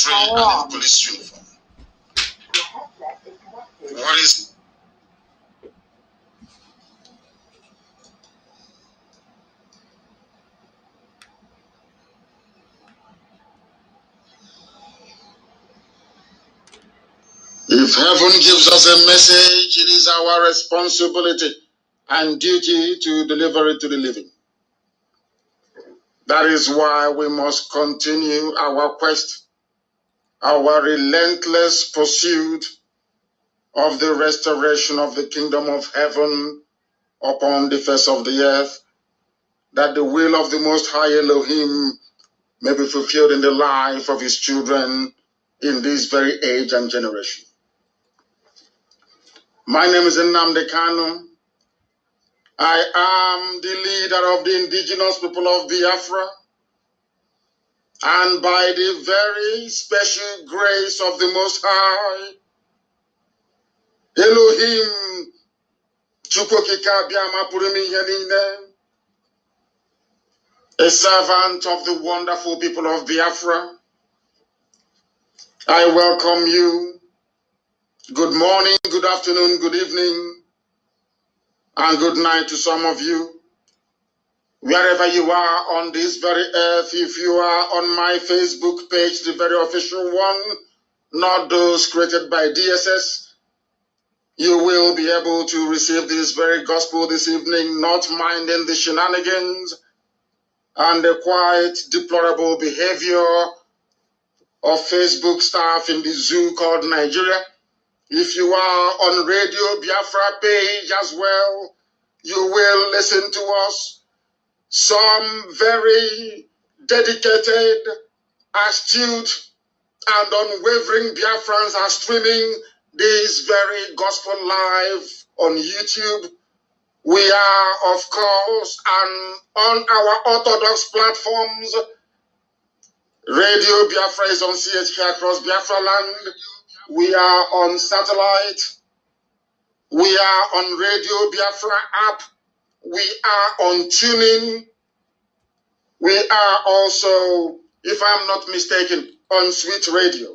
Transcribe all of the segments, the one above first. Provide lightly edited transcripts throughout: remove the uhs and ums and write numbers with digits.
military and in police uniform. What is if heaven gives us a message, it is our responsibility and duty to deliver it to the living. That is why we must continue our quest, our relentless pursuit of the restoration of the kingdom of heaven upon the face of the earth, that the will of the Most High Elohim may be fulfilled in the life of his children in this very age and generation. My name is Nnamdi Kanu. I am the leader of the indigenous people of Biafra, and by the very special grace of the Most High, Elohim, a servant of the wonderful people of Biafra, I welcome you. Good morning, good afternoon, good evening, and good night to some of you. Wherever you are on this very earth, if you are on my Facebook page, the very official one, not those created by DSS, you will be able to receive this very gospel this evening, not minding the shenanigans and the quite deplorable behavior of Facebook staff in the zoo called Nigeria. If you are on Radio Biafra page as well, you will listen to us. Some very dedicated, astute, and unwavering Biafrans are streaming this very gospel live on YouTube. We are, of course, on our Orthodox platforms. Radio Biafra is on CHK across Biafra land. We are on satellite. We are on Radio Biafra app. We are on tuning. We are also, if I'm not mistaken, on Sweet Radio.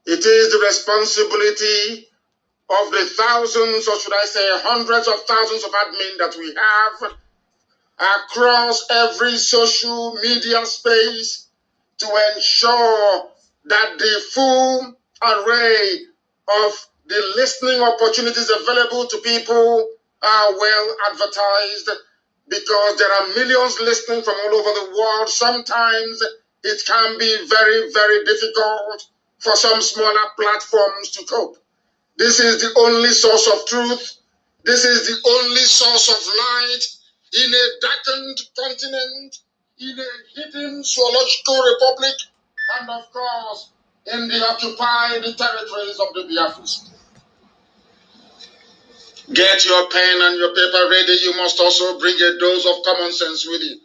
It is the responsibility of the thousands, or should I say hundreds of thousands of admin that we have across every social media space to ensure that the full array of the listening opportunities available to people are well advertised, because there are millions listening from all over the world. Sometimes it can be very, very difficult for some smaller platforms to cope. This is the only source of truth. This is the only source of light in a darkened continent, in a hidden zoological republic, and of course, in the occupied territories of the Biafrans. Get your pen and your paper ready. You must also bring a dose of common sense with you.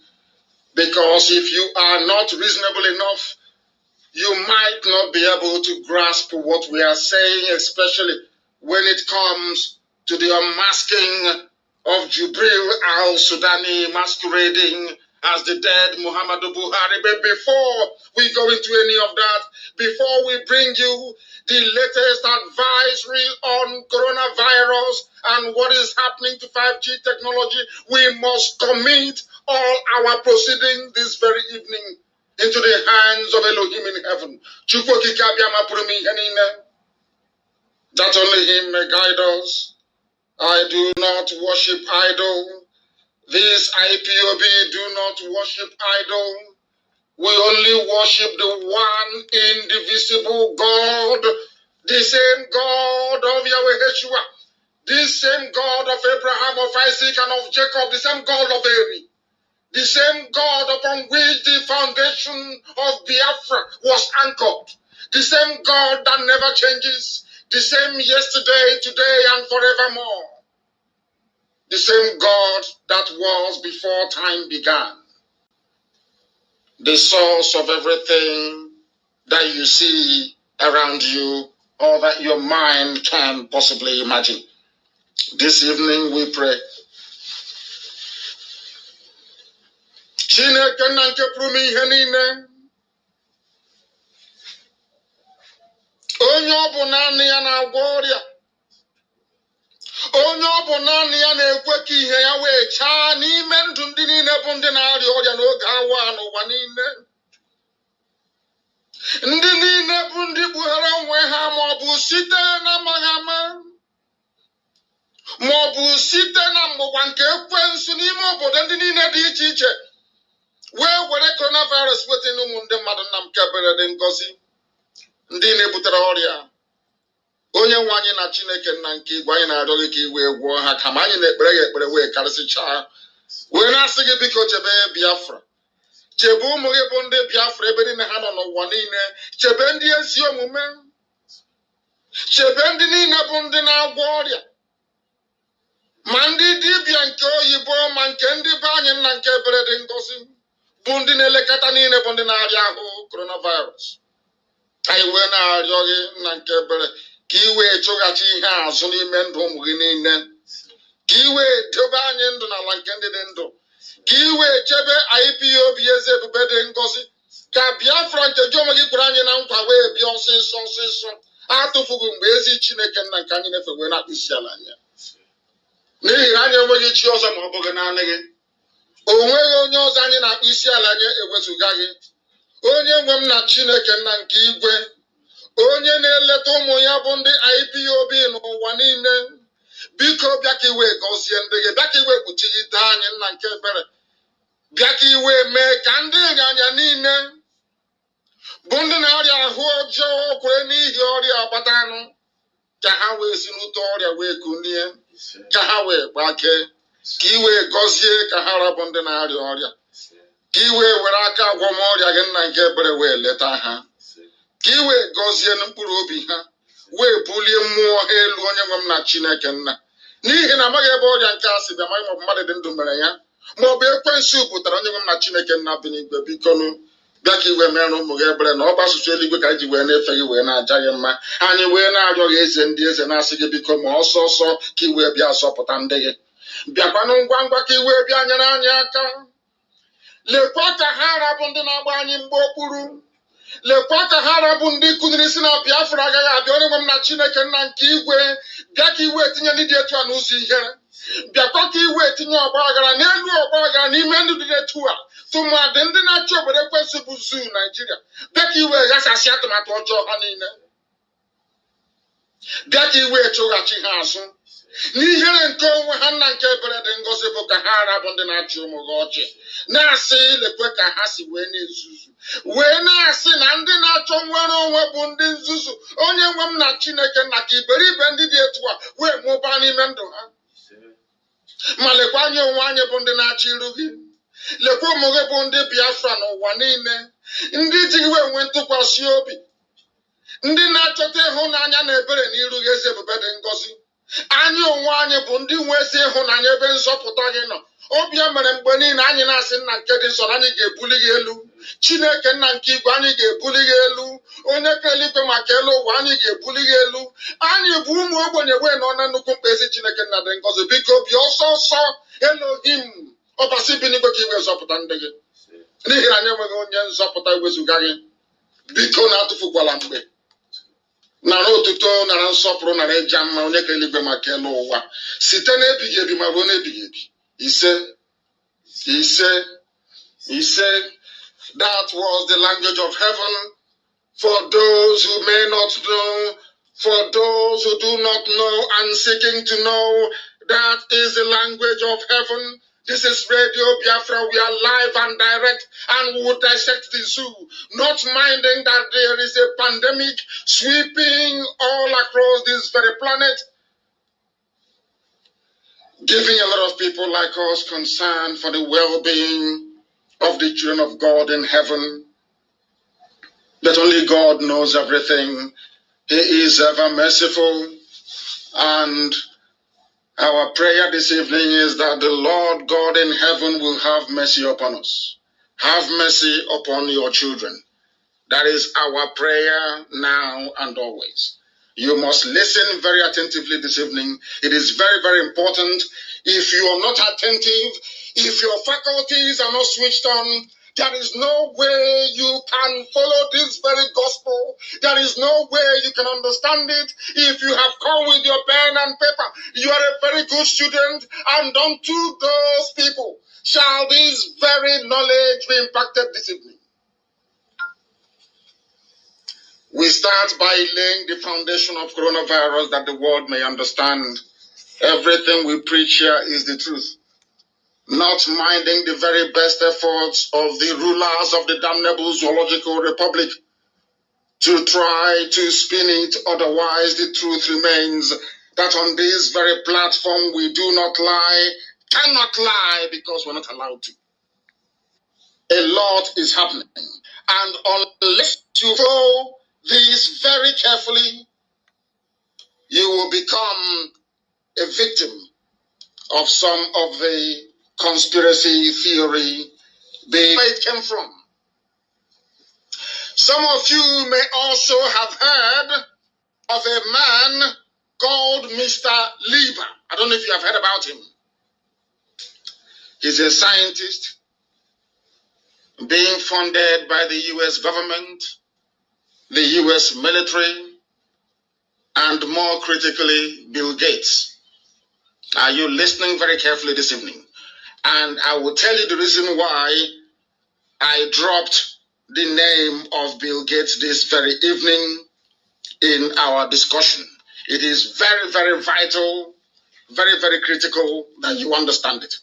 Because if you are not reasonable enough, you might not be able to grasp what we are saying, especially when it comes to the unmasking of Jubril al-Sudani masquerading as the dead Muhammadu Buhari. But before we go into any of that, before we bring you the latest advisory on coronavirus and what is happening to 5G technology, we must commit all our proceedings this very evening into the hands of Elohim in heaven. That only him may guide us. I do not worship idol. This IPOB do not worship idol. We only worship the one indivisible God, the same God of Yahweh Yeshua, the same God of Abraham, of Isaac, and of Jacob, the same God of Mary, the same God upon which the foundation of Biafra was anchored, the same God that never changes, the same yesterday, today, and forevermore, the same God that was before time began, the source of everything that you see around you or that your mind can possibly imagine. This evening we pray. Chineke na nke pụrụ ime ihe niile, onye ọ bụ naanị ya na-agwọ ọrịa, onye ọ bụ naanị ya na-ekwe ka ihe ya wee chaa n'ime ndụ ndị niile bụ ndị na-arịa ọrịa n'oge awa n'ụwa niile. Ndị niile bụ ndị kpughere onwe ha ma ọ bụ site na amaghị ama, ma ọ bụ site na mgbụgba nke ekwensu n'ime obodo ndị niile dị iche iche wee were coronavirus weta n'ụmụ ndị mmadụ. Nna m kebere dị ngọzi ndị na-ebutere ọrịa, onye nwe anyị na Chineke nna nke igwe, anyị na-arịọ gị ka i wee gwọọ ha, kama anyị na-ekpere ya ekpere wee karịsịchaa, wee na-asị gị biko chebe Biafra, chebe ụmụ gị bụ ndị Biafra ebe niile ha nọ n'ụwa niile, chebe ndị ezi omume, chebe ndị niile bụ ndị na-agwọ ọrịa, ma ndị dibịa nke oyibo ma nke ndị be anyị nna nke ebere dị ngọzi, bụ ndị na-elekọta niile bụ ndị na-arịa ahụ coronavirus. Anyị wee na-arịọ gị nna nke ebere ka i wee chụghachi ihe azụ n'ime ndụ ụmụ gị niile, ka i wee dobe anyị ndụ n'ala nke ndị dị ndụ, ka i wee chebe Ipob eze ebube dị ngọzi, ka Biafra nke gị onwe gị kwere anyị na nkwa wee bịa ọsịsọ ọsịsọ, atụfughị mgbe ezi Chineke nna nke anyị na-efe wee na-akpụ isi ala anya. N'ihi na anyị enweghị chi ọzọ ma ọ bụghị naanị gị. O nweghị onye ọzọ anyị na-akpụ isi ala anya ewezụga gị, onye nwe m na Chineke nna nke igwe, onye na-eleta ụmụ ya bụ ndị Ipob n'ụwa niile. Biko bịa ka iwe gọzie ndị gị, bịa ka iwe kpuchite anyị nna nke ebere, bịa ka iwe mee ka ndị ịnyanya niile bụ ndị na-arịa ahụ ọjọọ kwere n'ihi ọrịa agbata anụ, ka ha wee si n'ute ọrịa wee kunie, ka ha wee gbakee, ka iwe gọzie ka ha rabụ ndị na-arịa ọrịa, ka iwe were aka agwọmọrịa gị nna nke ebere wee leta ha, ka iwe gọzie mkpụrụ obi ha, wee bulie mmụọ ha elu, onye nwe m na Chineke nna. N'ihi na amaghị ebe ọrịa nke a si bịa, amaghị ma ọ bụ mmadụ dị ndụ mere ya, ma ọ bụ ekwensu pụtara. Onye nwe m na Chineke nna bi n'igwe, bikonu bịa ka iwe mere ụmụ gị ebere, na ọgba asụsụ eluigwe ka anyị ji wee na-efe gị wee na-aja gị mma. Anyị wee na-arịọ gị eze ndị eze, na-asị gị biko ma ọsọ ọsọ ka iwe bịa zọpụta ndị gị, bịakwanụ ngwa ngwa ka iwe bịa nyere anyị aka. Lekwa ka ha rabụ ndị na-agba anyị mgbe okpuru, lekwa ka ha rabụ ndị kụziri si na Biafra agaghị abịa. Onye nwe m na Chineke nna nke igwe, bịa ka iwe etinye ndị dị etu a n'ụzọ ihe, bịakwa ka iwe etinye ọgba aghara n'elu ọgba aghara n'ime ndụ dị etu a, tụmadị ndị na-achị obodo ekwesị bụ zuu Naijiria. Bịa ka iwe ghasasị atụmatụ ọjọọ ha niile, bịa ka iwe chụghachi ha azụ n'ihere nke onwe ha nna nke ebere dị ngọzi, bụ ka ha rabụ ndị na-achị ụmụ gị ọchị, na-asị lekwe ka ha si wee na-ezuzu, wee na-asị na ndị na-achọ nwere onwe bụ ndị nzuzu. Onye nwe m na Chineke nna ka iberibe ndị dị etu a wee mụbaa n'ime ndụ ha. Ma lekwa anyị onwe anyị bụ ndị na-achọ iru gị, lekwa ụmụ gị bụ ndị Biafra n'ụwa niile, ndị ji gị wee nwee ntụkwasị obi, ndị na-achọta ịhụnanya na ebere n'iru gị eze ebube dị ngọzi. Anyị onwe anyị bụ ndị nwe ezi ịhụnanya ebe nzọpụta gị nọ. Obi ya mere mgbe niile anyị na-asị nna nke dị nsọ na anyị ga-ebuli gị elu. Chineke nna nke igwe, anyị ga-ebuli gị elu. Onye kere eluigwe maka elu ụwa, anyị ga-ebuli gị elu. Anyị bụ ụmụ ogbenye wee nọ na nnukwu mkpa, ezi Chineke nna dị ngọzi, biko bịa ọsọ ọsọ Elohim ọbasi bi n'igwe ka iwe zọpụta ndị gị, n'ihi na anyị enweghị onye nzọpụta iwezuga gị. Biko na-atụfukwala mgbe, nara otuto, nara nsọpụrụ, nara ịja mma, onye kere eluigwe maka elu ụwa, site n'ebighị ebi ma ruo n'ebighị ebi. Ise, ise, ise. That was the language of heaven for those who may not know, for those who do not know and seeking to know. That is the language of heaven. This is Radio Biafra. We are live and direct, and we will dissect the zoo, not minding that there is a pandemic sweeping all across this very planet, giving a lot of people like us concern for the well-being of the children of God in heaven. That only God knows everything. He is ever merciful, and our prayer this evening is that the Lord God in heaven will have mercy upon us. Have mercy upon your children. That is our prayer now and always. You must listen very attentively this evening. It is very, very important. If you are not attentive, if your faculties are not switched on, there is no way you can follow this very gospel. There is no way you can understand it if you have come with your pen and paper. You are a very good student, and unto those people shall this very knowledge be impacted this evening. We start by laying the foundation of coronavirus that the world may understand. Everything we preach here is the truth, not minding the very best efforts of the rulers of the damnable zoological republic to try to spin it. Otherwise, the truth remains that on this very platform we do not lie, cannot lie, because we're not allowed to. A lot is happening, and unless you follow this very carefully, you will become a victim of some of the conspiracy theory where it came from. Some of you may also have heard of a man called Mr. Lieber. I don't know if you have heard about him. He's a scientist being funded by the US government, the US military, and more critically, Bill Gates. Are you listening very carefully this evening? And I will tell you the reason why I dropped the name of Bill Gates this very evening in our discussion. It is very, very vital, very, very critical that you understand it.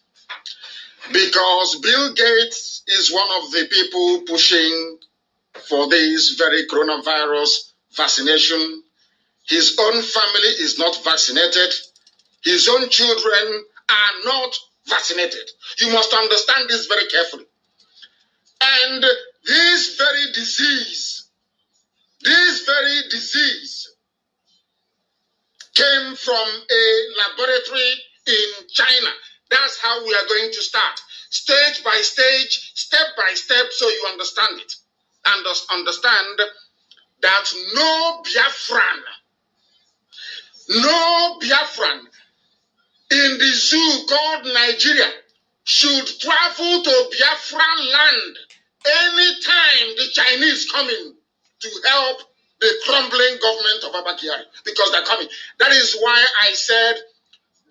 Because Bill Gates is one of the people pushing for this very coronavirus vaccination. His own family is not vaccinated. His own children are not vaccinated. You must understand this very carefully. And this very disease came from a laboratory in China. That's how we are going to start. Stage by stage, step by step, so you understand it. And understand that no Biafran in the zoo called Nigeria should travel to Biafra land anytime the Chinese come in to help the crumbling government of Abakari, because they're coming. That is why I said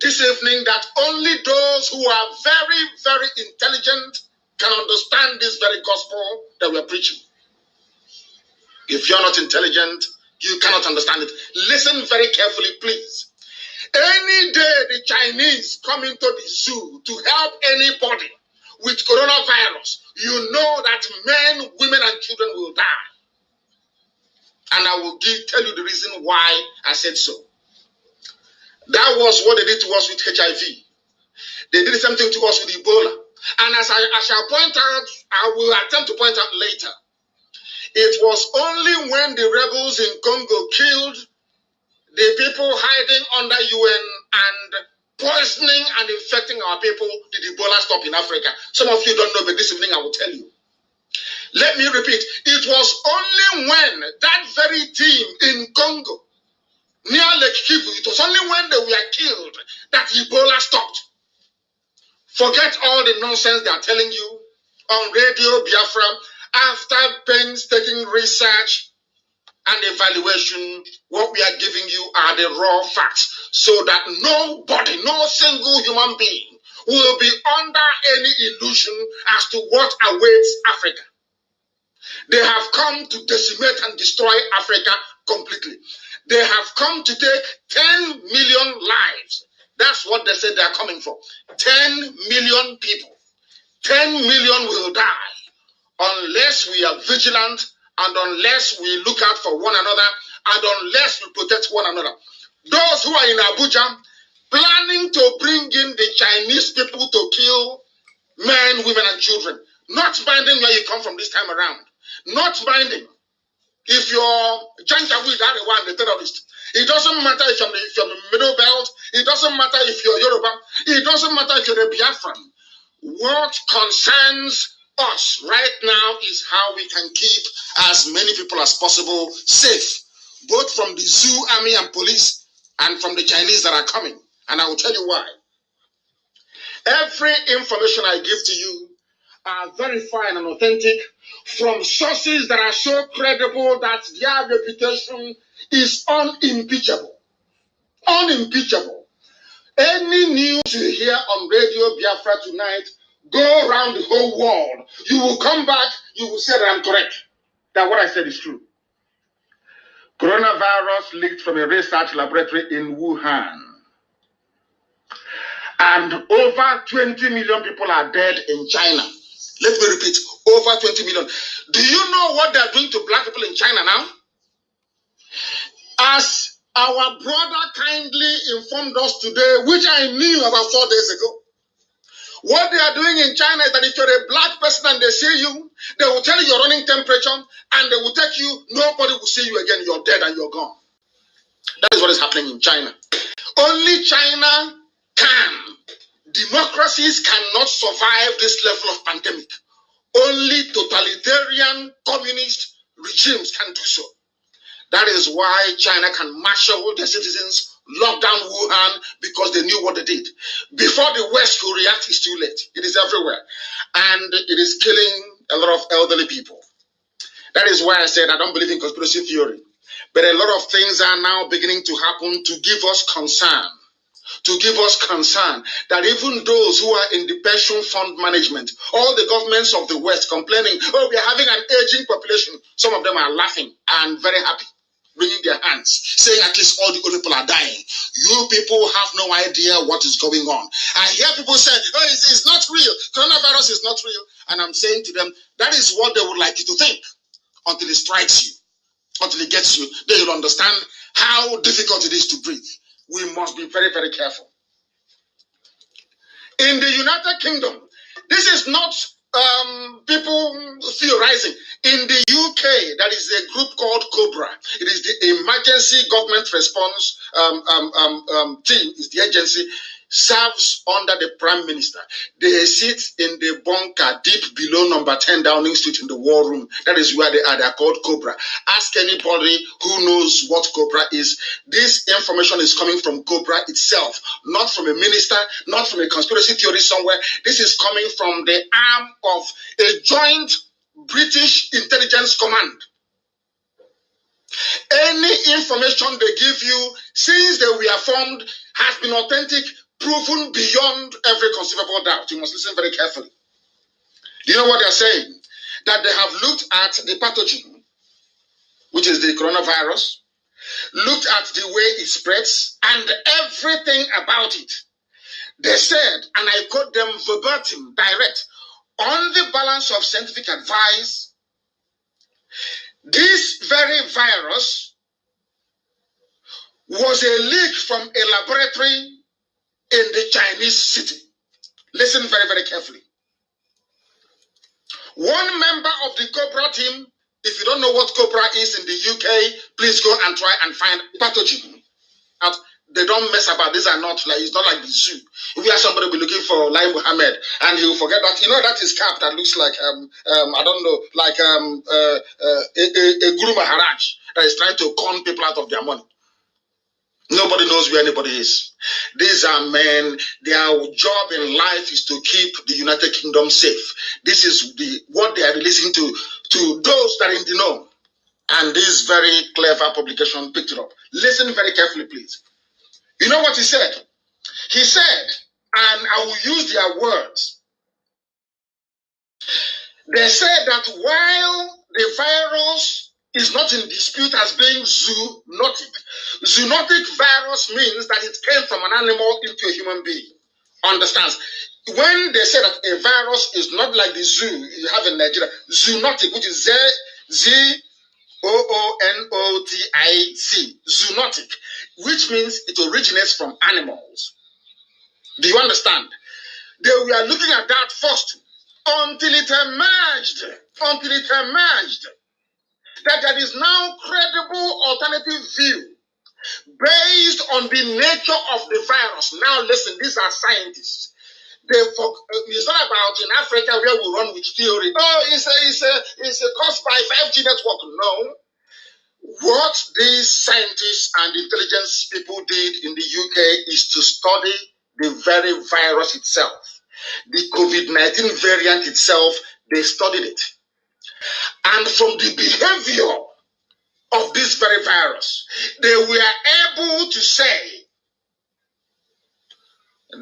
this evening that only those who are very, very intelligent can understand this very gospel that we're preaching. If you're not intelligent, you cannot understand it. Listen very carefully, please. Any day the Chinese come into the zoo to help anybody with coronavirus, you know that men, women, and children will die. And I will tell you the reason why I said so. That was what they did to us with HIV. They did the same thing to us with Ebola. And as I shall point out, I will attempt to point out later, it was only when the rebels in Congo killed the people hiding under UN and poisoning and infecting our people did Ebola stop in Africa. Some of you don't know, but this evening I will tell you. Let me repeat. It was only when that very team in Congo, near Lake Kivu, it was only when they were killed that Ebola stopped. Forget all the nonsense they are telling you on Radio Biafra. After painstaking research and evaluation, what we are giving you are the raw facts, so that nobody, no single human being will be under any illusion as to what awaits Africa. They have come to decimate and destroy Africa completely. They have come to take 10 million lives. That's what they said they are coming for. 10 million people. 10 million will die unless we are vigilant, and unless we look out for one another, and unless we protect one another. Those who are in Abuja planning to bring in the Chinese people to kill men, women, and children, not minding where you come from this time around, not minding if you're Janjaweed, one, the terrorist. It doesn't matter if you're the Middle Belt. It doesn't matter if you're Yoruba. It doesn't matter if you're a Biafran. What concerns us right now is how we can keep as many people as possible safe, both from the zoo, army, and police, and from the Chinese that are coming. And I will tell you why. Every information I give to you, are verified and authentic from sources that are so credible that their reputation is unimpeachable. Unimpeachable. Any news you hear on Radio Biafra tonight, go around the whole world. You will come back, you will say that I'm correct, that what I said is true. Coronavirus leaked from a research laboratory in Wuhan. And over 20 million people are dead in China. Let me repeat, over 20 million. Do you know what they're doing to black people in China now? As our brother kindly informed us today, which I knew about 4 days ago, what they are doing in China is that if you're a black person and they see you, they will tell you your running temperature and they will take you, nobody will see you again, you're dead and you're gone. That is what is happening in China. Only China can. Democracies cannot survive this level of pandemic. Only totalitarian communist regimes can do so. That is why China can marshal their citizens, lock down Wuhan, because they knew what they did. Before the West could react, it's too late. It is everywhere. And it is killing a lot of elderly people. That is why I said I don't believe in conspiracy theory. But a lot of things are now beginning to happen to give us concern. To give us concern that even those who are in the pension fund management, all the governments of the West complaining, oh, we are having an aging population. Some of them are laughing and very happy, wringing their hands, saying at least all the old people are dying. You people have no idea what is going on. I hear people say, oh, it's not real. Coronavirus is not real. And I'm saying to them, that is what they would like you to think until it strikes you, until it gets you. Then you'll understand how difficult it is to breathe. We must be very, very careful. In the United Kingdom, this is not people theorizing. In the UK, there is a group called COBRA. It is the Emergency Government Response Team, is the agency, serves under the Prime Minister. They sit in the bunker deep below number 10 Downing Street in the War Room. That is where they are. They are called COBRA. Ask anybody who knows what COBRA is. This information is coming from COBRA itself, not from a minister, not from a conspiracy theory somewhere. This is coming from the arm of a joint British intelligence command. Any information they give you since they were formed has been authentic, proven beyond every conceivable doubt. You must listen very carefully. Do you know what they're saying? That they have looked at the pathogen, which is the coronavirus, looked at the way it spreads, and everything about it. They said, and I quote them verbatim, direct, on the balance of scientific advice, this very virus was a leak from a laboratory in the Chinese city. Listen very, very carefully. One member of the COBRA team, if you don't know what COBRA is in the UK, please go and try and find pathogen. Now, they don't mess about. These are not like, it's not like the zoo. If you have somebody be looking for Lai Muhammad and you forget that, you know, that is cap that looks like, I don't know, like a Guru Maharaj that is trying to con people out of their money. Nobody knows where anybody is. These are men, their job in life is to keep the United Kingdom safe. This is what they are releasing to those that are in the know. And this very clever publication picked it up. Listen very carefully, please. You know what he said? He said, and I will use their words. They said that while the virus is not in dispute as being zoonotic. Zoonotic virus means that it came from an animal into a human being. Understands? When they say that a virus is not like the zoo you have in Nigeria, zoonotic, which is Z-O-O-N-O-T-I-C, zoonotic, which means it originates from animals. Do you understand? They were looking at that first until it emerged that there is now credible alternative view based on the nature of the virus. Now listen, these are scientists. It's not about in Africa where we run with theory. Oh, it's caused by 5G network. No. What these scientists and intelligence people did in the UK is to study the very virus itself. The COVID-19 variant itself, they studied it. And from the behavior of this very virus, they were able to say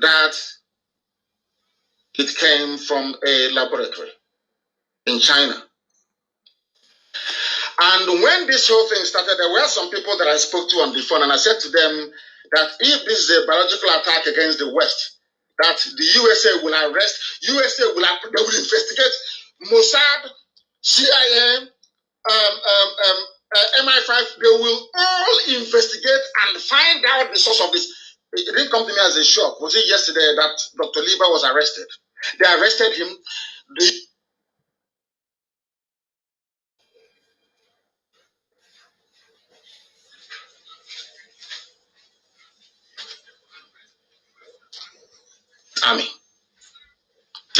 that it came from a laboratory in China. And when this whole thing started, there were some people that I spoke to on the phone, and I said to them that if this is a biological attack against the West, that the USA will arrest, they will investigate Mossad, CIA, MI5, they will all investigate and find out the source of this. It didn't come to me as a shock. Was it yesterday that Dr. Lieber was arrested? They arrested him. Army.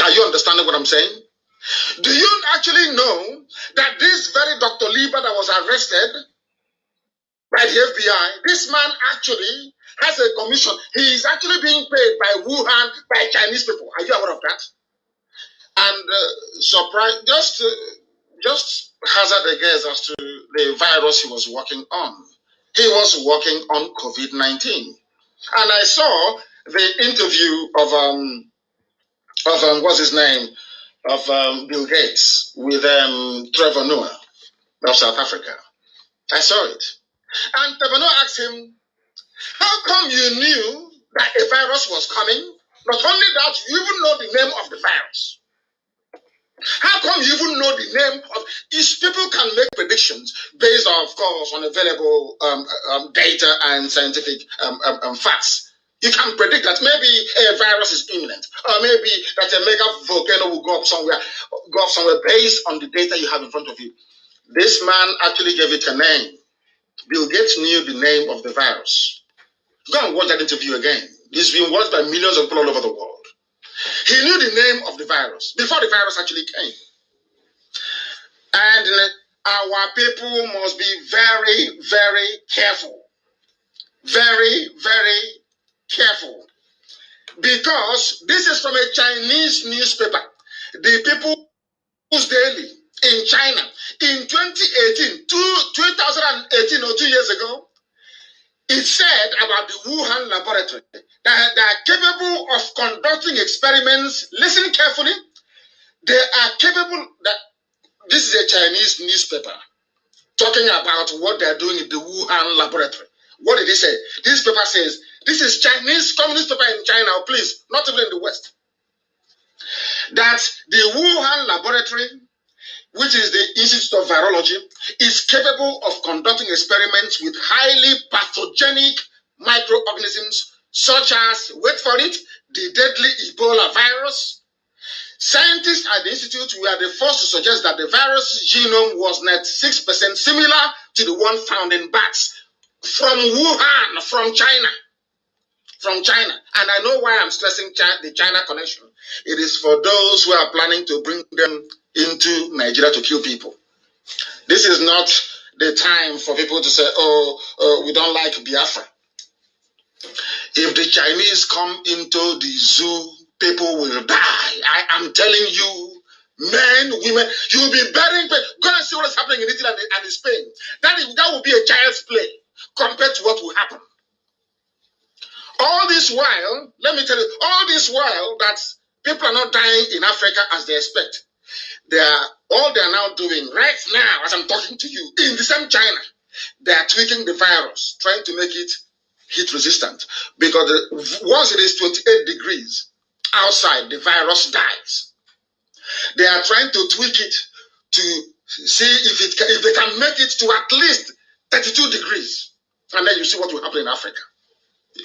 Are you understanding what I'm saying? Do you actually know that this very Dr. Lieber that was arrested by the FBI, this man actually has a commission. He is actually being paid by Wuhan, by Chinese people. Are you aware of that? And surprise, just hazard a guess as to the virus he was working on. He was working on COVID-19. And I saw the interview of what's his name? Of Bill Gates with Trevor Noah of South Africa. I saw it. And Trevor Noah asked him, how come you knew that a virus was coming? Not only that, you even know the name of the virus. How come you even know the name of these people can make predictions based, of course, on available data and scientific facts. You can predict that maybe a virus is imminent, or maybe that a mega volcano will go up somewhere based on the data you have in front of you. This man actually gave it a name. Bill Gates knew the name of the virus. Go and watch that interview again. It's been watched by millions of people all over the world. He knew the name of the virus before the virus actually came. And our people must be very, very careful. Very, very careful. Because this is from a Chinese newspaper. The People's Daily in China. In 2018, 2018 or 2 years ago, it said about the Wuhan laboratory that they are capable of conducting experiments. Listen carefully. They are capable that this is a Chinese newspaper talking about what they are doing in the Wuhan laboratory. What did he say? This paper says, this is Chinese communist paper in China, please, not even in the West. That the Wuhan laboratory, which is the Institute of Virology, is capable of conducting experiments with highly pathogenic microorganisms such as, wait for it, the deadly Ebola virus. Scientists at the Institute were the first to suggest that the virus genome was 96% similar to the one found in bats from Wuhan, from China. From China. And I know why I'm stressing the China connection. It is for those who are planning to bring them into Nigeria to kill people. This is not the time for people to say, oh, we don't like Biafra. If the Chinese come into the zoo, people will die. I am telling you, men, women, you will be burying people. Go and see what is happening in Italy and in Spain. That will be a child's play compared to what will happen. All this while, let me tell you, all this while that people are not dying in Africa as they expect. All they are now doing right now, as I'm talking to you, in the same China, they are tweaking the virus, trying to make it heat resistant. Because once it is 28 degrees outside, the virus dies. They are trying to tweak it to see if they can make it to at least 32 degrees. And then you see what will happen in Africa.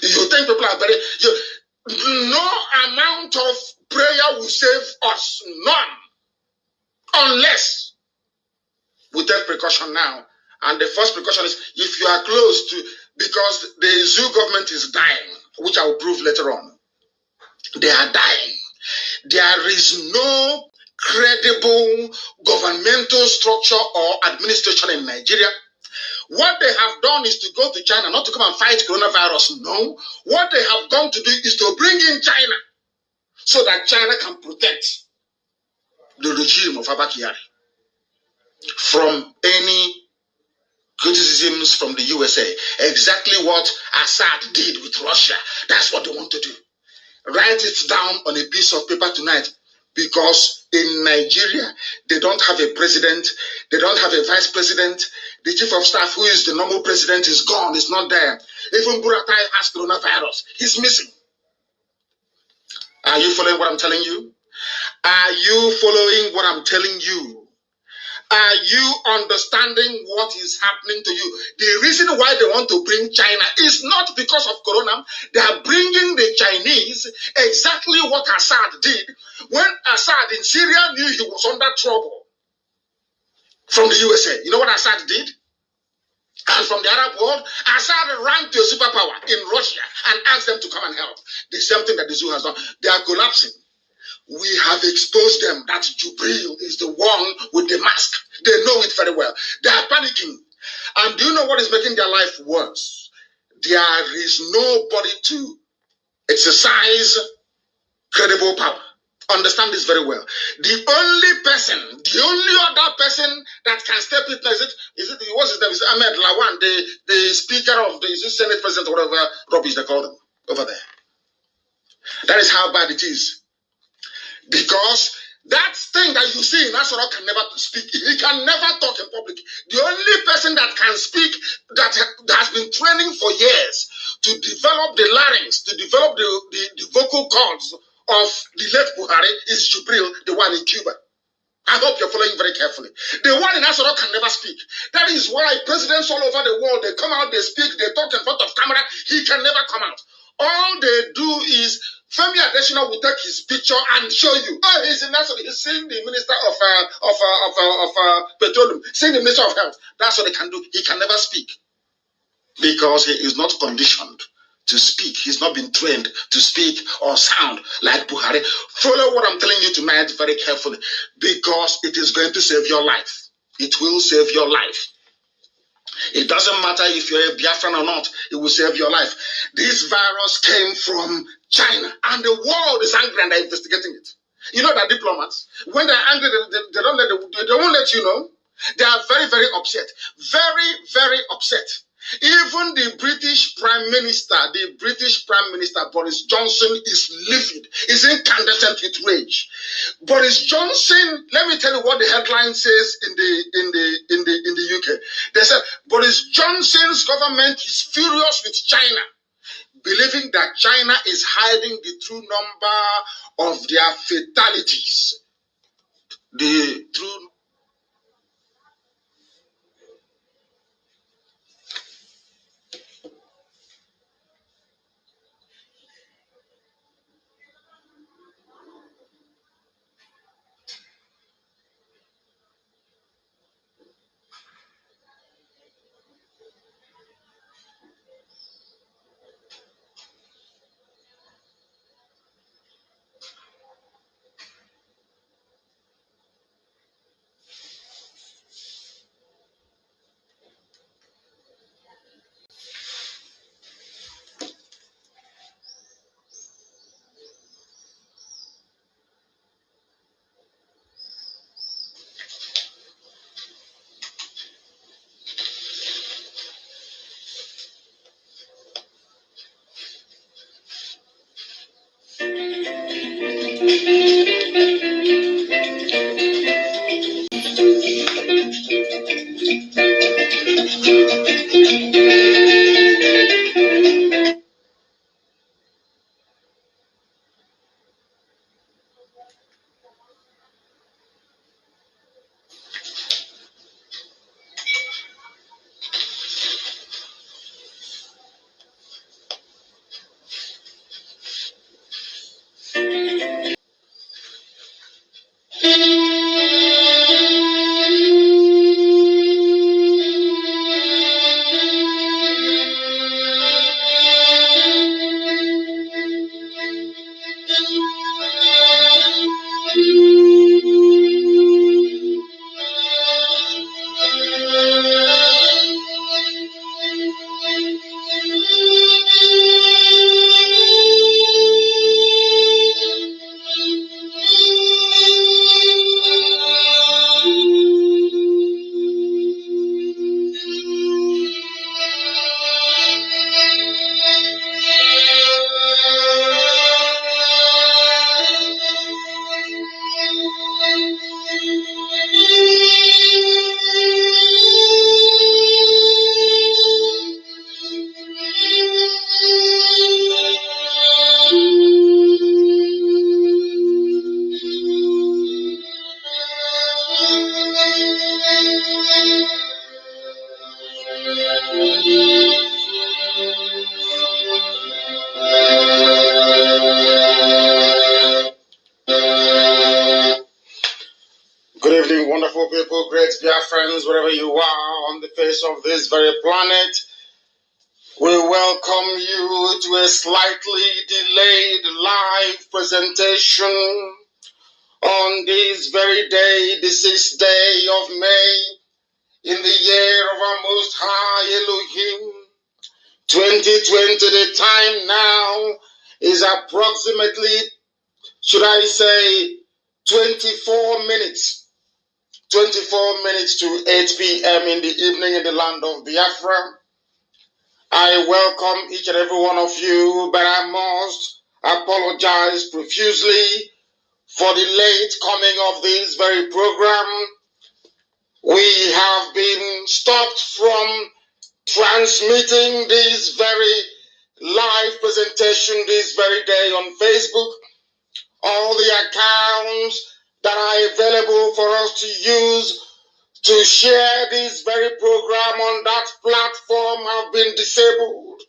You think people are very... no amount of prayer will save us. None. Unless we take precaution now. And the first precaution is if you are close to... Because the zoo government is dying, which I will prove later on. They are dying. There is no credible governmental structure or administration in Nigeria. What they have done is to go to China, not to come and fight coronavirus. No. What they have gone to do is to bring in China, so that China can protect the regime of Abakari from any criticisms from the USA. Exactly what Assad did with Russia. That's what they want to do. Write it down on a piece of paper tonight, because in Nigeria, they don't have a president, they don't have a vice president. The chief of staff, who is the normal president, is gone, is not there. Even Buratai has coronavirus. He's missing. Are you following what I'm telling you? Are you following what I'm telling you? Are you understanding what is happening to you? The reason why they want to bring China is not because of Corona. They are bringing the Chinese exactly what Assad did when Assad in Syria knew he was under trouble from the USA. You know what Assad did? And from the Arab world, Assad ran to a superpower in Russia and asked them to come and help. The same thing that the zoo has done. They are collapsing. We have exposed them that Jubril is the one with the mask. They know it very well. They are panicking. And do you know what is making their life worse? There is nobody to exercise credible power. Understand this very well. The only other person that can step in, what's his name? Is Ahmed Lawan, the speaker of the Senate president, or whatever rubbish they call him over there. That is how bad it is. Because that thing that you see in Nasarawa can never speak. He can never talk in public. The only person that can speak, that has been training for years to develop the larynx, to develop the vocal cords of the late Buhari is Jubril, the one in Cuba. I hope you're following very carefully. The one in Nasarawa can never speak. That is why presidents all over the world, they come out, they speak, they talk in front of camera. He can never come out. All they do is Femi Adesina will take his picture and show you. Oh, he's in Nasarawa. He's seeing the minister of petroleum, seeing the minister of health. That's what they can do. He can never speak because he is not conditioned to speak. He's not been trained to speak or sound like Buhari. Follow what I'm telling you tonight very carefully, because it is going to save your life. It will save your life. It doesn't matter if you're a Biafran or not, it will save your life. This virus came from China, and the world is angry and they're investigating it. You know that diplomats, when they're angry, they won't let you know. They are very, very upset. Very, very upset. Even the British Prime Minister, Boris Johnson, is livid, is incandescent with rage. Boris Johnson, let me tell you what the headline says in the UK. They said Boris Johnson's government is furious with China, believing that China is hiding the true number of their fatalities. The true. Good evening, wonderful people, great Biafrans, wherever you are on the face of this very planet. We welcome you to a slightly delayed live presentation on this very day, the 6th day of May, in the year of our Most High Elohim, 2020. The time now is approximately, should I say, 24 minutes. 24 minutes to 8 p.m. in the evening in the land of Biafra. I welcome each and every one of you, but I must apologize profusely for the late coming of this very program. We have been stopped from transmitting this very live presentation this very day on Facebook. All the accounts that are available for us to use to share this very program on that platform have been disabled.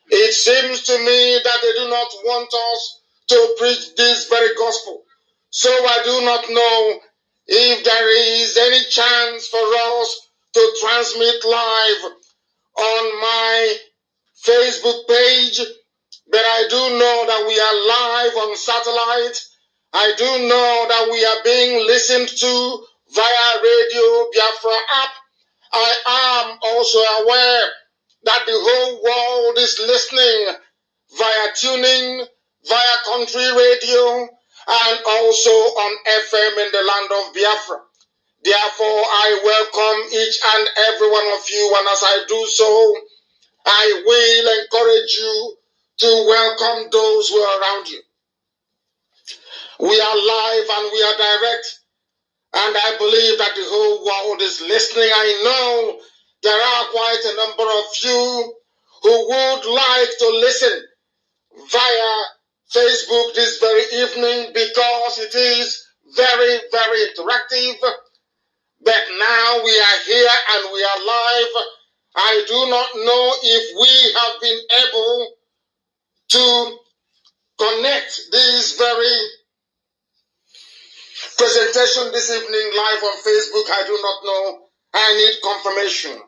It seems to me that they do not want us to preach this very gospel. So I do not know if there is any chance for us to transmit live on my Facebook page, but I do know that we are live on satellite. I do know that we are being listened to via Radio Biafra app. I am also aware that the whole world is listening via tuning, via country radio, and also on FM in the land of Biafra. Therefore, I welcome each and every one of you, and as I do so, I will encourage you to welcome those who are around you. We are live and we are direct, and I believe that the whole world is listening. I know there are quite a number of you who would like to listen via Facebook this very evening because it is very, very interactive. But now we are here and we are live. I do not know if we have been able to connect this very presentation this evening live on Facebook. I do not know. I need confirmation.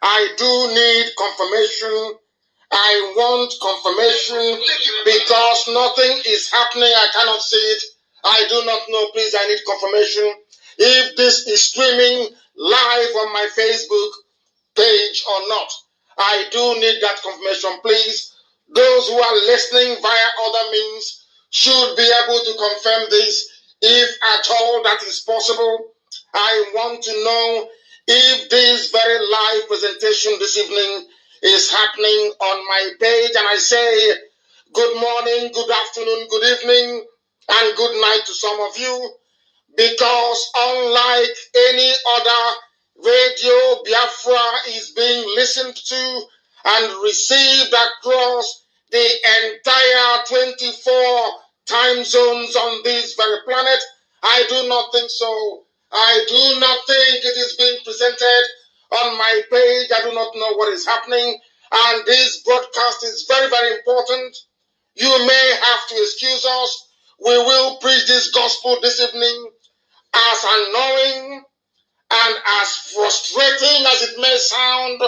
I do need confirmation. I want confirmation because nothing is happening. I cannot see it. I do not know. Please, I need confirmation. If this is streaming live on my Facebook page or not. I do need that confirmation. Please, those who are listening via other means should be able to confirm this if at all that is possible. I want to know if this very live presentation this evening is happening on my page. And I say good morning, good afternoon, good evening, and good night to some of you, because unlike any other radio, Biafra is being listened to and received across the entire 24 time zones on this very planet. I do not think so. I do not think it is being presented on my page. I do not know what is happening. And this broadcast is very, very important. You may have to excuse us. We will preach this gospel this evening, as annoying and as frustrating as it may sound.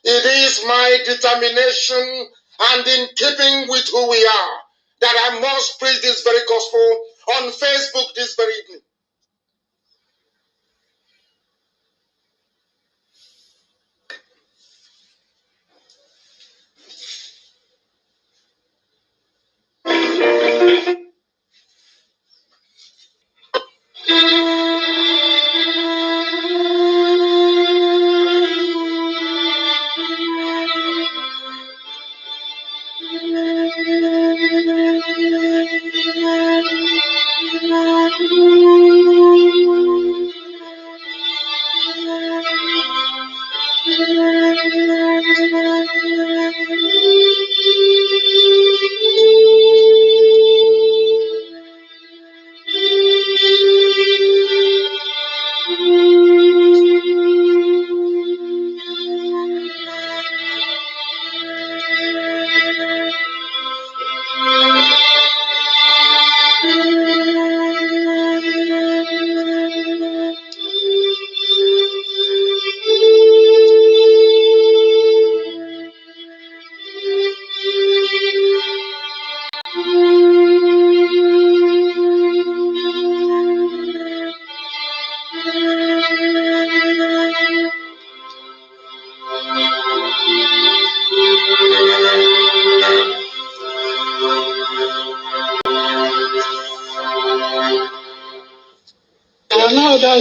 It is my determination and in keeping with who we are that I must preach this very gospel on Facebook this very evening.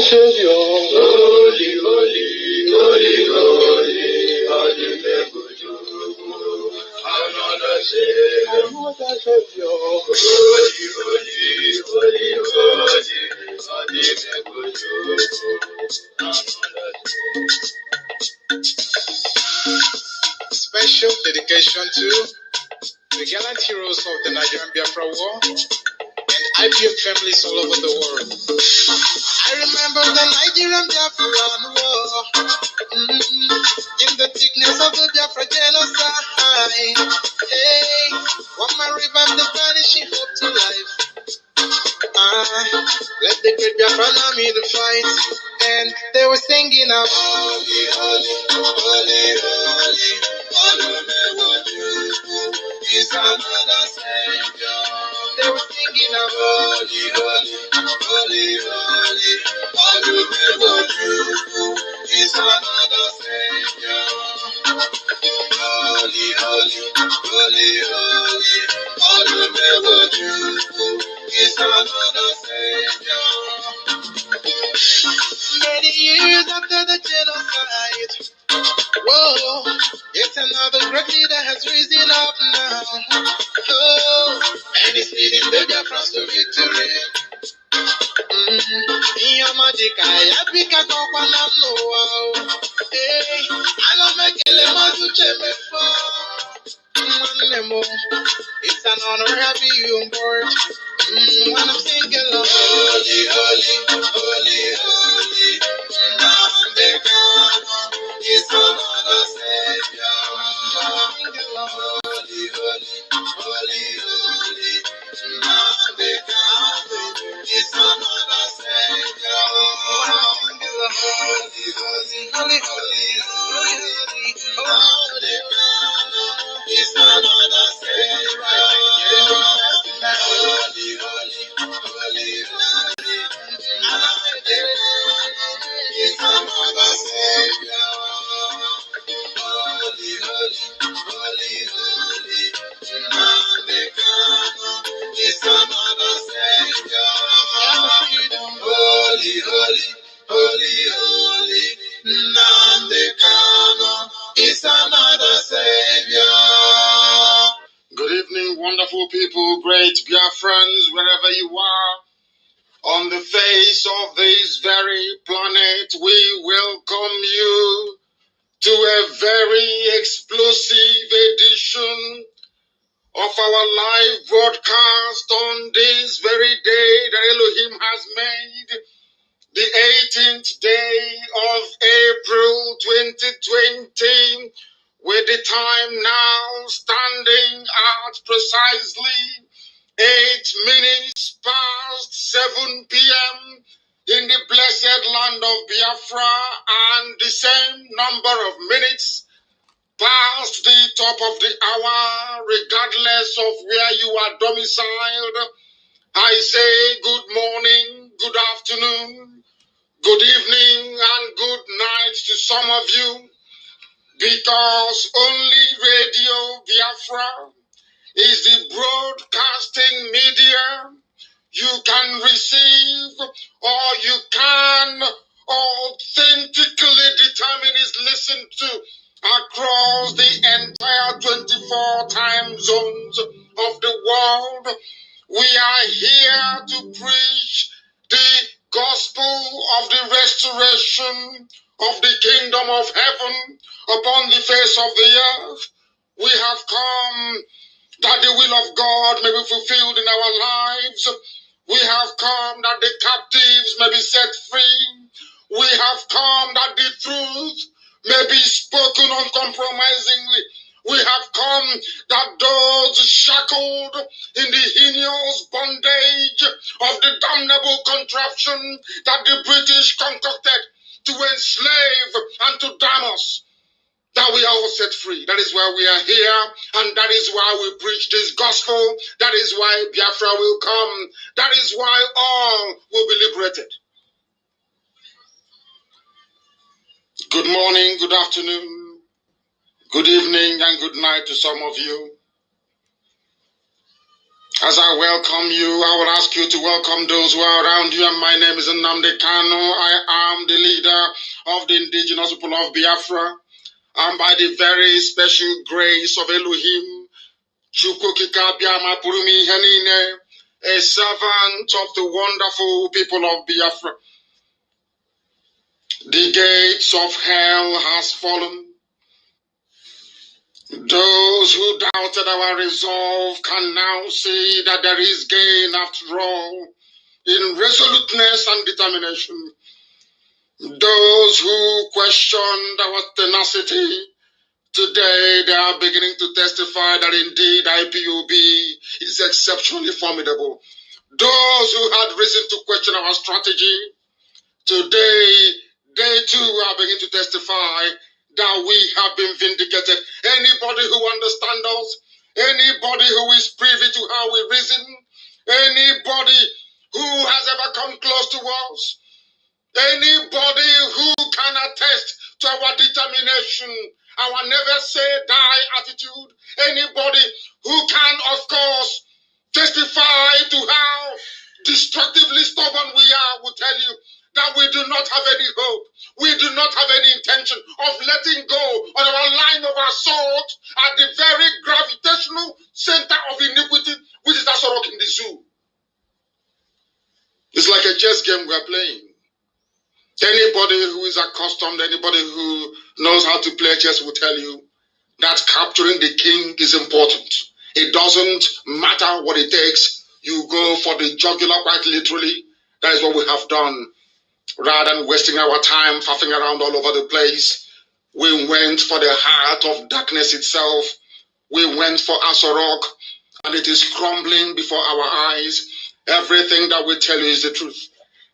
Savior. Holy, holy, holy, holy, holy, another Savior. Another Savior. Holy, holy, holy, holy, special dedication to the gallant heroes of the Nigerian Biafra War and IPM families all over the world. I remember the Nigerian Biafra War in the thickness of the Biafra genocide. Hey, one man revived the vanishing hope to life. Let the great Biafra army to fight, and they were singing out, holy, holy, holy, holy, is another Savior. They were singing out, holy, holy, holy, holy, is another Savior. Holy, holy, holy, holy, is another Savior. Many years after the genocide, whoa, yet another great leader has risen up now. Oh, and he's leading the Biafrans to victory. Iyamadika, Yabika, Kokwanam, no, hey, I don't make a lemon to it's an honor having you on board. When I'm singing, holy, holy, holy, holy, Nnamdi Kanu is another Savior. Holy, holy, holy, holy, Nnamdi Kanu is another Savior. Holy, holy, holy, holy, Nnamdi Kanu is another Savior. Holy, holy, holy, holy, Nnamdi Kanu is another Savior. Holy, holy, holy, holy, Nnamdi Kanu is another Savior. Holy, holy, holy, holy, Nnamdi Kanu is another Savior. Good evening, wonderful people, great Biafrans, wherever you are. On the face of this very planet, we welcome you to a very explosive edition of our live broadcast on this very day that Elohim has made, the 18th day of April 2020, with the time now standing at precisely 8 minutes past 7 p.m. in the blessed land of Biafra, and the same number of minutes past the top of the hour, regardless of where you are domiciled. I say good morning, good afternoon, good evening, and good night to some of you, because only Radio Biafra is the broadcasting media you can receive, or you can authentically determine is listened to across the entire 24 time zones of the world. We are here to preach the gospel of the restoration of the kingdom of heaven upon the face of the earth. We have come that the will of God may be fulfilled in our lives. We have come that the captives may be set free. We have come that the truth may be spoken uncompromisingly. We have come that those shackled in the heinous bondage of the damnable contraption that the British concocted to enslave and to damn us, that we are all set free. That is why we are here, and that is why we preach this gospel. That is why Biafra will come. That is why all will be liberated. Good morning, good afternoon, good evening, and good night to some of you. As I welcome you, I will ask you to welcome those who are around you. And my name is Nnamdi Kanu. I am the leader of the indigenous people of Biafra. And by the very special grace of Elohim, a servant of the wonderful people of Biafra. The gates of hell has fallen. Those who doubted our resolve can now see that there is gain after all in resoluteness and determination. Those who questioned our tenacity, today they are beginning to testify that indeed IPOB is exceptionally formidable. Those who had reason to question our strategy, today they too are beginning to testify that we have been vindicated. Anybody who understands us, anybody who is privy to how we reason, anybody who has ever come close to us, anybody who can attest to our determination, our never say die attitude, anybody who can, of course, testify to how destructively stubborn we are, will tell you that we do not have any hope. We do not have any intention of letting go on our line of assault at the very gravitational center of iniquity, which is that sorok in the zoo. It's like a chess game we're playing. Anybody who is accustomed, anybody who knows how to play chess will tell you that capturing the king is important. It doesn't matter what it takes. You go for the jugular quite literally. That is what we have done. Rather than wasting our time faffing around all over the place, we went for the heart of darkness itself. We went for Asorok, and it is crumbling before our eyes. Everything that we tell you is the truth.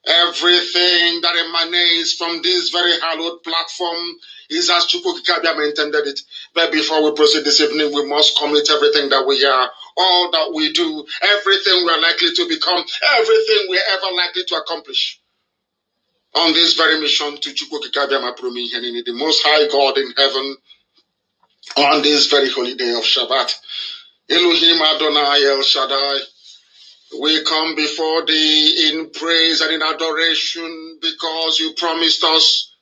Everything that emanates from this very hallowed platform is as Chukwukikabiam intended it. But before we proceed this evening, we must commit everything that we are, all that we do, everything we are likely to become, everything we are ever likely to accomplish on this very mission to Chukwukikabiam Aprumi Henini, the Most High God in heaven, on this very holy day of Shabbat. Elohim Adonai El Shaddai, we come before thee in praise and in adoration because you promised us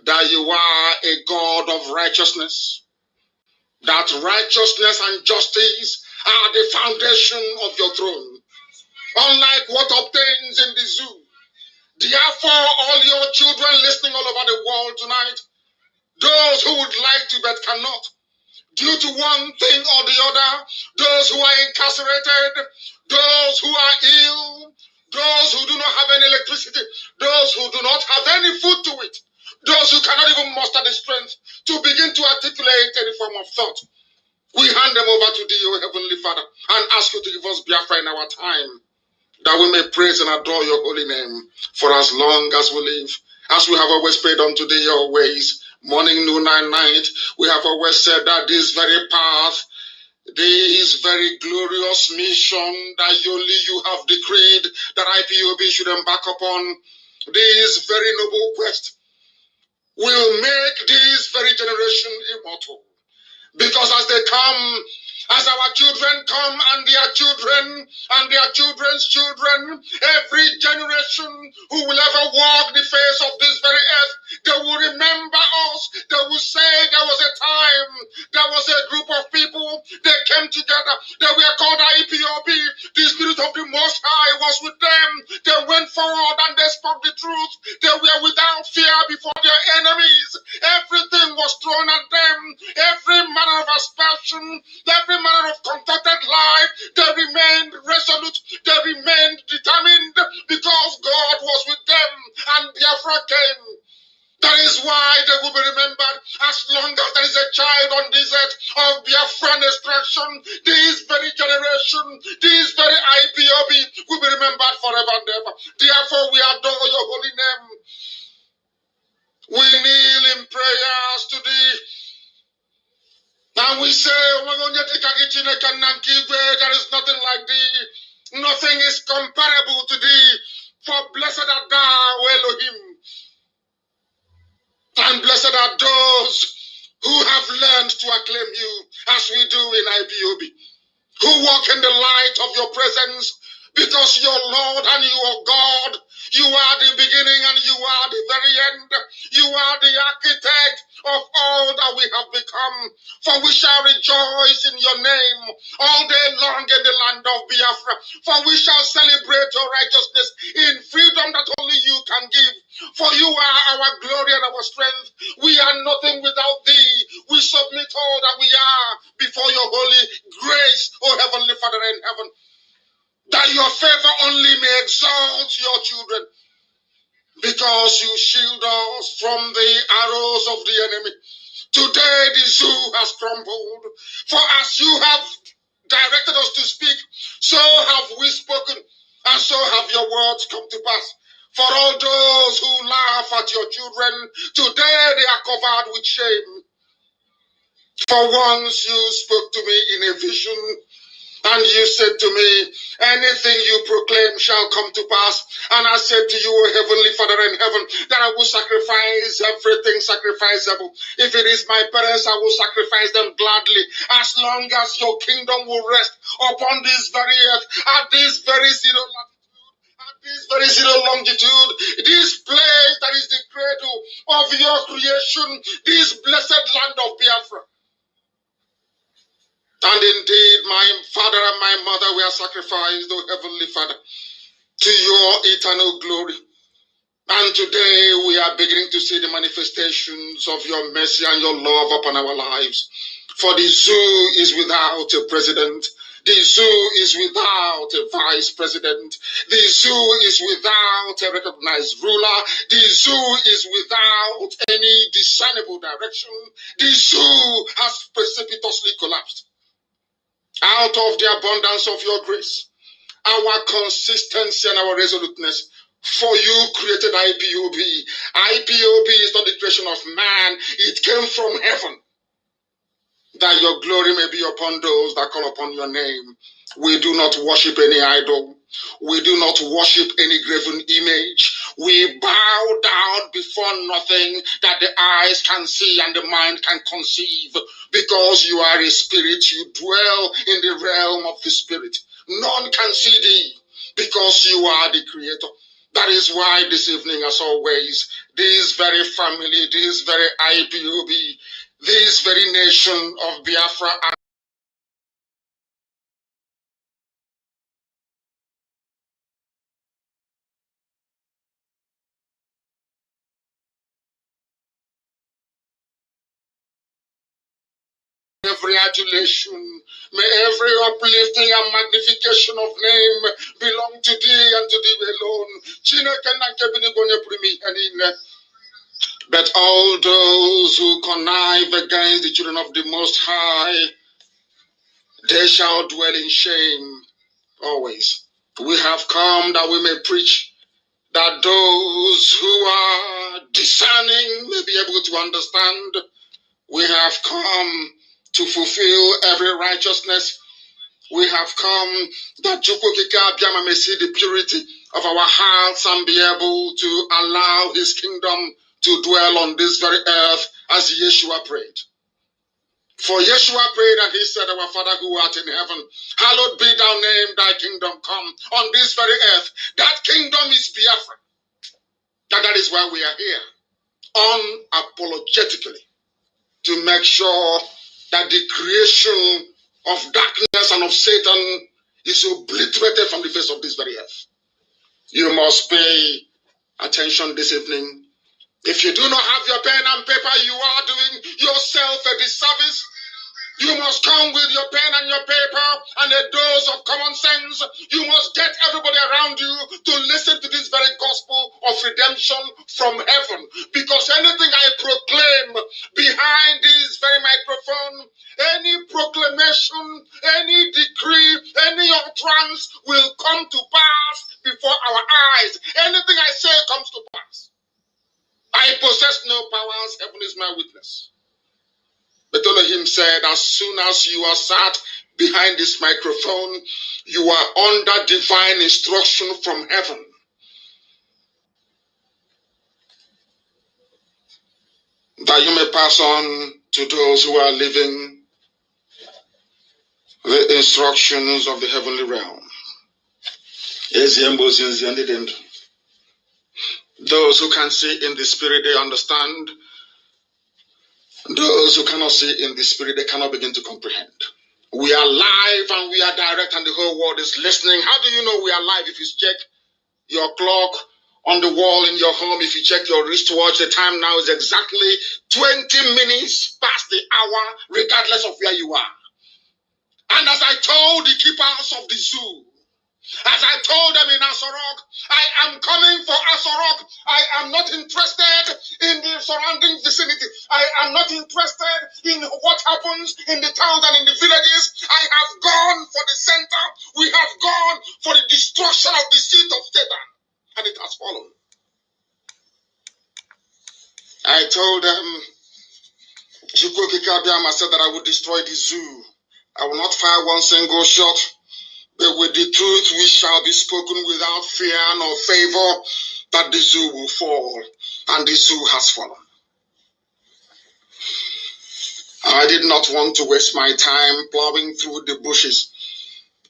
that you are a God of righteousness, that righteousness and justice are the foundation of your throne, unlike what obtains in the zoo. Therefore, all your children listening all over the world tonight, those who would like to but cannot, due to one thing or the other, those who are incarcerated, those who are ill, those who do not have any electricity, those who do not have any food to eat, those who cannot even muster the strength to begin to articulate any form of thought. We hand them over to thee, O Heavenly Father, and ask you to give us Biafra in our time, that we may praise and adore your holy name for as long as we live. As we have always prayed unto thee your ways, morning, noon, and night, we have always said that this very path, this very glorious mission that only you have decreed that IPOB should embark upon, this very noble quest, will make this very generation immortal. Because as they come, as our children come and their children and their children's children, every generation who will ever walk the face of this very earth, they will remember us. They will say there was a time, there was a group of people, they came together, they were called IPOB. The Spirit of the Most High was with them. They went forward and they spoke the truth. They were without fear before their enemies. Everything was thrown at them. Every manner of aspersion, every manner of concocted life, they remained resolute, they remained determined, because God was with them and Biafra came. That is why they will be remembered as long as there is a child on this earth of Biafran extraction. This very generation, this very IPOB will be remembered forever and ever. Therefore, we adore your holy name. We kneel in prayers to thee. And we say, there is nothing like thee. Nothing is comparable to thee. For blessed art thou, Elohim. And blessed are those who have learned to acclaim you as we do in IPOB. who walk in the light of your presence, because you're Lord and you are God. You are the beginning and you are the very end. You are the architect of all that we have become. For we shall rejoice in your name all day long in the land of Biafra. For we shall celebrate your righteousness in freedom that only you can give. For you are our glory and our strength. We are nothing without thee. We submit all that we are before your holy grace, O Heavenly Father in heaven, that your favor only may exalt your children, because you shield us from the arrows of the enemy. Today the zoo has crumbled, for as you have directed us to speak, so have we spoken, and so have your words come to pass. For all those who laugh at your children, today they are covered with shame. For once you spoke to me in a vision, and you said to me, anything you proclaim shall come to pass. And I said to you, O Heavenly Father in heaven, that I will sacrifice everything sacrificable. If it is my parents, I will sacrifice them gladly, as long as your kingdom will rest upon this very earth, at this very zero latitude, at this very zero longitude, this place that is the cradle of your creation, this blessed land of Biafra. And indeed, my father and my mother were sacrificed, O Heavenly Father, to your eternal glory. And today we are beginning to see the manifestations of your mercy and your love upon our lives. For the zoo is without a president. The zoo is without a vice president. The zoo is without a recognized ruler. The zoo is without any discernible direction. The zoo has precipitously collapsed. Out of the abundance of your grace, our consistency and our resoluteness, for you created IPOB. IPOB is not the creation of man, it came from heaven, that your glory may be upon those that call upon your name. We do not worship any idol. We do not worship any graven image. We bow down before nothing that the eyes can see and the mind can conceive. Because you are a spirit, you dwell in the realm of the spirit. None can see thee, because you are the creator. That is why this evening, as always, this very family, this very IPOB, this very nation of Biafra, every adulation, may every uplifting and magnification of name belong to thee and to thee alone. But all those who connive against the children of the Most High, they shall dwell in shame always. We have come that we may preach, that those who are discerning may be able to understand. We have come to fulfill every righteousness. We have come that Chukwukika Abiyama may see the purity of our hearts and be able to allow his kingdom to dwell on this very earth, as Yeshua prayed. For Yeshua prayed and he said, our Father who art in heaven, hallowed be thy name, thy kingdom come on this very earth. That kingdom is Biafra. And that is why we are here, unapologetically, to make sure that the creation of darkness and of Satan is obliterated from the face of this very earth. You must pay attention this evening. If you do not have your pen and paper, you are doing yourself a disservice. You must come with your pen and your paper and a dose of common sense. You must get everybody around you to listen to this very gospel of redemption from heaven. Because anything I proclaim behind this very microphone, any proclamation, any decree, any utterance will come to pass before our eyes. Anything I say comes to pass. I possess no powers, heaven is my witness. But Elohim said, as soon as you are sat behind this microphone, you are under divine instruction from heaven. That you may pass on to those who are living the instructions of the heavenly realm. Those who can see in the spirit, they understand. Those who cannot see in the spirit, they cannot begin to comprehend. We are live and we are direct and the whole world is listening. How do you know we are live? If you check your clock on the wall in your home, if you check your wristwatch, the time now is exactly 20 minutes past the hour, regardless of where you are. And as I told the keepers of the zoo, as I told them in Asorok, I am coming for Asorok. I am not interested in the surrounding vicinity. I am not interested in what happens in the towns and in the villages. I have gone for the center. We have gone for the destruction of the seat of Satan. And it has fallen. I told them, I said that I would destroy the zoo. I will not fire one single shot. But with the truth we shall be spoken without fear nor favor, that the zoo will fall, and the zoo has fallen. I did not want to waste my time plowing through the bushes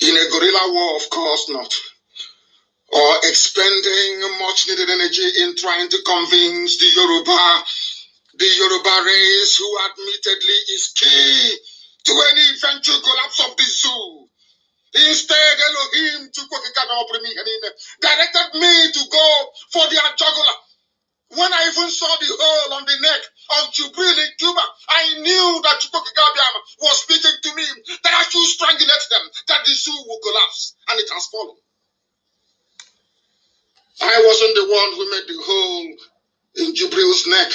in a guerrilla war, of course not, or expending much needed energy in trying to convince the Yoruba race, who admittedly is key to any eventual collapse of the zoo. Instead, Elohim directed me to go for their jugular. When I even saw the hole on the neck of Jubril in Cuba, I knew that Chukwukabiama was speaking to me, that I should strangulate them, that the zoo will collapse, and it has fallen. I wasn't the one who made the hole in Jubril's neck.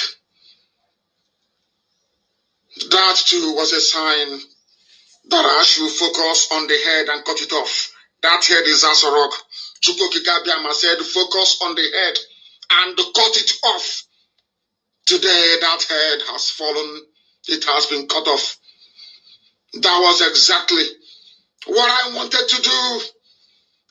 That too was a sign that I should focus on the head and cut it off. That head is Asorok. Chukwukabiama said, focus on the head and cut it off. Today, that head has fallen. It has been cut off. That was exactly what I wanted to do.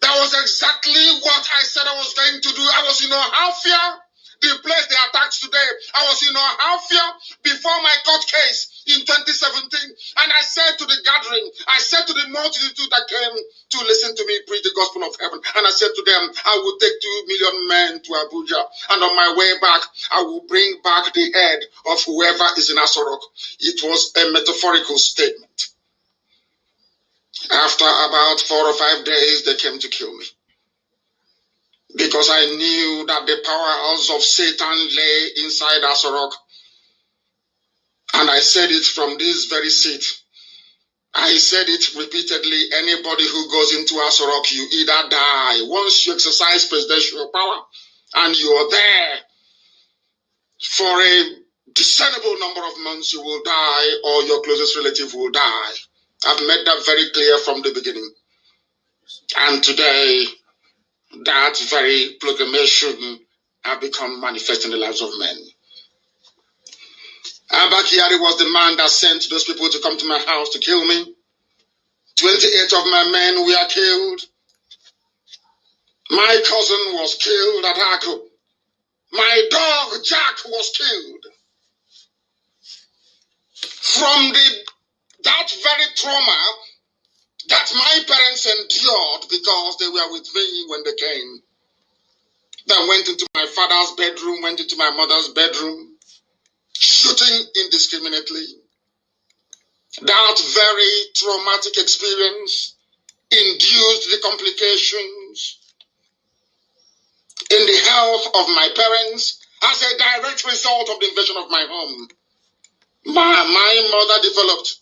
That was exactly what I said I was going to do. I was in Ohafia, the place they attacked today. I was in Ohafia before my court case in 2017. And I said to the gathering, I said to the multitude that came to listen to me preach the gospel of heaven, and I said to them, I will take 2 million men to Abuja, and on my way back, I will bring back the head of whoever is in Asorok. It was a metaphorical statement. After about 4 or 5 days, they came to kill me. Because I knew that the powerhouse of Satan lay inside Asorok. And I said it from this very seat. I said it repeatedly. Anybody who goes into Asorok, you either die. Once you exercise presidential power and you are there for a discernible number of months, you will die, or your closest relative will die. I've made that very clear from the beginning. And today, that very proclamation has become manifest in the lives of men. Abba Kyari was the man that sent those people to come to my house to kill me. 28 of my men were killed. My cousin was killed at Ako. My dog Jack was killed. From that very trauma that my parents endured because they were with me when they came. They went into my father's bedroom, went into my mother's bedroom, shooting indiscriminately. That very traumatic experience induced the complications in the health of my parents as a direct result of the invasion of my home. My mother developed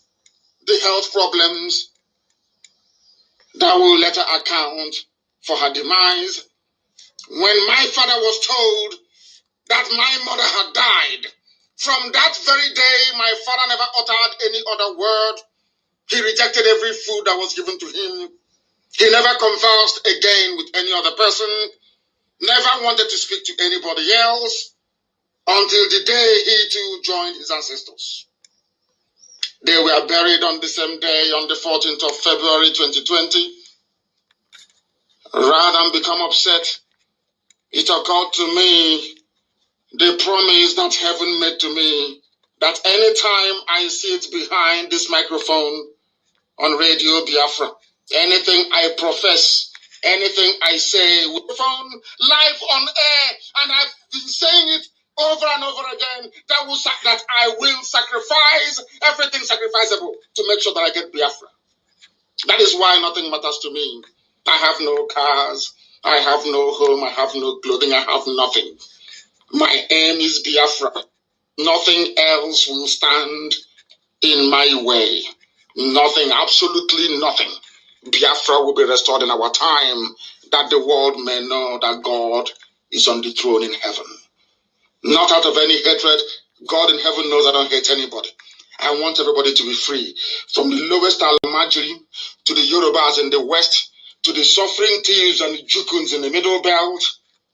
the health problems that will later account for her demise. When my father was told that my mother had died, from that very day, my father never uttered any other word. He rejected every food that was given to him. He never conversed again with any other person, never wanted to speak to anybody else, until the day he too joined his ancestors. They were buried on the same day, on the 14th of February 2020. Rather than become upset, it occurred to me the promise that heaven made to me that anytime I sit behind this microphone on Radio Biafra. Anything I profess, anything I say, will be found live on air, and I've been saying it over and over again, that I will sacrifice everything sacrificable to make sure that I get Biafra. That is why nothing matters to me. I have no cars, I have no home, I have no clothing, I have nothing. My aim is Biafra. Nothing else will stand in my way. Nothing, absolutely nothing. Biafra will be restored in our time, that the world may know that God is on the throne in heaven. Not out of any hatred. God in heaven knows I don't hate anybody. I want everybody to be free. From the lowest Almajiri to the Yorubas in the west, to the suffering thieves and the Jukuns in the middle belt,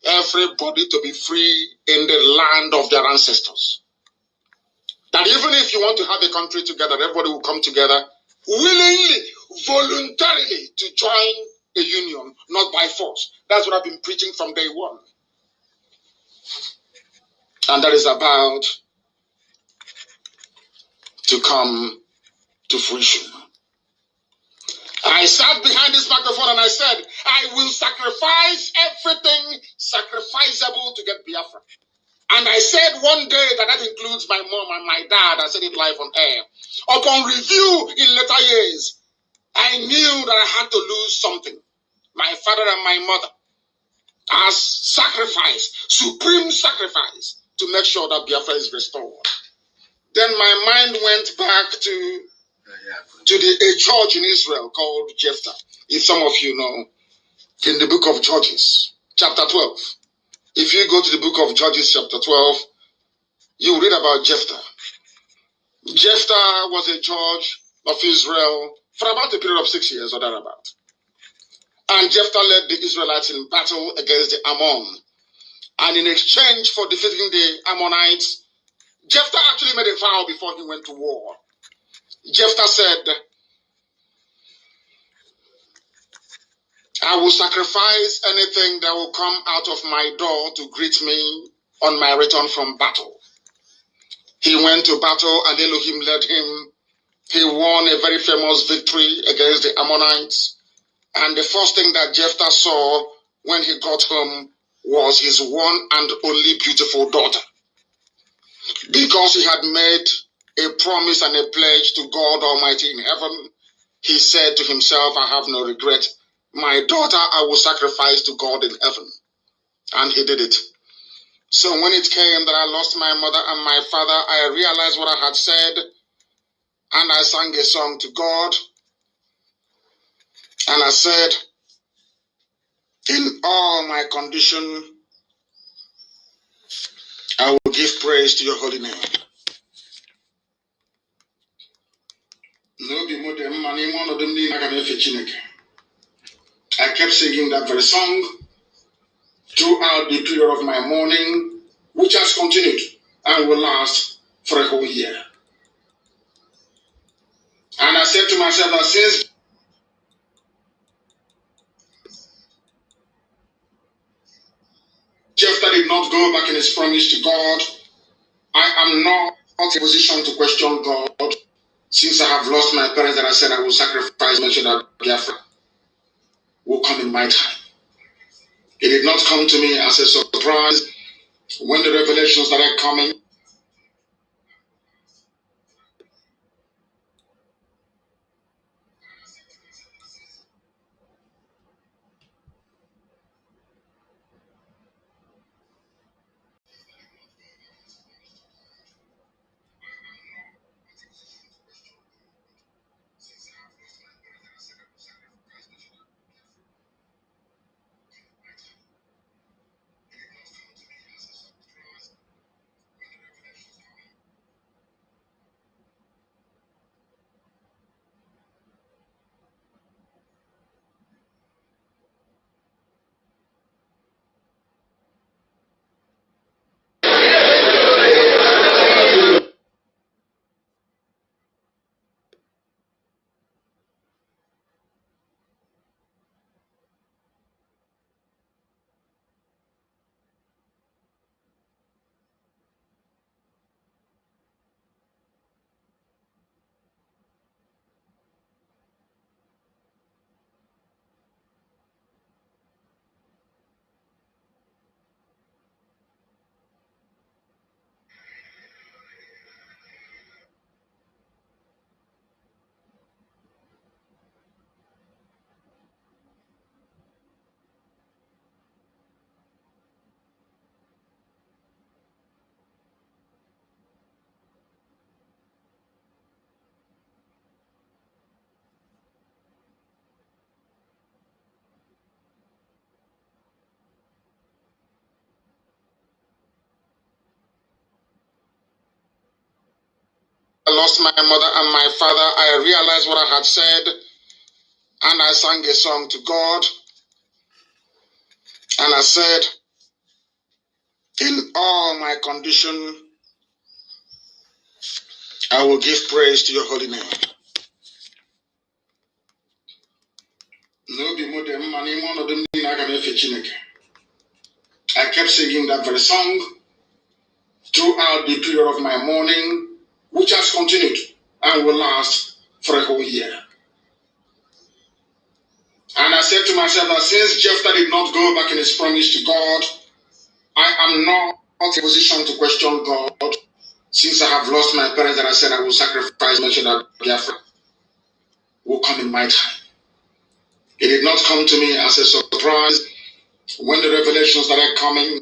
everybody to be free in the land of their ancestors. That even if you want to have a country together, everybody will come together willingly, voluntarily to join a union, not by force. That's what I've been preaching from day one. And that is about to come to fruition. I sat behind this microphone and I said, I will sacrifice everything sacrificable to get Biafra. And I said one day that includes my mom and my dad. I said it live on air. Upon review in later years, I knew that I had to lose something. My father and my mother as sacrifice, supreme sacrifice, to make sure that Biafra is restored. Then my mind went back to a judge in Israel called Jephthah. If some of you know, in the book of Judges, chapter 12. If you go to the book of Judges, chapter 12, you read about Jephthah. Jephthah was a judge of Israel for about a period of 6 years or thereabout. And Jephthah led the Israelites in battle against the Ammon. And in exchange for defeating the Ammonites, Jephthah actually made a vow before he went to war. Jephthah said, I will sacrifice anything that will come out of my door to greet me on my return from battle. He went to battle and Elohim led him. He won a very famous victory against the Ammonites. And the first thing that Jephthah saw when he got home was his one and only beautiful daughter. Because he had made a promise and a pledge to God Almighty in heaven, he said to himself, I have no regret. My daughter I will sacrifice to God in heaven. And he did it. So when it came that I lost my mother and my father, I realized what I had said, and I sang a song to God. And I said, in all my condition, I will give praise to your holy name. I kept singing that very song throughout the period of my mourning, which has continued and will last for a whole year. And I said to myself that since Jephthah did not go back in his promise to God, I am not in a position to question God. Since I have lost my parents and I said I will sacrifice, mention that Biafra will come in my time. It did not come to me as a surprise when the revelations started coming. lost my mother and my father, I realized what I had said, and I sang a song to God, and I said, in all my condition, I will give praise to your holy name. I kept singing that very song throughout the period of my mourning, which has continued and will last for a whole year. And I said to myself that since Jephthah did not go back in his promise to God, I am not in a position to question God. Since I have lost my parents and I said I will sacrifice, mentioned that Biafra will come in my time. It did not come to me as a surprise when the revelations started coming.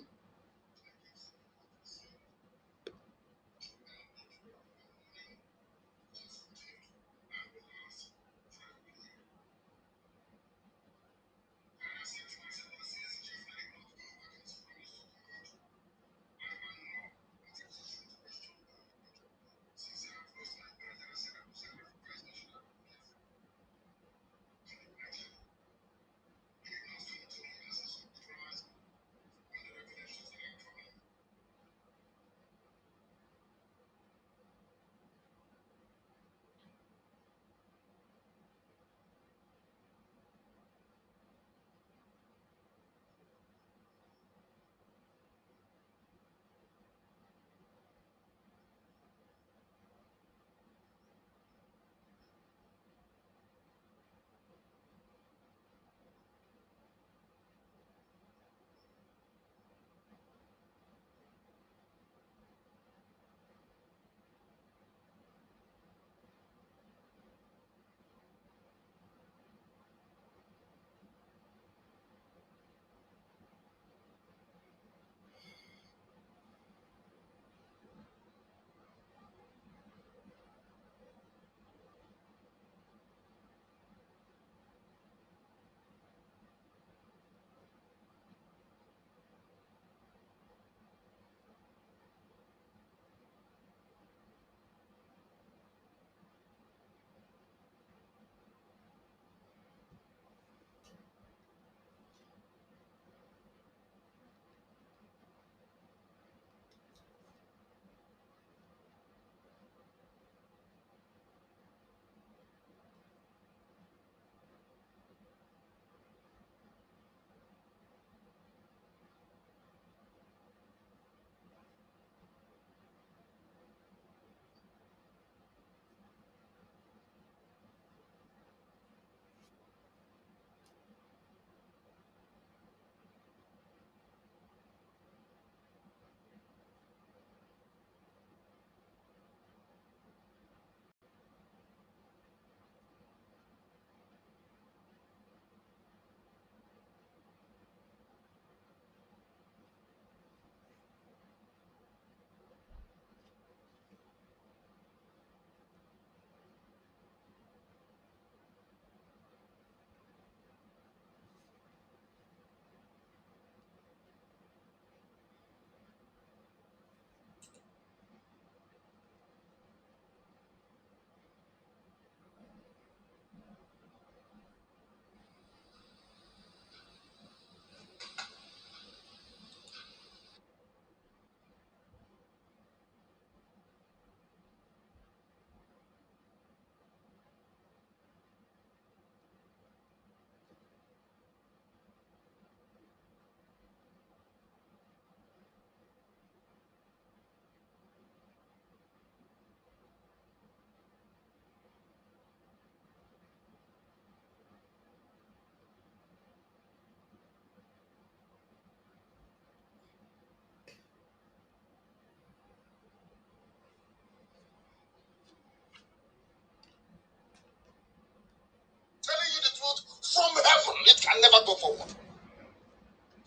Telling you the truth from heaven, it can never go forward.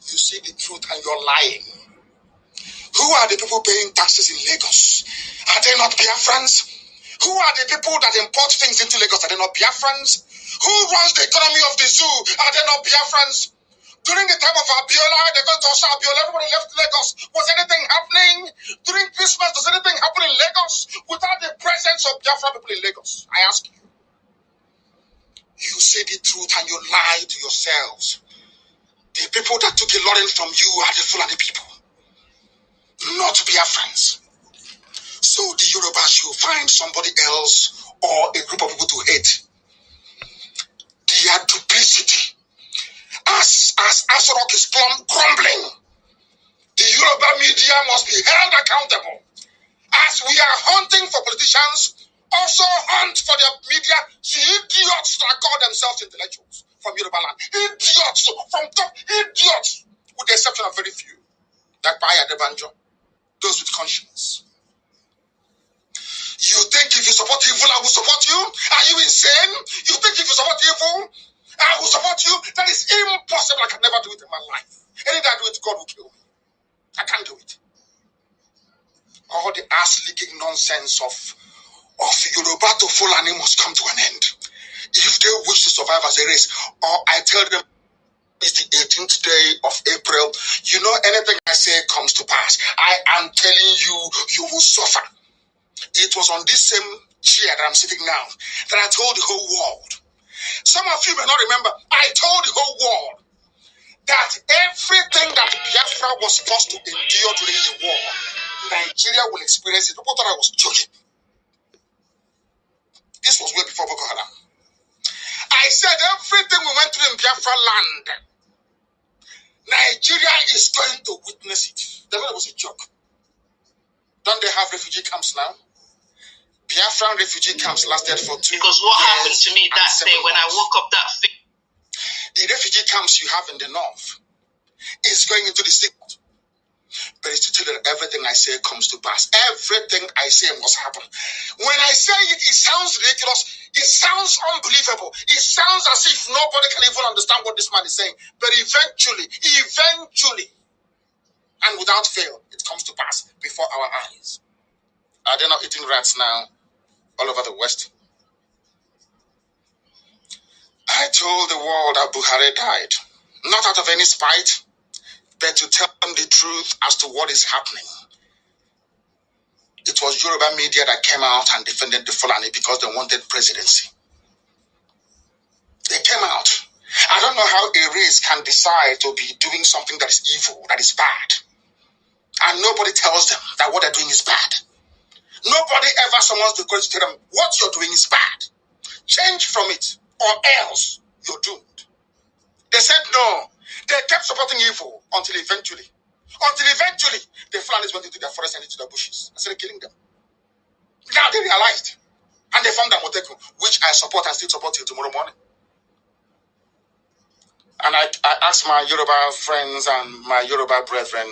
You see the truth and you're lying. Who are the people paying taxes in Lagos? Are they not Biafrans? Who are the people that import things into Lagos? Are they not Biafrans? Who runs the economy of the zoo? Are they not Biafrans? During the time of Abiola, they're going to usher Abiola. Everybody left Lagos. Was anything happening? During Christmas, does anything happen in Lagos without the presence of Biafra people in Lagos? I ask you. You say the truth and you lie to yourselves. The people that took a lorry from you are the Fulani people, not Biafrans. So the Yoruba should find somebody else or a group of people to hate. Their duplicity. As Rock is crumbling, the Yoruba media must be held accountable. As we are hunting for politicians, also hunt for their media, the idiots that call themselves intellectuals from Yoruba land. Idiots from top, idiots, with the exception of very few, like Baya Debanjo, those with conscience. You think if you support evil, I will support you? Are you insane? You think if you support evil, I will support you? That is impossible. I can never do it in my life. Any day I do it, God will kill me. I can't do it. All the ass-licking nonsense of Yoruba to Fulani must come to an end. If they wish to survive as a race, or I tell them it's the 18th day of April, you know anything I say comes to pass. I am telling you, you will suffer. It was on this same chair that I'm sitting now that I told the whole world. Some of you may not remember, I told the whole world that everything that Biafra was supposed to endure during the war, Nigeria will experience it. People thought I was joking. This was way before Boko Haram. I said everything we went through in Biafra land, Nigeria is going to witness it. They thought it was a joke. Don't they have refugee camps now? Biafran refugee camps lasted for 2 years. Because what happened to me that day when I woke up that the refugee camps you have in the north is going into the south. But it's to tell you that everything I say comes to pass. Everything I say must happen. When I say it, it sounds ridiculous. It sounds unbelievable. It sounds as if nobody can even understand what this man is saying. But eventually, and without fail, it comes to pass before our eyes. Are they not eating rats now all over the West? I told the world that Buhari died, not out of any spite, but to tell them the truth as to what is happening. It was Yoruba media that came out and defended the Fulani because they wanted presidency. They came out. I don't know how a race can decide to be doing something that is evil, that is bad. And nobody tells them that what they're doing is bad. Nobody ever summons the courage to tell them what you're doing is bad. Change from it, or else you're doomed. They said no. They kept supporting evil until eventually, the Fulanis went into their forest and into their bushes and started killing them. Now they realized, and they found Amoteku, which I support and still support till tomorrow morning. And I asked my Yoruba friends and my Yoruba brethren,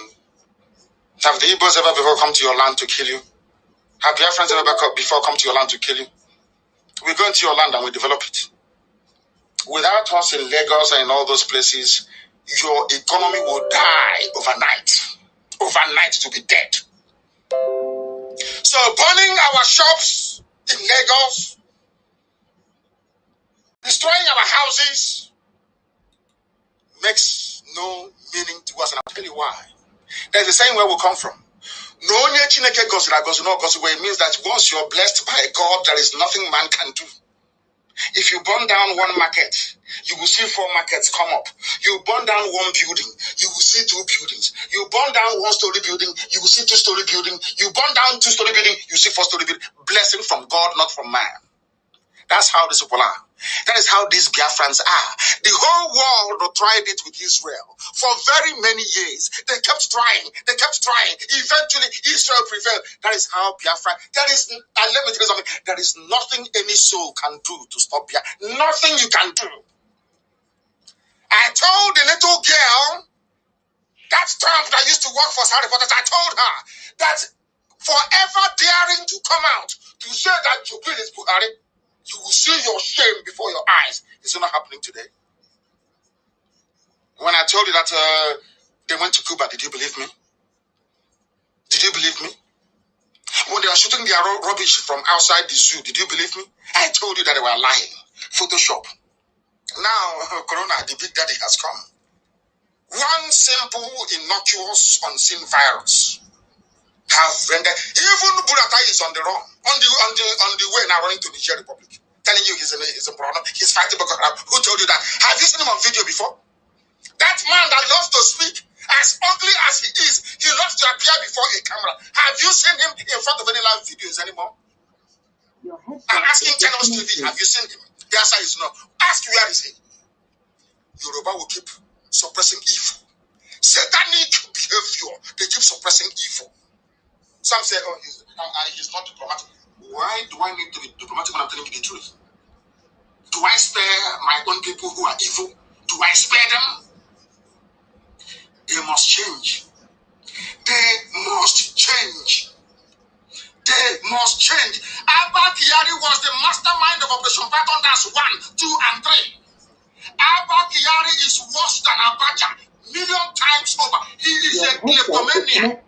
have the Igbos ever before come to your land to kill you? Have your friends ever before come to your land to kill you? We go into your land and we develop it. Without us in Lagos and in all those places, your economy will die overnight. Overnight to be dead. So burning our shops in Lagos, destroying our houses, makes no meaning to us, and I'll tell you why. There's the saying where we come from. No onye Chineke goziri agozi no gozi way. It means that once you're blessed by God, there is nothing man can do. If you burn down one market, you will see 4 markets come up. You burn down one building, you will see 2 buildings. You burn down 1-story building, you will see 2-story building. You burn down 2-story building, you see 4-story building. Blessing from God, not from man. That's how these people are. That is how these Biafrans are. The whole world tried it with Israel for very many years. They kept trying. Eventually, Israel prevailed. That is how Biafra. And let me tell you something. There is nothing any soul can do to stop Biafra. Nothing you can do. I told the little girl, that Trump that used to work for Saudi Reporters, I told her that forever daring to come out to say that Jubilee is Buhari, you will see your shame before your eyes. It's not happening today. When I told you that they went to Cuba, did you believe me? Did you believe me? When they were shooting their rubbish from outside the zoo, did you believe me? I told you that they were lying. Photoshop. Now, Corona, the big daddy has come. One simple, innocuous, unseen virus have rendered even Buratai is on the run, on the way now running to the Niger Republic, telling you he's a brother, he's fighting Boko Haram. Who told you that? Have you seen him on video before? That man that loves to speak, as ugly as he is, he loves to appear before a camera. Have you seen him in front of any live videos anymore? I'm asking Channels TV, have you seen him? The answer is no. Ask where is he? Yoruba will keep suppressing evil. Satanic behavior, they keep suppressing evil. Some say, oh, he's not diplomatic. Why do I need to be diplomatic when I'm telling you the truth? Do I spare my own people who are evil? Do I spare them? They must change. They must change. They must change. Abba Kyari was the mastermind of Operation Python. That's 1, 2, and 3. Abba Kyari is worse than Abacha, million times over. He is a kleptomaniac.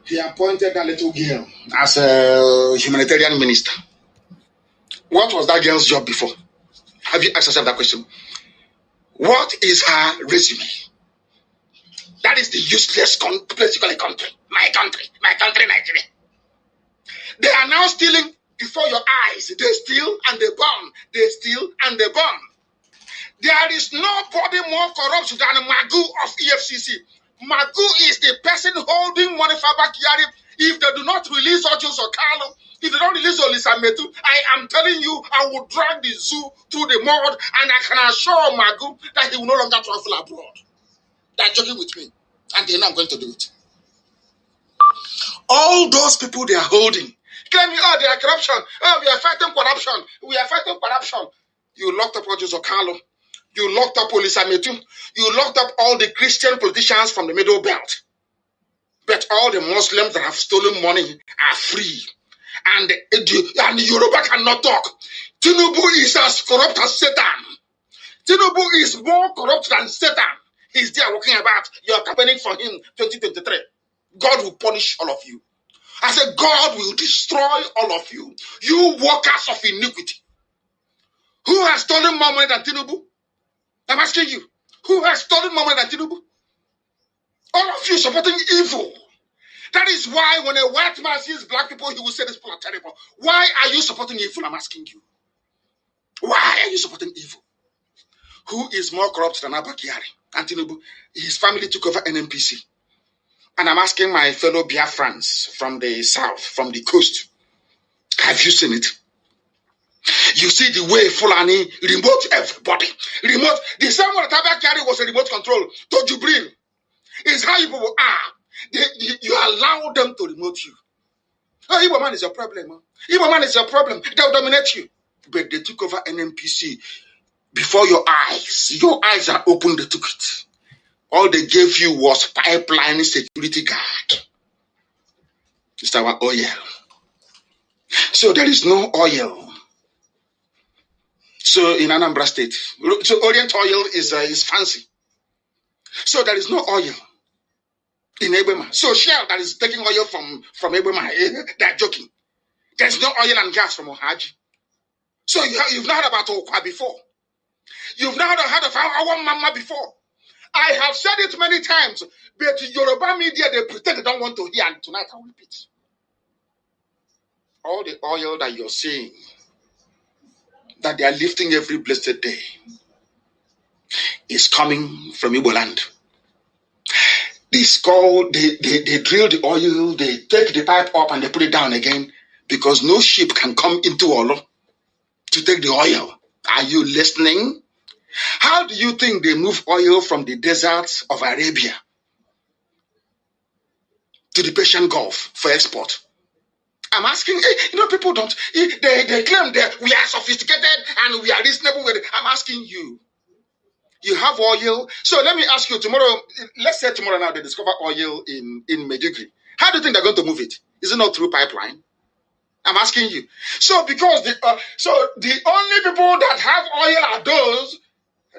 He appointed that little girl as a humanitarian minister. What was that girl's job before? Have you asked yourself that question? What is her resume? That is the useless political country. My country, Nigeria. They are now stealing before your eyes. They steal and they burn. They steal and they burn. There is nobody more corrupt than Magu of EFCC. Magu is the person holding money for Bakiyari. If they do not release Ojos or Carlo, if they don't release Olisa Metu, I am telling you, I will drag the zoo through the mud, and I can assure Magu that he will no longer travel abroad. They're joking with me, and they know I'm going to do it. All those people they are holding, claiming, oh, they are corruption. Oh, we are fighting corruption. We are fighting corruption. You locked up Ojos or Carlo. You locked up Olisa Metu. You locked up all the Christian politicians from the Middle Belt. But all the Muslims that have stolen money are free. And Yoruba cannot talk. Tinubu is as corrupt as Satan. Tinubu is more corrupt than Satan. He's there walking about. You're campaigning for him 2023. God will punish all of you. I said, God will destroy all of you. You workers of iniquity. Who has stolen more money than Tinubu? I'm asking you. Who has stolen more money than Tinubu? All of you supporting evil. That is why when a white man sees black people, he will say these people are terrible. Why are you supporting evil? I'm asking you. Why are you supporting evil? Who is more corrupt than Abba Kyari and Tinubu? His family took over NNPC. And I'm asking my fellow Biafrans from the south, from the coast, have you seen it? You see the way Fulani remote everybody. Remote. The same way that Abba Kyari was a remote control to Jubril. Is how you people are. You allow them to remote you. Oh, Igbo man is your problem. Huh? Igbo man is your problem. They'll dominate you. But they took over NNPC before your eyes. Your eyes are open, they took it. All they gave you was pipeline security guard. It's our oil. So there is no oil. So in Anambra State, so Orient oil is fancy. So there is no oil in Ebema. So Shell that is taking oil from Ebema, they're joking. There's no oil and gas from Ohaji. So you've not heard about Okwa before. You've not heard of our mama before. I have said it many times, but Yoruba media, they pretend they don't want to hear, and tonight I'll repeat. All the oil that you're seeing, that they are lifting every blessed day, is coming from Igbo land. They drill the oil, they take the pipe up and they put it down again because no ship can come into Olo to take the oil. Are you listening? How do you think they move oil from the deserts of Arabia to the Persian Gulf for export? I'm asking, people don't, they claim that we are sophisticated and we are reasonable with it. I'm asking you. You have oil. So let me ask you tomorrow, let's say tomorrow now they discover oil in Medjugorje. How do you think they're going to move it? Is it not through pipeline? I'm asking you. So because the only people that have oil are those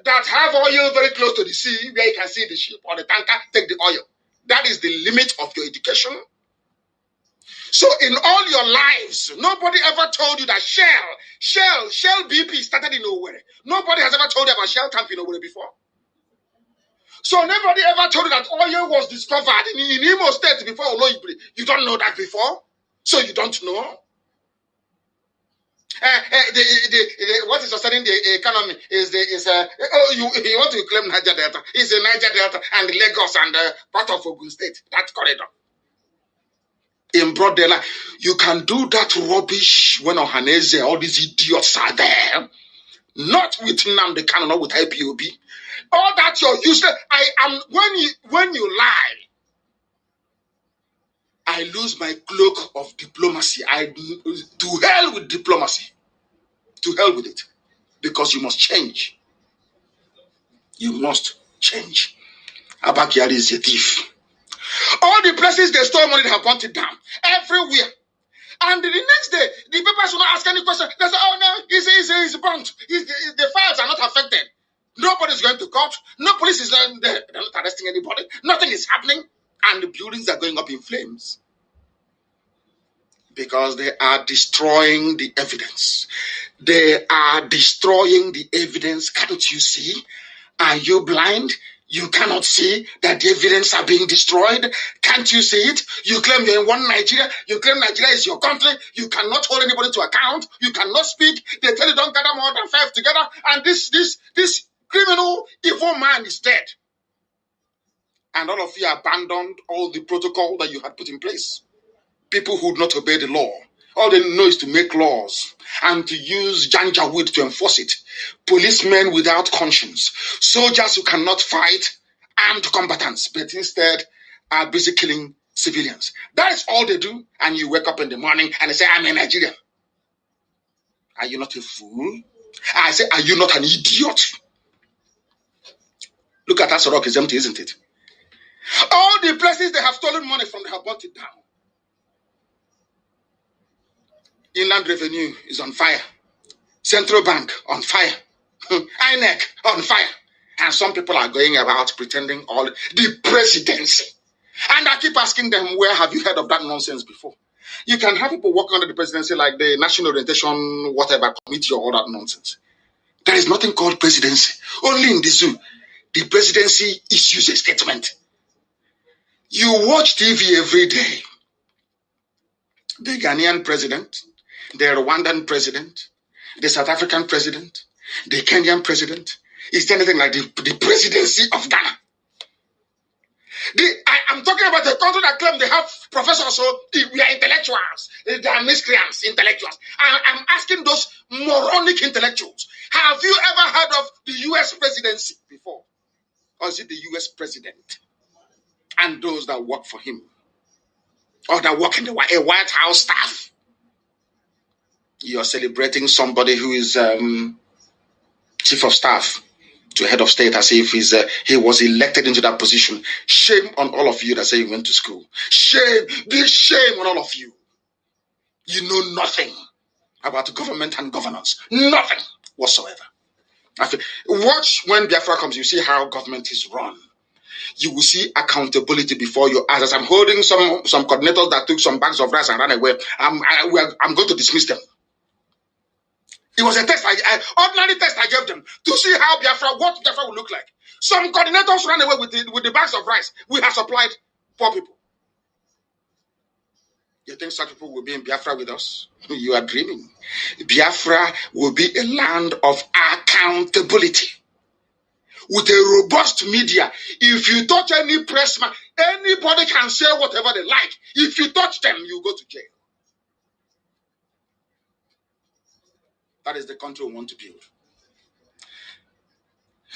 that have oil very close to the sea where you can see the ship or the tanker take the oil. That is the limit of your education. So in all your lives, nobody ever told you that Shell BP started in Owerri. Nobody has ever told you about Shell Camp in Owerri before. So nobody ever told you that oil was discovered in Imo State before Oloibiri. You don't know that before? So you don't know? What is concerning the economy is you want to claim Niger Delta. It's the Niger Delta and Lagos and part of Ogun State. That corridor. In broad daylight, you can do that rubbish when Ohaneze, all these idiots are there. Not with Nnamdi Kanu, not with IPOB. All that you're useless. When you lie, I lose my cloak of diplomacy. To hell with diplomacy. To hell with it. Because you must change. You must change. Abakiari is a thief. All the places they stole money, they have burnt it down. Everywhere. And the next day, the papers will not ask any question. They say, oh no, he's burnt. The files are not affected. Nobody's going to court. No police is there. They're not arresting anybody. Nothing is happening. And the buildings are going up in flames. Because they are destroying the evidence. They are destroying the evidence. Can't you see? Are you blind? You cannot see that the evidence are being destroyed. Can't you see it? You claim you're in one Nigeria. You claim Nigeria is your country. You cannot hold anybody to account. You cannot speak. They tell you don't gather more than 5 together. And this criminal, evil man is dead. And all of you abandoned all the protocol that you had put in place. People who would not obey the law. All they know is to make laws and to use janjaweed to enforce it. Policemen without conscience. Soldiers who cannot fight, armed combatants, but instead are busy killing civilians. That is all they do. And you wake up in the morning and they say, I'm in Nigeria. Are you not a fool? I say, are you not an idiot? Look at that rock is empty, isn't it? All the places they have stolen money from, they have burnt it down. Inland Revenue is on fire. Central Bank on fire. INEC on fire. And some people are going about pretending all the presidency. And I keep asking them, where have you heard of that nonsense before? You can have people work under the presidency like the National Orientation, whatever, committee or all that nonsense. There is nothing called presidency. Only in the zoo, the presidency issues a statement. You watch TV every day. The Ghanaian president, the Rwandan president, the South African president, the Kenyan president. Is anything like the presidency of Ghana? I'm talking about a country that claims they have professors, so we are intellectuals. They are miscreants, intellectuals. I'm asking those moronic intellectuals, have you ever heard of the U.S. presidency before? Or is it the U.S. president and those that work for him? Or that work in the White House staff? You're celebrating somebody who is chief of staff to head of state as if he was elected into that position. Shame on all of you that say you went to school. Shame, big shame on all of you. You know nothing about government and governance. Nothing whatsoever. Watch when Biafra comes, you see how government is run. You will see accountability before your eyes. As I'm holding some coordinators that took some bags of rice and ran away, I'm going to dismiss them. It was a test, ordinary test I gave them to see how what Biafra would look like. Some coordinators ran away with the bags of rice we have supplied poor people. You think such people will be in Biafra with us? You are dreaming. Biafra will be a land of accountability. with a robust media. If you touch any pressman, anybody can say whatever they like. If you touch them, you go to jail. That is the country we want to build.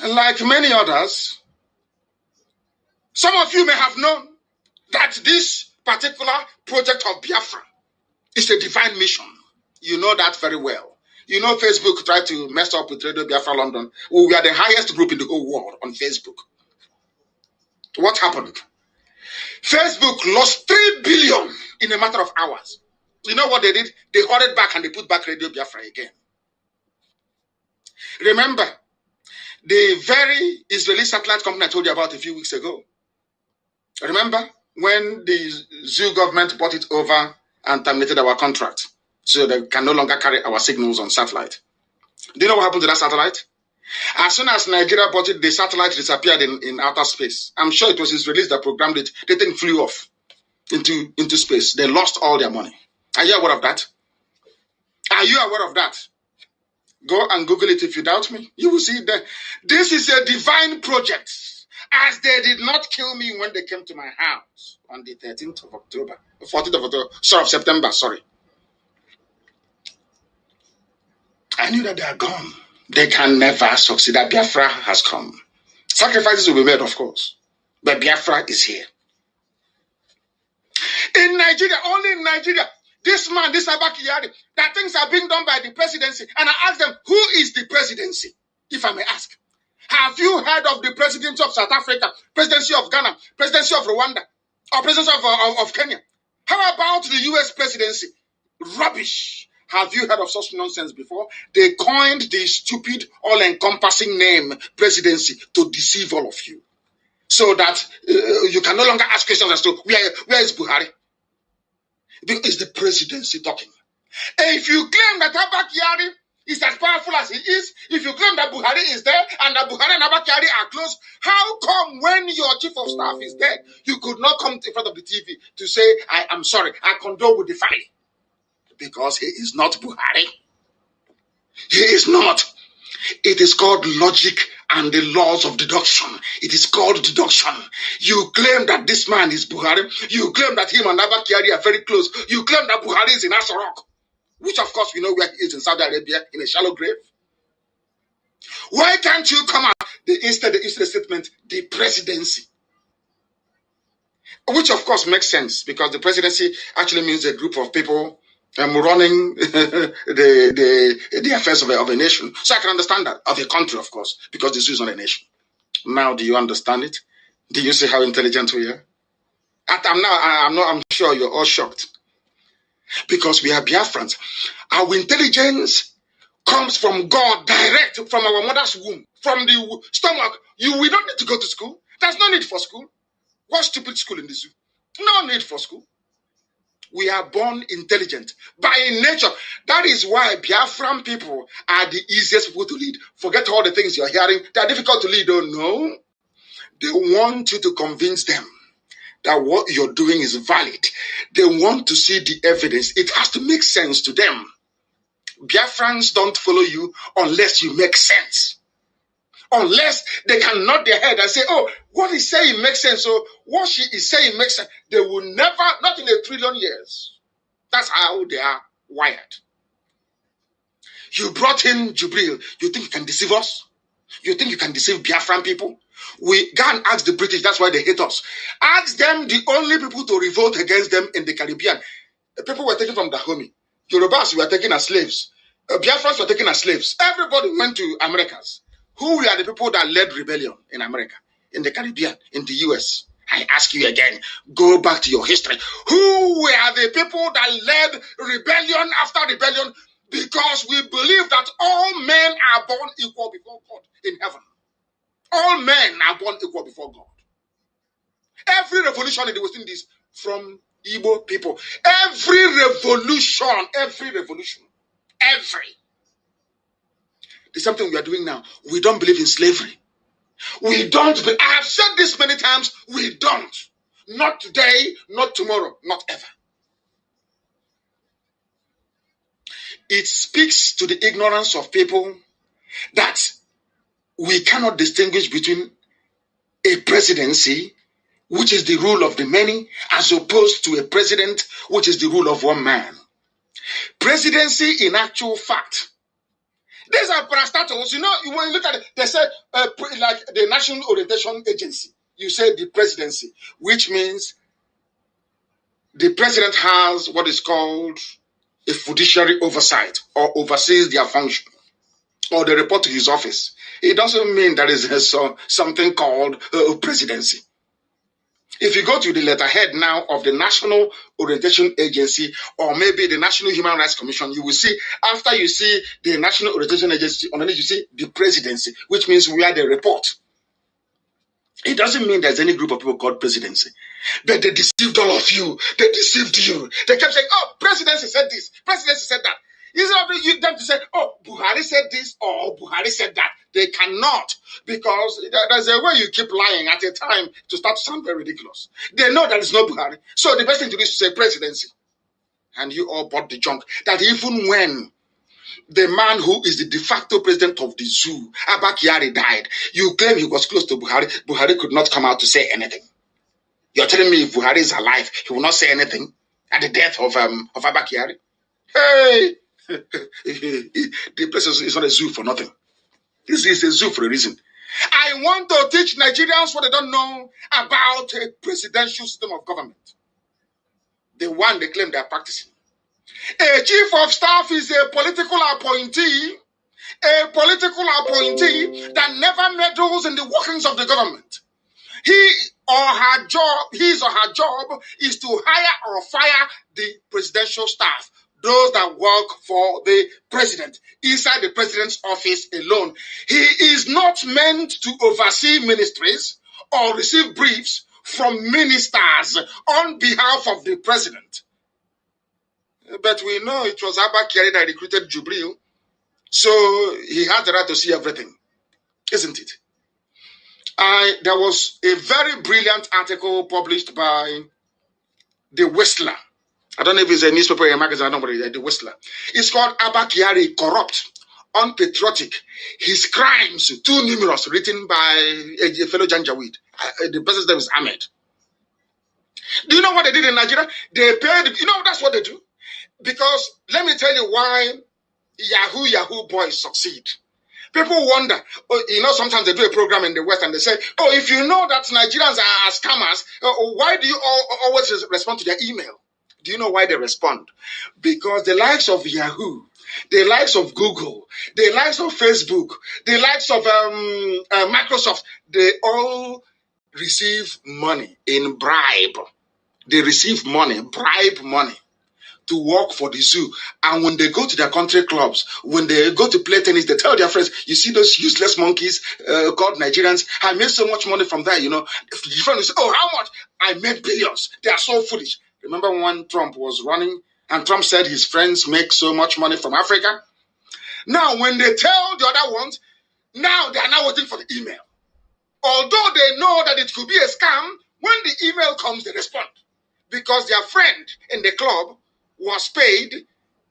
And like many others, some of you may have known that this particular project of Biafra is a divine mission. You know that very well. You know Facebook tried to mess up with Radio Biafra London. We are the highest group in the whole world on Facebook. What happened? Facebook lost 3 billion in a matter of hours. You know what they did? They hurried back and they put back Radio Biafra again. Remember, the very Israeli satellite company I told you about a few weeks ago. Remember when the zoo government bought it over and terminated our contract so they can no longer carry our signals on satellite? Do you know what happened to that satellite? As soon as Nigeria bought it, the satellite disappeared in outer space. I'm sure it was Israelis that programmed it. The thing flew off into space. They lost all their money. Are you aware of that? Are you aware of that? Go and Google it if you doubt me. You will see that this is a divine project. As they did not kill me when they came to my house on the 13th of October, 14th of October, sorry, of September, sorry. I knew that they are gone. They can never succeed. That Biafra has come. Sacrifices will be made, of course. But Biafra is here. In Nigeria, only in Nigeria, this man, this Abakiyari, that things are being done by the presidency. And I ask them, who is the presidency? If I may ask. Have you heard of the presidency of South Africa, presidency of Ghana, presidency of Rwanda, or presidency of Kenya? How about the US presidency? Rubbish. Have you heard of such nonsense before? They coined the stupid, all-encompassing name presidency to deceive all of you. So that you can no longer ask questions as to where is Buhari? It's the presidency talking. And if you claim that Abakiyari is as powerful as he is, if you claim that Buhari is there and that Buhari and Abakiyari are close, how come when your chief of staff is dead, you could not come in front of the TV to say, I am sorry, I condole with the family? Because he is not Buhari. He is not. It is called logic and the laws of deduction. It is called deduction. You claim that this man is Buhari. You claim that him and Abakiyari are very close. You claim that Buhari is in Asarok, which of course we know where he is in Saudi Arabia, in a shallow grave. Why can't you come out instead of the statement, the presidency? Which of course makes sense because the presidency actually means a group of people running the affairs of a nation. So I can understand that, of a country, of course, because this is not a nation. Now, do you understand it? Do you see how intelligent we are? I'm sure you're all shocked. Because we are Biafrans. Our intelligence comes from God, direct from our mother's womb, from the stomach. We don't need to go to school. There's no need for school. What stupid school in the zoo? No need for school. We are born intelligent by nature. That is why Biafran people are the easiest people to lead. Forget all the things you're hearing. They are difficult to lead. Don't know. They want you to convince them that what you're doing is valid. They want to see the evidence. It has to make sense to them. Biafrans don't follow you unless you make sense. Unless they can nod their head and say, oh, what he's saying makes sense. So what she is saying makes sense. They will never, not in 1 trillion years. That's how they are wired. You brought in Jubril. You think you can deceive us? You think you can deceive Biafran people? We go and ask the British, that's why they hate us. Ask them, the only people to revolt against them in the Caribbean. The people were taken from Dahomey. Yorubas were taken as slaves. Biafrans were taken as slaves. Everybody went to Americas. Who were the people that led rebellion in America, in the Caribbean, in the US? I ask you again, go back to your history. Who were the people that led rebellion after rebellion? Because we believe that all men are born equal before God in heaven. All men are born equal before God. Every revolution in the West Indies from Igbo people. Every revolution. The same thing we are doing now. We don't believe in slavery. I have said this many times, we don't. Not today, not tomorrow, not ever. It speaks to the ignorance of people that we cannot distinguish between a presidency, which is the rule of the many, as opposed to a president, which is the rule of one man. Presidency, in actual fact, these are parastatals. You know, when you look at it, they say, like the National Orientation Agency, you say the presidency, which means the president has what is called a fiduciary oversight or oversees their function, or they report to his office. It doesn't mean there is something called presidency. If you go to the letterhead now of the National Orientation Agency or maybe the National Human Rights Commission, you will see, after you see the National Orientation Agency, underneath you see the presidency, which means where they report. It doesn't mean there's any group of people called presidency. But they deceived all of you. They deceived you. They kept saying, oh, presidency said this, presidency said that. Instead of them to say, oh, Buhari said this or Buhari said that. They cannot, because there's a way you keep lying at a time to start to sound very ridiculous. They know that it's not Buhari. So the best thing to do is to say presidency. And you all bought the junk. That even when the man who is the de facto president of the zoo, Abba Kyari, died, you claim he was close to Buhari. Buhari could not come out to say anything. You're telling me if Buhari is alive, he will not say anything at the death of Abba Kyari? Hey! The place is not a zoo for nothing. This is a zoo for a reason. I want to teach Nigerians what they don't know about a presidential system of government. The one they claim they are practicing. A chief of staff is a political appointee that never meddles in the workings of the government. His or her job is to hire or fire the presidential staff, those that work for the president, inside the president's office alone. He is not meant to oversee ministries or receive briefs from ministers on behalf of the president. But we know it was Abba Kyari that recruited Jubril, so he had the right to see everything, isn't it? There was a very brilliant article published by The Whistler. I don't know if it's a newspaper or a magazine, I don't know, The Whistler. It's called Abba Kyari, Corrupt, Unpatriotic, His Crimes Too Numerous, written by a fellow Janjaweed. The person's name is Ahmed. Do you know what they did in Nigeria? They paid, that's what they do. Because let me tell you why Yahoo boys succeed. People wonder, sometimes they do a program in the West and they say, oh, if you know that Nigerians are scammers, why do you always respond to their email? Do you know why they respond? Because the likes of Yahoo, the likes of Google, the likes of Facebook, the likes of Microsoft, they all receive money in bribe. They receive money, bribe money, to work for the zoo. And when they go to their country clubs, when they go to play tennis, they tell their friends, you see those useless monkeys called Nigerians? I made so much money from that, The friend will say, oh, how much? I made billions. They are so foolish. Remember when Trump was running and Trump said his friends make so much money from Africa? Now, when they tell the other ones, now they are now waiting for the email. Although they know that it could be a scam, when the email comes, they respond. Because their friend in the club was paid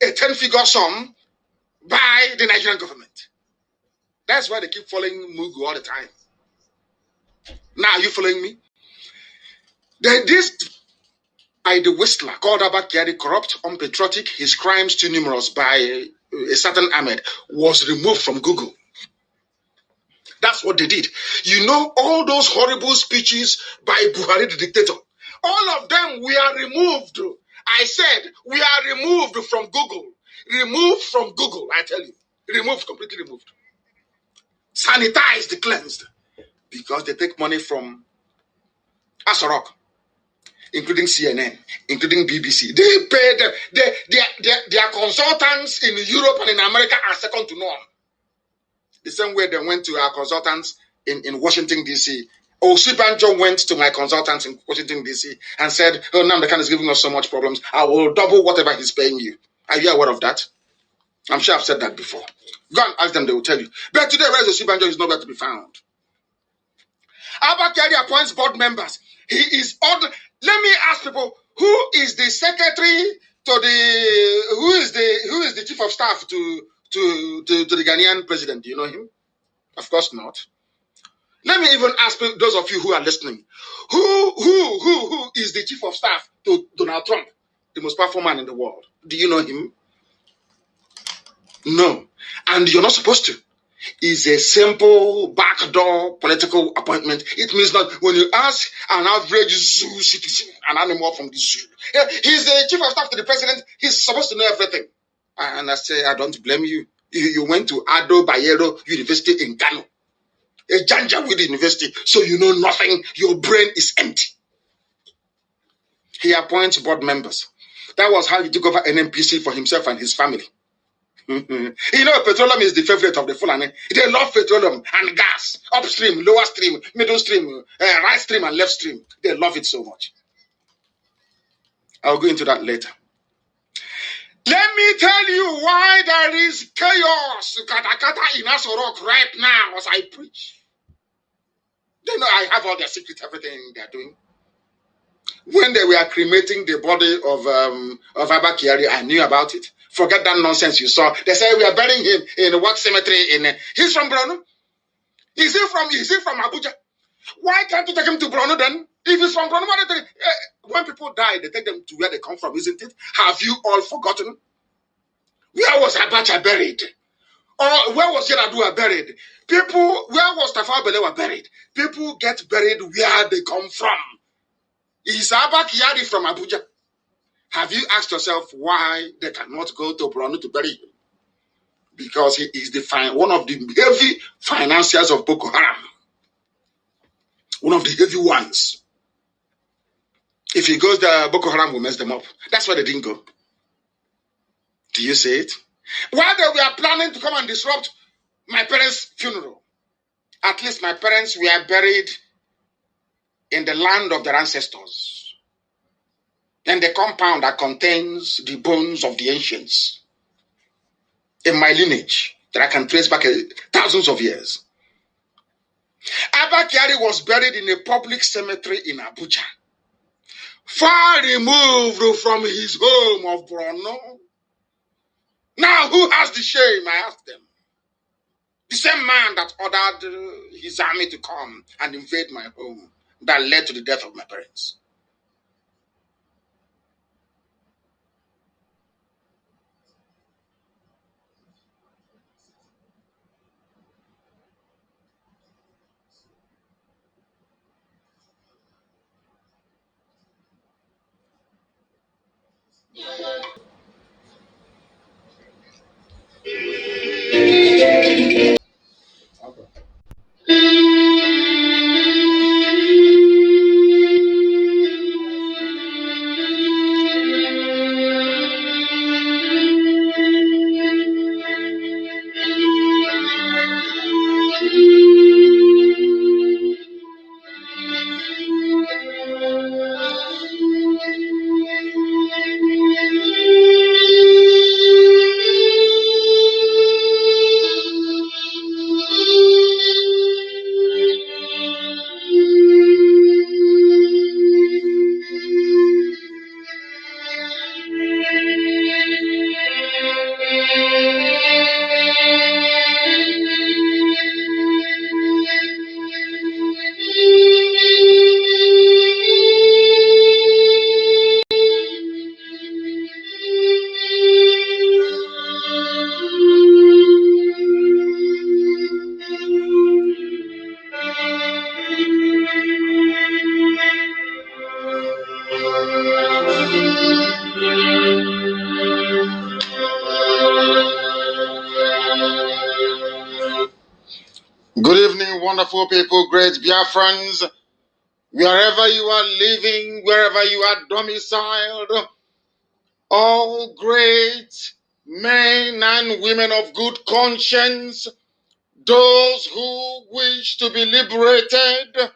a 10-figure sum by the Nigerian government. That's why they keep following Mugu all the time. Now, are you following me? This The Whistler, called Abba Kyari, Corrupt, Unpatriotic, His Crimes Too Numerous, by a certain Ahmed, was removed from Google. That's what they did. All those horrible speeches by Buhari the dictator, all of them were removed. I said, we are removed from Google. Removed from Google, I tell you. Removed, completely removed. Sanitized, cleansed. Because they take money from Asarok, including CNN, including BBC. They pay their consultants in Europe and in America are second to none. The same way they went to our consultants in Washington, D.C. Osibanjo went to my consultants in Washington, D.C. and said, oh, Nnamdi Kanu is giving us so much problems. I will double whatever he's paying you. Are you aware of that? I'm sure I've said that before. Go and ask them, they will tell you. But today, where is Osibanjo? He's nowhere to be found. Abba Kyari appoints board members. He is odd. Let me ask people, who is the secretary to who is the chief of staff to the Ghanaian president? Do you know him? Of course not. Let me even ask those of you who are listening, who is the chief of staff to Donald Trump, the most powerful man in the world? Do you know him? No. And you're not supposed to. It's a simple backdoor political appointment. It means that when you ask an average zoo citizen, an animal from the zoo, he's the chief of staff to the president, he's supposed to know everything. And I say, I don't blame you. You went to Ado Bayero University in Kano, a Janjaweed university, so you know nothing. Your brain is empty. He appoints board members. That was how he took over NNPC for himself and his family. You know, petroleum is the favorite of the Fulani. They love petroleum and gas, upstream, lower stream, middle stream, right stream, and left stream. They love it so much. I'll go into that later. Let me tell you why there is chaos in Asorok right now as I preach. They know I have all their secrets, everything they are doing. When they were cremating the body of Abba Kyari, I knew about it. Forget that nonsense you saw. They say we are burying him in what cemetery? He's from Brno. Is he from Abuja? Why can't you take him to Brno then? If he's from Brno, when people die, they take them to where they come from, isn't it? Have you all forgotten? Where was Abacha buried? Or where was Yaradua buried? Where was Tafawa Balewa buried? People get buried where they come from. Is Abba Kyari from Abuja? Have you asked yourself why they cannot go to Brno to bury him? Because he is one of the heavy financiers of Boko Haram. One of the heavy ones. If he goes there, Boko Haram will mess them up. That's why they didn't go. Do you see it? While they were planning to come and disrupt my parents' funeral, at least my parents were buried in the land of their ancestors. And the compound that contains the bones of the ancients in my lineage that I can trace back thousands of years. Abba Kyari was buried in a public cemetery in Abuja, far removed from his home of Brno. Now, who has the shame, I ask them? The same man that ordered his army to come and invade my home that led to the death of my parents. Good evening, wonderful people, great Biafrans, wherever you are living, wherever you are domiciled, all great men and women of good conscience, those who wish to be liberated,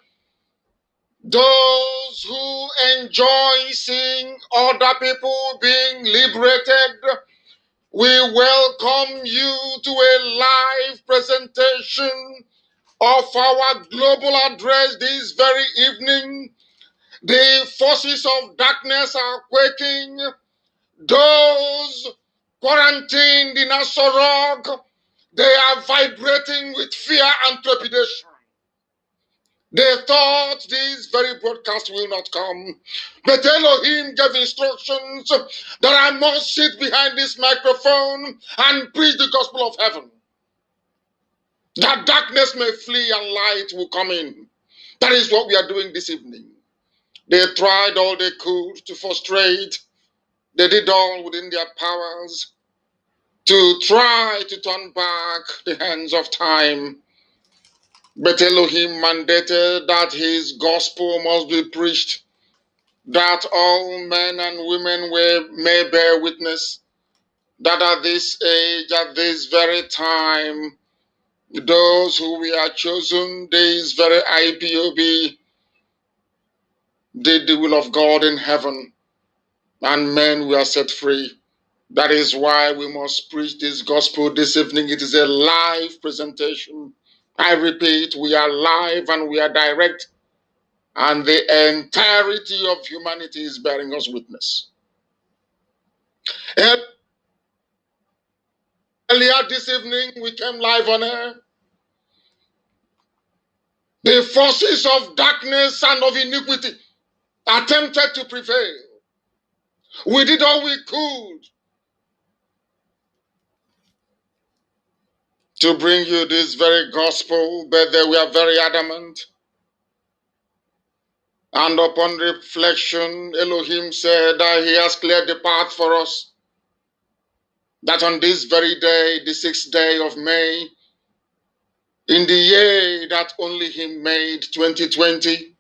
those who enjoy seeing other people being liberated, we welcome you to a live presentation of our global address this very evening. The forces of darkness are quaking. Those quarantined in Asorok, They are vibrating with fear and trepidation. They thought this very broadcast will not come. But Elohim gave instructions that I must sit behind this microphone and preach the gospel of heaven. That darkness may flee and light will come in. That is what we are doing this evening. They tried all they could to frustrate. They did all within their powers to try to turn back the hands of time. But Elohim mandated that his gospel must be preached, that all men and women may bear witness that at this age, at this very time, those who we are chosen, this very IPOB, did the will of God in heaven, and men were set free. That is why we must preach this gospel this evening. It is a live presentation. I repeat, we are live and we are direct, and the entirety of humanity is bearing us witness. Earlier this evening, we came live on air. The forces of darkness and of iniquity attempted to prevail. We did all we could to bring you this very gospel, but they were very adamant. And upon reflection, Elohim said that he has cleared the path for us, that on this very day, the 6th day of May, in the year that only he made, 2020,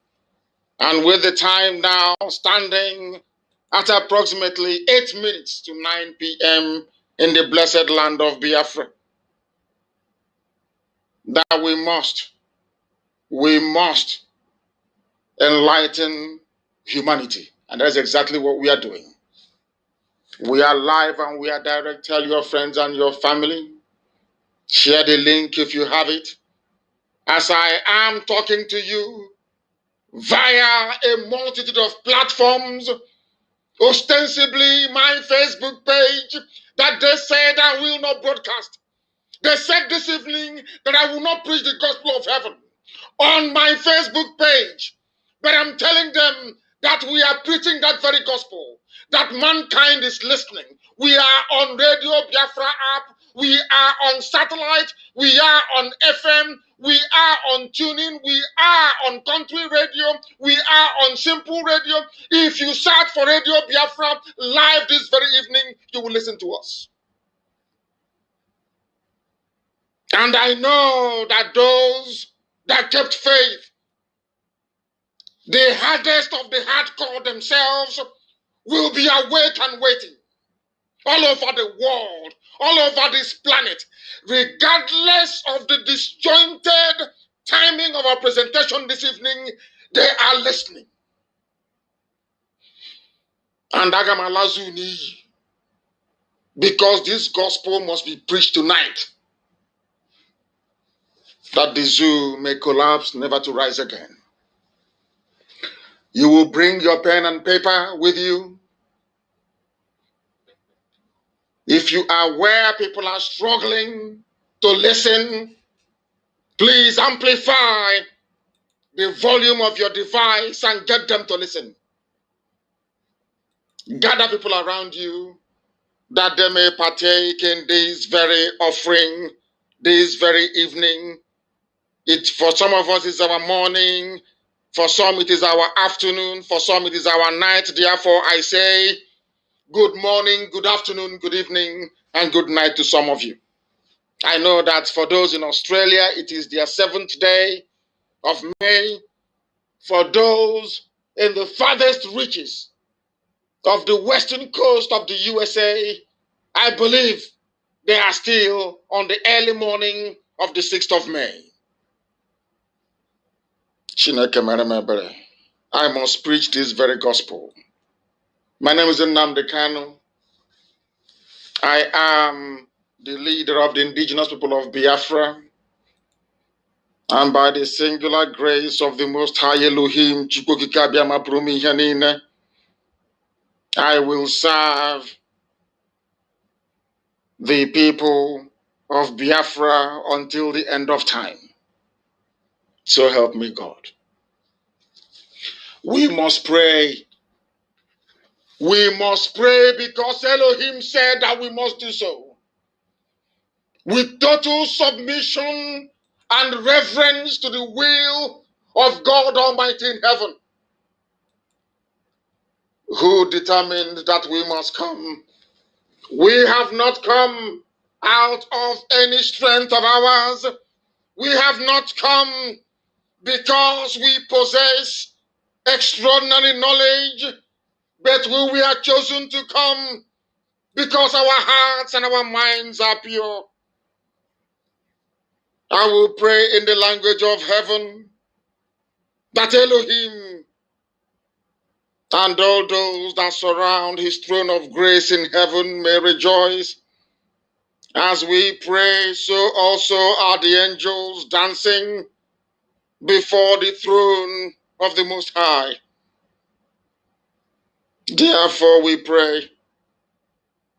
and with the time now standing at approximately 8 minutes to 9 p.m. in the blessed land of Biafra, that we must enlighten humanity. And that's exactly what we are doing. We are live and we are direct. Tell your friends and your family. Share the link if you have it. As I am talking to you via a multitude of platforms, ostensibly my Facebook page, that they said I will not broadcast. They said this evening that I will not preach the gospel of heaven on my Facebook page. But I'm telling them that we are preaching that very gospel, that mankind is listening. We are on Radio Biafra app. We are on satellite. We are on FM. We are on tuning. We are on country radio. We are on simple radio. If you search for Radio Biafra live this very evening, you will listen to us. And I know that those that kept faith, the hardest of the hardcore themselves, will be awake and waiting all over the world, all over this planet, regardless of the disjointed timing of our presentation this evening. They are listening. And Agamalazuni, because this gospel must be preached tonight, that the zoo may collapse, never to rise again. You will bring your pen and paper with you. If you are where people are struggling to listen, please amplify the volume of your device and get them to listen. Gather people around you that they may partake in this very offering, this very evening. For some of us, it's our morning. For some, it is our afternoon. For some, it is our night. Therefore, I say, good morning, good afternoon, good evening, and good night to some of you. I know that for those in Australia, it is their 7th day of May. For those in the farthest reaches of the western coast of the USA, I believe they are still on the early morning of the 6th of May. I must preach this very gospel. My name is Nnamdi Kanu. I am the leader of the indigenous people of Biafra. And by the singular grace of the Most High Elohim, I will serve the people of Biafra until the end of time. So help me God. We must pray. We must pray because Elohim said that we must do so. With total submission and reverence to the will of God Almighty in heaven, who determined that we must come. We have not come out of any strength of ours. We have not come because we possess extraordinary knowledge, but we are chosen to come because our hearts and our minds are pure. I will pray in the language of heaven that Elohim and all those that surround his throne of grace in heaven may rejoice. As we pray, so also are the angels dancing before the throne of the Most High. Therefore we pray,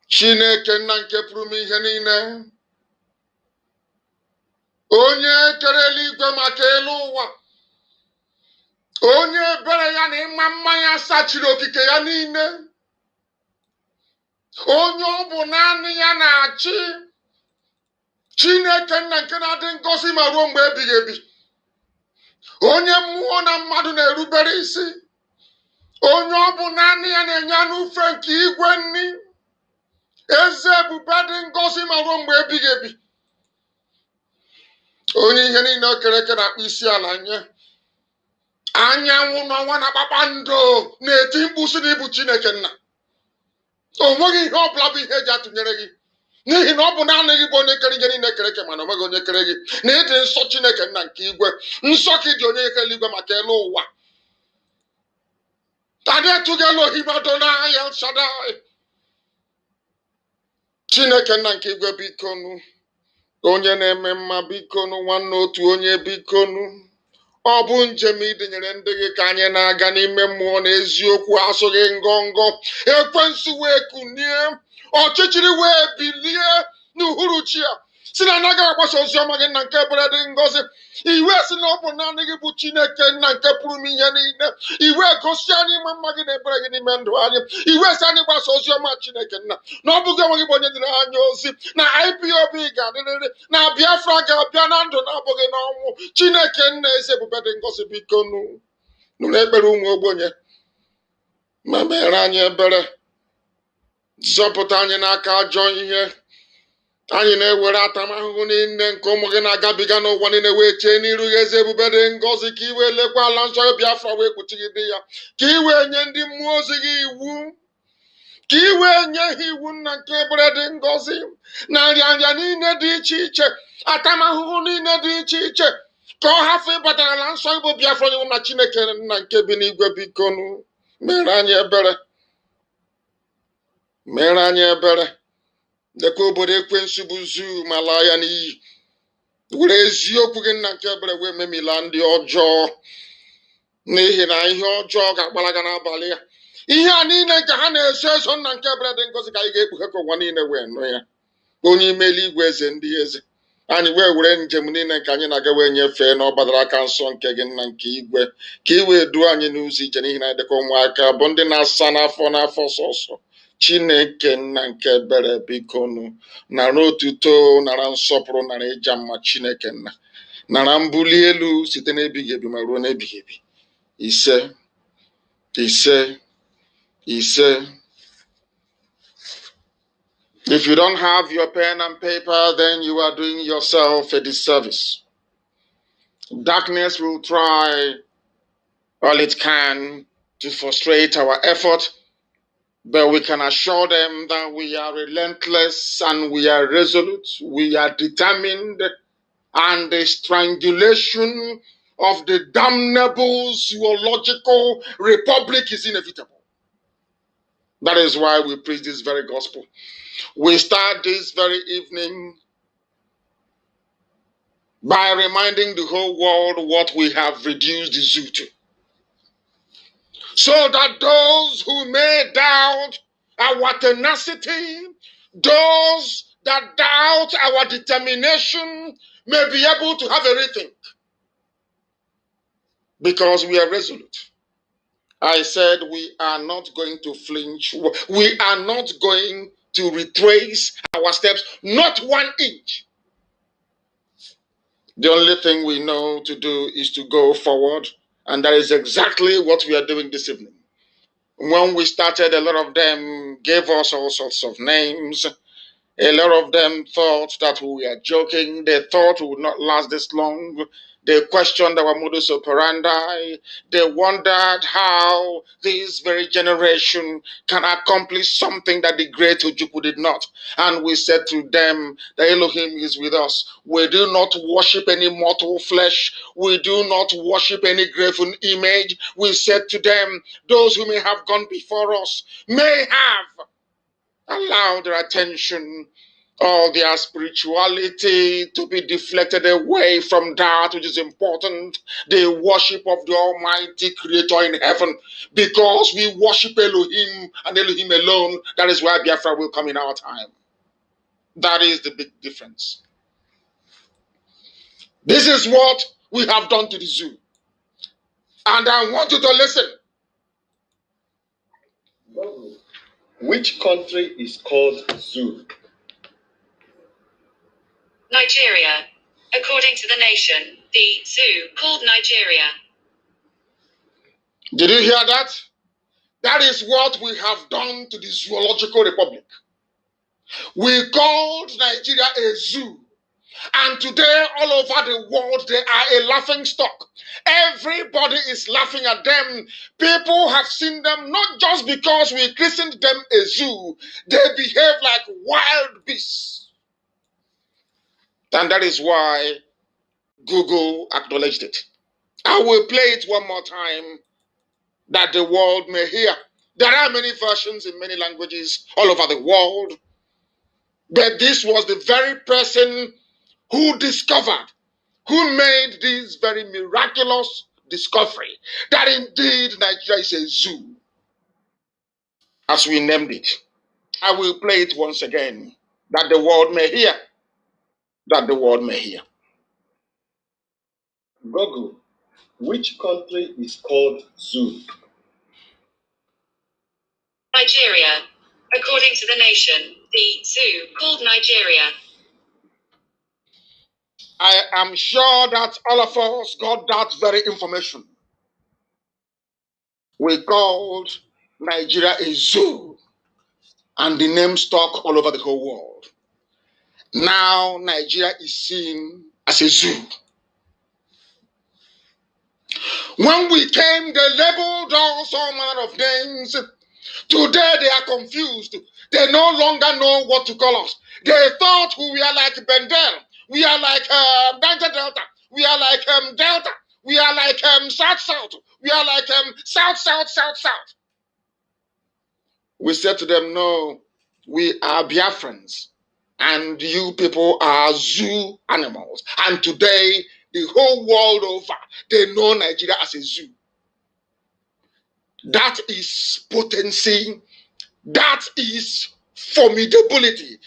Chineke nna nke pụrụ m ihe niile, onye kere eluigwe maka elu ụwa, onye ebere ya na ịma mma ya sachiri okike ya niile, onye ọ bụ naanị ya na-achị, Chineke nna nke na-adị ngọzi ma ruo mgbe ebighị ebi, onye mmụọ na mmadụ na-erubere isi, onye ọ bụ naanị ya na-enye anụ ufe nke igwe nni, eze ebube dị ngọzi ma ruo mgbe ebighị ebi, onye ihe niile o kere eke na-akpụ isi ala nye, anyanwụ n'ọnwa na kpakpando na-eti mkpu sị na ịbụ Chineke nna. O nweghị ihe ọ bụla bụ ihe eji atụnyere gị, n'ihi na ọ bụ naanị gị bụ onye kere ihe niile kere eke, mana o nweghị onye kere gị, na ịdị nsọ Chineke nna nke igwe. Nsọ ka ịdị onye kere eluigwe maka elu ụwa. Tadị etụga Elohim Adonai El Shaddai. Chineke nna nke igwe bikonu, onye na-eme mma bikonu, nwanne otu onye bikonu. Ọ bụ njem ịdịnyere ndị gị ka anyị na-aga n'ime mmụọ na eziokwu, asụghị ngọngọ. Ekwensu wee kunie, ọchịchịrị wee bilie n'uhuruchi a, si na anaghị agbasa ozi ọma gị na nke ebere dị ngọzi. Iwe si na ọ bụ naanị gị bụ Chineke nna nke pụrụ m ihe niile. Iwe gosi anyị ịma mma gị na ebere gị n'ime ndụ anyị. Iwe si anyị gbasa ozi ọma Chineke nna, na ọ bụghị onwe gị bụ onye dịrị anyị ozi, na Ipob ga-adịrịrị, na Biafra ga-abịa na ndụ na-abụghị n'ọnwụ. Chineke nna eze ebube dị ngọzi biko nụrụ ekpere ụmụ ogbenye ma mere anyị ebere, zọpụta anyị n'aka ajọ ihe. Anyị na-ewere atamahụhụ niile nke ụmụ gị na-agabiga n'ụwa niile wee chee n'iru gị eze ebube dị ngọzi, ka iwe lekwa ala nsọ Biafra wee kpuchigide ya, ka iwe nye ndị mmụọ ozi gị iwu, ka iwe nye ha iwu nna nke ebere dị ngọzi, na nrịanrịa niile dị iche iche, atamahụhụ niile dị iche iche, ka ọ hafụ ịbata ala nsọ Igbo Biafra onye na Chineke nna nke bi n'igwe bikonu mere anyị ebere, mere anyị ebere. Lekwa obodo ekwensu bụ zuu ma laa ya n'iyi, were eziokwu gị nna nke ebere wee memila ndị ọjọọ, n'ihi na ihe ọjọọ ga-agbalaga n'abalị ya. Ihe a niile nke ha na-eso eso nna nke ebere dị ngọzi ka anyị ga-ekpughe ka ụwa niile wee nụ ya. Onye ime eluigwe eze ndị eze, anyị wee were njem niile nke anyị na-aga wee nyefee na ọ gbadara aka nsọ nke gị nna nke igwe, ka ị wee duo anyị n'ụzọ ije, n'ihi na anyị dịka ụmụaka bụ ndị na-asa n'afọ sọsọ. Chineke nna nke ebere bikonu, nara otuto, nara nsọpụrụ, nara ịja mma. Chineke nna, nara mbuli elu site n'ebighị ebi ma ruo n'ebighị ebi. Ise ise ise. If you don't have your pen and paper, then you are doing yourself a disservice. Darkness will try all it can to frustrate our effort, but we can assure them that we are relentless and we are resolute, we are determined, and the strangulation of the damnable zoological republic is inevitable. That is why we preach this very gospel. We start this very evening by reminding the whole world what we have reduced the zoo to, so that those who may doubt our tenacity, those that doubt our determination may be able to have a rethink, because we are resolute. I said we are not going to flinch. We are not going to retrace our steps, not 1 inch. The only thing we know to do is to go forward, and that is exactly what we are doing this evening. When we started, a lot of them gave us all sorts of names. A lot of them thought that we were joking. They thought we would not last this long. They questioned our modus operandi. They wondered how this very generation can accomplish something that the great Ojukwu did not. And we said to them that Elohim is with us. We do not worship any mortal flesh. We do not worship any graven image. We said to them, those who may have gone before us may have allowed their attention or their spirituality to be deflected away from that which is important, the worship of the Almighty Creator in heaven. Because we worship Elohim and Elohim alone, that is why Biafra will come in our time. That is the big difference. This is what we have done to the zoo. And I want you to listen. Which country is called zoo? Nigeria. According to the nation, the zoo called Nigeria. Did you hear that? That is what we have done to the Zoological Republic. We called Nigeria a zoo. And today, all over the world, they are a laughing stock. Everybody is laughing at them. People have seen them not just because we christened them a zoo. They behave like wild beasts. And that is why Google acknowledged it. I will play it one more time that the world may hear. There are many versions in many languages all over the world. But this was the very person who discovered, who made this very miraculous discovery that indeed Nigeria is a zoo, as we named it. I will play it once again, that the world may hear, that the world may hear. Google, which country is called zoo? Nigeria. According to the nation, the zoo called Nigeria. I am sure that all of us got that very information. We called Nigeria a zoo, and the name stuck all over the whole world. Now Nigeria is seen as a zoo. When we came, they labeled us all manner of names. Today they are confused. They no longer know what to call us. They thought we are like Bendel. We are like Niger Delta. We are like Delta. We are like South. We are like South. We said to them, no, we are Biafrans. And you people are zoo animals. And today, the whole world over, they know Nigeria as a zoo. That is potency. That is formidability.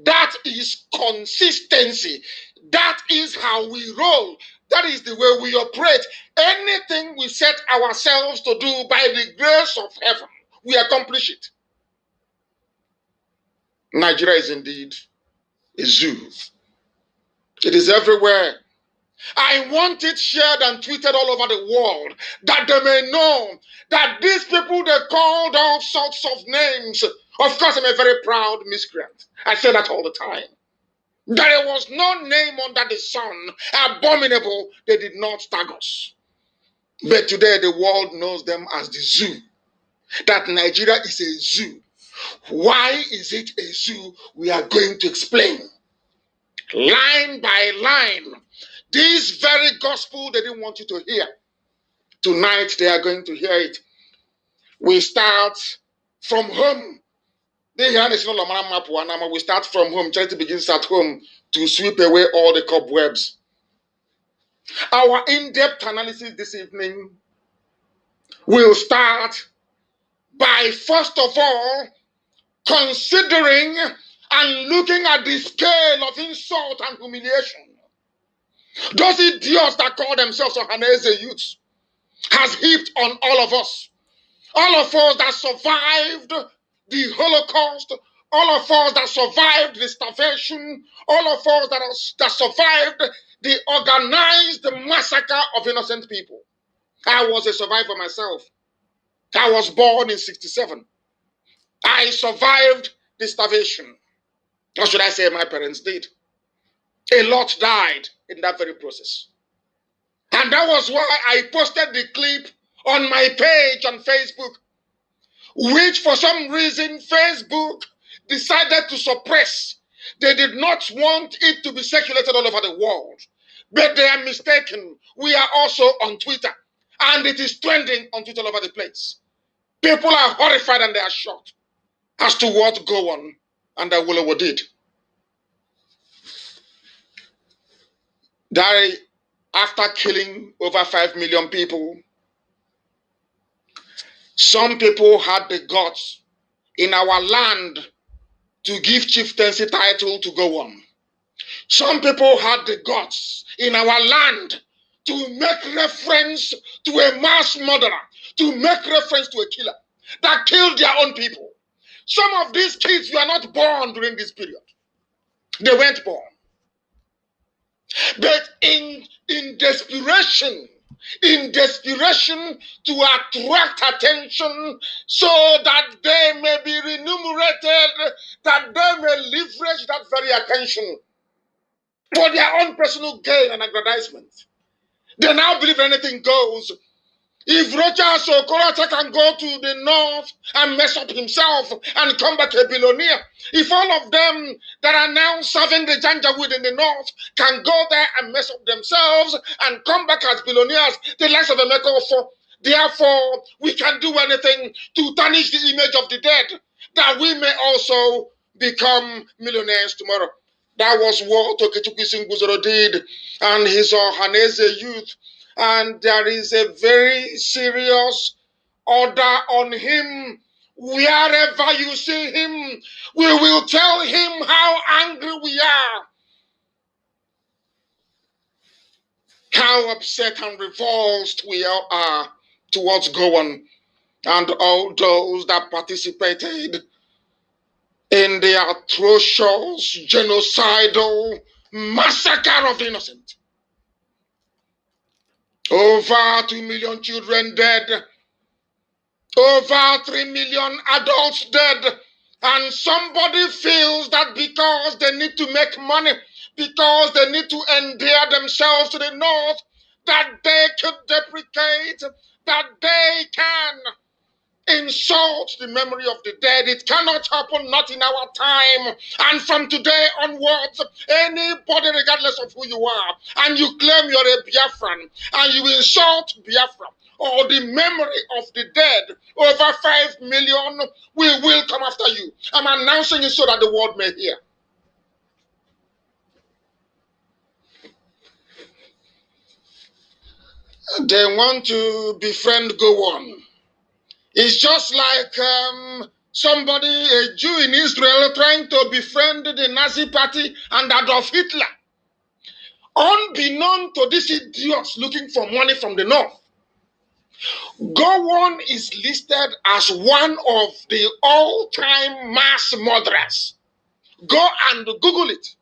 That is consistency. That is how we roll. That is the way we operate. Anything we set ourselves to do by the grace of heaven, we accomplish it. Nigeria is indeed a zoo. It is everywhere. I want it shared and tweeted all over the world, that they may know that these people, they called all sorts of names. Of course, I'm a very proud miscreant. I say that all the time. There was no name under the sun abominable they did not tag us. But today, the world knows them as the zoo. That Nigeria is a zoo. Why is it a zoo? We are going to explain. Line by line. This very gospel they didn't want you to hear. Tonight they are going to hear it. We start from home. We start from home. Charity begins at home to sweep away all the cobwebs. Our in-depth analysis this evening will start by, first of all, considering and looking at the scale of insult and humiliation those idiots that call themselves Ohanese youths has heaped on all of us. All of us that survived the Holocaust, all of us that survived the starvation, all of us that survived the organized massacre of innocent people. I was a survivor myself. I was born in 1967. I survived the starvation. Or should I say my parents did? A lot died in that very process. And that was why I posted the clip on my page on Facebook, which for some reason Facebook decided to suppress. They did not want it to be circulated all over the world. But they are mistaken. We are also on Twitter. And it is trending on Twitter all over the place. People are horrified and they are shocked as to what Gowon and Awolowo did. That after killing over 5 million people, some people had the guts in our land to give chieftaincy title to Gowon. Some people had the guts in our land to make reference to a mass murderer, to make reference to a killer that killed their own people. Some of these kids were not born during this period. They weren't born. But in desperation to attract attention so that they may be remunerated, that they may leverage that very attention for their own personal gain and aggrandizement. They now believe anything goes. If Rochas or Korata can go to the north and mess up himself and come back a billionaire, if all of them that are now serving the Janjaweed in the north can go there and mess up themselves and come back as billionaires, the likes of Emeka Ofo, therefore we can do anything to tarnish the image of the dead, that we may also become millionaires tomorrow. That was what Okechukwu Singuzoro did and his Ohanese youth. And there is a very serious order on him. Wherever you see him, we will tell him how angry we are, how upset and repulsed we are towards Gowon and all those that participated in the atrocious genocidal massacre of the innocent. Over 2 million children dead, over 3 million adults dead, and somebody feels that because they need to make money, because they need to endear themselves to the north, that they could deprecate, that they can insult the memory of the dead. It cannot happen, not in our time. And from today onwards, anybody, regardless of who you are, and you claim you're a Biafran, and you insult Biafra, or the memory of the dead, over 5 million, we will come after you. I'm announcing it so that the world may hear. They want to befriend Gowon. It's just like somebody, a Jew in Israel, trying to befriend the Nazi party and Adolf Hitler. Unbeknown to these idiots looking for money from the north, Gowon is listed as one of the all-time mass murderers. Go and Google it.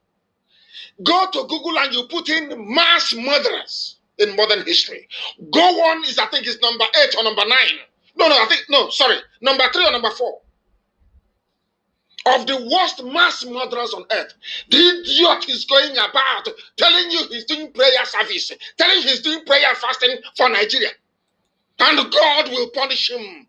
Go to Google and you put in mass murderers in modern history. Gowon is, I think, is number 8 or number 9. Number 3 or number 4 of the worst mass murderers on earth. The idiot is going about telling you he's doing prayer service, telling you he's doing prayer fasting for Nigeria. And God will punish him.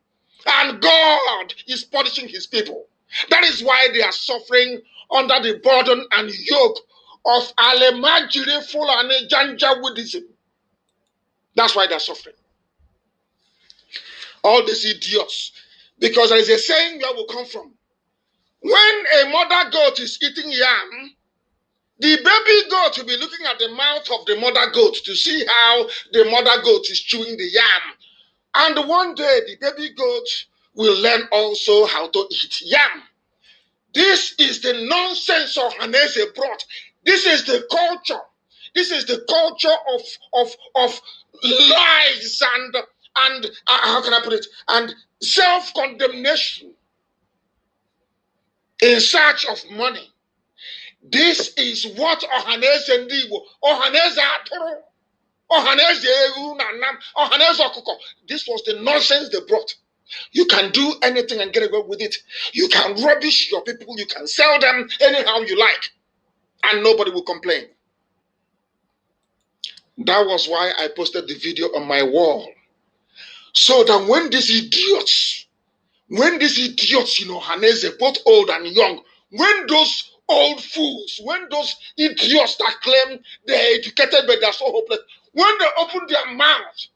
And God is punishing his people. That is why they are suffering under the burden and yoke of Alemajiri Fulani Janjaweedism. That's why they're suffering. All these idiots. Because there is a saying where we come from. When a mother goat is eating yam, the baby goat will be looking at the mouth of the mother goat to see how the mother goat is chewing the yam. And one day, the baby goat will learn also how to eat yam. This is the nonsense of Hanese brought. This is the culture. This is the culture of lies and how can I put it? And self-condemnation in search of money. This is what Ohaneze Ndigo, Ohaneze Atoro, Ohaneze Eru Nanam, Ohaneze Okuko. This was the nonsense they brought. You can do anything and get away with it. You can rubbish your people. You can sell them anyhow you like. And nobody will complain. That was why I posted the video on my wall. So that when these idiots, Haneze, both old and young, when those old fools, when those idiots that claim they're educated but they're so hopeless, when they open their mouth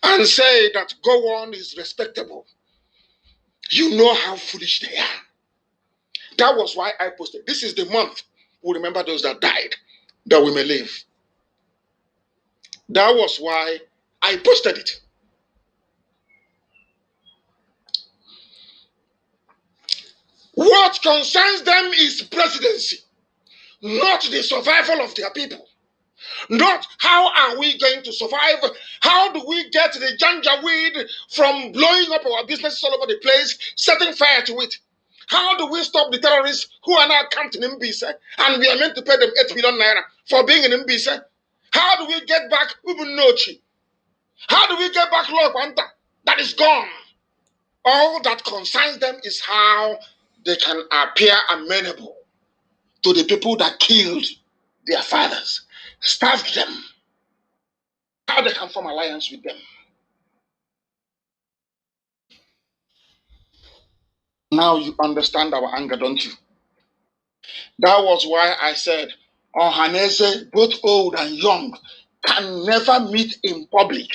and say that go on is respectable, you know how foolish they are. That was why I posted. This is the month we remember those that died, that we may live. That was why I posted it. What concerns them is presidency, not the survival of their people. Not how are we going to survive? How do we get the janjaweed from blowing up our businesses all over the place, setting fire to it? How do we stop the terrorists who are now camped in Mbise and we are meant to pay them 8 million naira for being in Mbise? How do we get back Ubunochi? How do we get back Lord Wanta? That is gone. All that concerns them is how they can appear amenable to the people that killed their fathers, starved them, how they can form alliance with them. Now you understand our anger, don't you? That was why I said, Ohaneze, both old and young, can never meet in public.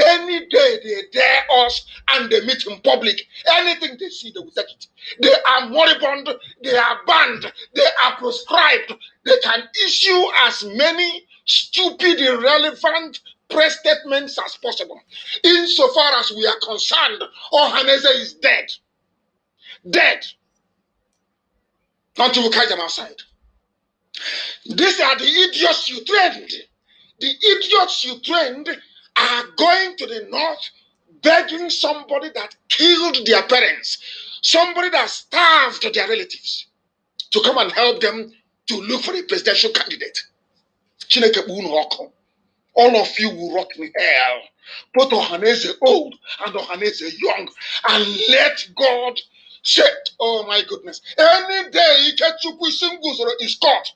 Any day they dare us and they meet in public, anything they see, they will take it. They are moribund, they are banned, they are proscribed. They can issue as many stupid, irrelevant press statements as possible. Insofar as we are concerned, Ohaneze is dead. Dead. Until we catch them outside. These are the idiots you trained. The idiots you trained are going to the north begging somebody that killed their parents, somebody that starved their relatives, to come and help them to look for a presidential candidate. All of you will rot in hell. Both Ohaneze old and Ohaneze young. And let God say, oh my goodness, any day Ikechukwu Singuzoro is caught,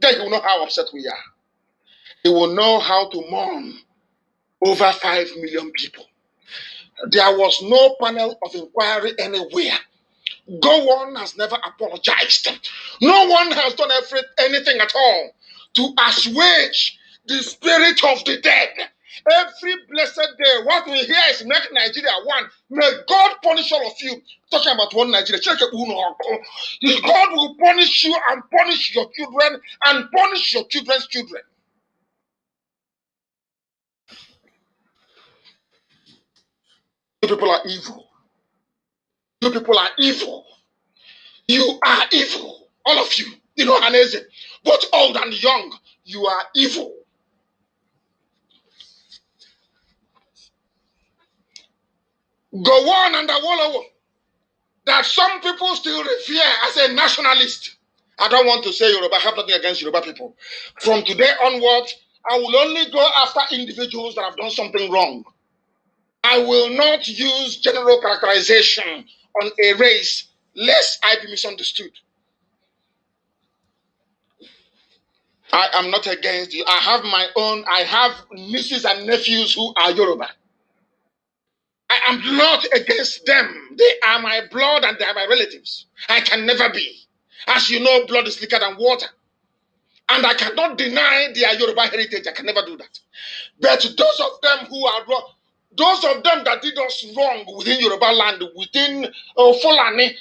then he will know how upset we are. He will know how to mourn over 5 million people. There was no panel of inquiry anywhere. Gowon has never apologized. No one has done anything at all to assuage the spirit of the dead. Every blessed day, what we hear is make Nigeria one. May God punish all of you. Talking about one Nigeria. God will punish you and punish your children and punish your children's children. You people are evil. You people are evil. You are evil. All of you. You know, Haneze, both old and young, you are evil. Go on and Awolowo that some people still revere as a nationalist. I don't want to say Yoruba. I have nothing against Yoruba people. From today onwards, I will only go after individuals that have done something wrong. I will not use general characterization on a race lest I be misunderstood. I am not against you. I have my own. I have nieces and nephews who are Yoruba. I am not against them. They are my blood and they are my relatives. I can never be. As you know, blood is thicker than water. And I cannot deny their Yoruba heritage. I can never do that. But those of them who are wrong, those of them that did us wrong within Yoruba land, within Fulani,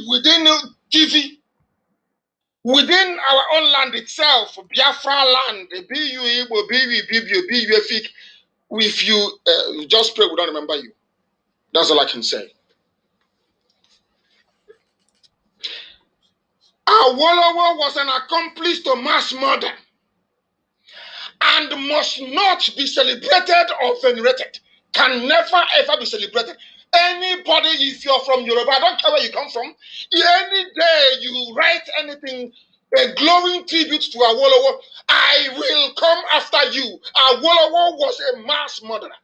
within TV, within our own land itself, Biafra land, BU Igbo, BU Ibibio, BU Efik, if you just pray, we don't remember you. That's all I can say. Awolowo was an accomplice to mass murder and must not be celebrated or venerated. Can never ever be celebrated. Anybody, if you're from Yoruba, I don't care where you come from, any day you write anything, a glowing tribute to Awolowo, I will come after you. Awolowo was a mass murderer.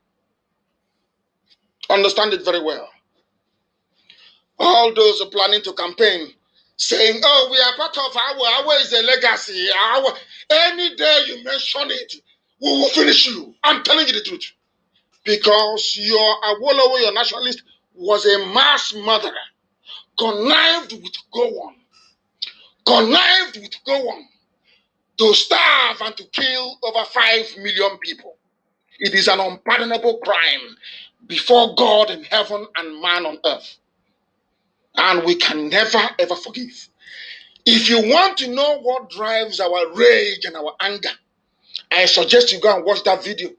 Understand it very well. All those are planning to campaign, saying, oh, we are part of our is a legacy. Any day you mention it, we will finish you. I'm telling you the truth. Because your Awolowo, your nationalist, was a mass murderer, connived with go on, to starve and to kill over 5 million people. It is an unpardonable crime before God in heaven and man on earth. And we can never ever forgive. If you want to know what drives our rage and our anger, I suggest you go and watch that video.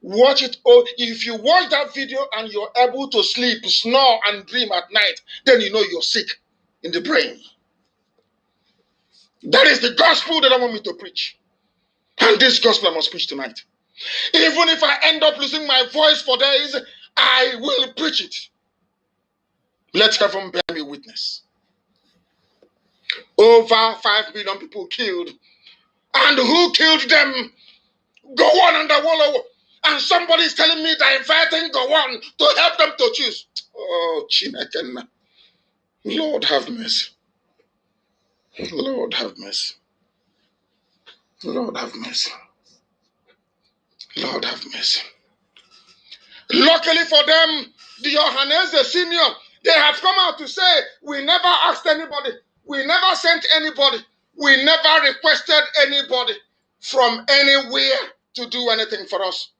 Watch it all. If you watch that video and you're able to sleep, snore, and dream at night, then you know you're sick in the brain. That is the gospel that I want me to preach. And this gospel I must preach tonight. Even if I end up losing my voice for days, I will preach it. Let heaven bear me witness. Over 5 million people killed. And who killed them? Go on and Awolowo. And somebody is telling me they're inviting Go on to help them to choose. Oh, Chineke. Lord have mercy. Lord have mercy. Lord have mercy. Lord have mercy. Luckily for them, the Johannese Senior, they have come out to say, we never asked anybody. We never sent anybody. We never requested anybody from anywhere to do anything for us.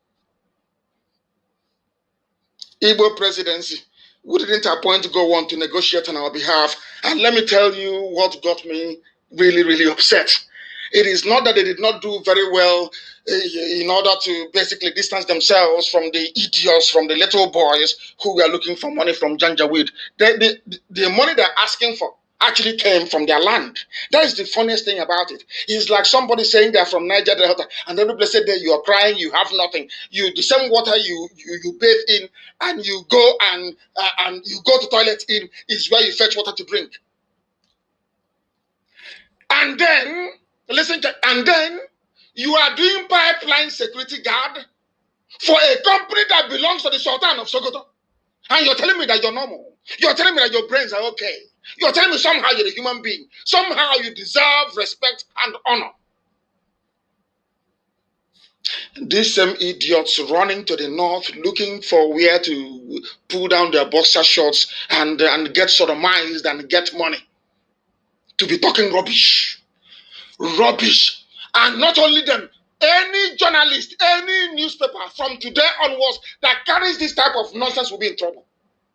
Igbo presidency, we didn't appoint Go on to negotiate on our behalf. And let me tell you what got me really, really upset. It is not that they did not do very well in order to basically distance themselves from the idiots, from the little boys who were looking for money from Janjaweed. The money they're asking for actually came from their land. That is the funniest thing about it. It's like somebody saying they're from Niger Delta, and every blessed day you are crying, you have nothing. The same water you bathe in, and you go and you go to toilet in, is where you fetch water to drink. And then, and then you are doing pipeline security guard for a company that belongs to the Sultan of Sokoto. And you're telling me that you're normal. You're telling me that your brains are okay. You're telling me somehow you're a human being. Somehow you deserve respect and honor. These same idiots running to the north, looking for where to pull down their boxer shorts and get sodomized and get money. To be talking rubbish. Rubbish. And not only them, any journalist, any newspaper from today onwards that carries this type of nonsense will be in trouble.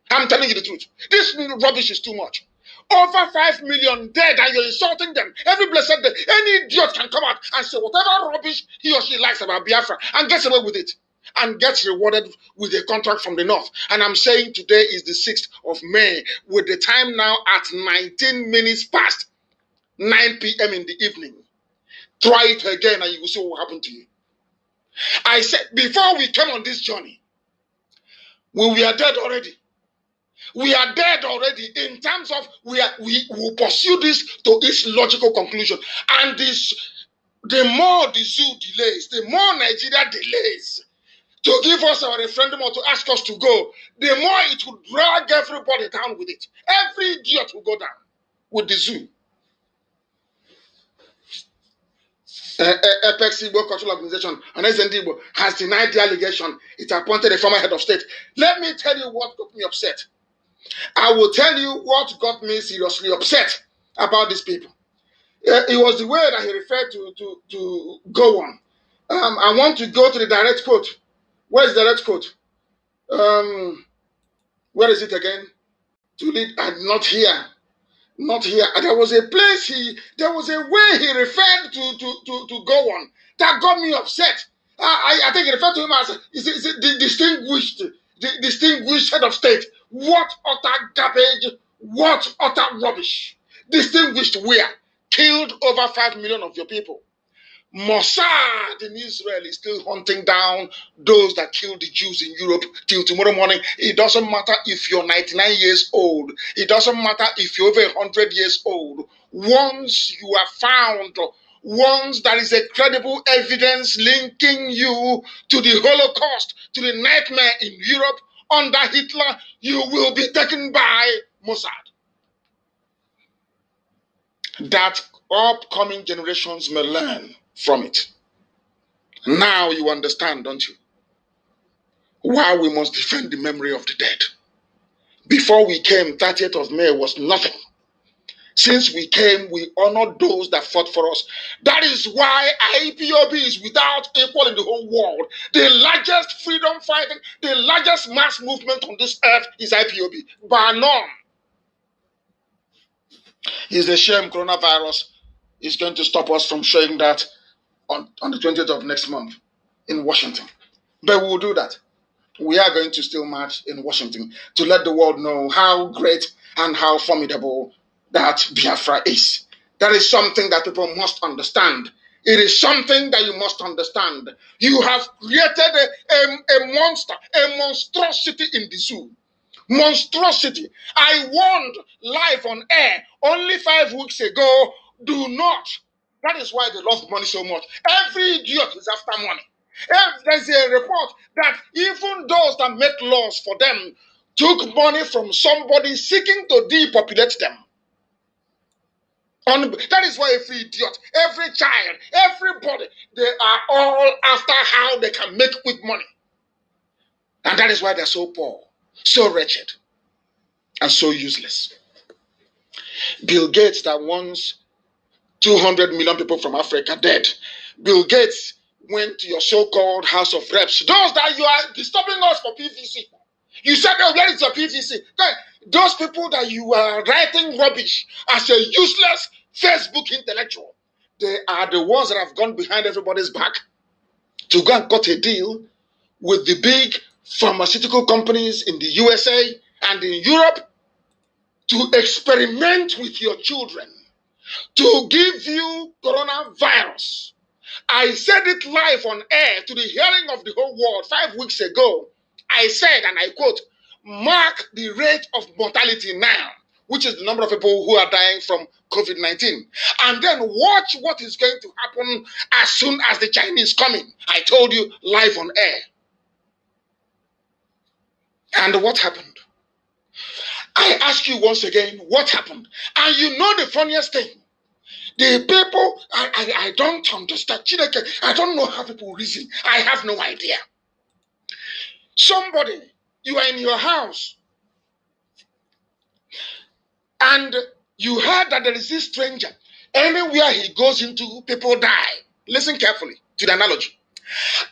I'm telling you the truth. This rubbish is too much. Over 5 million dead and you're insulting them. Every blessed day, any idiot can come out and say whatever rubbish he or she likes about Biafra and gets away with it and gets rewarded with a contract from the north. And I'm saying today is the 6th of May with the time now at 19 minutes past 9 p.m. in the evening. Try it again and you will see what will happen to you. I said, before we came on this journey, we were dead already. We are dead already in terms of we will pursue this to its logical conclusion. And the more the zoo delays, the more Nigeria delays to give us our referendum or to ask us to go, the more it will drag everybody down with it. Every idiot will go down with the zoo. Apex Igbo Cultural Organization and SND has denied the allegation. It appointed a former head of state. Let me tell you what got me upset. I will tell you what got me seriously upset about these people. It was the way that he referred to Go on. I want to go to the direct quote. Where is the direct quote? Where is it again? To lead and not here. Not here. There was a place there was a way he referred to Go on that got me upset. I think he referred to him as the distinguished head of state. What utter garbage, what utter rubbish. Distinguished where? killed over 5 million of your people. Mossad in Israel is still hunting down those that killed the Jews in Europe till tomorrow morning. It doesn't matter if you're 99 years old. It doesn't matter if you're over 100 years old. Once you are found, once there is a credible evidence linking you to the Holocaust, to the nightmare in Europe under Hitler, you will be taken by Mossad. That upcoming generations may learn from it. Now you understand, don't you? Why we must defend the memory of the dead. Before we came, 30th of May was nothing. Since we came, we honored those that fought for us. That is why Ipob is without equal in the whole world. The largest freedom fighting, the largest mass movement on this earth is Ipob. Bar none. It's a shame coronavirus is going to stop us from showing that on the 20th of next month in Washington. But we will do that. We are going to still march in Washington to let the world know how great and how formidable that Biafra is. That is something that people must understand. It is something that you must understand. You have created a monster, a monstrosity in the zoo. Monstrosity. I warned live on air only 5 weeks ago, do not. That is why they love money so much. Every idiot is after money. There's a report that even those that make laws for them took money from somebody seeking to depopulate them. That is why every idiot, every child, everybody, they are all after how they can make quick money. And that is why they're so poor, so wretched, and so useless. Bill Gates, that wants 200 million people from Africa dead. Bill Gates went to your so-called House of Reps. Those that you are disturbing us for PVC. You said, oh, where is your PVC? Those people that you are writing rubbish as a useless Facebook intellectual, they are the ones that have gone behind everybody's back to go and cut a deal with the big pharmaceutical companies in the USA and in Europe to experiment with your children, to give you coronavirus. I said it live on air to the hearing of the whole world 5 weeks ago. I said, and I quote, mark the rate of mortality now, which is the number of people who are dying from COVID-19. And then watch what is going to happen as soon as the Chinese come in. I told you live on air. And what happened? I ask you once again, what happened? And you know the funniest thing? The people, I don't understand. I don't know how people reason. I have no idea. Somebody, you are in your house, and you heard that there is this stranger. Anywhere he goes into, people die. Listen carefully to the analogy.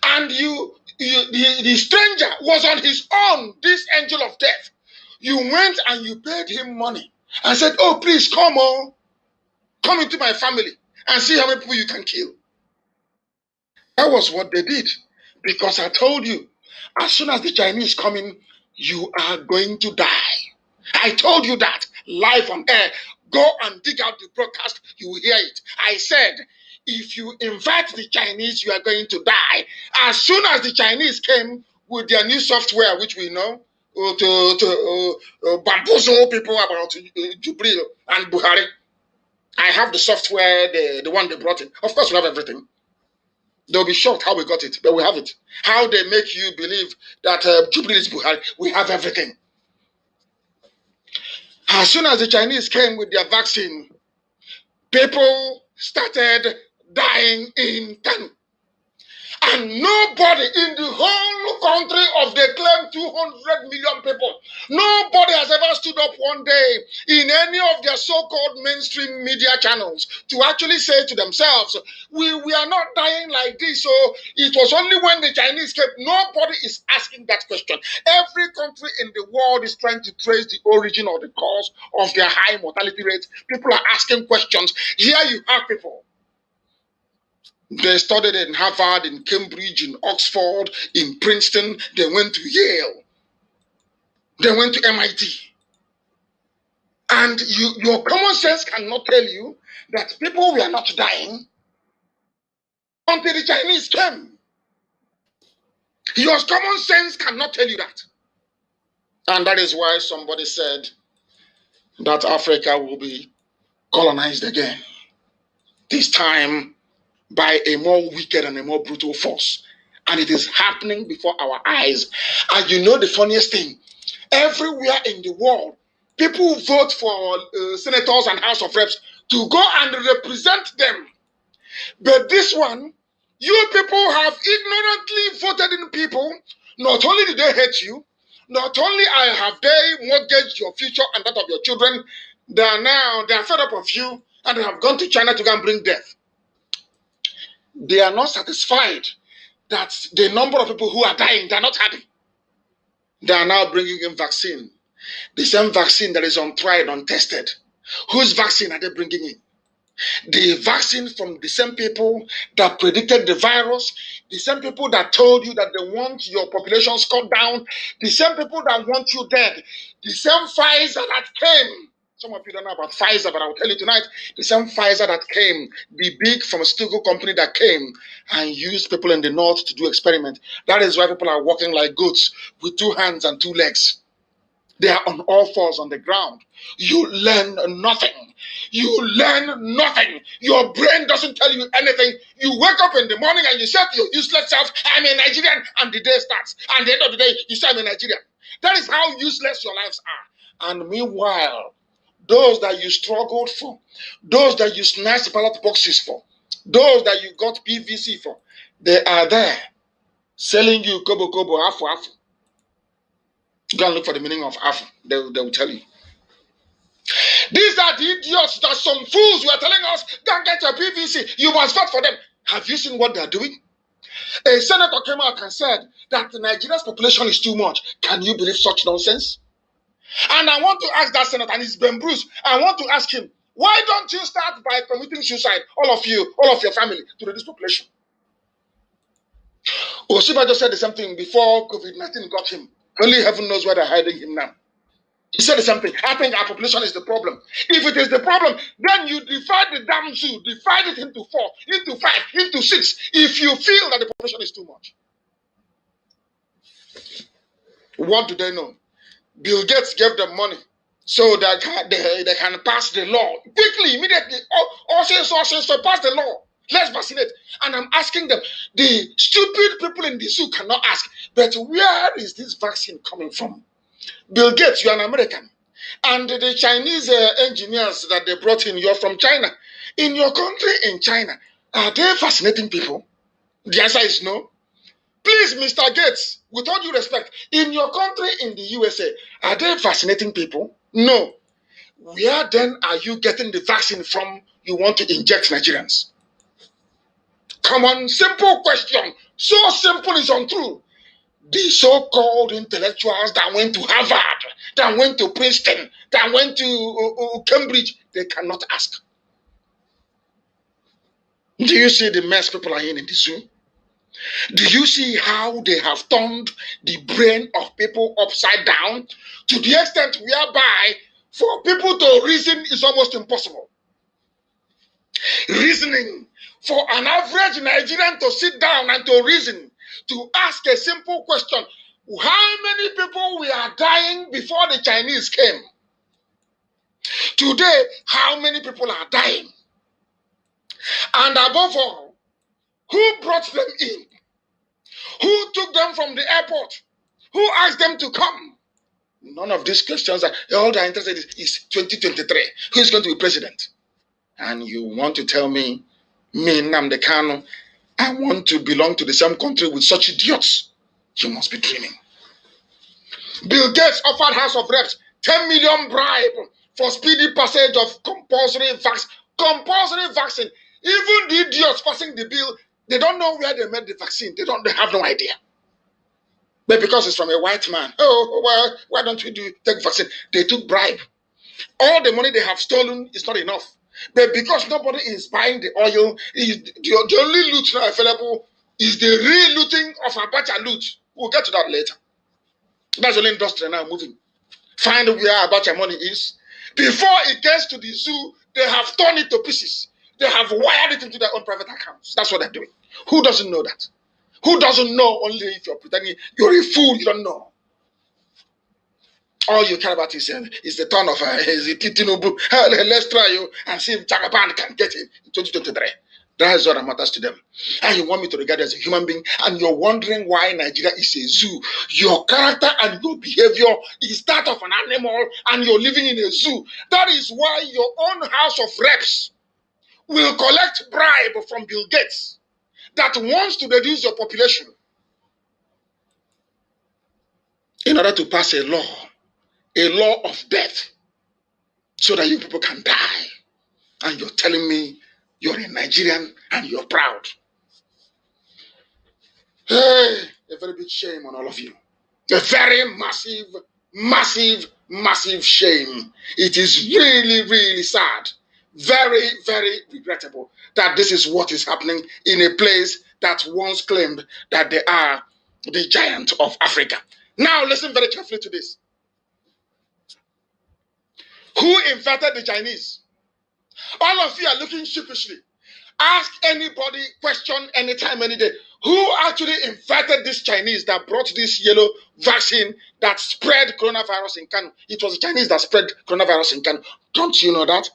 And the stranger was on his own, this angel of death. You went and you paid him money and said, oh, please come on. Come into my family and see how many people you can kill. That was what they did. Because I told you, as soon as the Chinese come in, you are going to die. I told you that live on air. Go and dig out the broadcast, you will hear it. I said, if you invite the Chinese, you are going to die. As soon as the Chinese came with their new software, which we know, to bamboozle people about Jubril and Buhari, I have the software, the one they brought in. Of course, we have everything. They'll be shocked how we got it, but we have it. How they make you believe that Jubilee is Buhari, we have everything. As soon as the Chinese came with their vaccine, people started dying in Kanu. And nobody in the whole country of the claim 200 million people, nobody has ever stood up one day in any of their so-called mainstream media channels to actually say to themselves, we are not dying like this. So it was only when the Chinese came. Nobody is asking that question. Every country in the world is trying to trace the origin or the cause of their high mortality rates. People are asking questions. Here you have people. They studied in Harvard, in Cambridge, in Oxford, in Princeton. They went to Yale. They went to MIT. And your common sense cannot tell you that people were not dying until the Chinese came. Your common sense cannot tell you that. And that is why somebody said that Africa will be colonized again. This time by a more wicked and a more brutal force. And it is happening before our eyes. And you know the funniest thing? Everywhere in the world, people vote for senators and House of Reps to go and represent them. But this one, you people have ignorantly voted in people. Not only did they hate you, not only have they mortgaged your future and that of your children, they are fed up of you and they have gone to China to go and bring death. They are not satisfied that the number of people who are dying, they are not happy. They are now bringing in vaccine. The same vaccine that is untried, untested. Whose vaccine are they bringing in? The vaccine from the same people that predicted the virus, the same people that told you that they want your population cut down, the same people that want you dead, the same Pfizer that came. Some of you don't know about Pfizer, but I will tell you tonight, the same Pfizer that came, the big pharmaceutical company that came and used people in the north to do experiments. That is why people are walking like goats with 2 hands and 2 legs. They are on all fours on the ground. You learn nothing. You learn nothing. Your brain doesn't tell you anything. You wake up in the morning and you say to your useless self, I'm a Nigerian, and the day starts. And at the end of the day, you say, I'm a Nigerian. That is how useless your lives are. And meanwhile, those that you struggled for, those that you snatched ballot boxes for, those that you got PVC for, they are there selling you kobo, afu. Go and look for the meaning of Afro. They will tell you. These are the idiots that some fools were telling us, don't get your PVC. You must vote for them. Have you seen what they are doing? A senator came out and said that Nigeria's population is too much. Can you believe such nonsense? And I want to ask that senator, and it's Ben Bruce, I want to ask him, why don't you start by committing suicide, all of you, all of your family, to reduce population? Oshiba just said the same thing before COVID-19 got him. Only heaven knows where they're hiding him now. He said the same thing. I think our population is the problem. If it is the problem, then you divide the damn zoo, divide it into 4, into 5, into 6, if you feel that the population is too much. What do they know? Bill Gates gave them money so that they can pass the law quickly, immediately. Also, pass the law. Let's vaccinate. And I'm asking them, the stupid people in the zoo cannot ask, but where is this vaccine coming from? Bill Gates, you're an American. And the Chinese engineers that they brought in, you're from China. In your country, in China, are they vaccinating people? The answer is no. Please, Mr. Gates, with all due respect, in your country, in the USA, are they vaccinating people? No. Where then are you getting the vaccine from you want to inject Nigerians? Come on, simple question. So simple is untrue. The so-called intellectuals that went to Harvard, that went to Princeton, that went to Cambridge, they cannot ask. Do you see the mess people are in the zoo? Do you see how they have turned the brain of people upside down to the extent whereby for people to reason is almost impossible? Reasoning. For an average Nigerian to sit down and to reason, to ask a simple question, how many people were dying before the Chinese came? Today, how many people are dying? And above all, who brought them in? Who took them from the airport? Who asked them to come? None of these questions are, all they're interested in is 2023. Who is going to be president? And you want to tell me, Nnamdi Kanu, I want to belong to the same country with such idiots? You must be dreaming. Bill Gates offered House of Reps 10 million bribe for speedy passage of compulsory vaccine. Compulsory vaccine. Even the idiots passing the bill, they don't know where they made the vaccine. They have no idea. But because it's from a white man, well, why don't we take vaccine? They took bribe. All the money they have stolen is not enough. But because nobody is buying the oil, the only loot now available is the real looting of Abacha loot. We'll get to that later. That's the only industry now moving. Find where Abacha money is. Before it gets to the zoo, They have torn it to pieces. They have wired it into their own private accounts. That's what they're doing. Who doesn't know that? Who doesn't know? Only if you're pretending you're a fool, you don't know. All you care about is the turn of Tinubu. Let's try you and see if Jagaban can get it in 2023. That is what that matters to them. And you want me to regard you as a human being, and you're wondering why Nigeria is a zoo. Your character and your behavior is that of an animal, and you're living in a zoo. That is why your own House of Reps will collect bribe from Bill Gates that wants to reduce your population in order to pass a law of death, so that you people can die. And you're telling me you're a Nigerian and you're proud. Hey, a very big shame on all of you. A very massive, massive, massive shame. It is really, really sad. Very, very regrettable that this is what is happening in a place that once claimed that they are the giant of Africa. Now listen very carefully to this. Who invited the Chinese? All of you are looking sheepishly. Ask anybody, question anytime, any day. Who actually invited this Chinese that brought this yellow vaccine that spread coronavirus in Kanu? It was the Chinese that spread coronavirus in Kanu. Don't you know that?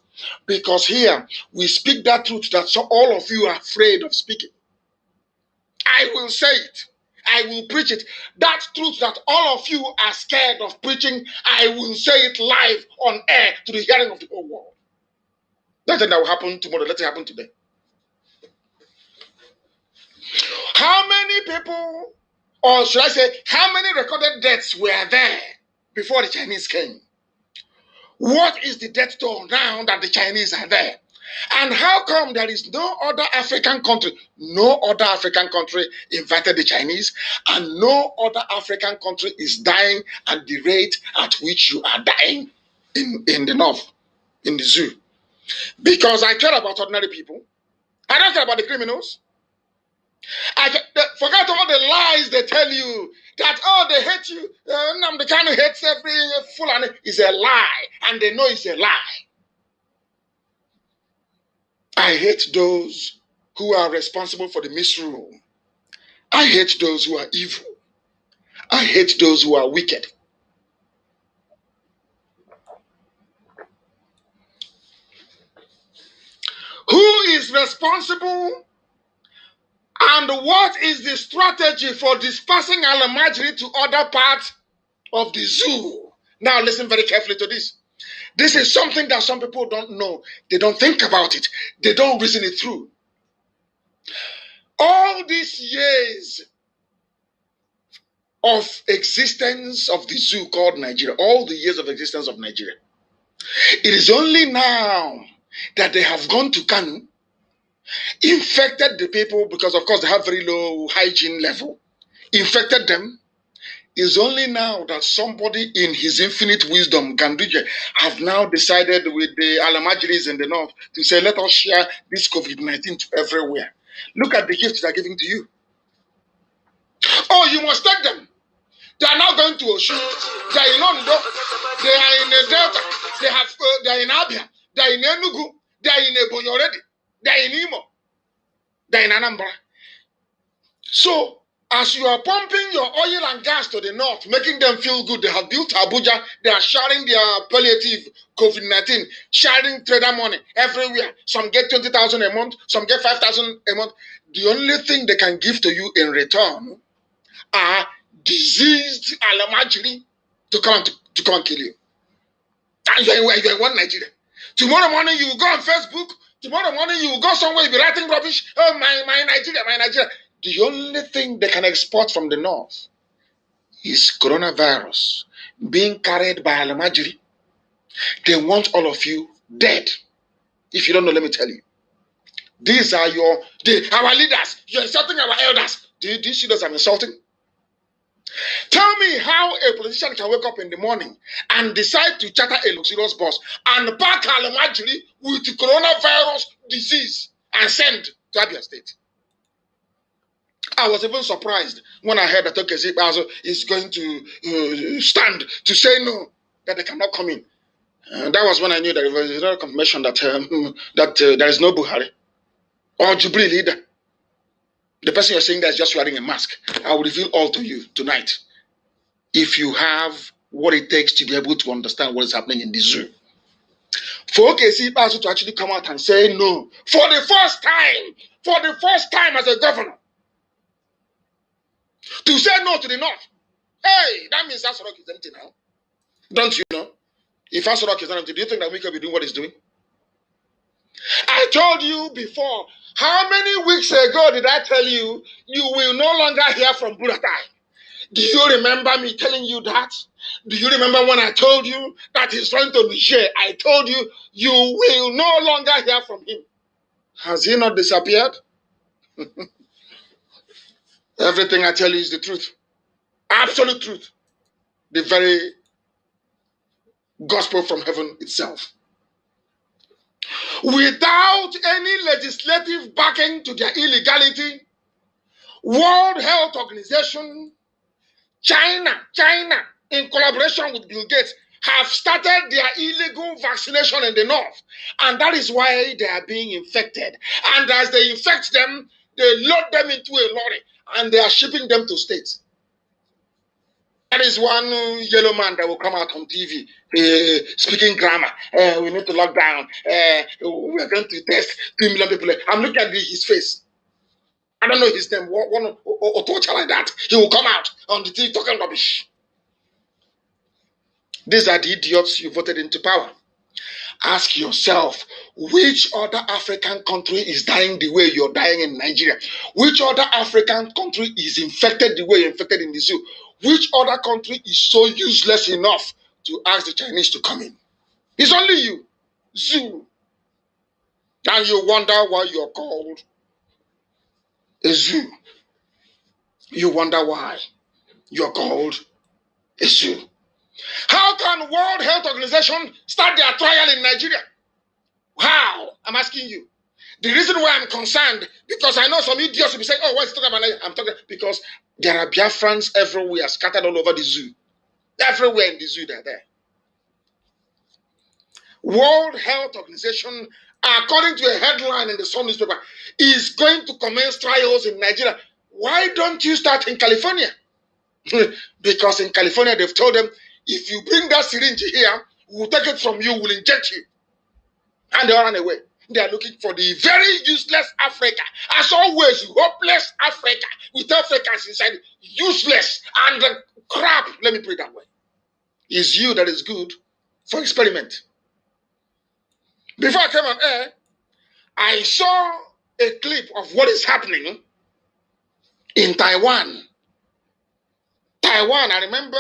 Because here we speak that truth that so all of you are afraid of speaking. I will say it. I will preach it. That truth that all of you are scared of preaching, I will say it live on air to the hearing of the whole world. Nothing that will happen tomorrow. Let it happen today. How many people, or should I say, how many recorded deaths were there before the Chinese came? What is the death toll now that the Chinese are there? And how come there is no other African country invited the Chinese, and no other African country is dying at the rate at which you are dying in the north, in the zoo? Because I care about ordinary people. I don't care about the criminals. Forget all the lies they tell you that, oh, they hate you. Nnamdi Kanu hates every Fulani. Is a lie, and they know it's a lie. I hate those who are responsible for the misrule. I hate those who are evil. I hate those who are wicked. Who is responsible? And what is the strategy for dispersing Alamajiri to other parts of the zoo? Now listen very carefully to this. This is something that some people don't know. They don't think about it. They don't reason it through. All these years of existence of the zoo called Nigeria, all the years of existence of Nigeria, it is only now that they have gone to Kanu, infected the people, because of course they have very low hygiene level, infected them. It's only now that somebody in his infinite wisdom, Ganduje, have now decided with the Alamajiris in the north to say, let us share this COVID-19 to everywhere. Look at the gifts they're giving to you. Oh, you must take them. They are now going to Oshu. They are in Ondo. They are in the Delta. They are in Abia. They are in Enugu. They are in Ebonyi already. They are in Imo. They are in Anambra. So, as you are pumping your oil and gas to the north, making them feel good, they have built Abuja, they are sharing their palliative COVID-19, sharing trader money everywhere. Some get 20,000 a month, some get 5,000 a month. The only thing they can give to you in return are diseased Alamajiri to come and kill you. And you're in one Nigeria. Tomorrow morning you will go on Facebook. Tomorrow morning you will go somewhere, you'll be writing rubbish. Oh, my Nigeria, my Nigeria. The only thing they can export from the north is coronavirus being carried by Alamajiri. They want all of you dead. If you don't know, let me tell you. These are our leaders. You're insulting our elders. Do you see those I'm insulting? Tell me how a politician can wake up in the morning and decide to charter a luxurious bus and pack Alamajiri with the coronavirus disease and send to Abia State. I was even surprised when I heard that Okezi is going to stand to say no, that they cannot come in. That was when I knew that there was a confirmation that there is no Buhari or Jubilee leader. The person you're saying that is just wearing a mask. I will reveal all to you tonight. If you have what it takes to be able to understand what is happening in the zoo. For OKC Pasu to actually come out and say no, for the first time as a governor, to say no to the North. Hey, that means Asorok is empty now. Don't you know? If Asorok is not empty, do you think that we can be doing what he's doing? I told you before, how many weeks ago did I tell you, you will no longer hear from Buratai? Do you remember me telling you that? Do you remember when I told you that he's trying to Niger? I told you, you will no longer hear from him. Has he not disappeared? Everything I tell you is the truth. Absolute truth. The very gospel from heaven itself. Without any legislative backing to their illegality, World Health Organization, China, in collaboration with Bill Gates, have started their illegal vaccination in the North. And that is why they are being infected. And as they infect them, they load them into a lorry and they are shipping them to states. That is one yellow man that will come out on TV speaking grammar. We need to lock down. We are going to test 2 million people. I'm looking at his face. I don't know his name. One or torture like that. He will come out on the TV talking rubbish. These are the idiots you voted into power. Ask yourself, which other African country is dying the way you're dying in Nigeria? Which other African country is infected the way you're infected in the zoo? Which other country is so useless enough to ask the Chinese to come in? It's only you, zoo. And you wonder why you're called a zoo. You wonder why you're called a zoo. How can World Health Organization start their trial in Nigeria? How? I'm asking you. The reason why I'm concerned, because I know some idiots will be saying, oh, what's talking about Nigeria? I'm talking because there are Biafrans everywhere, scattered all over the zoo. Everywhere in the zoo, they're there. World Health Organization, according to a headline in the Sun newspaper, is going to commence trials in Nigeria. Why don't you start in California? Because in California, they've told them, if you bring that syringe here, we'll take it from you, we'll inject you. And they all run away. They are looking for the very useless Africa. As always, hopeless Africa, with Africans inside, useless and crap, let me put it that way. It's you that is good for experiment. Before I came on air, I saw a clip of what is happening in Taiwan. Taiwan, I remember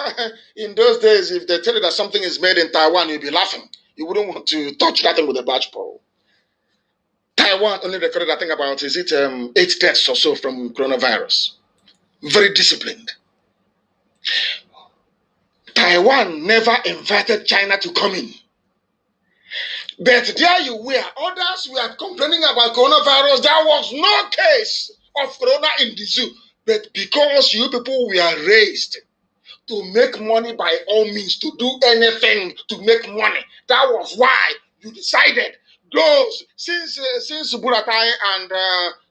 in those days, if they tell you that something is made in Taiwan, you'll be laughing. You wouldn't want to touch that thing with a barge pole. Taiwan only recorded, I think, about, 8 deaths or so from coronavirus. Very disciplined. Taiwan never invited China to come in. But there you were. Others were complaining about coronavirus. There was no case of corona in the zoo. But because you people were raised to make money by all means, to do anything to make money, that was why you decided those, since Buratai and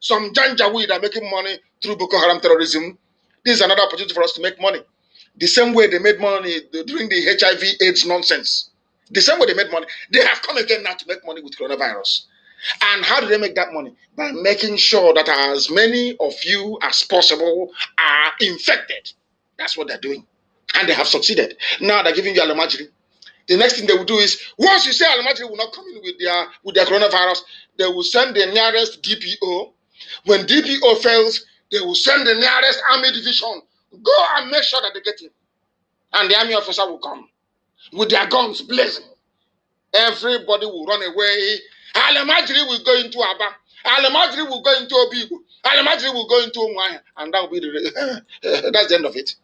some Janjaweed are making money through Boko Haram terrorism, this is another opportunity for us to make money. The same way they made money during the HIV/AIDS nonsense. The same way they made money, they have come again now to make money with coronavirus. And how do they make that money? By making sure that as many of you as possible are infected. That's what they're doing. And they have succeeded. Now they're giving you Alamajiri. The next thing they will do is, once you say Alamajiri will not come in with their coronavirus, they will send the nearest DPO. When DPO fails, they will send the nearest army division. Go and make sure that they get in. And the army officer will come with their guns blazing. Everybody will run away. Alamajiri will go into Aba. Alamajiri will go into Obibu. Alamajiri will go into Umwaya. And that will be that's the end of it.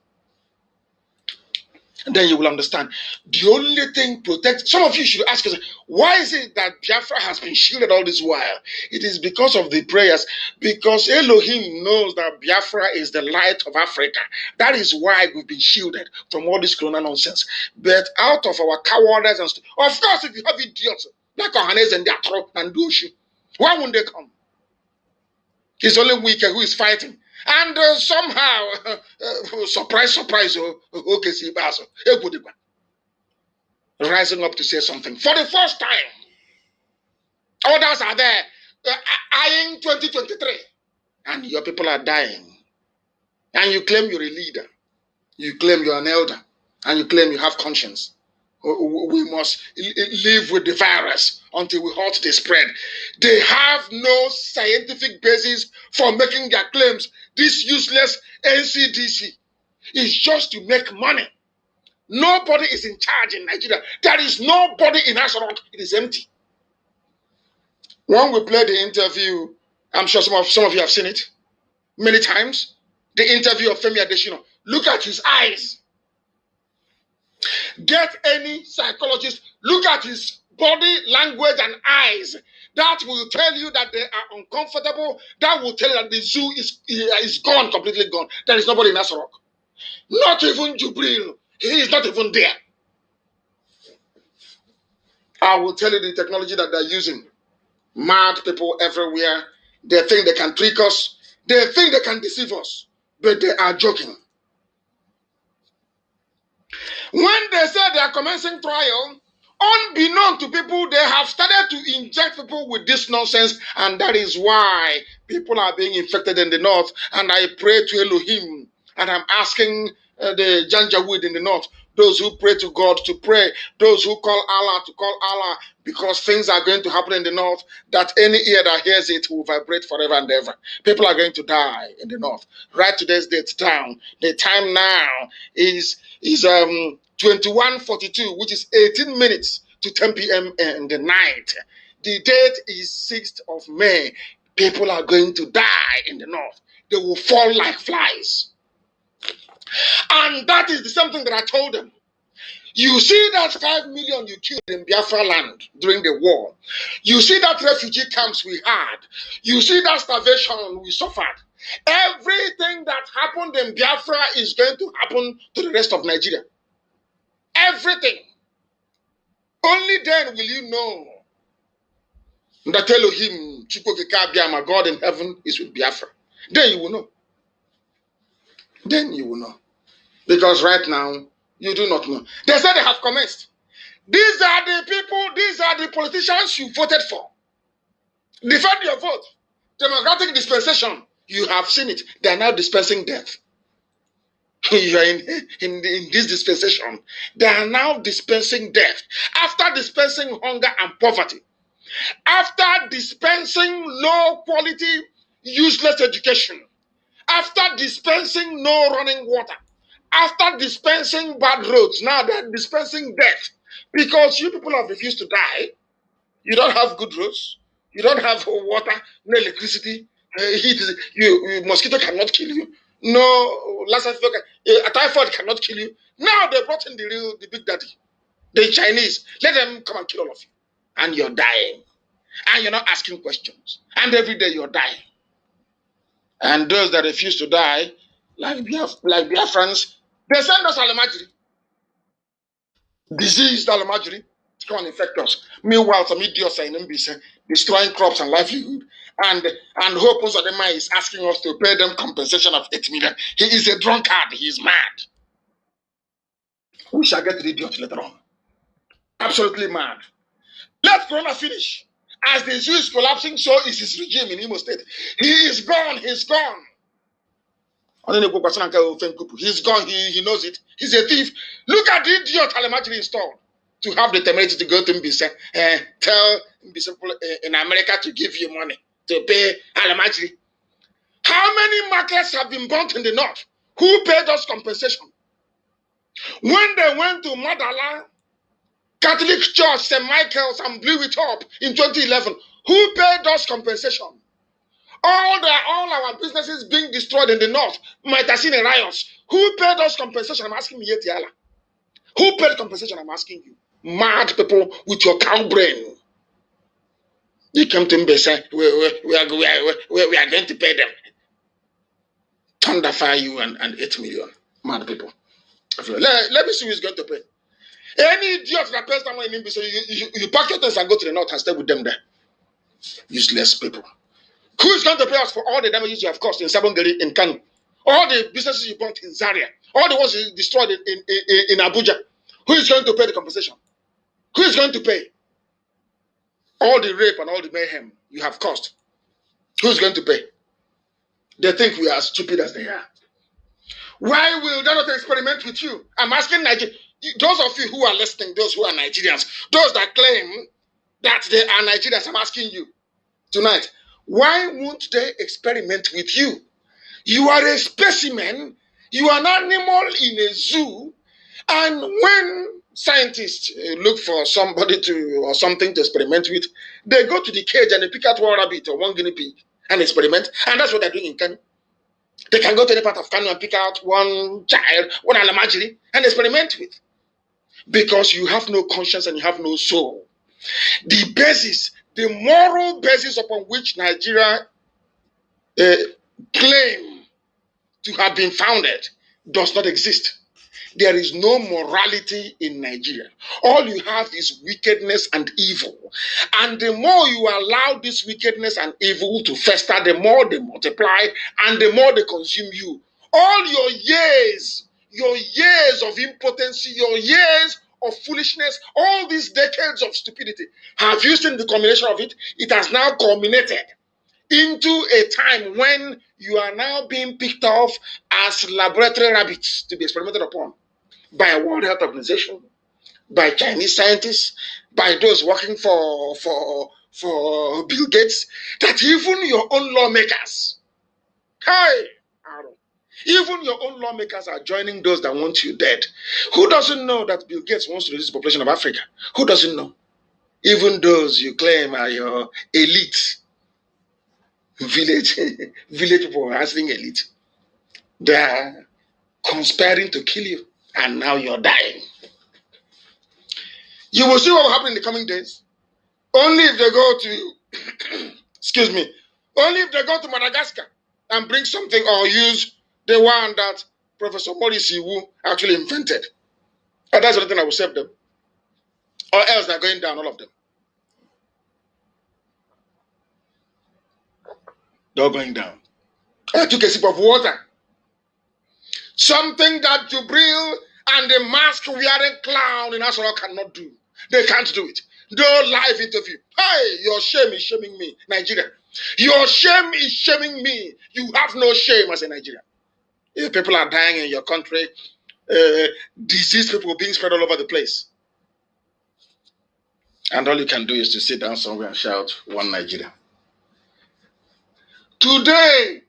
Then you will understand. The only thing protect some of you should ask yourself, why is it that Biafra has been shielded all this while? It is because of the prayers, because Elohim knows that Biafra is the light of Africa. That is why we've been shielded from all this corona nonsense. But out of our cowardice and of course, if you have idiots like Ohanes and Diatro and Dushi, why won't they come? It's only weaker who is fighting. And somehow, surprise, okay, see, rising up to say something. For the first time, others are there eyeing 2023. And your people are dying. And you claim you're a leader. You claim you're an elder. And you claim you have conscience. We must live with the virus until we halt the spread. They have no scientific basis for making their claims. This useless NCDC is just to make money. Nobody is in charge in Nigeria. There is nobody in Asarok. It is empty. When we played the interview, I'm sure some of you have seen it many times. The interview of Femi Adesina. Look at his eyes. Get any psychologist, look at his body language and eyes. That will tell you that they are uncomfortable. That will tell you that the zoo is gone, completely gone. There is nobody in Asarok. Not even Jubril. He is not even there. I will tell you the technology that they're using. Mad people everywhere. They think they can trick us. They think they can deceive us. But they are joking. When they say they are commencing trial, unbeknown to people, they have started to inject people with this nonsense, and that is why people are being infected in the north. And I pray to Elohim, and I'm asking the Janjaweed in the north, those who pray to God to pray, those who call Allah to call Allah, because things are going to happen in the north, that any ear that hears it will vibrate forever and ever. People are going to die in the north. Write today's date down. The time now is 21:42, which is 18 minutes to 10 p.m. in the night. The date is 6th of May. People are going to die in the north. They will fall like flies. And that is the same thing that I told them. You see that 5 million you killed in Biafra land during the war. You see that refugee camps we had. You see that starvation we suffered. Everything that happened in Biafra is going to happen to the rest of Nigeria. Everything. Only then will you know that Elohim, my God in heaven, is with Biafra. Then you will know. Then you will know. Because right now, you do not know. They said they have commenced. These are the people, these are the politicians you voted for. Defend your vote. Democratic dispensation. You have seen it. They are now dispensing death. You are in this dispensation. They are now dispensing death. After dispensing hunger and poverty. After dispensing low quality, useless education. After dispensing no running water. After dispensing bad roads. Now they are dispensing death. Because you people have refused to die. You don't have good roads. You don't have water, no electricity. Heat. Mosquito cannot kill you. No, typhoid cannot kill you. Now they brought in the big daddy, the Chinese. Let them come and kill all of you. And you're dying. And you're not asking questions. And every day you're dying. And those that refuse to die, like Biafrans, they send us Alamajiri. Diseased Alamajiri. To come and infect us. Meanwhile, some idiots are in MBC, destroying crops and livelihood. And Hope Uzodinma is asking us to pay them compensation of 8 million. He is a drunkard. He is mad. We shall get the idiot later on. Absolutely mad. Let Corona finish. As the zoo is collapsing, so is his regime in Imo State. He is gone. He's gone. He's gone. He knows it. He's a thief. Look at the idiot Alamajiri installed to have the temerity to go to Mbise, tell Mbise people in America to give you money to pay Alamajiri. How many markets have been burnt in the north? Who paid us compensation? When they went to Madala, Catholic Church, St. Michael's, and blew it up in 2011, who paid us compensation? All our businesses being destroyed in the north might have seen a riots. Who paid us compensation? I'm asking Yetiala. Who paid compensation? I'm asking you. Mad people with your cow brain. You come to me and say, we are going to pay them. Thunderfire you and 8 million. Mad people. Let me see who's going to pay. Any idiot that pays someone in Nimbi, so you pack your things and go to the north and stay with them there. Useless people. Who is going to pay us for all the damages you have caused in Sabongeri, in Kanu? All the businesses you burnt in Zaria? All the ones you destroyed in Abuja? Who is going to pay the compensation? Who is going to pay? All the rape and all the mayhem you have caused. Who is going to pay? They think we are as stupid as they are. Why will they not experiment with you? I'm asking Nigeria. Those of you who are listening, those who are Nigerians, those that claim that they are Nigerians, I'm asking you tonight, why won't they experiment with you? You are a specimen, you are an animal in a zoo, and when scientists look for somebody or something to experiment with, they go to the cage and they pick out one rabbit or one guinea pig and experiment, and that's what they're doing in Kanu. They can go to any part of Kanu and pick out one child, one alamajiri, and experiment with. Because you have no conscience and you have no soul. The basis, the moral basis upon which Nigeria claim to have been founded does not exist. There is no morality in Nigeria. All you have is wickedness and evil. And the more you allow this wickedness and evil to fester, the more they multiply and the more they consume you. All your years of impotency, your years of foolishness, all these decades of stupidity, have you seen the culmination of it? It has now culminated into a time when you are now being picked off as laboratory rabbits to be experimented upon by a World Health Organization, by Chinese scientists, by those working for Bill Gates, that even your own lawmakers, even your own lawmakers are joining those that want you dead. Who doesn't know that Bill Gates wants to reduce the population of Africa? Who doesn't know? Even those you claim are your elite, village people answering elite, they are conspiring to kill you, and now you're dying. You will see what will happen in the coming days. Only if they go to, excuse me, only if they go to Madagascar and bring something or use the one that Professor Maurice Iwu actually invented. And that's the only thing that will save them. Or else they're going down, all of them. They're going down. I took a sip of water. Something that Jubril and the mask-wearing clown in Asoro cannot do. They can't do it. No live interview. Hey, your shame is shaming me, Nigeria. Your shame is shaming me. You have no shame as a Nigerian. If people are dying in your country, diseased people being spread all over the place. And all you can do is to sit down somewhere and shout, one Nigeria. Today,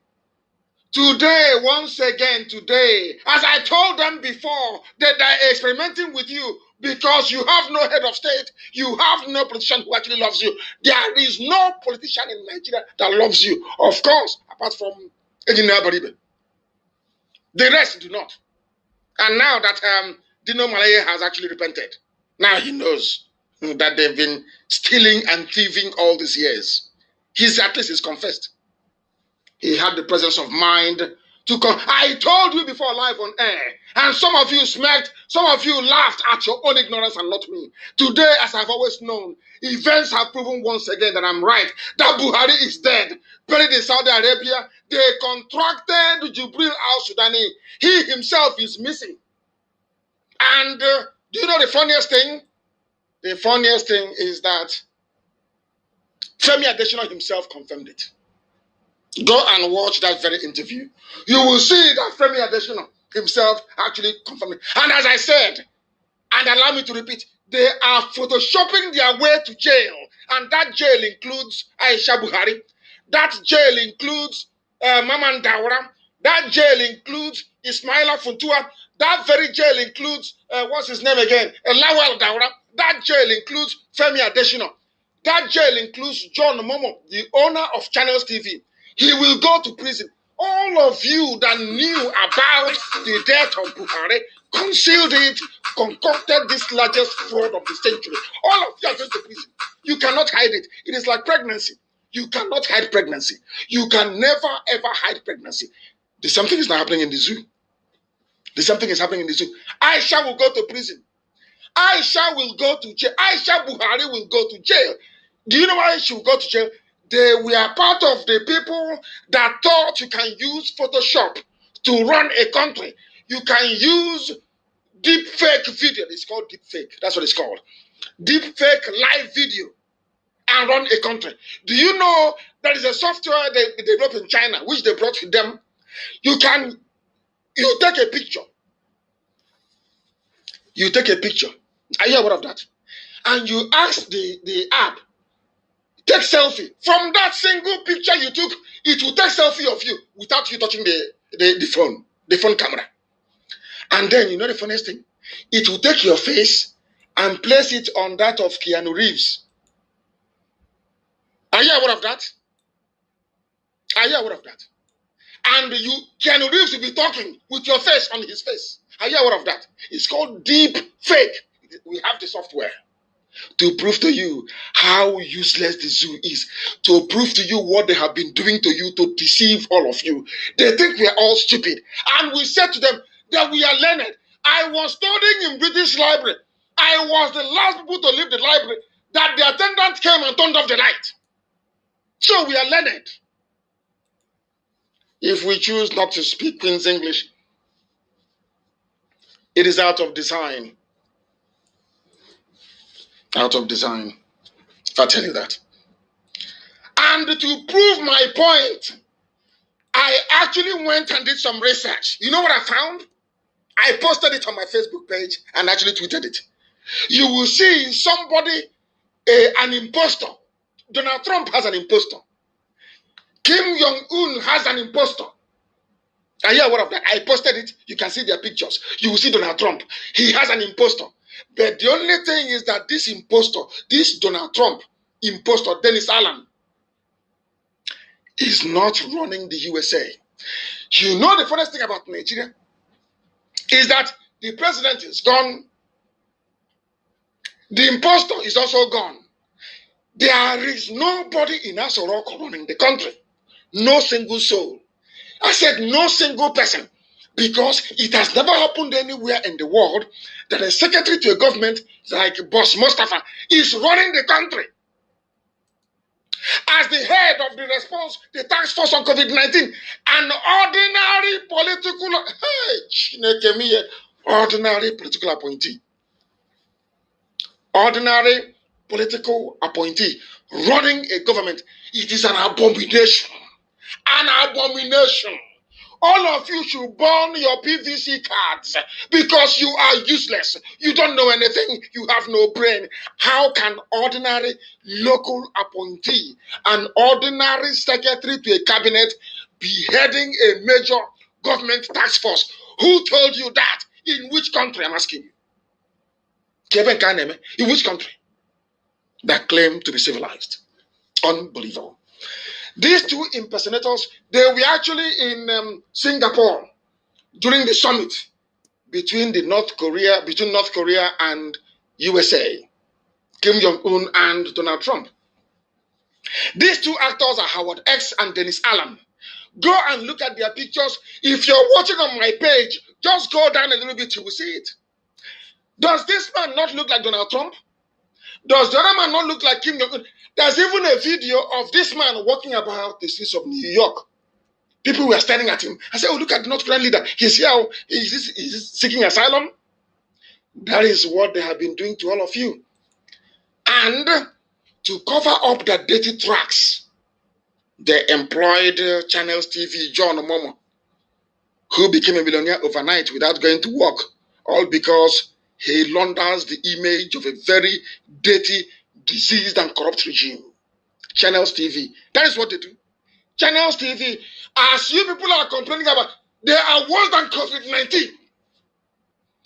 once again, as I told them before, that they're experimenting with you because you have no head of state, you have no politician who actually loves you. There is no politician in Nigeria that loves you, of course, apart from Engineer Baribe. The rest do not. And now that Dino Malaye has actually repented, now he knows that they've been stealing and thieving all these years. At least he's confessed. He had the presence of mind to come. I told you before live on air, and some of you smirked, some of you laughed at your own ignorance and not me. Today, as I've always known, events have proven once again that I'm right, that Buhari is dead, buried in Saudi Arabia. They contracted Jubril al-Sudani. He himself is missing. And do you know the funniest thing? The funniest thing is that Femi Adesina himself confirmed it. Go and watch that very interview. You will see that Femi Adesina himself actually confirmed it. And as I said, and allow me to repeat, they are photoshopping their way to jail. And that jail includes Aisha Buhari. That jail includes Maman Daura. That jail includes Ismaila Funtua. That very jail includes, what's his name again? Lawal Daura. That jail includes Femi Adesina. That jail includes John Momo, the owner of Channels TV. He will go to prison. All of you that knew about the death of Buhari concealed it, concocted this largest fraud of the century. All of you are going to prison. You cannot hide it. It is like pregnancy. You cannot hide pregnancy. You can never, ever hide pregnancy. The same thing is not happening in the zoo. The same thing is happening in the zoo. Aisha will go to prison. Aisha will go to jail. Aisha Buhari will go to jail. Do you know why she will go to jail? They were part of the people that thought you can use Photoshop to run a country. You can use deep fake video. It's called deep fake. That's what it's called. Deep fake live video and run a country. Do you know there is a software they developed in China, which they brought to them? You take a picture. You take a picture. Are you aware of that? And you ask the app, take selfie. From that single picture you took, it will take selfie of you without you touching the phone camera. And then, you know the funniest thing? It will take your face and place it on that of Keanu Reeves. Are you aware of that? Are you aware of that? And Keanu Reeves will be talking with your face on his face. Are you aware of that? It's called deep fake. We have the software to prove to you how useless the zoo is, to prove to you what they have been doing to you to deceive all of you. They think we are all stupid. And we said to them that we are learned. I was studying in British Library. I was the last people to leave the library that the attendant came and turned off the light. So we are learned. If we choose not to speak Queen's English, it is out of design. Out of design. If I tell you that. And to prove my point, I actually went and did some research. You know what I found? I posted it on my Facebook page and actually tweeted it. You will see somebody, an imposter. Donald Trump has an imposter. Kim Jong-un has an imposter. Are you aware of that? I posted it. You can see their pictures. You will see Donald Trump. He has an imposter. But the only thing is that this imposter, this Donald Trump imposter, Dennis Allen, is not running the USA. You know the funniest thing about Nigeria is that the president is gone. The imposter is also gone. There is nobody in Asorok running the country. No single soul. I said no single person, because it has never happened anywhere in the world that a secretary to a government like Boss Mustafa is running the country. As the head of the response, the task force on COVID-19, an ordinary political appointee. Ordinary political appointee running a government. It is an abomination. An abomination. All of you should burn your PVC cards because you are useless. You don't know anything. You have no brain. How can ordinary local appointee, an ordinary secretary to a cabinet, be heading a major government task force? Who told you that? In which country? I'm asking you. In which country that claim to be civilized? Unbelievable. These two impersonators, they were actually in Singapore during the summit between North Korea and USA, Kim Jong-un and Donald Trump. These two actors are Howard X and Dennis Allen. Go and look at their pictures. If you're watching on my page, just go down a little bit, you will see it. Does this man not look like Donald Trump? Does the other man not look like Kim Jong-un? There's even a video of this man walking about the streets of New York. People were staring at him. I said, oh, look at the North Korean leader. He's here. He's seeking asylum. That is what they have been doing to all of you. And to cover up their dirty tracks, they employed Channels TV, John Momo, who became a millionaire overnight without going to work, all because he launders the image of a very dirty, diseased and corrupt regime. Channels TV. That is what they do. Channels TV, as you people are complaining about, they are worse than COVID-19.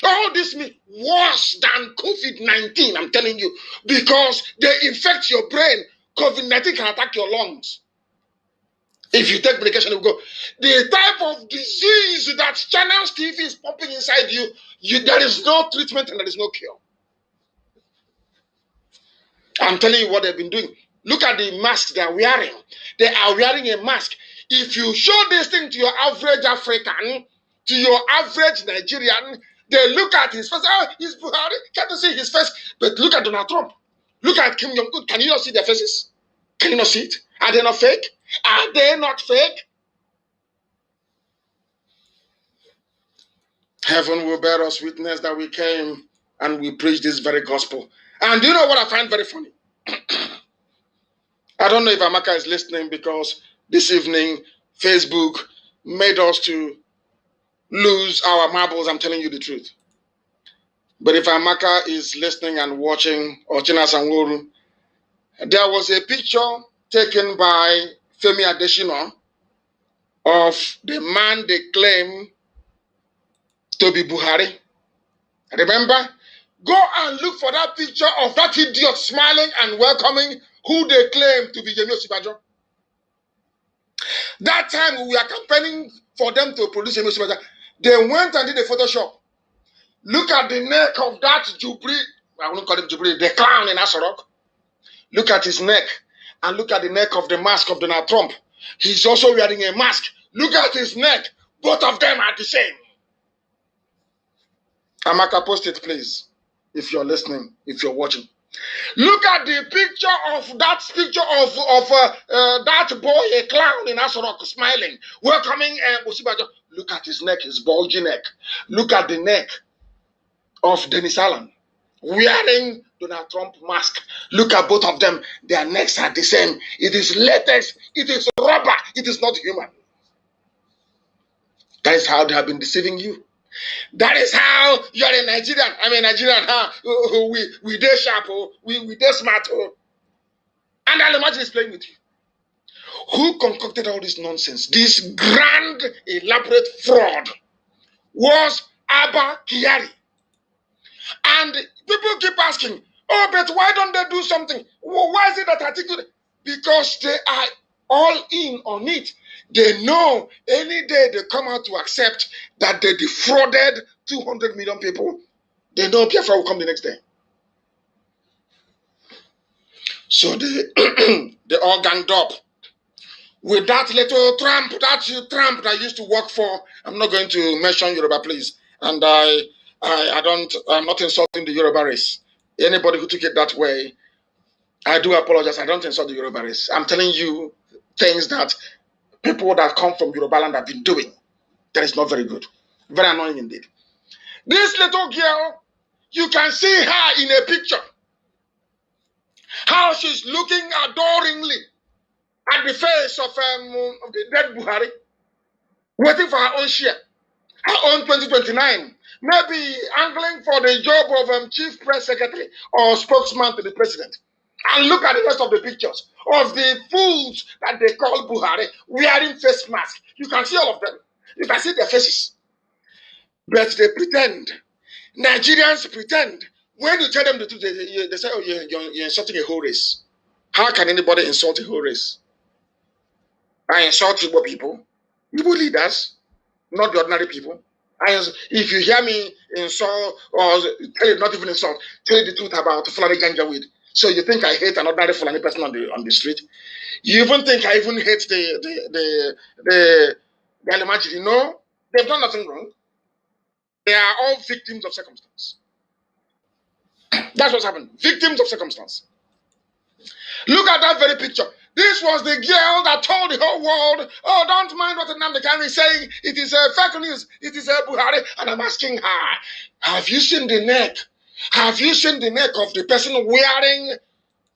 All this means worse than COVID-19, I'm telling you, because they infect your brain. COVID-19 can attack your lungs. If you take medication, it will go. The type of disease that Channels TV is pumping inside you, There is no treatment and there is no cure. I'm telling you what they've been doing. Look at the masks they are wearing. They are wearing a mask. If you show this thing to your average African, to your average Nigerian, they look at his face. Oh, he's Buhari. Can't you see his face? But look at Donald Trump. Look at Kim Jong-un. Can you not see their faces? Can you not see it? Are they not fake? Are they not fake? Heaven will bear us witness that we came and we preach this very gospel. And do you know what I find very funny? I don't know if Amaka is listening, because this evening Facebook made us to lose our marbles. I'm telling you the truth. But if Amaka is listening and watching, or China Sanworu, there was a picture taken by Femi Adesina of the man they claim to be Buhari. Remember? Go and look for that picture of that idiot smiling and welcoming who they claim to be Yemi Osinbajo. That time we were campaigning for them to produce Yemi Osinbajo. They went and did a Photoshop. Look at the neck of that Jubri, I won't call him Jubri, the clown in Asorok. Look at his neck, and look at the neck of the mask of Donald Trump. He's also wearing a mask. Look at his neck. Both of them are the same. Amaka, post it, please, if you're listening, if you're watching. Look at the picture of that that boy, a clown in Asorok, smiling, welcoming Osinbajo. Look at his neck, his bulgy neck. Look at the neck of Dennis Allen, wearing Donald Trump mask. Look at both of them. Their necks are the same. It is latex. It is rubber. It is not human. That is how they have been deceiving you. That is how you're a Nigerian. I'm a Nigerian. Huh? We dey sharp. We dey smart. And I'll imagine he's playing with you. Who concocted all this nonsense? This grand, elaborate fraud was Abba Kyari. And people keep asking, oh, but why don't they do something? Why is it that article? Because they are all in on it. They know any day they come out to accept that they defrauded 200 million people, they know Biafra will come the next day. So they all ganged up with that little tramp that used to work for, I'm not going to mention Yoruba, please. And I'm not insulting the Yoruba race. Anybody who took it that way, I do apologize. I don't insult the Yoruba race. I'm telling you things that people that come from Yoruba land have been doing. That is not very good. Very annoying indeed. This little girl, you can see her in a picture. How she's looking adoringly at the face of the dead Buhari, waiting for her own share, her own 2029. Maybe angling for the job of chief press secretary or spokesman to the president. And look at the rest of the pictures of the fools that they call Buhari wearing face masks. You can see all of them. You can see their faces. But they pretend. Nigerians pretend. When you tell them the truth, they say, oh, you're insulting a whole race. How can anybody insult a whole race? I insult Igbo people, Igbo leaders, not the ordinary people. If you hear me insult, or tell you not even insult, tell you the truth about Fulani Ganjaweed. So you think I hate an ordinary Fulani person on the street? You even think I even hate the Alimajiri? No, they've done nothing wrong. They are all victims of circumstance. That's what's happened. Victims of circumstance. Look at that very picture. This was the girl that told the whole world, oh, don't mind what Nnamdi Kanu is saying. It is fake news. It is Buhari. And I'm asking her, have you seen the neck? Have you seen the neck of the person wearing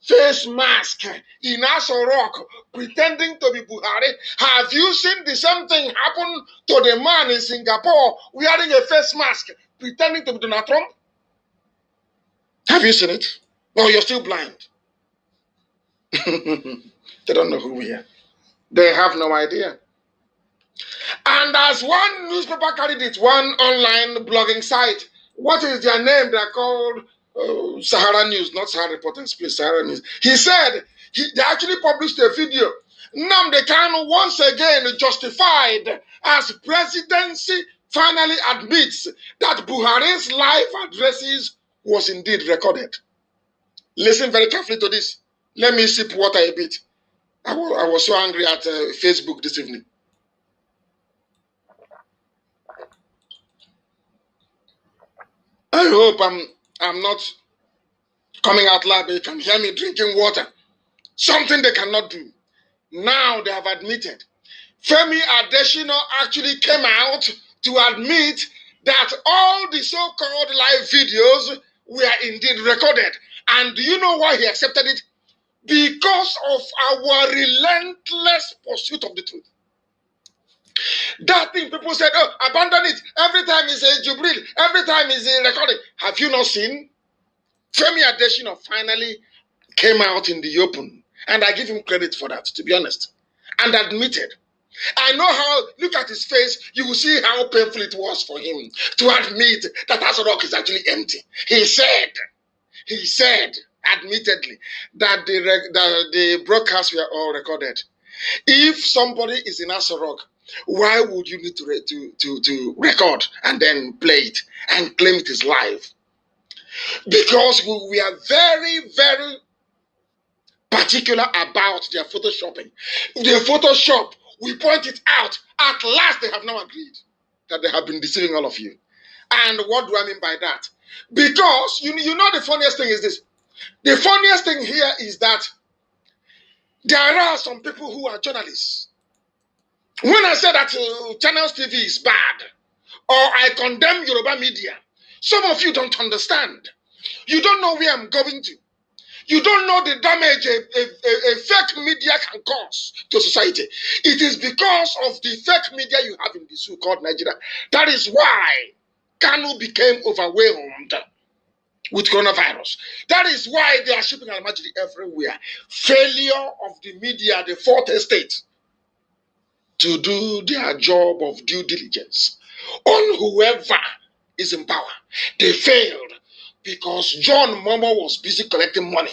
face mask in Asorok, pretending to be Buhari? Have you seen the same thing happen to the man in Singapore wearing a face mask, pretending to be Donald Trump? Have you seen it? Or you're still blind? They don't know who we are. They have no idea. And as one newspaper carried it, one online blogging site, what is their name? They're called Sahara News, not Sahara Reporters, please, Sahara News. He said, they actually published a video. Nnamdi Kanu once again justified as presidency finally admits that Buhari's live addresses was indeed recorded. Listen very carefully to this. Let me sip water a bit. I was so angry at Facebook this evening. I hope I'm not coming out loud, but you can hear me drinking water. Something they cannot do. Now they have admitted. Femi Adesina actually came out to admit that all the so-called live videos were indeed recorded. And do you know why he accepted it? Because of our relentless pursuit of the truth. That thing people said, oh, abandon it. Every time is a Jubril. Every time is a recording. Have you not seen? Femi Adesina finally came out in the open. And I give him credit for that, to be honest. And admitted. I know how, look at his face, you will see how painful it was for him to admit that Aso Rock is actually empty. He said, admittedly, that the broadcasts were all recorded. If somebody is in Aso Rock, why would you need to record and then play it and claim it is live? Because we are very, very particular about their photoshopping. The Photoshop, we point it out. At last, they have now agreed that they have been deceiving all of you. And what do I mean by that? Because you know the funniest thing is this. The funniest thing here is that there are some people who are journalists. When I say that Channels TV is bad, or I condemn Yoruba media, some of you don't understand. You don't know where I'm going to. You don't know the damage a fake media can cause to society. It is because of the fake media you have in the so-called Nigeria. That is why Kanu became overwhelmed with coronavirus. That is why they are shipping Almajiri everywhere. Failure of the media, the fourth estate, to do their job of due diligence on whoever is in power. They failed because John Momo was busy collecting money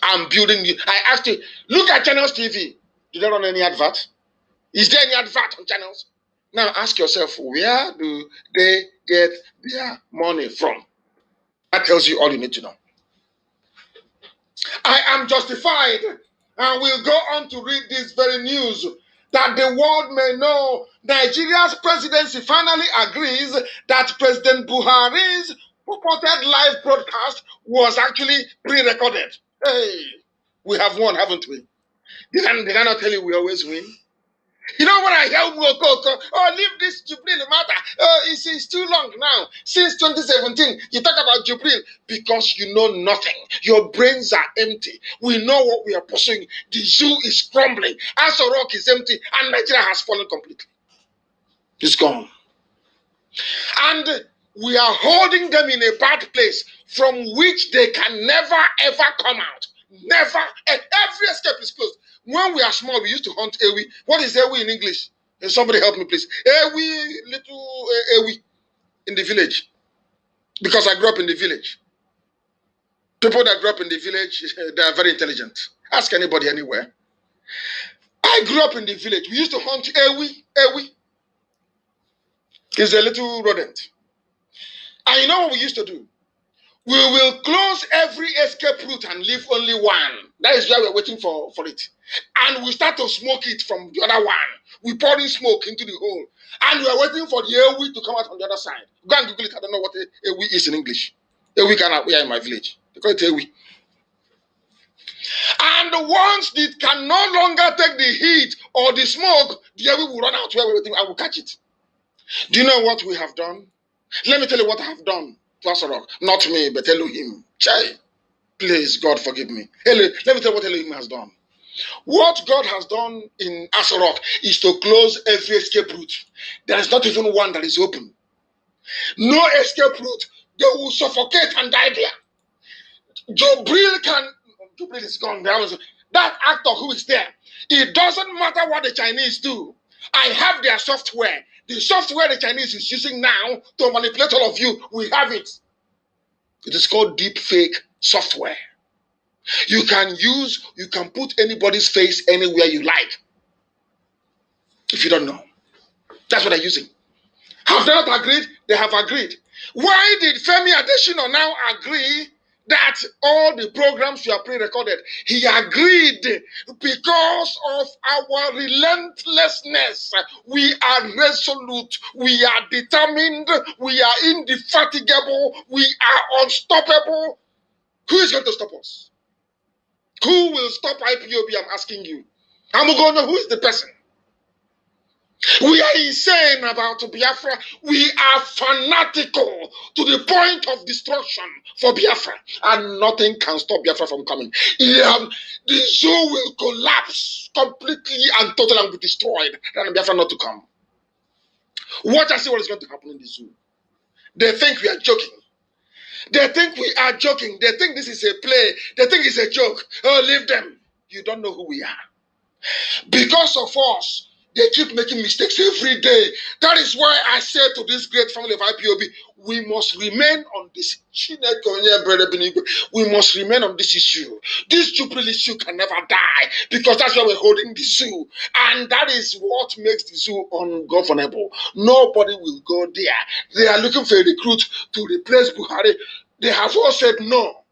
and building. I asked you, look at Channels TV. Do they run any advert? Is there any advert on Channels? Now ask yourself, where do they get their money from? That tells you all you need to know. I am justified, and we'll go on to read this very news, that the world may know Nigeria's presidency finally agrees that President Buhari's purported live broadcast was actually pre-recorded. Hey, we have won, haven't we? Did I not tell you we always win? You know when I hear oh, leave this Jubril matter. It's too long now. Since 2017, you talk about Jubril because you know nothing. Your brains are empty. We know what we are pursuing. The zoo is crumbling. Aso Rock is empty, and Nigeria has fallen completely. It's gone. And we are holding them in a bad place from which they can never ever come out. Never. And every escape is closed. When we are small, we used to hunt ewi. What is ewi in English? Somebody help me, please. Ewi, little ewi in the village. Because I grew up in the village. People that grew up in the village, they are very intelligent. Ask anybody anywhere. I grew up in the village. We used to hunt ewi. It's a little rodent. And you know what we used to do? We will close every escape route and leave only one. That is why we're waiting for it. And we start to smoke it from the other one. We pour in smoke into the hole. And we are waiting for the ewi to come out on the other side. Go and Google it. I don't know what ewi is in English. Ewi cannot be in my village. They call it ewi. And once it can no longer take the heat or the smoke, the ewi will run out where we're waiting and we'll catch it. Do you know what we have done? Let me tell you what I have done to Aso Rock. Not me, but Elohim. Chai. Please, God, forgive me. Let me tell you what Elohim has done. What God has done in Aso Rock is to close every escape route. There is not even one that is open. No escape route. They will suffocate and die there. Jubril is gone. That actor who is there, it doesn't matter what the Chinese do. I have their software. The software the Chinese is using now to manipulate all of you, we have it. It is called deep fake software. You can put anybody's face anywhere you like. If you don't know. That's what they're using. Have they not agreed? They have agreed. Why did Femi Adesina now agree that all the programs were pre-recorded? He agreed because of our relentlessness. We are resolute. We are determined. We are indefatigable. We are unstoppable. Who is going to stop us? Who will stop IPOB? I'm asking you. I'm going to know who is the person. We are insane about Biafra. We are fanatical to the point of destruction for Biafra. And nothing can stop Biafra from coming. The zoo will collapse completely and totally and be destroyed. And Biafra not to come. Watch and see what is going to happen in the zoo. They think we are joking. They think we are joking. They think this is a play. They think it's a joke. Oh, leave them. You don't know who we are. Because of us, they keep making mistakes every day. That is why I say to this great family of IPOB, we must remain on this. We must remain on this issue. This Jubilee issue can never die because that's why we're holding the zoo. And that is what makes the zoo ungovernable. Nobody will go there. They are looking for a recruit to replace Buhari. They have all said no.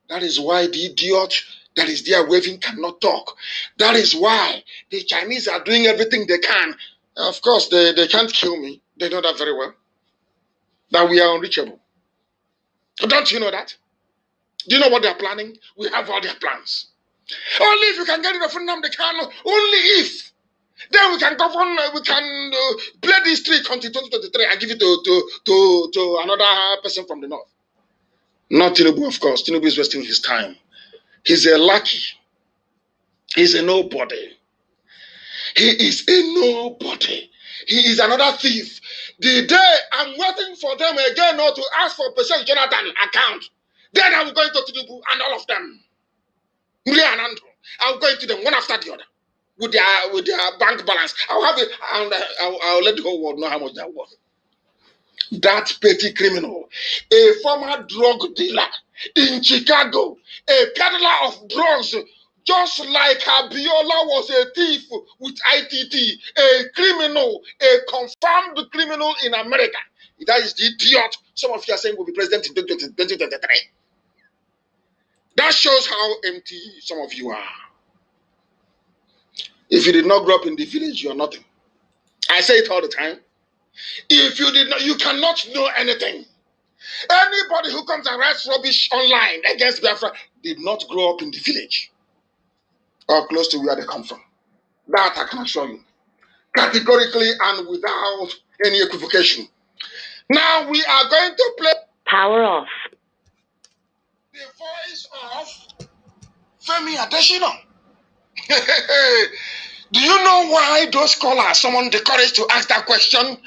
That is why the idiot that is there waving cannot talk. That is why the Chinese are doing everything they can. Of course, they can't kill me. They know that very well. That we are unreachable. Don't you know that? Do you know what they are planning? We have all their plans. Only if you can get rid of Nnamdi Kanu, only if. Then we can govern, we can play this trick until 2023 and give it to another person from the north. Not Tinubu, of course. Tinubu is wasting his time. He's a lackey. He's a nobody. He is a nobody. He is another thief. The day I'm waiting for them again now to ask for President Jonathan account, then I'm going to Tinubu and all of them. I'm going to them one after the other with their bank balance. I'll have it and I'll let the whole world know how much they're worth. That petty criminal, a former drug dealer in Chicago, a peddler of drugs, just like Abiola was a thief with ITT, a criminal, a confirmed criminal in America. That is the idiot some of you are saying will be president in 2023. That shows how empty some of you are. If you did not grow up in the village, you are nothing. I say it all the time. If you did not, you cannot know anything. Anybody who comes and writes rubbish online against Biafra did not grow up in the village or close to where they come from. That I can assure you. Categorically and without any equivocation. Now we are going to play Power off. the voice of Femi Adesina. Do you know why those callers summoned the courage to ask that question?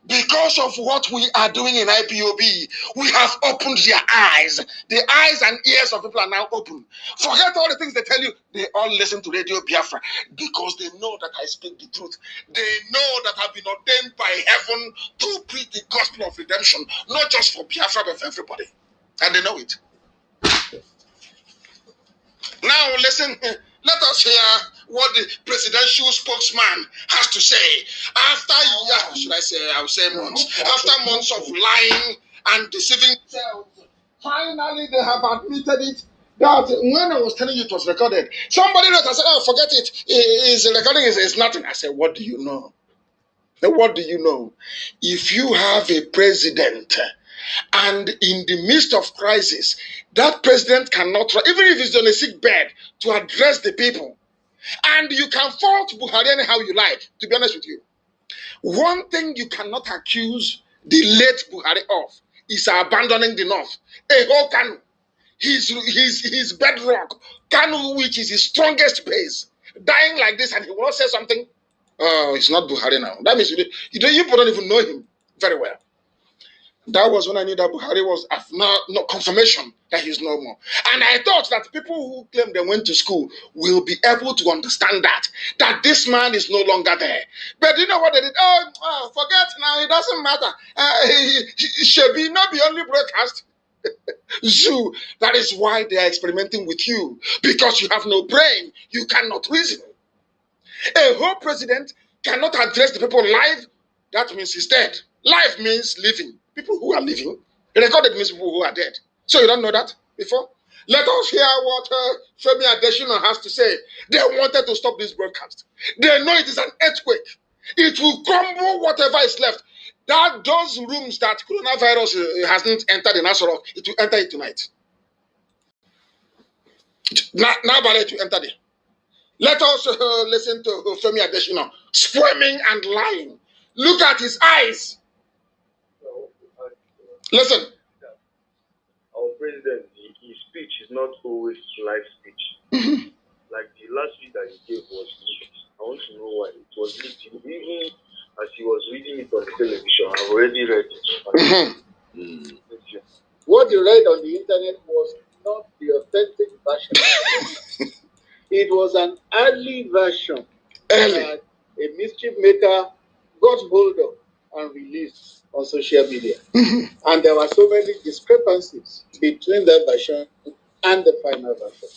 Because of what we are doing in IPOB, we have opened their eyes. The eyes and ears of people are now open. Forget all the things they tell you. They all listen to Radio Biafra because they know that I speak the truth. They know that I've been ordained by heaven to preach the gospel of redemption, not just for Biafra, but for everybody. And they know it. Now listen, let us hear what the presidential spokesman has to say. After months of lying and deceiving themselves, finally they have admitted it. That when I was telling you it was recorded, somebody wrote, I said, oh, forget it. Recording is nothing. I said, what do you know? What do you know? If you have a president and in the midst of crisis, that president cannot, even if he's on a sick bed, to address the people. And you can fault Buhari anyhow you like, to be honest with you. One thing you cannot accuse the late Buhari of is abandoning the North. A whole Kanu. His bedrock, Kanu, which is his strongest base, dying like this, and he will not say something. Oh, it's not Buhari now. That means you don't even know him very well. That was when I knew that Buhari was no confirmation that he's no more. And I thought that people who claim they went to school will be able to understand that this man is no longer there. But you know what they did? Oh, forget now, it doesn't matter. He should be not be only broadcast. Zoo. That is why they are experimenting with you. Because you have no brain. You cannot reason. A whole president cannot address the people live. That means he's dead. Life means living. People who are living. Recorded means people who are dead. So you don't know that before? Let us hear what Femi Adesina has to say. They wanted to stop this broadcast. They know it is an earthquake. It will crumble whatever is left. Those rooms that coronavirus hasn't entered in Asarok, it will enter it tonight. Now, let you enter there. Let us listen to Femi Adesina squirming and lying. Look at his eyes. Listen. Our president, his speech is not always live speech. Like the last speech that he gave was leaked. I want to know why it was leaked. Even as he was reading it on the television, I've already read it. What you read on the internet was not the authentic version. It was an early version that a mischief maker got hold of and released on social media. And there were so many discrepancies between that version and the final version.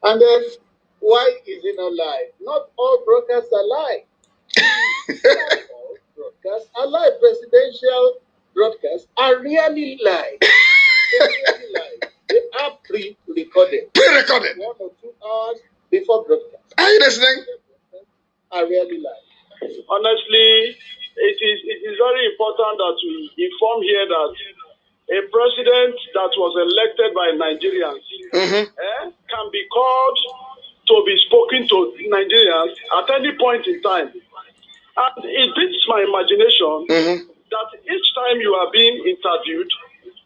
And then, why is it not live? Not all broadcasts are live. Not all broadcasts are live. Presidential broadcasts are really live. They're really live. They are pre-recorded. Pre-recorded. 1 or 2 hours before broadcast. Are you listening? Are really live. Honestly, it is very important that we inform here that a president that was elected by Nigerians can be called to be spoken to Nigerians at any point in time. And it beats my imagination that each time you are being interviewed,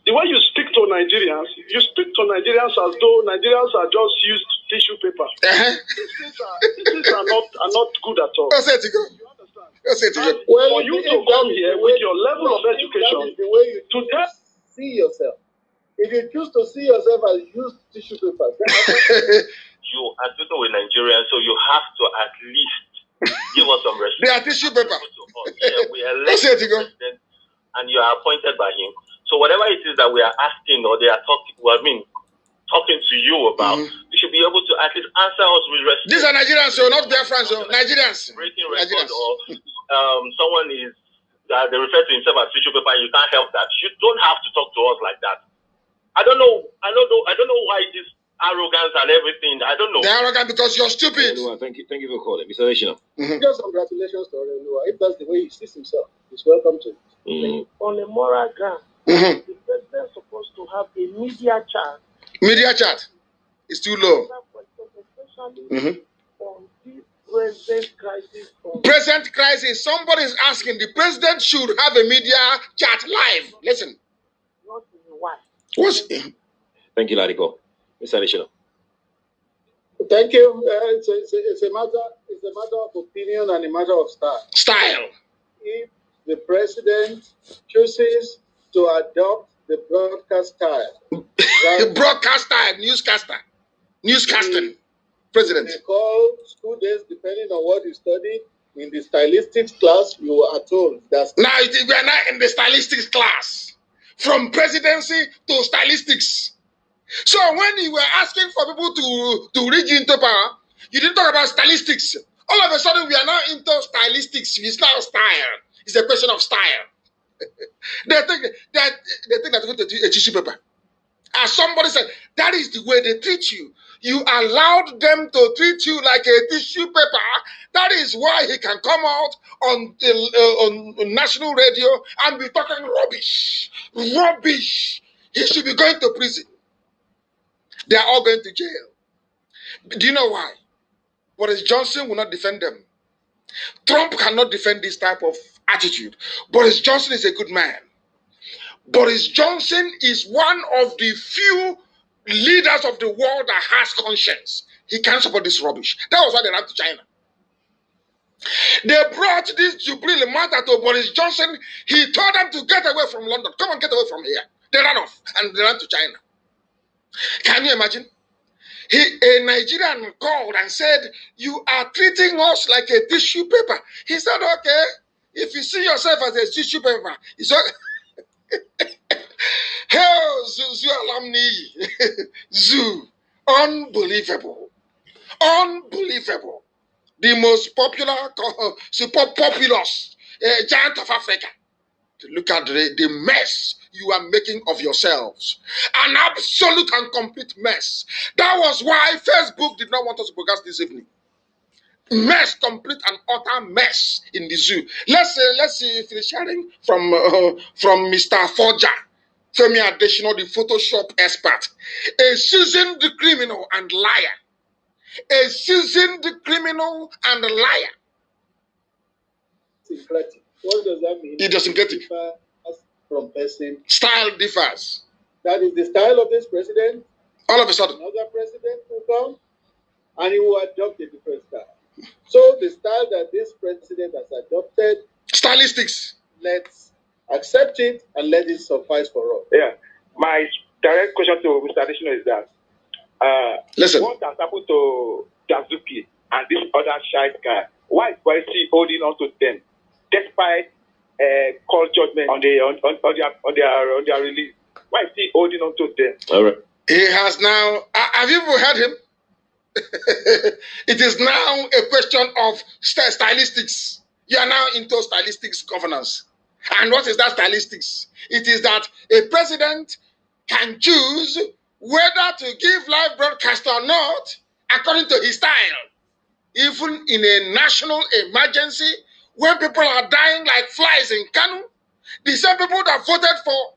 the way you speak to Nigerians as though Nigerians are just used tissue paper. These things are not good at all. That's it to go. You understand? That's it to go. Well, for you to come here with your level of education, that is the way you to tell see yourself. If you choose to see yourself as used tissue paper, you are speaking with Nigerians, so you have to at least give us some respect. They are tissue paper. Yeah, we elected the president, and you are appointed by him. So whatever it is that we are asking, or they are talking to you about, you should be able to at least answer us with respect. These are Nigerians, so not Biafrans, so Nigerians. Breaking record, or someone is that they refer to himself as tissue paper, and you can't help that. You don't have to talk to us like that. I don't know why this arrogance and everything. I don't know. They're arrogant because you're stupid. Thank you for calling, Mr. Adesina. Just congratulations to Oreluwa. If that's the way he sees himself, he's welcome to it. On a moral ground, the president is supposed to have a media chat. Media chat is too low. Especially on this present crisis. Present crisis. Somebody is asking. The president should have a media chat live. Listen. Not in why. Thank you, Lariko. Mr. Adesina. Thank you. It's a matter of opinion and a matter of style. If the president chooses to adopt the broadcast style, broadcast style, newscasting, president. They call school days depending on what you study. In the stylistics class, you are told that now we are now in the stylistics class, from presidency to stylistics. So when you were asking for people to rig you into power, you didn't talk about stylistics. All of a sudden, we are now into stylistics. It's now style. It's a question of style. they think that going to a tissue paper. As somebody said, that is the way they treat you. You allowed them to treat you like a tissue paper. That is why he can come out on national radio and be talking rubbish. Rubbish. He should be going to prison. They are all going to jail. Do you know why? Boris Johnson will not defend them. Trump cannot defend this type of attitude. Boris Johnson is a good man. Boris Johnson is one of the few leaders of the world that has conscience. He can't support this rubbish. That was why they ran to China. They brought this Jubilee matter to Boris Johnson. He told them to get away from London. Come and get away from here. They ran off and they ran to China. Can you imagine? A Nigerian called and said, "You are treating us like a tissue paper." He said, "Okay, if you see yourself as a tissue paper, it's okay." Hell, Zoo alumni. Zoo. Unbelievable. Unbelievable. The most popular, super populous giant of Africa. Look at the mess you are making of yourselves. An absolute and complete mess. That was why Facebook did not want us to broadcast this evening. Mess, complete and utter mess in the zoo. Let's see if it's sharing from Mr. Forger, Femi Additional, the Photoshop expert, a seasoned criminal and liar. A seasoned criminal and liar. What does that mean? He doesn't get it. From person. Style differs. That is the style of this president. All of a sudden. Another president will come and he will adopt a different style. So the style that this president has adopted. Stylistics. Let's accept it and let it suffice for all. Yeah. My direct question to Mr. Additional is that listen. What has happened to Dazuki and this other shy guy? Why is he holding on to them despite court judgment on their release? Why is he holding on to them? All right. He has now. Have you ever heard him? It is now a question of stylistics. You are now into stylistics governance. And what is that stylistics? It is that a president can choose whether to give live broadcast or not according to his style. Even in a national emergency, when people are dying like flies in Kanu, the same people that voted for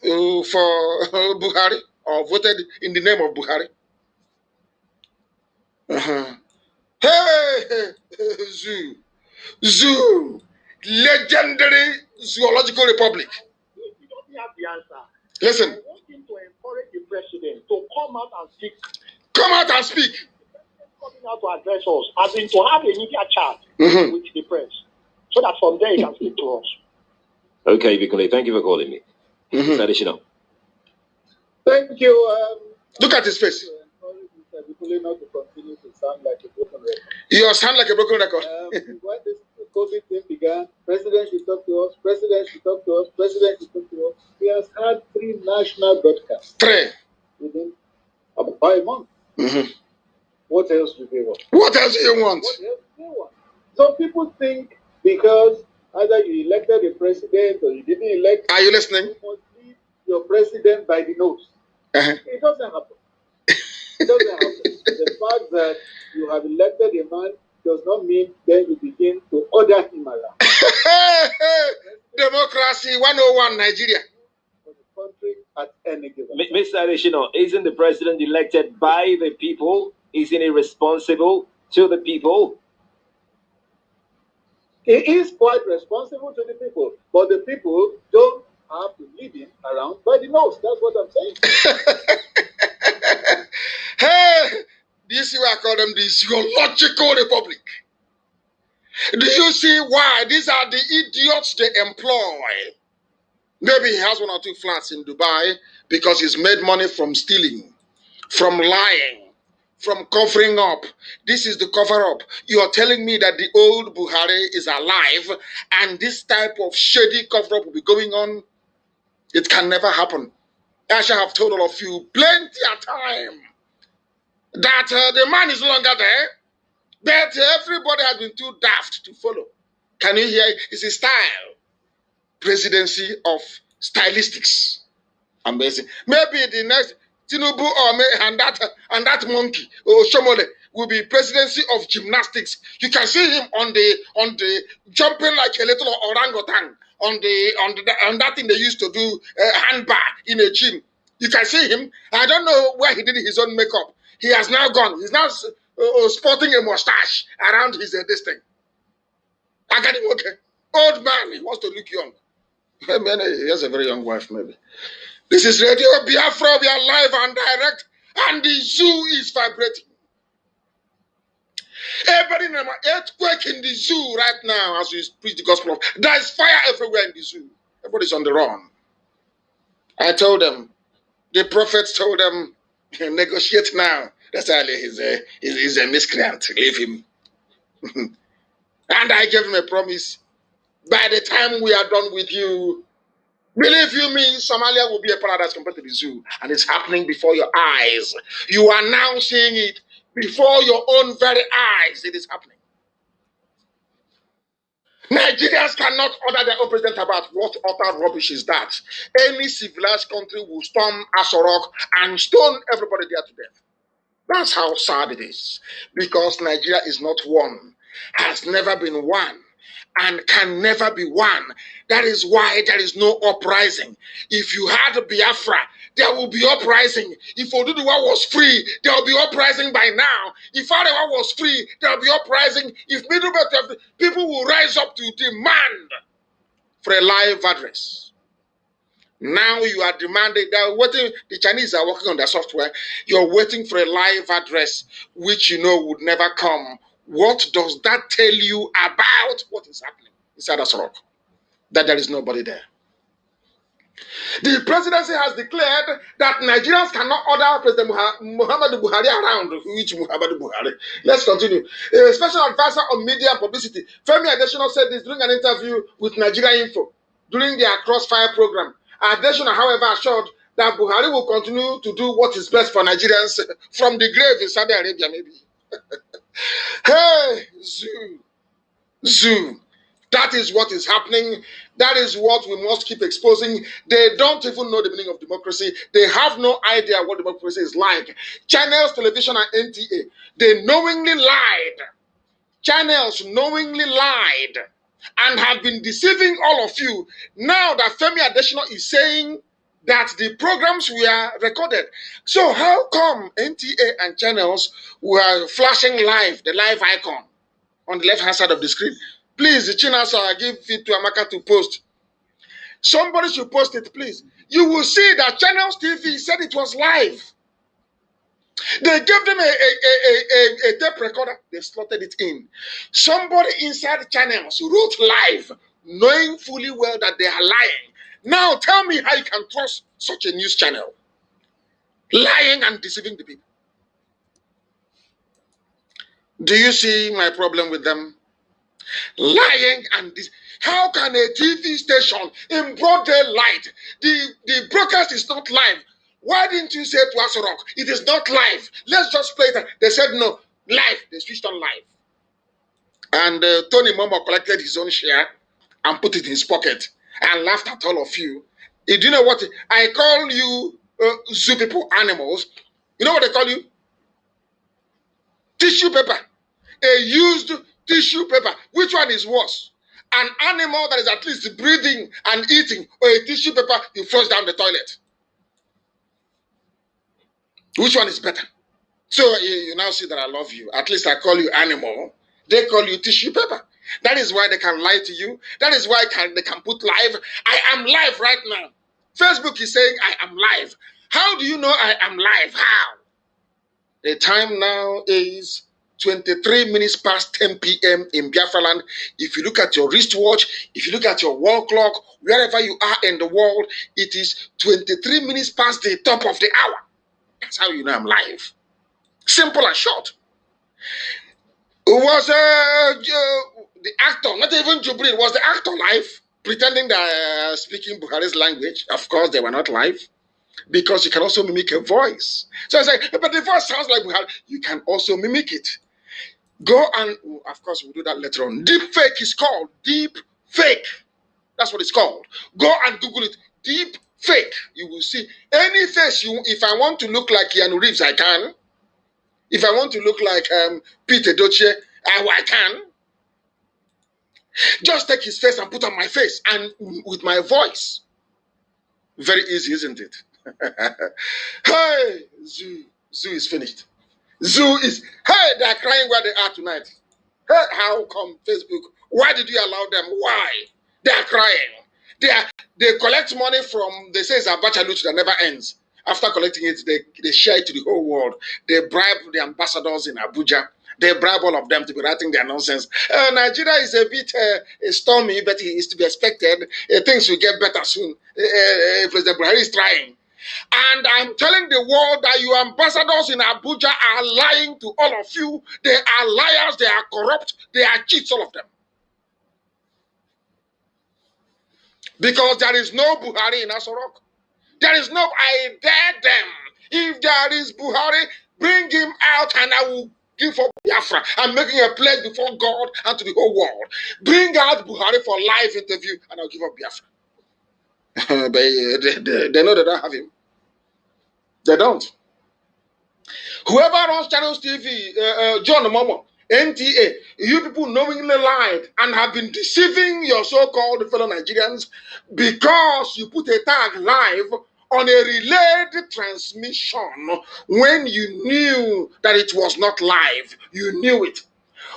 Buhari or voted in the name of Buhari. Hey, zoo, legendary zoological republic. You don't have the answer. Listen. I want him to encourage the president to come out and speak. Come out and speak. Coming out to address us, as in to have a media chat with the press, so that from there he can speak to us. Okay, Bikule, thank you for calling me. Additional. Thank you. Look at his face. Not to continue to sound like a broken record. You sound like a broken record. When this COVID thing began, President should talk to us, President should talk to us, President should talk to us. He has had 3 national broadcasts. 3. Within about a month. What else do they want? What else do you want? What else do they want? Some people think because either you elected a president or you didn't elect. Are you listening? You must leave your president by the nose. It doesn't happen. It doesn't happen. The fact that you have elected a man does not mean then you begin to order him around. Democracy 101 Nigeria. For the country at any given time. Mr. Additional, isn't the president elected by the people? Isn't he responsible to the people? He is quite responsible to the people, but the people don't have to lead him around by the nose. That's what I'm saying. Hey, do you see why I call them the zoological republic? Do you see why these are the idiots they employ? Maybe he has 1 or 2 flats in Dubai because he's made money from stealing, from lying, from covering up. This is the cover up. You are telling me that the old Buhari is alive and this type of shady cover up will be going on? It can never happen. I shall have told all of you plenty of time that the man is no longer there, but everybody has been too daft to follow. Can you hear? It's a style. Presidency of stylistics. Amazing. Maybe the next Tinubu and that monkey or Shomole will be presidency of gymnastics. You can see him on the jumping like a little orangutan on that thing they used to do hand bar in a gym. You can see him. I don't know where he did his own makeup. He has now gone. He's now sporting a mustache around his this thing. I got him. Okay. Old man. He wants to look young. He has a very young wife, maybe. This is Radio Biafra. We are live and direct, and the zoo is vibrating. Everybody in an earthquake in the zoo right now as we preach the gospel. There is fire everywhere in the zoo. Everybody's on the run. I told them, the prophets told them, negotiate now. That's why he's a miscreant. Leave him. And I gave him a promise. By the time we are done with you, believe you me, Somalia will be a paradise compared to the zoo. And it's happening before your eyes. You are now seeing it before your own very eyes. It is happening. Nigerians cannot order their own president about what utter rubbish is that. Any civilized country will storm Asorok and stone everybody there to death. That's how sad it is. Because Nigeria is not one, has never been one, and can never be one. That is why there is no uprising. If you had Biafra, there will be uprising. If Oduduwa was free, there will be uprising by now. If Arewa was free, there will be uprising. If Middle Belt, people will rise up to demand for a live address. Now you are demanding, they're waiting, the Chinese are working on their software. You're waiting for a live address, which you know would never come. What does that tell you about what is happening inside Asorok? That there is nobody there. The presidency has declared that Nigerians cannot order President Muhammadu Buhari around. Which Muhammadu Buhari? Let's continue. A special advisor on media and publicity, Femi Adesina, said this during an interview with Nigeria Info during their Crossfire program. Adesina, however, assured that Buhari will continue to do what is best for Nigerians from the grave in Saudi Arabia, maybe. Hey, Zoo. That is what is happening. That is what we must keep exposing. They don't even know the meaning of democracy. They have no idea what democracy is like. Channels, television, and NTA, they knowingly lied. Channels knowingly lied and have been deceiving all of you. Now that Femi Adesina is saying that the programs were recorded. So how come NTA and channels were flashing live, the live icon on the left-hand side of the screen? Please, Chinasa, give it to Amaka to post. Somebody should post it, please. You will see that Channels TV said it was live. They gave them a tape recorder. They slotted it in. Somebody inside Channels wrote live, knowing fully well that they are lying. Now tell me how you can trust such a news channel. Lying and deceiving the people. Do you see my problem with them? Lying and this. How can a TV station in broad daylight, the broadcast is not live? Why didn't you say to Asorok, it is not live? Let's just play it. They said no, live. They switched on live. And Tony Momo collected his own share and put it in his pocket and laughed at all of you. Do you know what? I call you zoo people animals. You know what they call you? Tissue paper. A used tissue paper. Which one is worse? An animal that is at least breathing and eating, or a tissue paper you flush down the toilet? Which one is better? So you now see that I love you. At least I call you animal. They call you tissue paper. That is why they can lie to you. That is why they can put live. I am live right now. Facebook is saying I am live. How do you know I am live? How? The time now is 23 minutes past 10 p.m. in Biafra land. If you look at your wristwatch, if you look at your wall clock, wherever you are in the world, it is 23 minutes past the top of the hour. That's how you know I'm live. Simple and short. It was the actor, not even Jubril, was the actor live, pretending that speaking Buhari's language. Of course, they were not live, because you can also mimic a voice. So I say, but the voice sounds like Buhari. You can also mimic it. Go and, of course, we'll do that later on. Deep fake is called. Deep fake. That's what it's called. Go and Google it. Deep fake. You will see any face. If I want to look like Keanu Reeves, I can. If I want to look like Peter Doche, I can. Just take his face and put on my face and with my voice. Very easy, isn't it? Hey, Zoo is finished. Zoo is, hey, they're crying where they are tonight. Hey, how come Facebook? Why did you allow them? Why? They're crying. They collect money from, they say it's a Abacha loot that never ends. After collecting it, they share it to the whole world. They bribe the ambassadors in Abuja. They bribe all of them to be writing their nonsense. Nigeria is a bit stormy, but it is to be expected. Things will get better soon. President Buhari is trying. And I'm telling the world that your ambassadors in Abuja are lying to all of you. They are liars, they are corrupt, they are cheats, all of them. Because there is no Buhari in Asorok. There is no, I dare them. If there is Buhari, bring him out and I will give for Biafra. I'm making a pledge before God and to the whole world. Bring out Buhari for live interview and I'll give up Biafra. But they know they don't have him. They don't. Whoever runs Channels TV, John Momo, NTA, you people knowingly lied and have been deceiving your so-called fellow Nigerians because you put a tag live on a relayed transmission when you knew that it was not live. You knew it.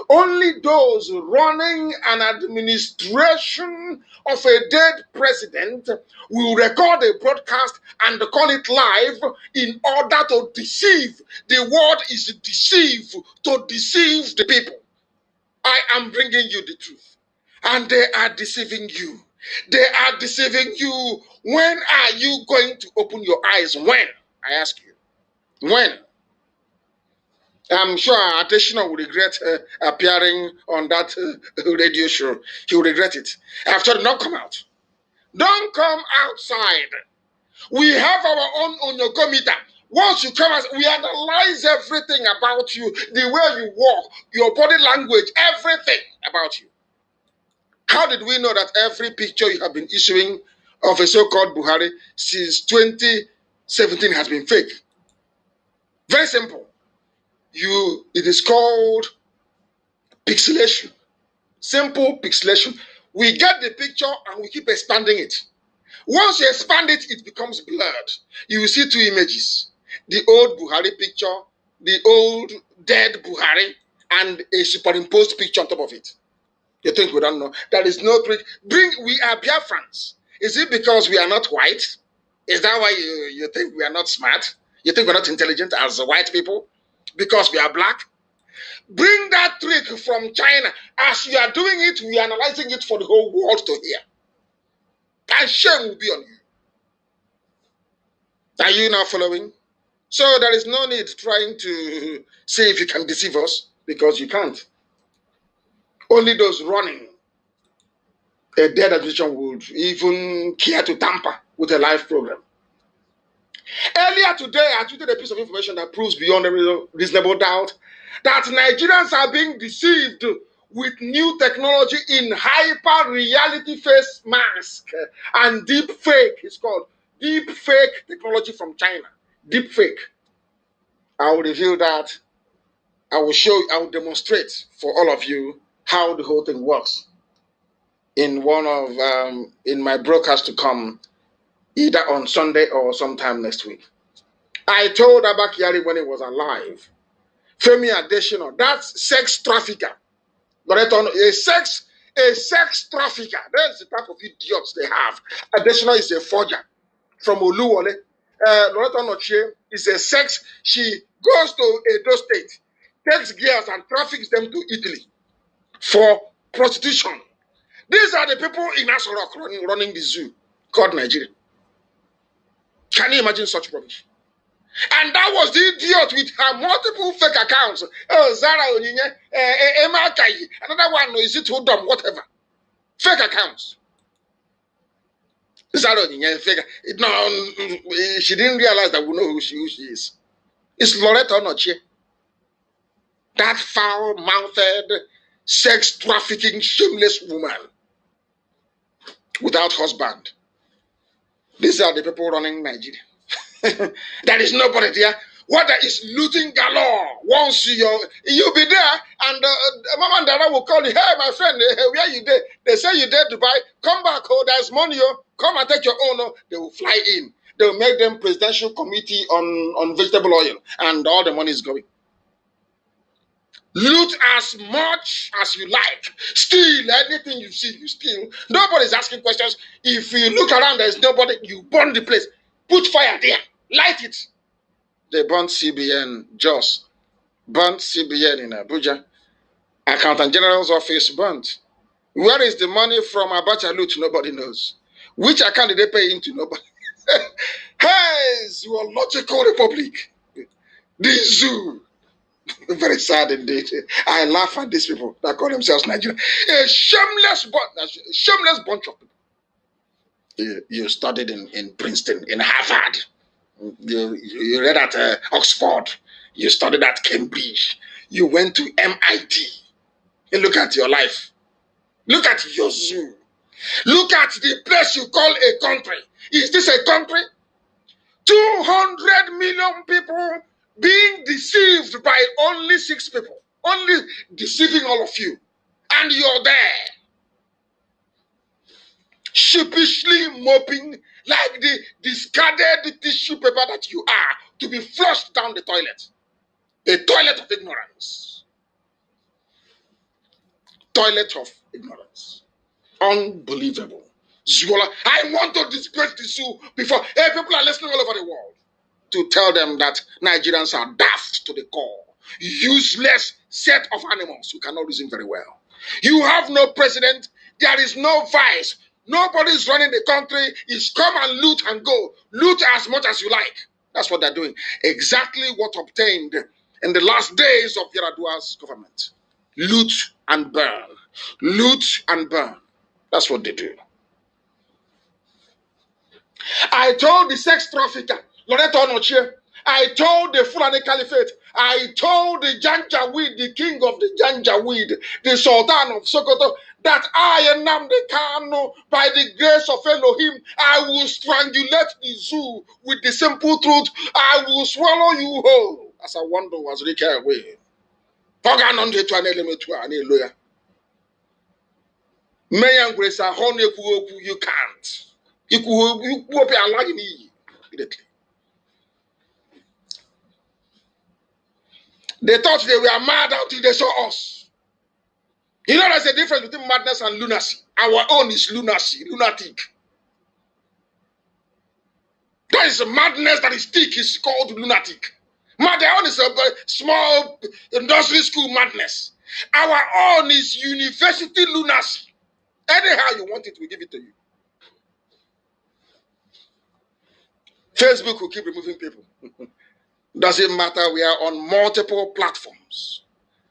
Only those running an administration of a dead president will record a broadcast and call it live in order to deceive. The word is deceive, to deceive the people. I am bringing you the truth. And they are deceiving you. They are deceiving you. When are you going to open your eyes? When? I ask you. When? I'm sure Ateshina will regret appearing on that radio show. He will regret it. After not come out. Don't come outside. We have our own onyogometer. Once you come out, we analyze everything about you, the way you walk, your body language, everything about you. How did we know that every picture you have been issuing of a so-called Buhari since 2017 has been fake? Very simple. It is called pixelation. Simple pixelation. We get the picture and we keep expanding it. Once you expand it, it becomes blurred. You will see two images. The old Buhari picture, the old dead Buhari, and a superimposed picture on top of it. You think we don't know? There is no trick. We are Biafrans. Is it because we are not white? Is that why you think we are not smart? You think we're not intelligent as white people? Because we are black? Bring that trick from China. As you are doing it, we are analyzing it for the whole world to hear. And shame will be on you. Are you now following? So there is no need trying to say if you can deceive us, because you can't. Only those running a dead administration would even care to tamper with a live program. Earlier today, I tweeted a piece of information that proves beyond a reasonable doubt that Nigerians are being deceived with new technology in hyper reality face mask and deep fake. It's called deep fake technology from China. Deep fake. I will reveal that. I will demonstrate for all of you how the whole thing works in in my broadcast to come, either on Sunday or sometime next week. I told Abba Kyari when he was alive, Femi Adesina, that's sex trafficker. A sex trafficker. That's the type of idiots they have. Adesina is a forger from Oluwole. Loretta Nochie is a sex. She goes to Edo State, takes girls and traffics them to Italy for prostitution. These are the people in Asorok running the zoo called Nigeria. Can you imagine such rubbish? And that was the idiot with her multiple fake accounts. Zara Onyinye, Emma Kai, another one, is it Udom, whatever. Fake accounts. Zara Onyinye, fake. No, she didn't realize that we know who she is. It's Loretta Nochie. That foul-mouthed, sex-trafficking, shameless woman without husband. These are the people running Nigeria. There is nobody there. What there is looting galore. Once you'll be there, and Mama and Dada will call you. Hey, my friend, where you there? They say you there, Dubai. Come back, oh, there's money. Oh, come and take your own. Oh. They will fly in. They will make them presidential committee on vegetable oil, and all the money is going. Loot as much as you like. Steal anything you see, you steal. Nobody's asking questions. If you look around, there's nobody, you burn the place. Put fire there. Light it. They burnt CBN, Jos. Burnt CBN in Abuja. Accountant General's office burnt. Where is the money from Abacha loot? Nobody knows. Which account did they pay into? Nobody. Hey, zoological republic. The zoo. Very sad indeed. I laugh at these people that call themselves Nigerian. A shameless bunch of people. You studied in Princeton, in Harvard. You read at Oxford. You studied at Cambridge. You went to MIT. And look at your life. Look at your zoo. Look at the place you call a country. Is this a country? 200 million people being deceived by only 6 people. Only deceiving all of you. And you're there. Sheepishly moping like the discarded tissue paper that you are to be flushed down the toilet. A toilet of ignorance. Toilet of ignorance. Unbelievable. Zola, I want to disgrace the zoo before people are listening all over the world to tell them that Nigerians are daft to the core. Useless set of animals who cannot reason very well. You have no president. There is no vice. Nobody is running the country. It's come and loot and go. Loot as much as you like. That's what they're doing. Exactly what obtained in the last days of Yaradua's government. Loot and burn. Loot and burn. That's what they do. I told the sex trafficker, Loreto Onochie, I told the Fulani Caliphate, I told the Janjaweed, the king of the Janjaweed, the Sultan of Sokoto, that I, Nnamdi Kanu, by the grace of Elohim, I will strangulate the zoo with the simple truth. I will swallow you whole. As I wonder was Rika away. You can't. You will be allowing me immediately. They thought they were mad until they saw us. You know, there's a difference between madness and lunacy. Our own is lunacy, lunatic. That is a madness that is thick, is called lunatic. Their own is a small industry school madness. Our own is university lunacy. Anyhow you want it, we give it to you. Facebook will keep removing people. Doesn't matter, we are on multiple platforms.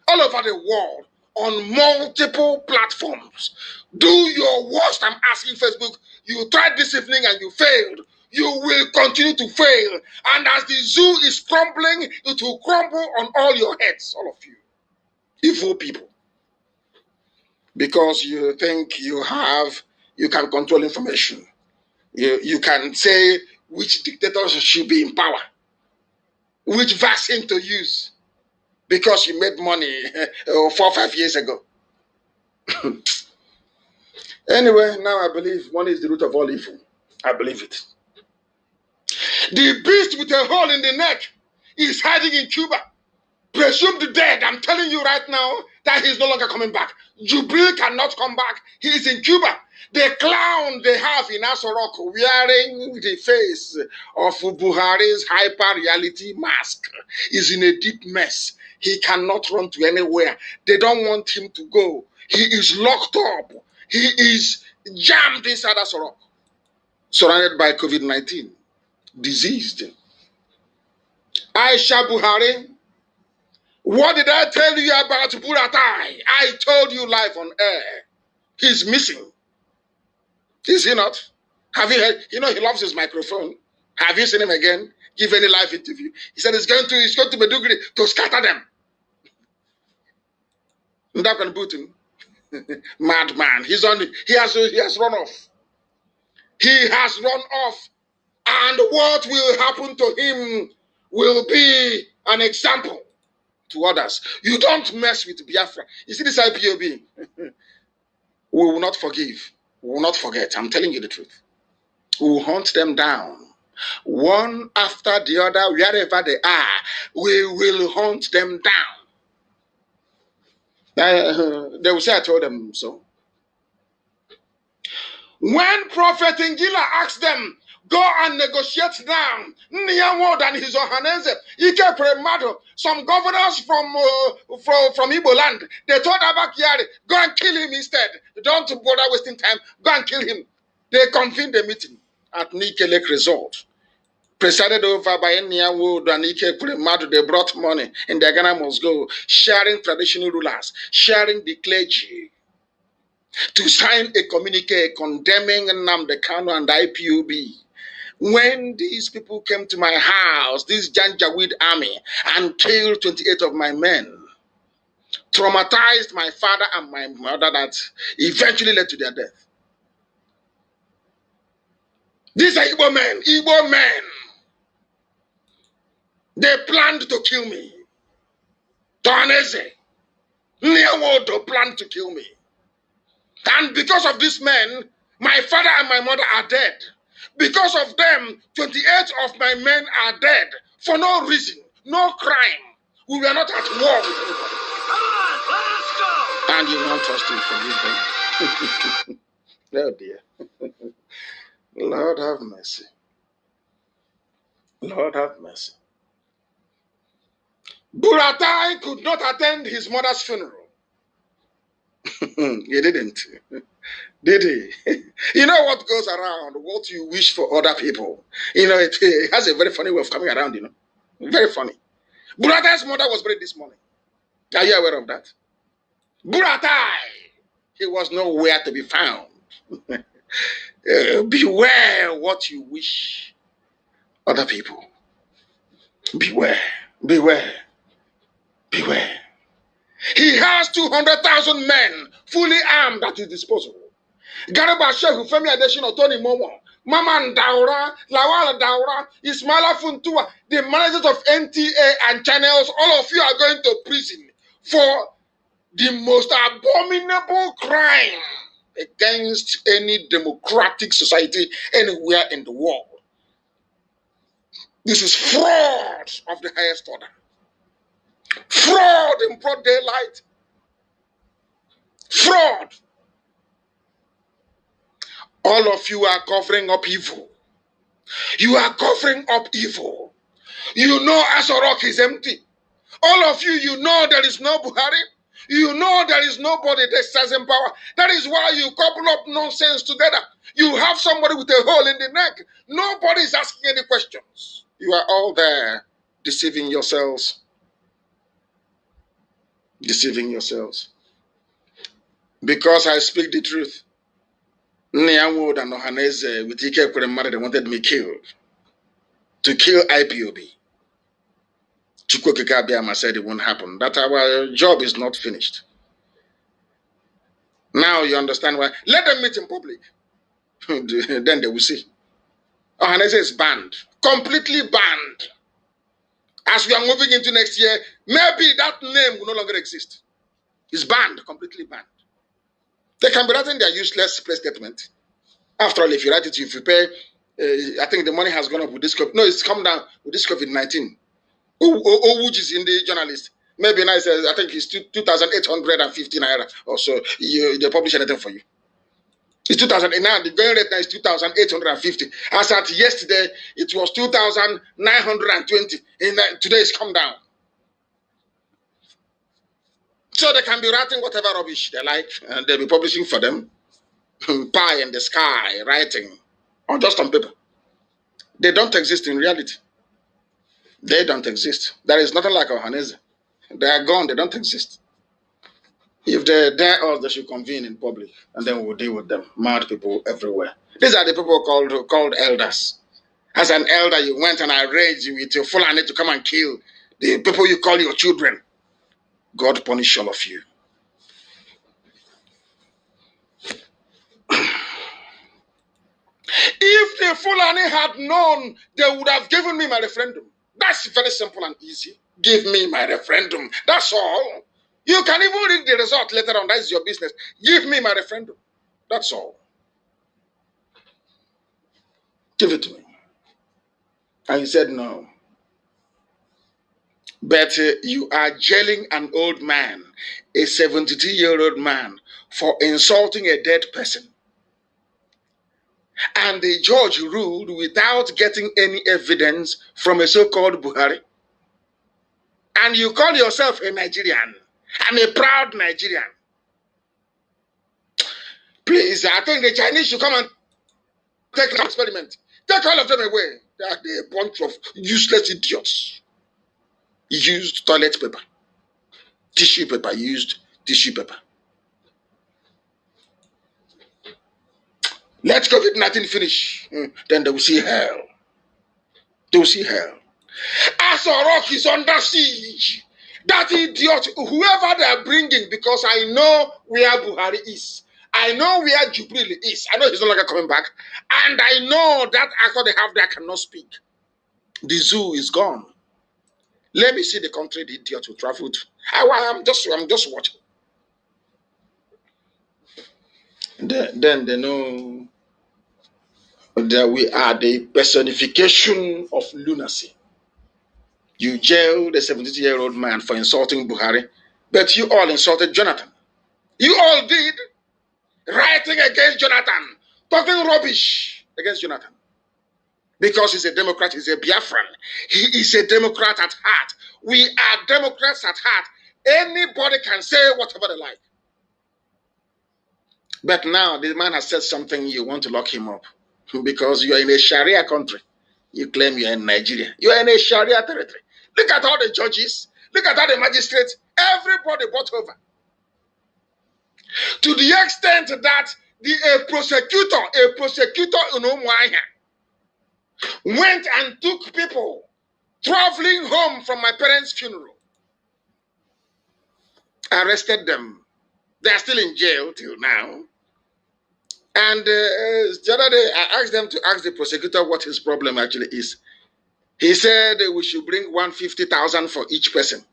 All over the world, on multiple platforms. Do your worst. I'm asking Facebook. You tried this evening and you failed. You will continue to fail. And as the zoo is crumbling, it will crumble on all your heads, all of you. Evil people. Because you think you can control information. You can say which dictators should be in power. Which vaccine to use. Because you made money 4 or 5 years ago. Anyway, now I believe money is the root of all evil. I believe it. The beast with a hole in the neck is hiding in Cuba. Presumed dead. I'm telling you right now that he's no longer coming back. Jubilee cannot come back. He is in Cuba. The clown they have in Asorok wearing the face of Buhari's hyper-reality mask is in a deep mess. He cannot run to anywhere. They don't want him to go. He is locked up. He is jammed inside Asorok, surrounded by COVID-19, diseased. Aisha Buhari, what did I tell you about Buratai? I told you live on air. He's missing. Is he not? Have you heard? You know he loves his microphone. Have you seen him again? Give any live interview. He said he's going to Meduguri to scatter them. Ndakan Putin, madman. He has run off. He has run off. And what will happen to him will be an example to others. You don't mess with Biafra. You see this IPOB? We will not forgive. We will not forget. I'm telling you the truth. We will hunt them down. One after the other, wherever they are, we will hunt them down. They will say I told them so. When Prophet Ngila asked them, go and negotiate now. Niyamo than his Ohaneze. Ike Premado. Some governors from Igbo land. They told Abakari, go and kill him instead. Don't bother wasting time. Go and kill him. They convened a meeting at Nike Lake Resort. Presided over by Niyamo and Ike Premado. They brought money. And the Ghana must go. Sharing traditional rulers. Sharing the clergy. To sign a communique condemning Nnamdi Kanu and IPOB. When these people came to my house, this Janjaweed army, and killed 28 of my men, traumatized my father and my mother that eventually led to their death. These are Igbo men. Igbo men. They planned to kill me. Tohanese. Nyewodo planned to kill me. And because of these men, my father and my mother are dead. Because of them, 28 of my men are dead. For no reason, no crime. We were not at war with anybody. And you want us to forgive them? Oh dear. Lord have mercy. Lord have mercy. Buratai could not attend his mother's funeral. He didn't. Did he? You know what goes around, what you wish for other people. You know, it has a very funny way of coming around, you know. Very funny. Buratai's mother was buried this morning. Are you aware of that? Buratai, he was nowhere to be found. Beware what you wish other people. Beware, beware, beware. He has 200,000 men fully armed at his disposal. Garba Shehu, Femi Adesina, Tony Momo, Mama Ndaura, Lawal Daura, Ismaila Funtua, the managers of NTA and channels, all of you are going to prison for the most abominable crime against any democratic society anywhere in the world. This is fraud of the highest order. Fraud in broad daylight. Fraud. All of you are covering up evil. You are covering up evil. You know Asorok is empty. All of you, you know there is no Buhari. You know there is nobody that stands in power. That is why you couple up nonsense together. You have somebody with a hole in the neck. Nobody is asking any questions. You are all there deceiving yourselves. Deceiving yourselves. Because I speak the truth. Nyamwood and Ohaneze with Ike Kweremare, they wanted me killed. To kill IPOB. Chukwuka Abiyama said it won't happen. That our job is not finished. Now you understand why. Let them meet in public. Then they will see. Ohaneze is banned. Completely banned. As we are moving into next year, maybe that name will no longer exist. It's banned, completely banned. They can be writing their useless play statement. After all, if you write it, if you pay, I think the money has gone up with this COVID. No, it's come down with this COVID-19. Which is in the journalist. Maybe now I think it's 2,850 naira or so. They publish anything for you. It's 2,000. Now the going rate now is 2,850. As at yesterday, it was 2,920. Today it's come down. So they can be writing whatever rubbish they like, and they'll be publishing for them. Pie in the sky, writing, or just on paper. They don't exist in reality. They don't exist. There is nothing like Ohaneze. They are gone. They don't exist. If they dare us, they should convene in public, and then we'll deal with them. Mad people everywhere. These are the people called elders. As an elder, you went and arranged with your Fulani to come and kill the people you call your children. God punish all of you. If the Fulani had known, they would have given me my referendum. That's very simple and easy. Give me my referendum. That's all. You can even read the result later on. That's your business. Give me my referendum. That's all. Give it to me. And he said no. But you are jailing an old man, a 72-year-old man, for insulting a dead person. And the judge ruled without getting any evidence from a so-called Buhari. And you call yourself a Nigerian. I'm a proud Nigerian. Please, I think the Chinese should come and take an experiment. Take all of them away. They are a bunch of useless idiots. Used toilet paper. Tissue paper. Used tissue paper. Let COVID-19 finish. Then they will see hell. They will see hell. Asorok is under siege. That idiot, whoever they are bringing, because I know where Buhari is. I know where Jubril is. I know he's no longer coming back. And I know that actor they have there cannot speak. The zoo is gone. Let me see the country the idiot who traveled. I'm just watching. Then they know that we are the personification of lunacy. You jailed a 72-year-old man for insulting Buhari, but you all insulted Jonathan. You all did. Writing against Jonathan, talking rubbish against Jonathan. Because he's a Democrat, he's a Biafran. He is a Democrat at heart. We are Democrats at heart. Anybody can say whatever they like. But now the man has said something, you want to lock him up. Because you are in a Sharia country. You claim you are in Nigeria. You are in a Sharia territory. Look at all the judges. Look at all the magistrates. Everybody bought over. To the extent that a prosecutor in Umuahia went and took people traveling home from my parents' funeral, arrested them. They are still in jail till now. And the other day, I asked them to ask the prosecutor what his problem actually is. He said we should bring 150,000 for each person.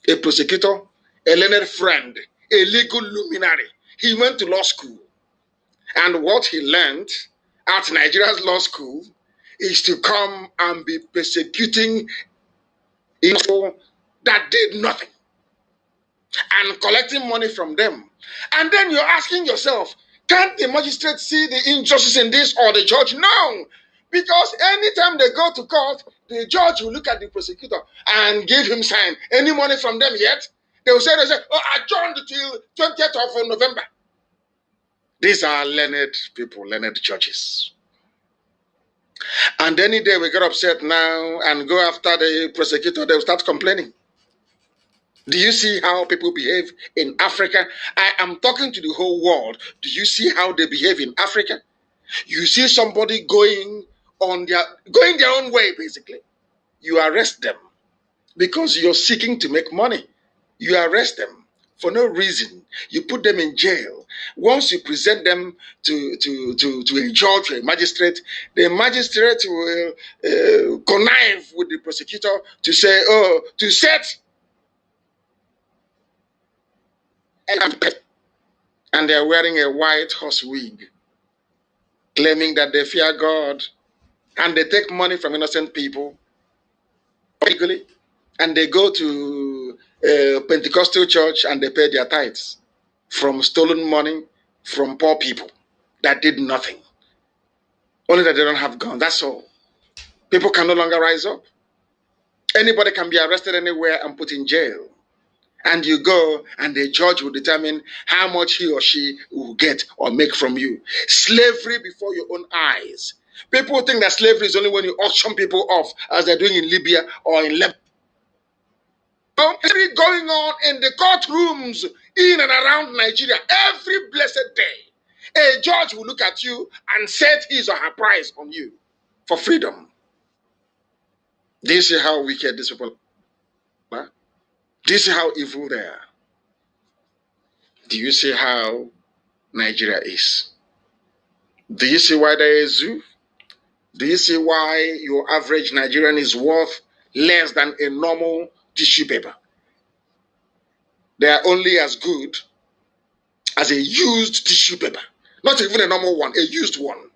A prosecutor, a learned friend, a legal luminary. He went to law school. And what he learned at Nigeria's law school is to come and be persecuting people that did nothing and collecting money from them. And then you're asking yourself, can't the magistrate see the injustice in this or the judge? No, because anytime they go to court, the judge will look at the prosecutor and give him sign. Any money from them yet? They will say, oh, adjourned till 20th of November. These are learned people, learned judges. And any day we get upset now and go after the prosecutor, they will start complaining. Do you see how people behave in Africa? I am talking to the whole world. Do you see how they behave in Africa? You see somebody going their own way, basically. You arrest them because you're seeking to make money. You arrest them for no reason. You put them in jail. Once you present them to a judge or a magistrate, the magistrate will connive with the prosecutor to say, oh, to set. And they're wearing a white horse wig, claiming that they fear God, and they take money from innocent people legally, and they go to a Pentecostal church and they pay their tithes from stolen money from poor people that did nothing. Only that they don't have guns, that's all. People can no longer rise up. Anybody can be arrested anywhere and put in jail. And you go and the judge will determine how much he or she will get or make from you. Slavery before your own eyes. People think that slavery is only when you auction people off, as they're doing in Libya or in Lebanon. Slavery going on in the courtrooms in and around Nigeria every blessed day. A judge will look at you and set his or her price on you for freedom. Do you see how wicked these people are? Do you see how evil they are? Do you see how Nigeria is? Do you see why there is zoo? Do you see why your average Nigerian is worth less than a normal tissue paper? They are only as good as a used tissue paper. Not even a normal one, a used one.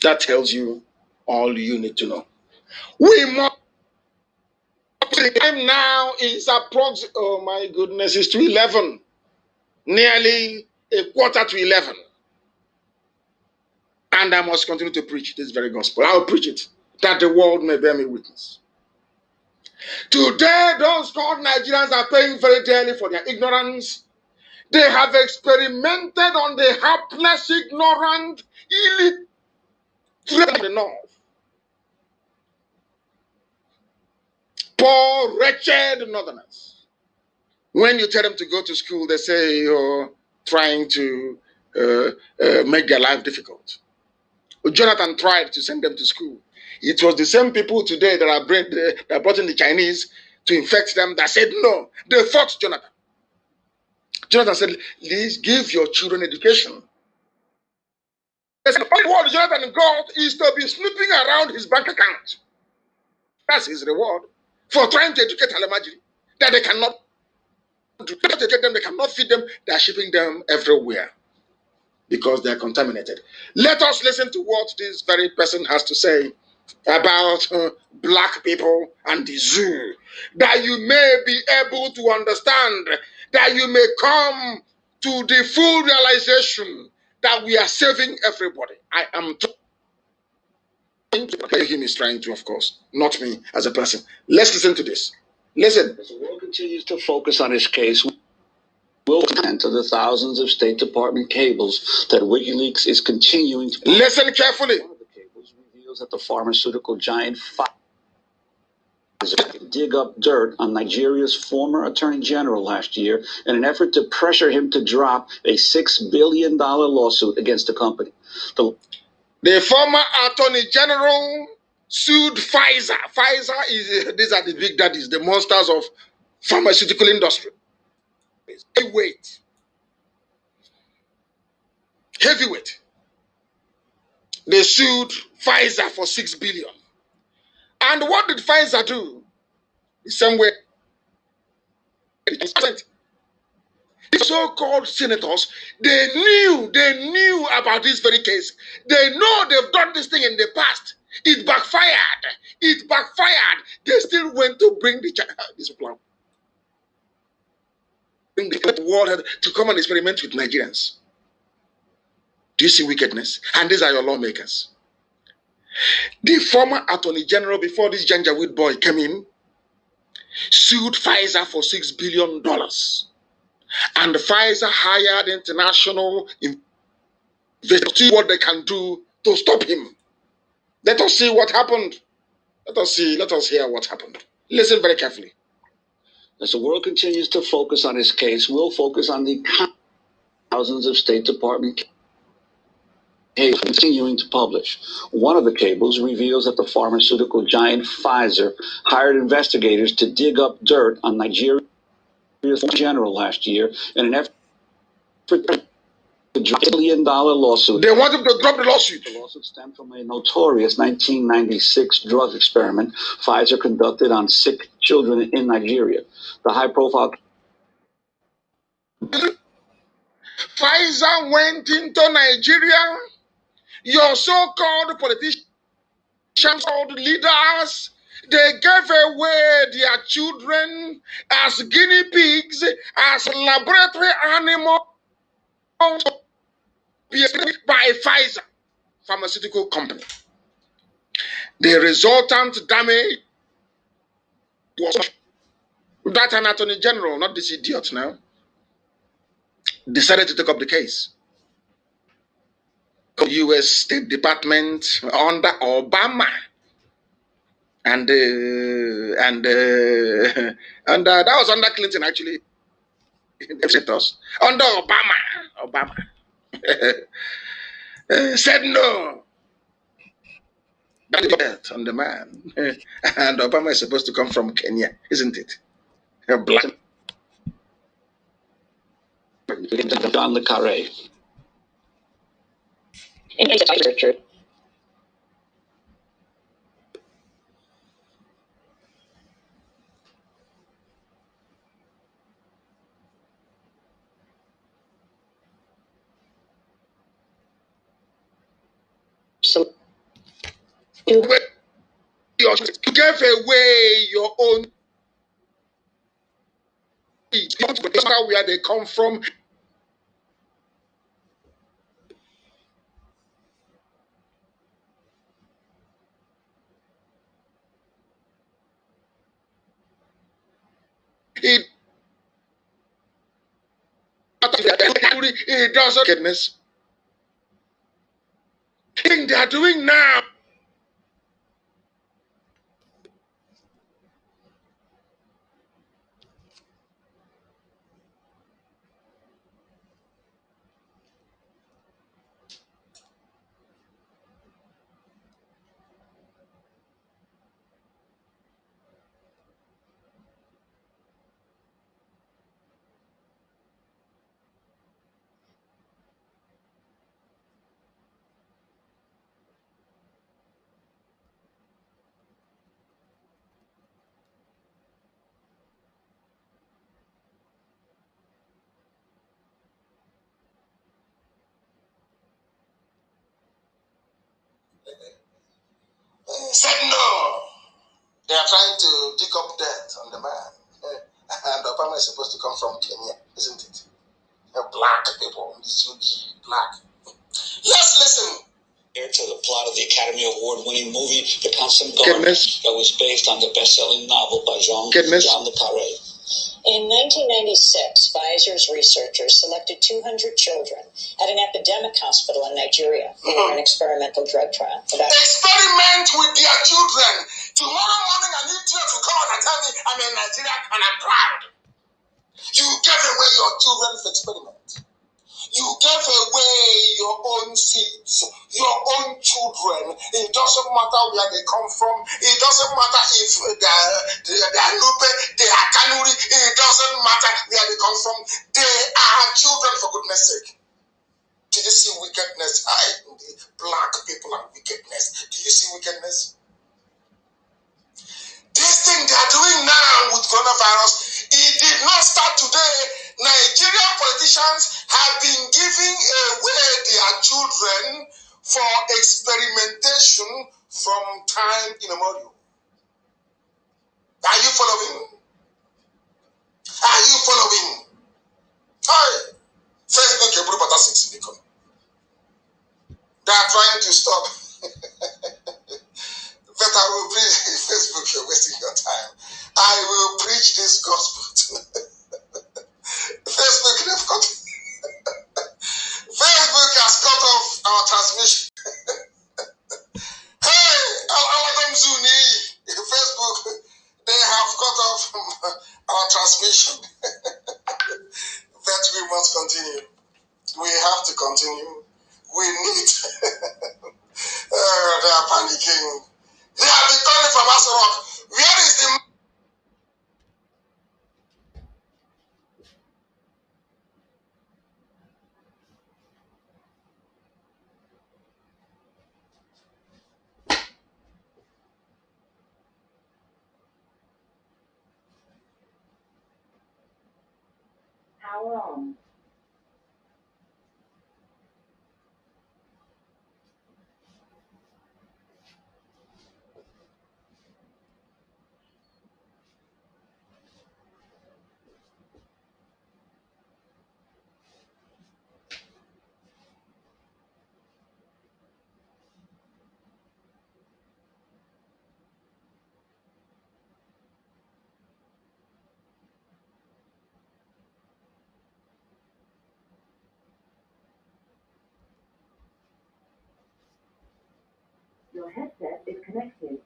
That tells you all you need to know. We must. The time now is approximately, oh my goodness, it's 11. Nearly a quarter to 11. And I must continue to preach this very gospel. I'll preach it, that the world may bear me witness. Today, those called Nigerians are paying very dearly for their ignorance. They have experimented on the helpless, ignorant, illiterate of the North. Poor, wretched Northerners. When you tell them to go to school, they say you're trying to make their life difficult. Jonathan tried to send them to school. It was the same people today that brought in the Chinese to infect them that said no. They fought Jonathan. Jonathan said, please give your children education. The only reward Jonathan got is to be snooping around his bank account. That's his reward for trying to educate Alamajiri that they cannot do. They cannot educate them, they cannot feed them, they are shipping them everywhere because they are contaminated. Let us listen to what this very person has to say about black people and the zoo, that you may be able to understand, that you may come to the full realization that we are saving everybody. I am trying to, him is trying to, of course, not me as a person. Let's listen to this. Listen. As the world continues to focus on his case, we'll attend to the thousands of State Department cables that WikiLeaks is continuing to... Listen carefully. One of the cables reveals that the pharmaceutical giant Pfizer dig up dirt on Nigeria's former Attorney General last year in an effort to pressure him to drop a $6 billion lawsuit against the company. The former Attorney General sued Pfizer. Pfizer is, these are the big daddies, the monsters of pharmaceutical industry. Heavyweight. Heavyweight. They sued Pfizer for $6 billion. And what did Pfizer do? The same way. The so-called senators, they knew about this very case. They know they've done this thing in the past. It backfired. It backfired. They still went to bring this plan. Bring the world to come and experiment with Nigerians. Do you see wickedness? And these are your lawmakers. The former Attorney General, before this Janjaweed boy came in, sued Pfizer for $6 billion. And Pfizer hired international investors to see what they can do to stop him. Let us see what happened. Let us hear what happened. Listen very carefully. As the world continues to focus on his case, we'll focus on the thousands of State Department cables continuing to publish. One of the cables reveals that the pharmaceutical giant Pfizer hired investigators to dig up dirt on Nigeria's general last year in an effort to drop $1 billion lawsuit. They wanted to drop the lawsuit. The lawsuit stemmed from a notorious 1996 drug experiment Pfizer conducted on sick children in Nigeria. The high-profile Pfizer went into Nigeria. Your so-called politicians, called leaders, they gave away their children as guinea pigs, as laboratory animals by Pfizer pharmaceutical company. The resultant damage was that an Attorney General, not this idiot now, decided to take up the case. U.S. State Department under Obama, and that was under Clinton actually. Under Obama said no. On the man, and Obama is supposed to come from Kenya, isn't it? Black. John Le Carre. So you gave away your own. Where they come from. It doesn't goodness. Thing they are doing now. said no. They are trying to dig up dirt on the man. And Obama is supposed to come from Kenya, isn't it? Black people, black. Let's listen. To the plot of the Academy Award-winning movie, The Constant Garden, that was based on the best-selling novel by John le Carré. In 1996, Pfizer's researchers selected 200 children at an epidemic hospital in Nigeria for an experimental drug trial. Experiment with their children. Tomorrow morning, I need you to come and tell me I'm in Nigeria and I'm proud. You gave away your children's experiment. You gave away your own seeds, your own children. It doesn't matter where they come from. It doesn't matter if they are Nupe, they are Kanuri. It doesn't matter where they come from. They are children, for goodness sake. Do you see wickedness? Black people and wickedness. Do you see wickedness? This thing they are doing now with coronavirus, it did not start today. Nigerian politicians have been giving away their children for experimentation from time immemorial. Are you following? Are you following? Hi. Facebook, everybody 6 become. They are trying to stop. But I will preach Facebook, you're wasting your time. I will preach this gospel tonight. Facebook, Facebook has cut off our transmission. Hey, Facebook, they have cut off our transmission. But we must continue. We have to continue. We need. They are panicking. They have been calling from Asarok. Where is the... Power on. Your headset is connected.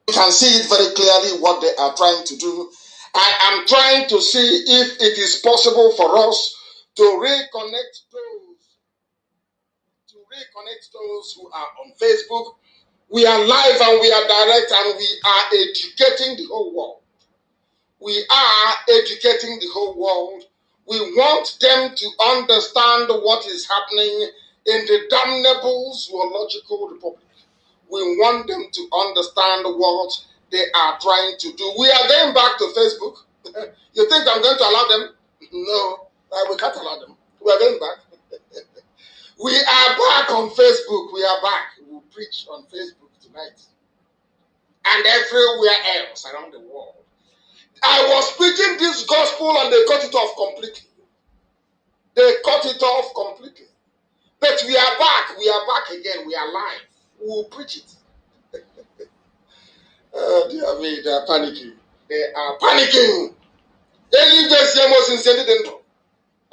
You can see it very clearly what they are trying to do. I am trying to see if it is possible for us to reconnect those who are on Facebook. We are live and we are direct and we are educating the whole world. We are educating the whole world. We want them to understand what is happening in the damnable zoological republic. We want them to understand what they are trying to do. We are going back to Facebook. You think I'm going to allow them? No, we can't allow them. We are going back. We are back on Facebook. We are back. We'll preach on Facebook tonight. And everywhere else around the world. I was preaching this gospel and they cut it off completely. They cut it off completely. But we are back. We are back again. We are live. We will preach it. Dear me, they are panicking. They are panicking.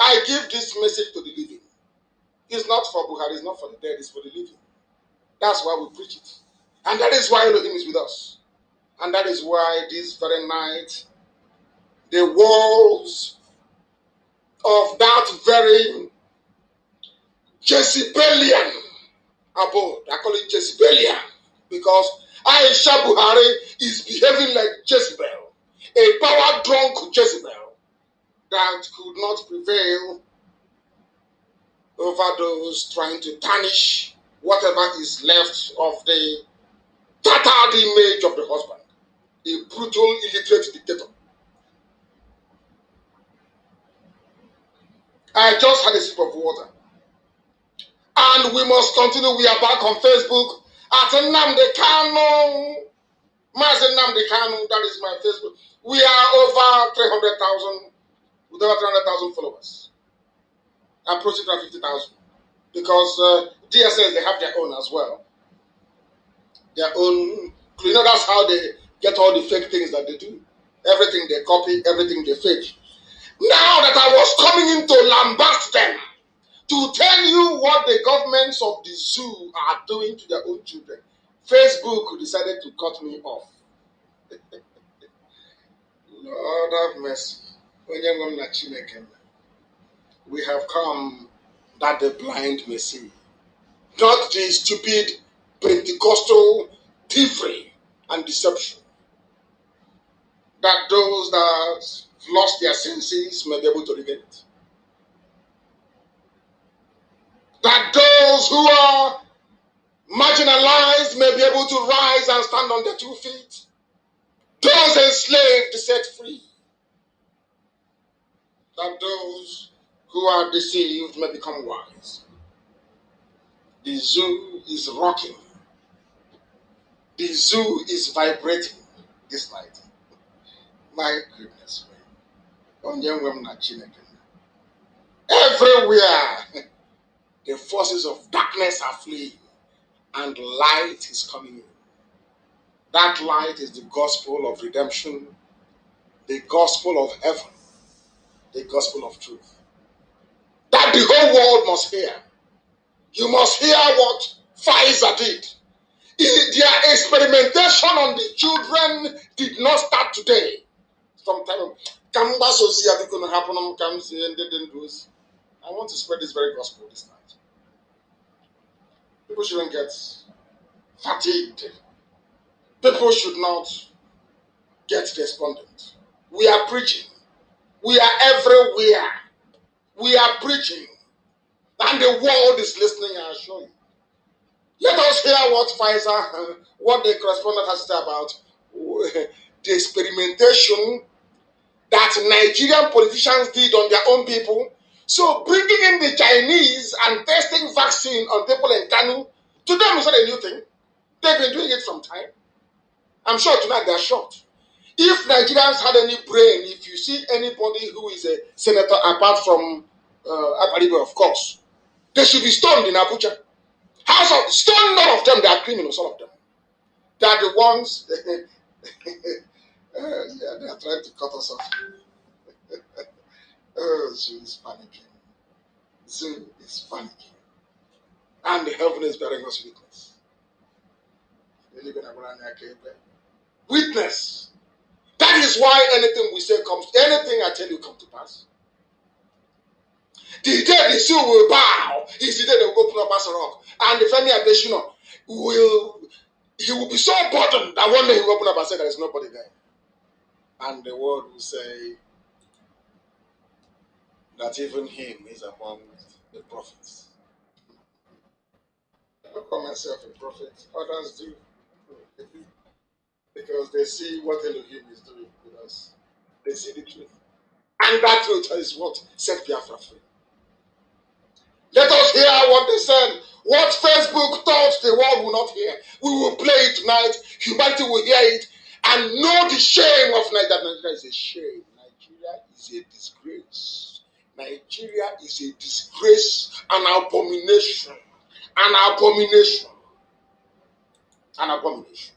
I give this message to the living. It's not for Buhari, it's not for the dead, it's for the living. That's why we preach it. And that is why Elohim is with us. And that is why this very night, the walls of that very Jezebelian abode, I call it Jezebelian, because Aisha Buhari is behaving like Jezebel, a power-drunk Jezebel that could not prevail over those trying to tarnish whatever is left of the tattered image of the husband, a brutal, illiterate dictator. I just had a sip of water. And we must continue. We are back on Facebook at Nnamdi Kanu. Mazi Nnamdi Kanu, that is my Facebook. We are over 300,000, with over 300,000 followers. Approaching 50,000. Because DSS, they have their own as well. Their own, you know, that's how they get all the fake things that they do. Everything they copy, everything they fake. Now that I was coming in to lambast them, to tell you what the governments of the zoo are doing to their own children, Facebook decided to cut me off. Lord have mercy. We have come that the blind may see. Not the stupid Pentecostal thievery and deception. That those that lost their senses may be able to regain it. That those who are marginalized may be able to rise and stand on their 2 feet. Those enslaved set free. That those who are deceived may become wise. The zoo is rocking. The zoo is vibrating this night. My goodness. Everywhere, the forces of darkness are fleeing and light is coming in. That light is the gospel of redemption, the gospel of heaven, the gospel of truth. That the whole world must hear. You must hear what Pfizer did. Their experimentation on the children did not start today. Sometime, I want to spread this very gospel this night. People shouldn't get fatigued. People should not get despondent. We are preaching. We are everywhere. We are preaching. And the world is listening, I assure you. Let us hear what Pfizer, what the correspondent has to say about the experimentation that Nigerian politicians did on their own people. So bringing in the Chinese and testing vaccine on people in Kanu, to them is not a new thing. They've been doing it some time. I'm sure tonight they're shocked. If Nigerians had any brain, if you see anybody who is a senator apart from Abaribe, of course, they should be stoned in Abuja. Stone none of them, they are criminals, all of them. They are the ones, yeah, they are trying to cut us off. Zoo is panicking. Zoo is panicking. And the heaven is bearing us witness. Witness. That is why anything we say comes, anything I tell you comes to pass. The day the zoo will bow is the day they will open up as a rock. And the Femi Adesina will be so burdened that one day he will open up and say there is nobody there. And the world will say that even him is among the prophets. I don't call myself a prophet. Others do. Because they see what Elohim is doing with us. They see the truth. And that truth is what set Biafra free. Let us hear what they said. What Facebook thought the world will not hear. We will play it tonight. Humanity will hear it. And know the shame of Nigeria. Nigeria is a shame. Nigeria is a disgrace. Nigeria is a disgrace. An abomination. An abomination. An abomination.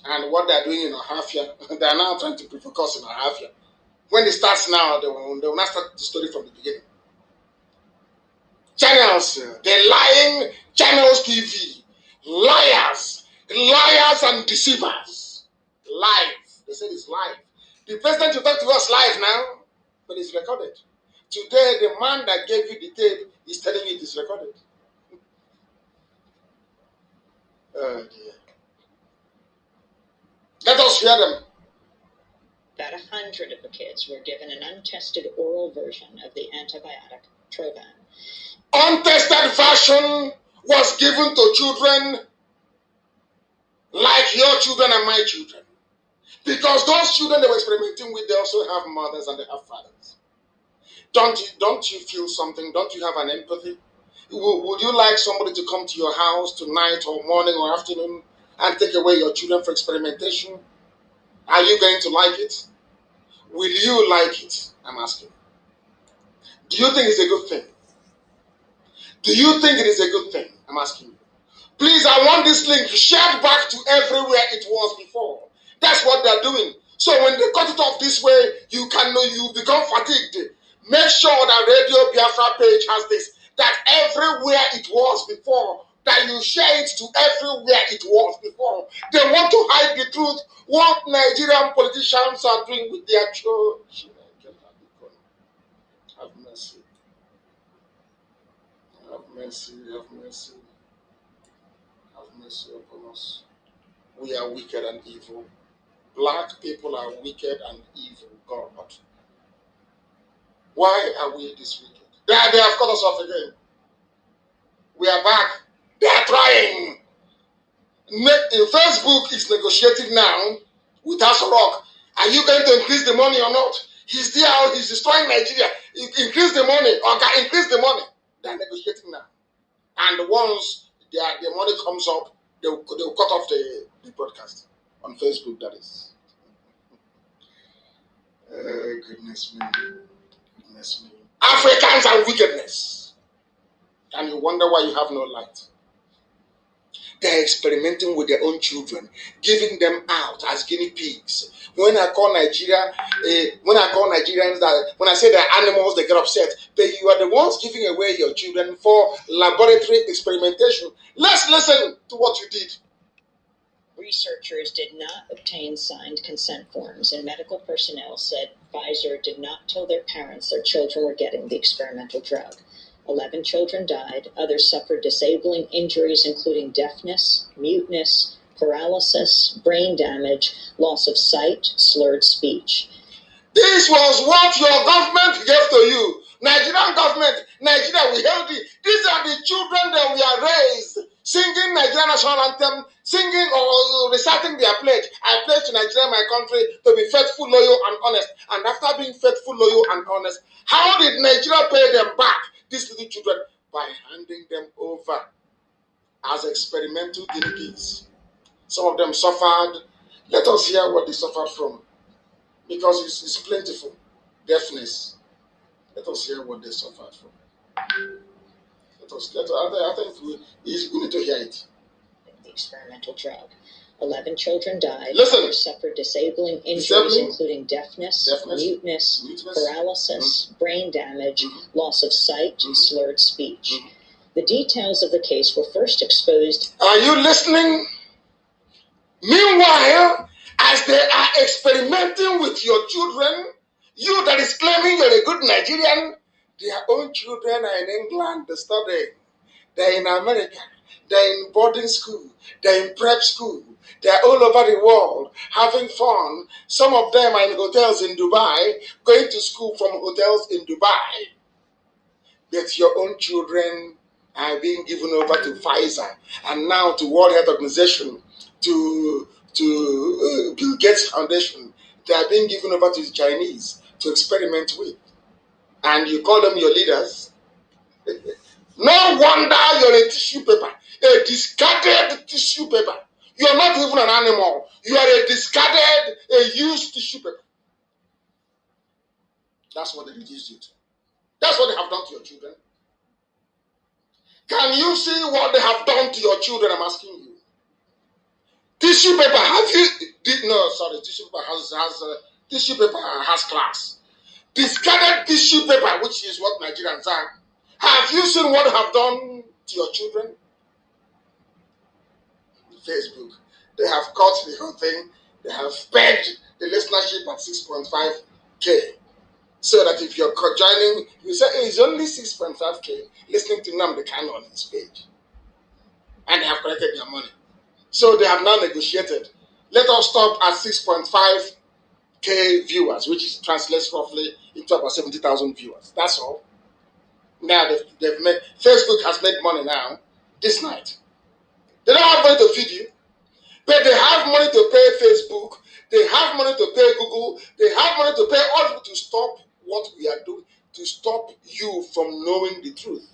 And what they're doing in Ahafia, they are now trying to provoke us in Ahafia. When it starts now, they will not start the story from the beginning. Channels, the lying channels TV, liars and deceivers. Live. They said it's live. The president will talk to us live now, but it's recorded. Today, the man that gave you the tape is telling you it is recorded. Oh dear. Let us hear them. About 100 of the kids were given an untested oral version of the antibiotic Trovan. Untested version was given to children like your children and my children. Because those children they were experimenting with, they also have mothers and they have fathers. Don't you feel something? Don't you have an empathy? Would you like somebody to come to your house tonight or morning or afternoon and take away your children for experimentation? Are you going to like it? Will you like it? I'm asking. Do you think it's a good thing? Do you think it is a good thing? I'm asking you. Please, I want this link shared back to everywhere it was before. That's what they're doing. So when they cut it off this way, you become fatigued. Make sure that Radio Biafra page has this, that everywhere it was before, that you share it to everywhere it was before. They want to hide the truth, what Nigerian politicians are doing with their church. Have mercy. Have mercy, have mercy. Have mercy upon us. We are wicked and evil. Black people are wicked and evil, God. Why are we this wicked? They have cut us off again. We are back. They are trying. Facebook is negotiating now with Asorok. Are you going to increase the money or not? He's there, he's destroying Nigeria. Increase the money, or increase the money. They are negotiating now. And once the money comes up, they'll cut off the broadcast on Facebook, that is. Goodness me. Goodness me. Africans are wickedness. And you wonder why you have no light. They're experimenting with their own children, giving them out as guinea pigs. When I call Nigerians that, when I say they're animals, they get upset. But you are the ones giving away your children for laboratory experimentation. Let's listen to what you did. Researchers did not obtain signed consent forms, and medical personnel said Pfizer did not tell their parents their children were getting the experimental drug. 11 children died. Others suffered disabling injuries, including deafness, muteness, paralysis, brain damage, loss of sight, slurred speech. This was what your government gave to you. Nigerian government, Nigeria, we held it. These are the children that we are raised, singing Nigerian national anthem, singing or reciting their pledge. I pledge to Nigeria, my country, to be faithful, loyal, and honest. And after being faithful, loyal, and honest, how did Nigeria pay them back, these little children? By handing them over as experimental guinea pigs. Some of them suffered. Let us hear what they suffered from, because it's plentiful. Deafness. Let us hear what they suffered from. I think we need to hear it. The experimental drug. 11 children died. Listen. Others suffered disabling injuries, including deafness, muteness, paralysis, brain damage, loss of sight, slurred speech. The details of the case were first exposed. Are you listening? Meanwhile, as they are experimenting with your children, you that is claiming you're a good Nigerian, their own children are in England, they're studying. They're in America. They're in boarding school. They're in prep school. They're all over the world having fun. Some of them are in hotels in Dubai, going to school from hotels in Dubai. But your own children are being given over to Pfizer and now to World Health Organization, to Bill Gates Foundation. They are being given over to the Chinese to experiment with. And you call them your leaders. No wonder you're a tissue paper, a discarded tissue paper. You're not even an animal. You are a discarded, a used tissue paper. That's what they reduced you to. That's what they have done to your children. Can you see what they have done to your children? I'm asking you. Tissue paper, tissue paper has class. Discarded tissue paper, which is what Nigerians are. Have you seen what they have done to your children? Facebook. They have cut the whole thing. They have pegged the listenership at 6.5K. So that if you're joining, you say, hey, it's only 6.5K listening to Nnamdi Kanu on his page. And they have collected their money. So they have now negotiated. Let us stop at 6.5K viewers, which translates roughly into about 70,000 viewers. That's all. Now they've made, Facebook has made money now, this night. They don't have money to feed you, but they have money to pay Facebook, they have money to pay Google, they have money to pay all people to stop what we are doing. to stop you from knowing the truth,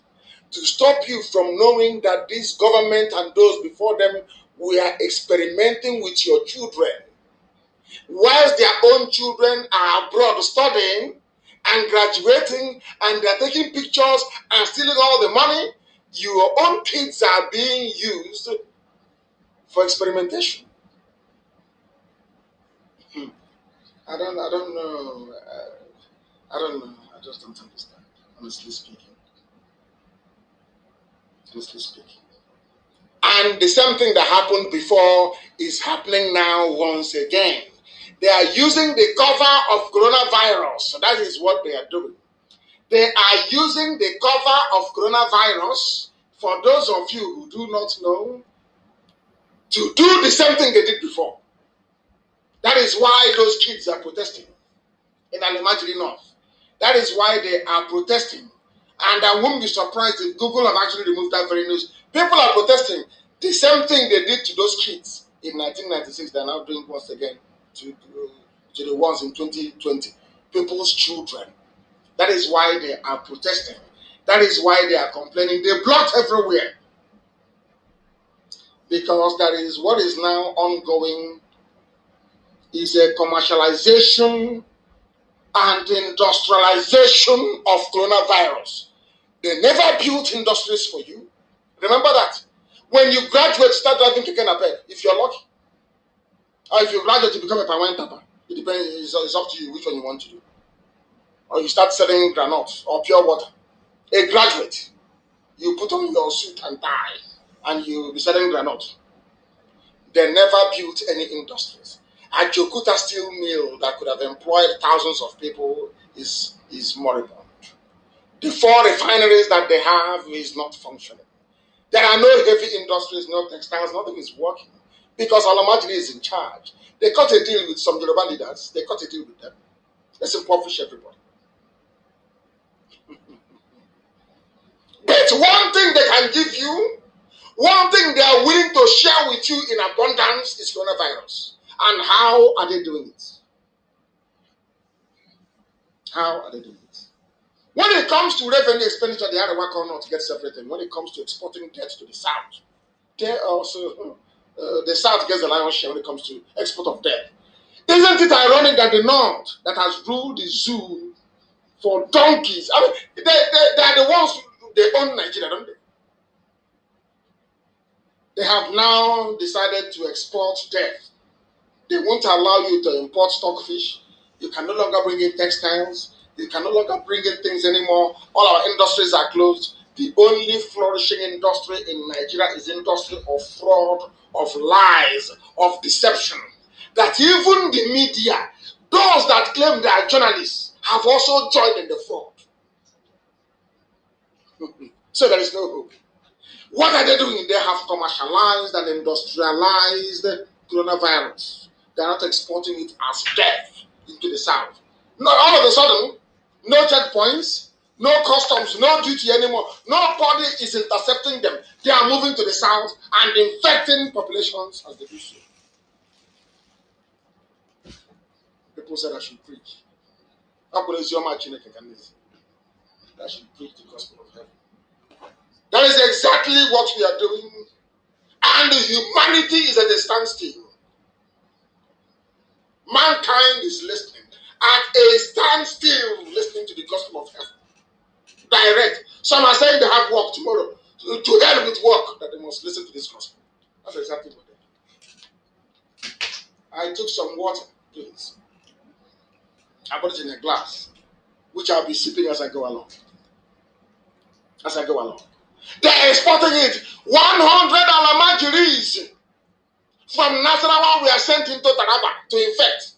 to stop you from knowing that this government and those before them were experimenting with your children. Whilst their own children are abroad studying and graduating, and they're taking pictures and stealing all the money, your own kids are being used for experimentation. I don't know. I don't know. I just don't understand, honestly speaking. Honestly speaking. And the same thing that happened before is happening now once again. They are using the cover of coronavirus. So that is what they are doing. They are using the cover of coronavirus, for those of you who do not know, to do the same thing they did before. That is why those kids are protesting in Alimajiri North. That is why they are protesting. And I won't be surprised if Google have actually removed that very news. People are protesting. The same thing they did to those kids in 1996, they're now doing once again to the ones in 2020. People's children. That is why they are protesting. That is why they are complaining. They blocked everywhere. Because that is what is now ongoing, is a commercialization and industrialization of coronavirus. They never built industries for you. Remember that. When you graduate, start driving keke napep, if you're lucky. Or if you graduate, you become a permanent tapper. It depends, it's up to you which one you want to do. Or you start selling granules or pure water. A graduate, you put on your suit and tie, and you'll be selling granules. They never built any industries. A Jokuta steel mill that could have employed thousands of people is moribund. The 4 refineries that they have is not functioning. There are no heavy industries, no textiles, nothing is working. Because Alamajiri is in charge. They cut a deal with some Yoruba leaders. They cut a deal with them. Let's impoverish everybody. But one thing they can give you, one thing they are willing to share with you in abundance is coronavirus. And how are they doing it? How are they doing it? When it comes to revenue expenditure, they had to work on to get separated. When it comes to exporting debt to the South, they also, the South gets the lion's share when it comes to export of debt. Isn't it ironic that the North that has ruled the zoo for donkeys, I mean, they are the ones, they own Nigeria, don't they? They have now decided to export debt. They won't allow you to import stockfish. You can no longer bring in textiles. You can no longer bring in things anymore. All our industries are closed. The only flourishing industry in Nigeria is industry of fraud, of lies, of deception. That even the media, those that claim they are journalists, have also joined in the fraud. So there is no hope. What are they doing? They have commercialized and industrialized coronavirus. They are not exporting it as death into the South. Not all of a sudden, no checkpoints, no customs, no duty anymore. Nobody is intercepting them. They are moving to the South and infecting populations as they do so. People said I should preach. I should preach the gospel of heaven. That is exactly what we are doing. And humanity is at a standstill. Mankind is listening. At a standstill, listening to the gospel of heaven. Direct. Some are saying they have work tomorrow. To hell with work, that they must listen to this gospel. That's exactly what they did. I took some water, please. I put it in a glass, which I'll be sipping as I go along. As I go along. They're exporting it. 100 Alamajiris from Nasarawa were sent into Taraba to infect.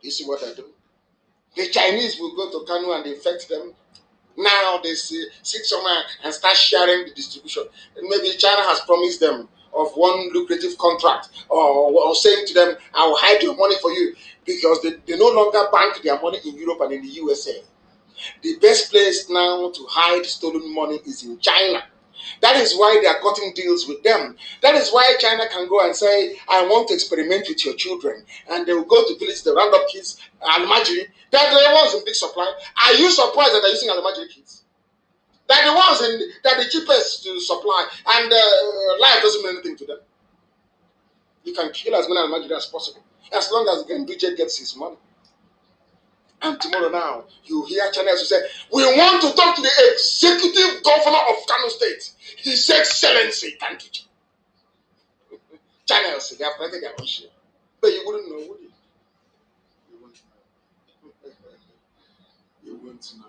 You see what I do? The Chinese will go to Kanu and infect them. Now they sit somewhere and start sharing the distribution. And maybe China has promised them of one lucrative contract or saying to them, I will hide your money for you, because they no longer bank their money in Europe and in the USA. The best place now to hide stolen money is in China. That is why they are cutting deals with them. That is why China can go and say, I want to experiment with your children. And they will go to villages, they round up kids, Almajiri. They're the ones in big supply. Are you surprised that they're using Almajiri kids? They're the ones that are the cheapest to supply. And life doesn't mean anything to them. You can kill as many Almajiri as possible, as long as Ganduje gets his money. And tomorrow now, you hear channels who say, we want to talk to the executive governor of Kano State. His Excellency Ganduje. Channels, they have plenty their own share. But you wouldn't know, would you? You wouldn't know. You wouldn't know.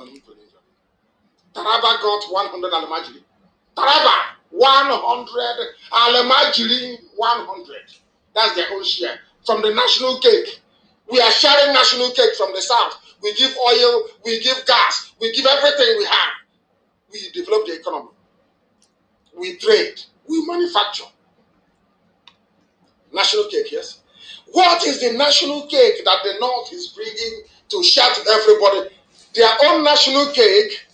You wouldn't know. Taraba got 100 Almajiri. Taraba, 100 Almajiri, 100. That's their own share. From the national cake. We are sharing national cake from the south. We give oil, we give gas, we give everything we have. We develop the economy. We trade, we manufacture. National cake, yes? What is the national cake that the North is bringing to share to everybody? Their own national cake,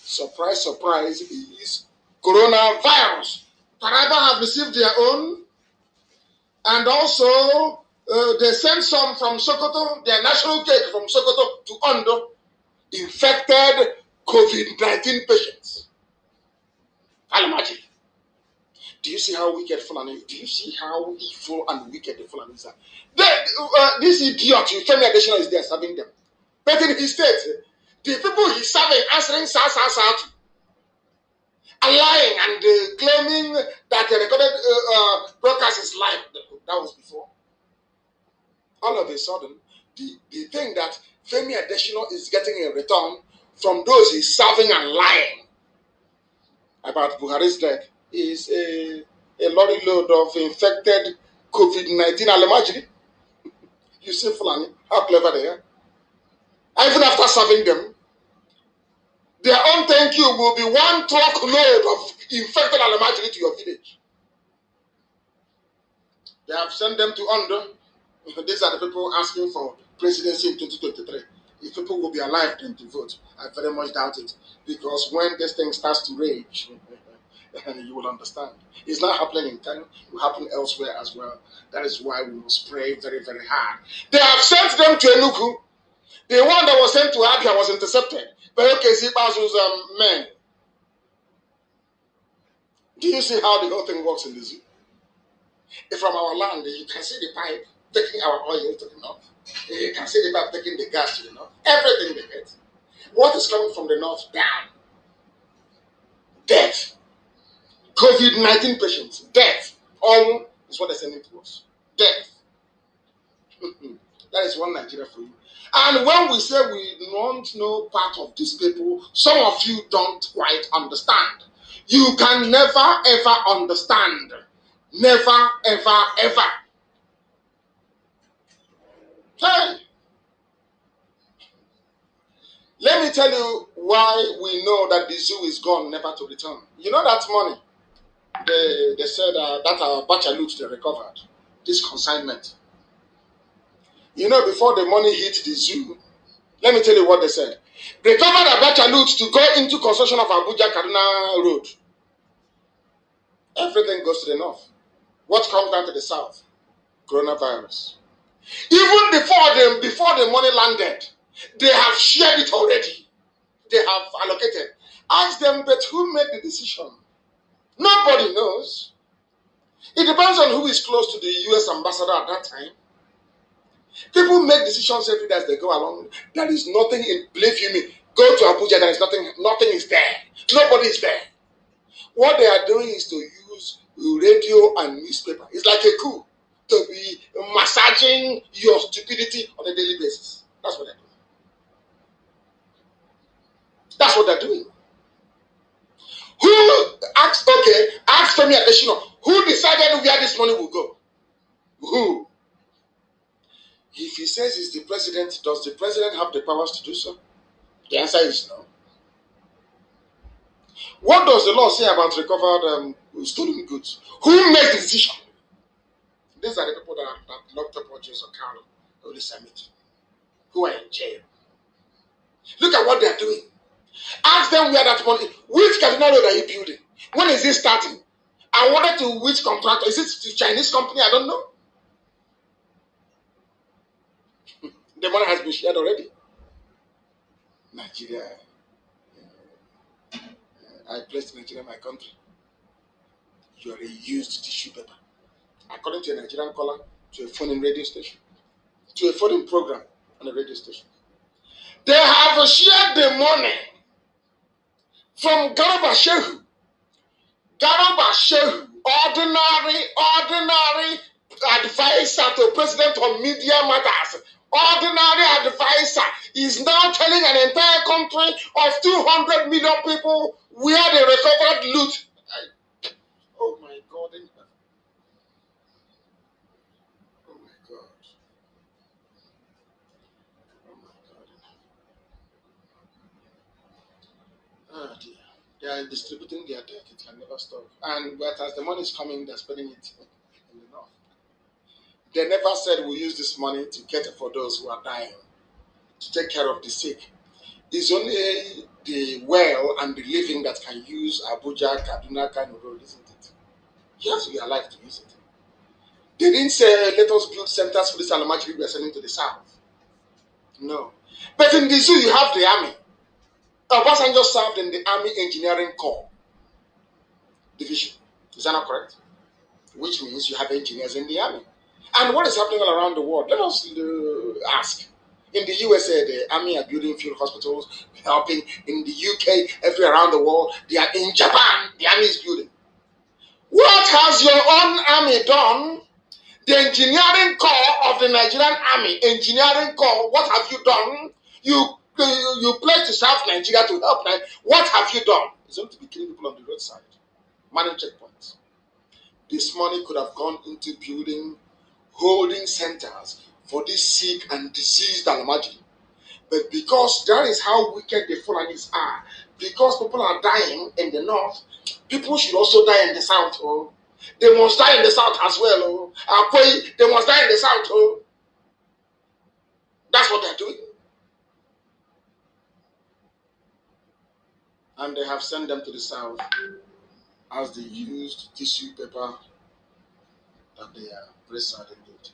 surprise, surprise, is coronavirus. Taraba have received their own, and also they sent some from Sokoto, their national cake from Sokoto to Ondo, infected COVID-19 patients. Almajiri. Do you see how wicked Fulani? Do you see how evil and wicked the Fulanis are? This idiot, Femi Adesina, is there serving them. But in his state, the people he's serving, answering sa, are lying and claiming that the recorded broadcast is live. That was before. All of a sudden, the thing that Femi Adesina is getting in return from those he's serving and lying about Buhari's death is a lorry load of infected COVID-19 Almajiri. You see Fulani, how clever they are. Even after serving them, their own thank you will be one truck load of infected Almajiri to your village. They have sent them to Ondo. These are the people asking for presidency in 2023. If people will be alive then to vote, I very much doubt it. Because when this thing starts to rage, you will understand. It's not happening in Kano, it will happen elsewhere as well. That is why we must pray very, very hard. They have sent them to Enugu. The one that was sent to Abia was intercepted by OKC Bazo's men. Do you see how the whole thing works in the zoo? If from our land, you can see the pipe taking our oil to the north. You can see the pipe taking the gas to the north. Everything they get. What is coming from the north down? Death. COVID-19 patients. Death. All is what they're sending to us. Death. That is one Nigeria for you. And when we say we don't know part of these people, some of you don't quite understand. You can never ever understand. Never ever ever. Hey! Let me tell you why we know that the zoo is gone, never to return. You know that money? They said that our Bacha loot they recovered. This consignment. You know, before the money hit the zoo, let me tell you what they said. They covered Abacha loot to go into construction of Abuja Kaduna Road. Everything goes to the north. What comes down to the south? Coronavirus. Even before the money landed, they have shared it already. They have allocated. Ask them, but who made the decision? Nobody knows. It depends on who is close to the US ambassador at that time. People make decisions every day as they go along. There is nothing in, believe you me, go to Abuja, there is nothing is there. Nobody is there. What they are doing is to use radio and newspaper. It's like a coup to be massaging your stupidity on a daily basis. That's what they're doing. That's what they're doing. Who asked Femi Adesina, who decided where this money will go? Who? If he says he's the president, does the president have the powers to do so? The answer is no. What does the law say about recovered stolen goods? Who makes the decision? These are the people that locked up Rogers or Carol Holy Summit, who are in jail. Look at what they are doing. Ask them where that money, which Kaduna road are you building? When is it starting? I wanted to which contractor? Is it the Chinese company? I don't know. The money has been shared already. Nigeria. I placed Nigeria in my country. You are a used tissue paper. According to a Nigerian caller, to a phone radio station, to a phone program on a radio station. They have shared the money from Garba Shehu. Garba Shehu, ordinary advisor to president on media matters. Ordinary advisor is now telling an entire country of 200 million people where they recovered loot. Oh my God. Oh my God. Oh my God. Oh dear. They are distributing their debt. It can never stop. But as the money is coming, they're spending it in the north. They never said we'll use this money to cater for those who are dying, to take care of the sick. It's only the well and the living that can use Abuja, Kaduna, Kanu Road, isn't it? Yes, we are alive to use it. They didn't say, let us build centers for this Alamajiri we are sending to the south. No. But in the zoo, you have the army. Obasanjo served in the Army Engineering Corps division. Is that not correct? Which means you have engineers in the army. And what is happening all around the world? Let us ask. In the USA, the army are building field hospitals, helping. In the UK, everywhere around the world. They are in Japan, the army is building. What has your own army done? The engineering corps of the Nigerian army, engineering corps, what have you done? You pledged to serve Nigeria to help Nigeria. What have you done? It's going to be killing people on the roadside. Manning checkpoints. This money could have gone into building holding centers for this sick and diseased Alamaji. But because that is how wicked the Fulanis are, because people are dying in the north, people should also die in the south. Oh, they must die in the south as well. Oh, they must die in the south. Oh, that's what they're doing. And they have sent them to the south as the used tissue paper that they are very sad indeed.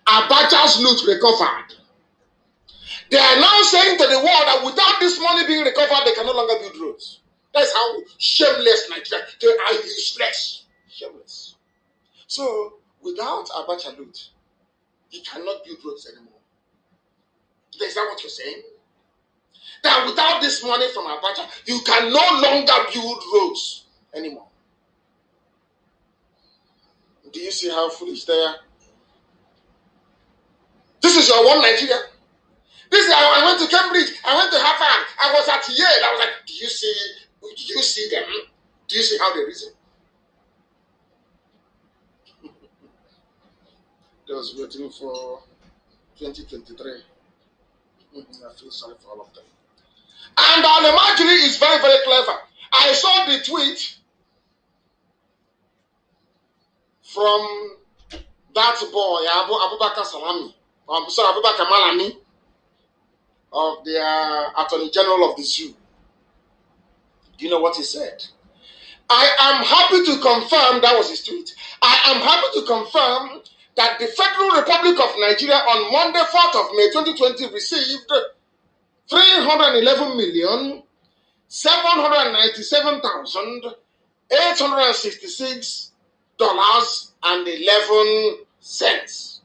Abacha's loot recovered. They are now saying to the world that without this money being recovered, they can no longer build roads. That's how shameless Nigeria. They are useless. Shameless. So, without Abacha loot, you cannot build roads anymore. Is that what you're saying? That without this money from Abacha, you can no longer build roads anymore. Do you see how foolish they are? This is your one Nigeria. This is how I went to Cambridge. I went to Harvard. I was at Yale. I was like, do you see them? Do you see how they reason? They was waiting for 2023. I feel sorry for all of them. And Alamajiri is very, very clever. I saw the tweet from that boy, Abubakar Salami, Abubakar Malami, of the Attorney General of the Zoo. Do you know what he said? I am happy to confirm, that was his tweet, I am happy to confirm that the Federal Republic of Nigeria on Monday, 4th of May 2020 received $311,797,866.11.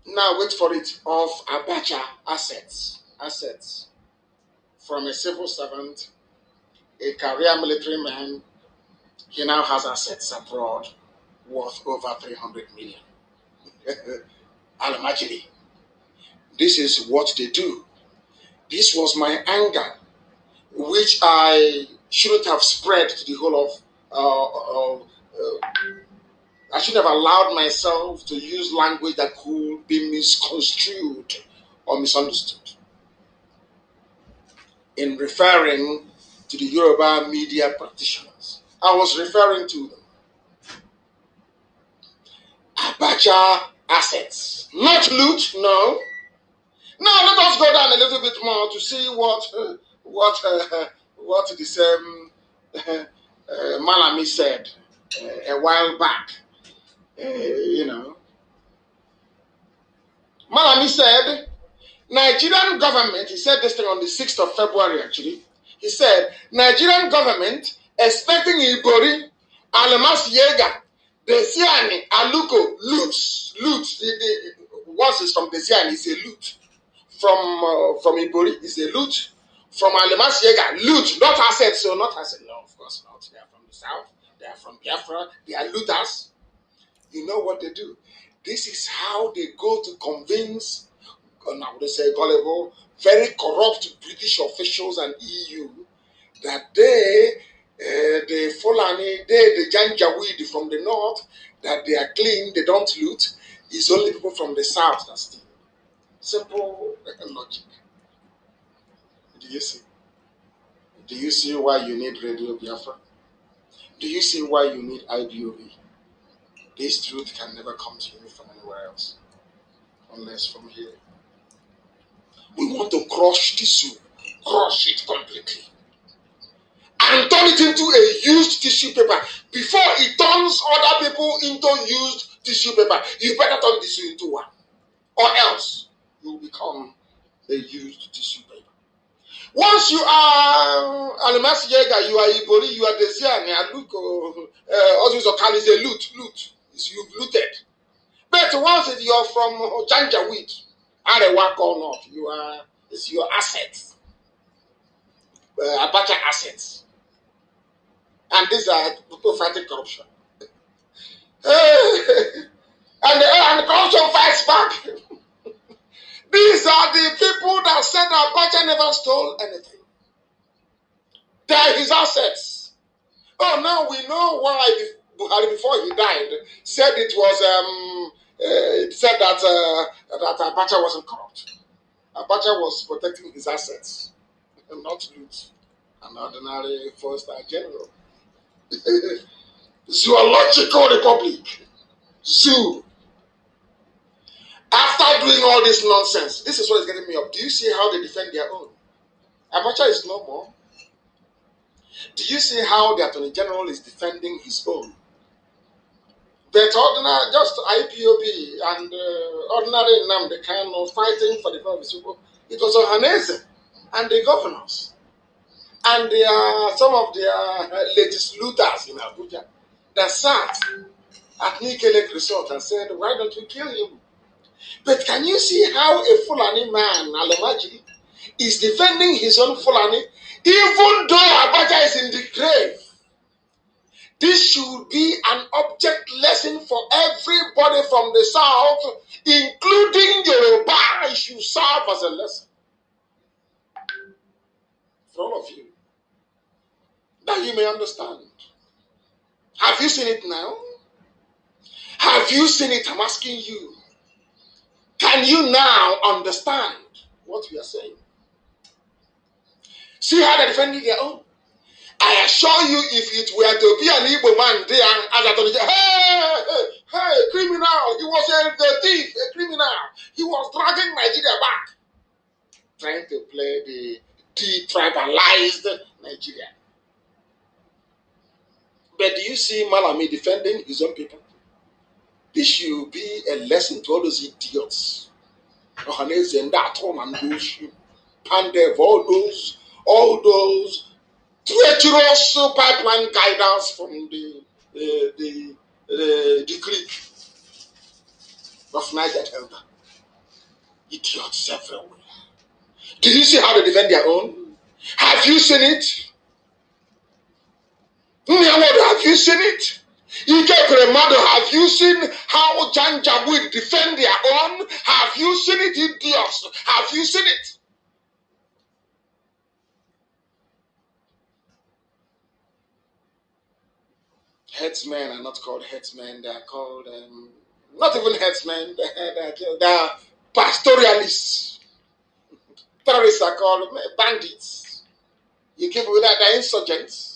Now wait for it, of Abacha assets from a civil servant, a career military man. He now has assets abroad worth over 300 million. Alamajiri. This is what they do. This was my anger, which I shouldn't have spread to the whole of. I should have allowed myself to use language that could be misconstrued or misunderstood. In referring to the Yoruba media practitioners, I was referring to them. Abacha assets, not loot, no. Now let us go down a little bit more to see what the same Malami said a while back. Malami said, Nigerian government, he said this thing on the 6th of February actually, he said, Nigerian government expecting Ibori, Alamas Yega, Desiani, Aluko, loot. Once it's from Desiani, it's a loot. From Ibori, it's a loot. From Alamas Yega, loot, not assets, so not assets. No, of course not. They are from the south, they are from Biafra, they are looters. You know what they do? This is how they go to convince, now they say gullible, very corrupt British officials and EU that the Fulani, the Janjaweed from the north, that they are clean, they don't loot. It's only people from the south that steal. Simple logic. Do you see? Do you see why you need Radio Biafra? Do you see why you need IBOB? This truth can never come to you from anywhere else, unless from here. We want to crush the zoo, crush it completely, and turn it into a used tissue paper. Before it turns other people into used tissue paper, you better turn the zoo into one, or else you will become a used tissue paper. Once you are Alamas Yega, you are Ibori, you are Desiani, Aluko, also is a loot. You've looted. But once you're from Janjaweed, Arewa or not, it's your assets. Abacha assets. And these are people fighting corruption. And corruption fights back. These are the people that said that Abacha never stole anything. They are his assets. Oh, now we know why Buhari, before he died, said it was that Abacha wasn't corrupt. Abacha was protecting his assets and not loot an ordinary four-star general. Zoological Republic. Zoo. After doing all this nonsense, this is what is getting me up. Do you see how they defend their own? Abacha is no more. Do you see how the Attorney General is defending his own? But ordinary, just IPOB and ordinary Nnamdi Kanu fighting for the people. It was Ohaneze and the governors and some of their legislators in Abuja that sat at Nikelek Resort and said, why don't we kill him? But can you see how a Fulani man, Alemaji, is defending his own Fulani, even though Abacha is in the grave? This should be an object lesson for everybody from the south, including Yoruba. It should serve as a lesson for all of you, that you may understand. Have you seen it now? Have you seen it? I'm asking you. Can you now understand what we are saying? See how they're defending their own. I assure you, if it were to be an Igbo man there, as I told you, hey, criminal, he was a thief, a criminal. He was dragging Nigeria back, trying to play the detribalized Nigeria. But do you see Malami defending his own people? This should be a lesson to all those idiots. Ohaneze and Daton and Bush, Pandev, all those treacherous pipeline guidance from the decree of Niger Delta. Idiots everywhere. Do you see how they defend their own? Have you seen it? Have you seen it? Have you seen how Janjaweed defend their own? Have you seen it, idiots? Have you seen it? Headsmen are not called headsmen. They are called, not even headsmen. They are pastoralists. Terrorists are called bandits. You keep with that, they're insurgents.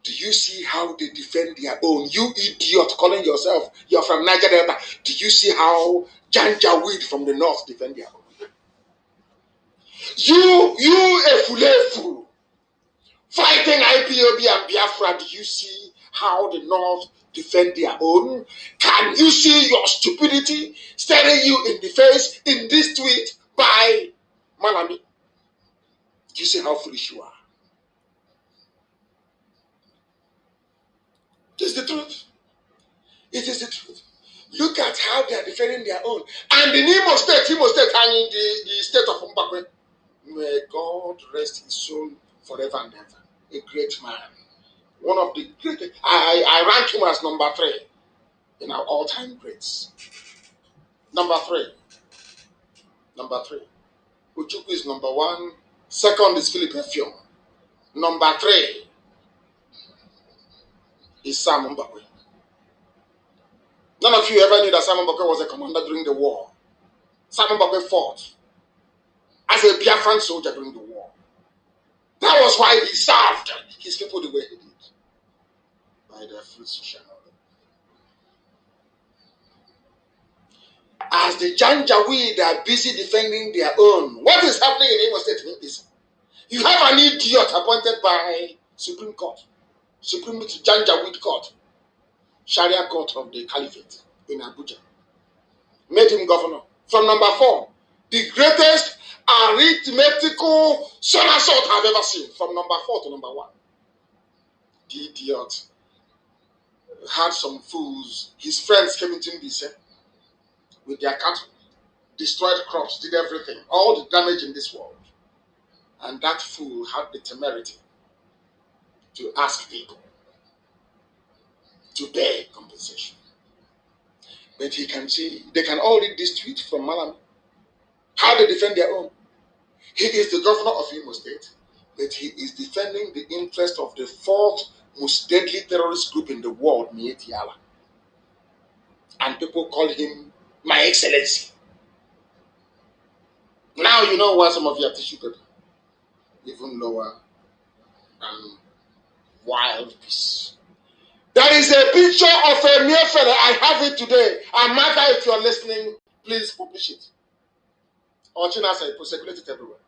Do you see how they defend their own? You idiot calling yourself, you're from Niger Delta. Do you see how Janjaweed from the north defend their own? You Efulefu, fighting IPOB and Biafra, do you see how the North defend their own? Can you see your stupidity staring you in the face in this tweet by Malami? Do you see how foolish you are? It is the truth. It is the truth. Look at how they are defending their own. And in Imo State hanging the state of Mbakwe. May God rest his soul forever and ever. A great man. One of the greatest. I rank him as number 3 in our all-time greats. Number 3. Ojukwu is number 1. Second is Philip Effiong. Number 3 is Sam Mbakwe. None of you ever knew that Sam Mbakwe was a commander during the war. Sam Mbakwe fought as a Biafran soldier during the war. That was why he served his people the way he did. By their fruits you shall know them. As the Janjaweed are busy defending their own, what is happening in Imo State is you have an idiot appointed by Supreme Court, Supreme Janjaweed Court, Sharia Court of the Caliphate in Abuja. Made him governor. From number 4, the greatest arithmetical somersault I've ever seen. From number 4 to number 1. The idiot had some fools. His friends came into Mbise with their cattle, destroyed crops, did everything, all the damage in this world. And that fool had the temerity to ask people to pay compensation. But he can see, they can all read this tweet from Malam, how they defend their own. He is the governor of Imo State, but he is defending the interest of the 4th most deadly terrorist group in the world, Mieti Yala. And people call him My Excellency. Now you know why some of your tissue paper, even lower than wild beasts. There is a picture of a mere fella. I have it today. And Martha, if you're listening, please publish it. Or China said, circulate it everywhere.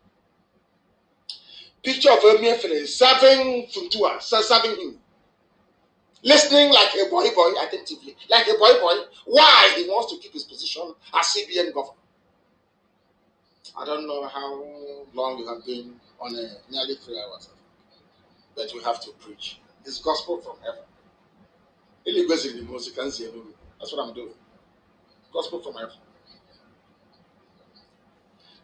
Picture of a mere fella serving Funtua, serving him. Listening like a boy attentively. Like a boy. Why? He wants to keep his position as CBN governor. I don't know how long you have been on nearly 3 hours. But we have to preach. It's gospel from heaven. That's what I'm doing. Gospel from heaven.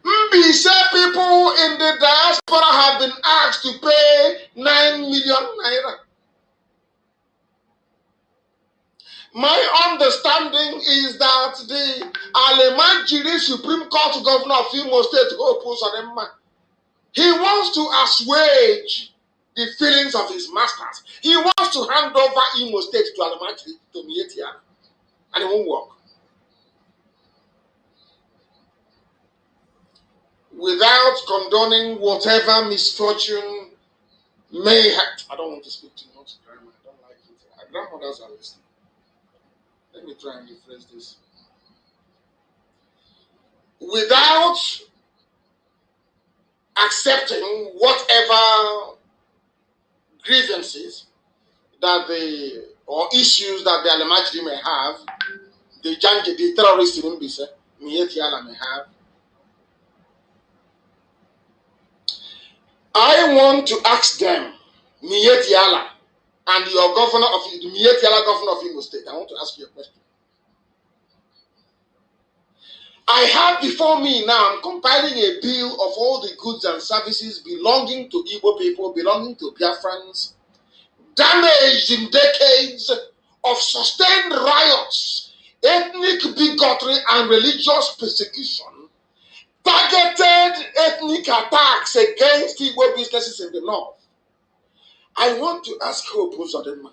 Mbise people in the diaspora have been asked to pay 9 million naira. My understanding is that the Alemajiri Supreme Court Governor of Imo State, he wants to assuage the feelings of his masters. He wants to hand over Imo State to Alemajiri, to Mietia, and it won't work. Without condoning whatever misfortune may have. I don't want to speak too much grammar. I don't like it. Our grandmothers are listening. Let me try and rephrase this. Without accepting whatever grievances that or issues that the Alemajiri may have, the terrorists in Mbise, Mietiala may have, I want to ask them, Mietiala, and your governor of the Mietiala governor of Imo State, I want to ask you a question. I have before me now, I'm compiling a bill of all the goods and services belonging to Igbo people, belonging to Biafrans, damaged in decades of sustained riots, ethnic bigotry, and religious persecution, targeted ethnic attacks against Igbo businesses in the north. I want to ask Hope Uzodinma,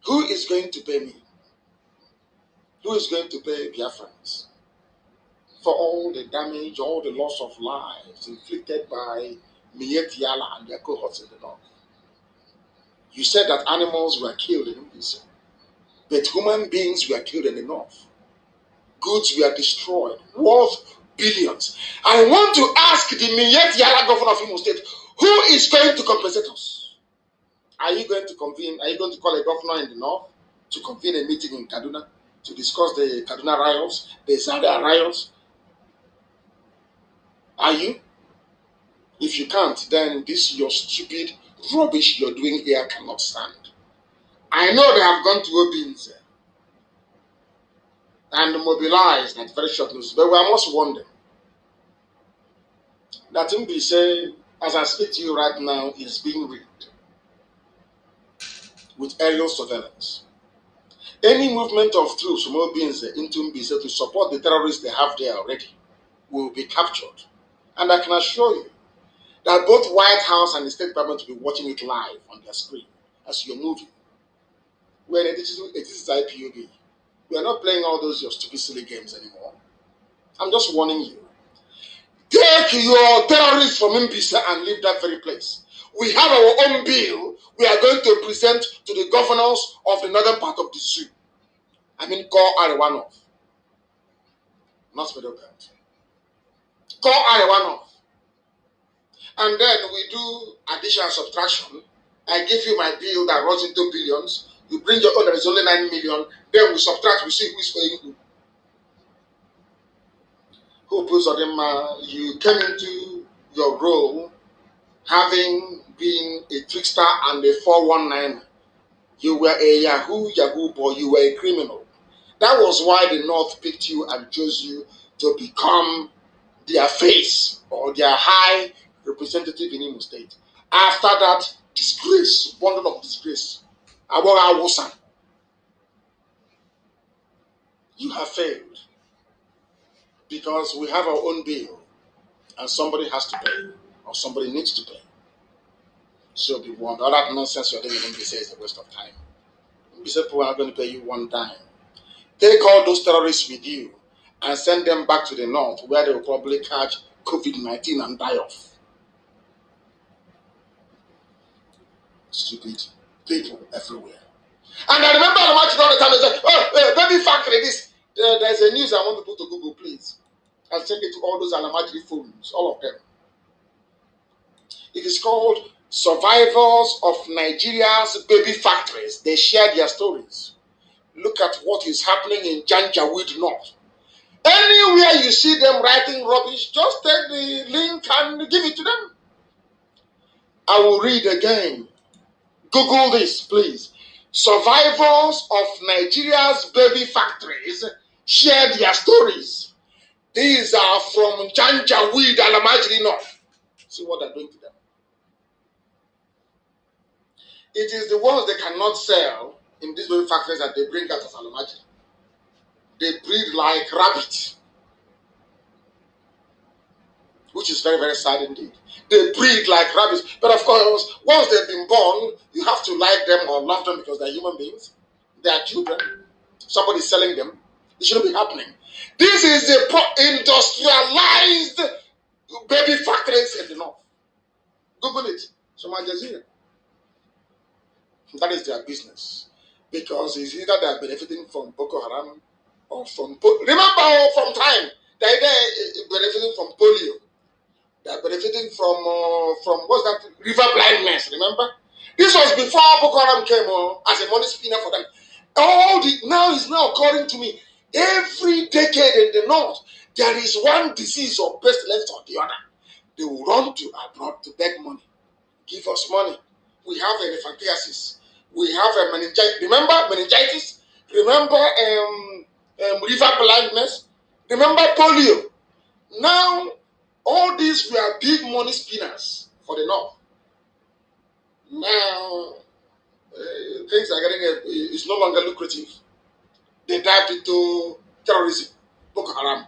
who is going to pay me? Who is going to pay Biafrans for all the damage, all the loss of lives inflicted by Mietiala and their cohorts in the north? You said that animals were killed in Mbise, but human beings were killed in the north. Goods were destroyed, worth billions. I want to ask the Minyet Yala governor of Imo State, who is going to compensate us? Are you going to convene? Are you going to call a governor in the north to convene a meeting in Kaduna to discuss the Kaduna riots, the Zaria riots? Are you? If you can't, then this your stupid rubbish you're doing here cannot stand. I know they have gone to Obinze and mobilized at very short notice, but I must warn them that Mbise, as I speak to you right now, is being rigged with aerial surveillance. Any movement of troops from Obinze into Mbise to support the terrorists they have there already will be captured. And I can assure you that both White House and the State Department will be watching it live on their screen as you're moving. We're in a digital IPOB. We are not playing all those your stupid silly games anymore. I'm just warning you. Take your terrorists from Mbise and leave that very place. We have our own bill we are going to present to the governors of the northern part of the zoo. I mean, call Arewa North, not Middle Belt. Call Arewa North. And then we do addition and subtraction. I give you my bill that runs into billions. You bring your own, that is only 9 million. Then we subtract, we see who is paying who. Who puts on them? You came into your role having been a trickster and a 419. You were a Yahoo boy, you were a criminal. That was why the North picked you and chose you to become their face or their high representative in Imo State. After that, disgrace, bundle of disgrace. You have failed because we have our own bill and somebody has to pay or somebody needs to pay. So be warned. All that nonsense you're doing in Mbise is a waste of time. Mbise people are going to pay you one dime. Take all those terrorists with you and send them back to the north where they will probably catch COVID-19 and die off. Stupid people everywhere. And I remember the match all the time. They said, "Oh, baby factory, this." There's a news I want to put to Google, please. I'll send it to all those Alamadri phones, all of them. It is called Survivors of Nigeria's Baby Factories. They share their stories. Look at what is happening in Janjaweed North. Anywhere you see them writing rubbish, just take the link and give it to them. I will read again. Google this, please. Survivors of Nigeria's baby factories share their stories. These are from Janjaweed, Alamajiri North. See what they're doing to them. It is the ones they cannot sell in these baby factories that they bring out of Alamajiri. They breed like rabbits, which is very, very sad indeed. They breed like rabbits. But of course, once they've been born, you have to like them or love them because they're human beings. They are children. Somebody's selling them. It shouldn't be happening. This is the industrialized baby factories in the north. Google it. So Al Jazeera. That is their business. Because it's either they're benefiting from Boko Haram or from... Remember from time, they're benefiting from polio. They're benefiting from what's that? River blindness, remember? This was before Boko Haram came as a money spinner for them. Now is now occurring to me. Every decade in the north, there is one disease or pestilence or the other. They will run to abroad to beg money. Give us money. We have elephantiasis. We have a meningitis. Remember meningitis? Remember river blindness? Remember polio? Now, all these were big money spinners for the north. Now, things are getting, it's no longer lucrative. They dived into terrorism, Boko Haram.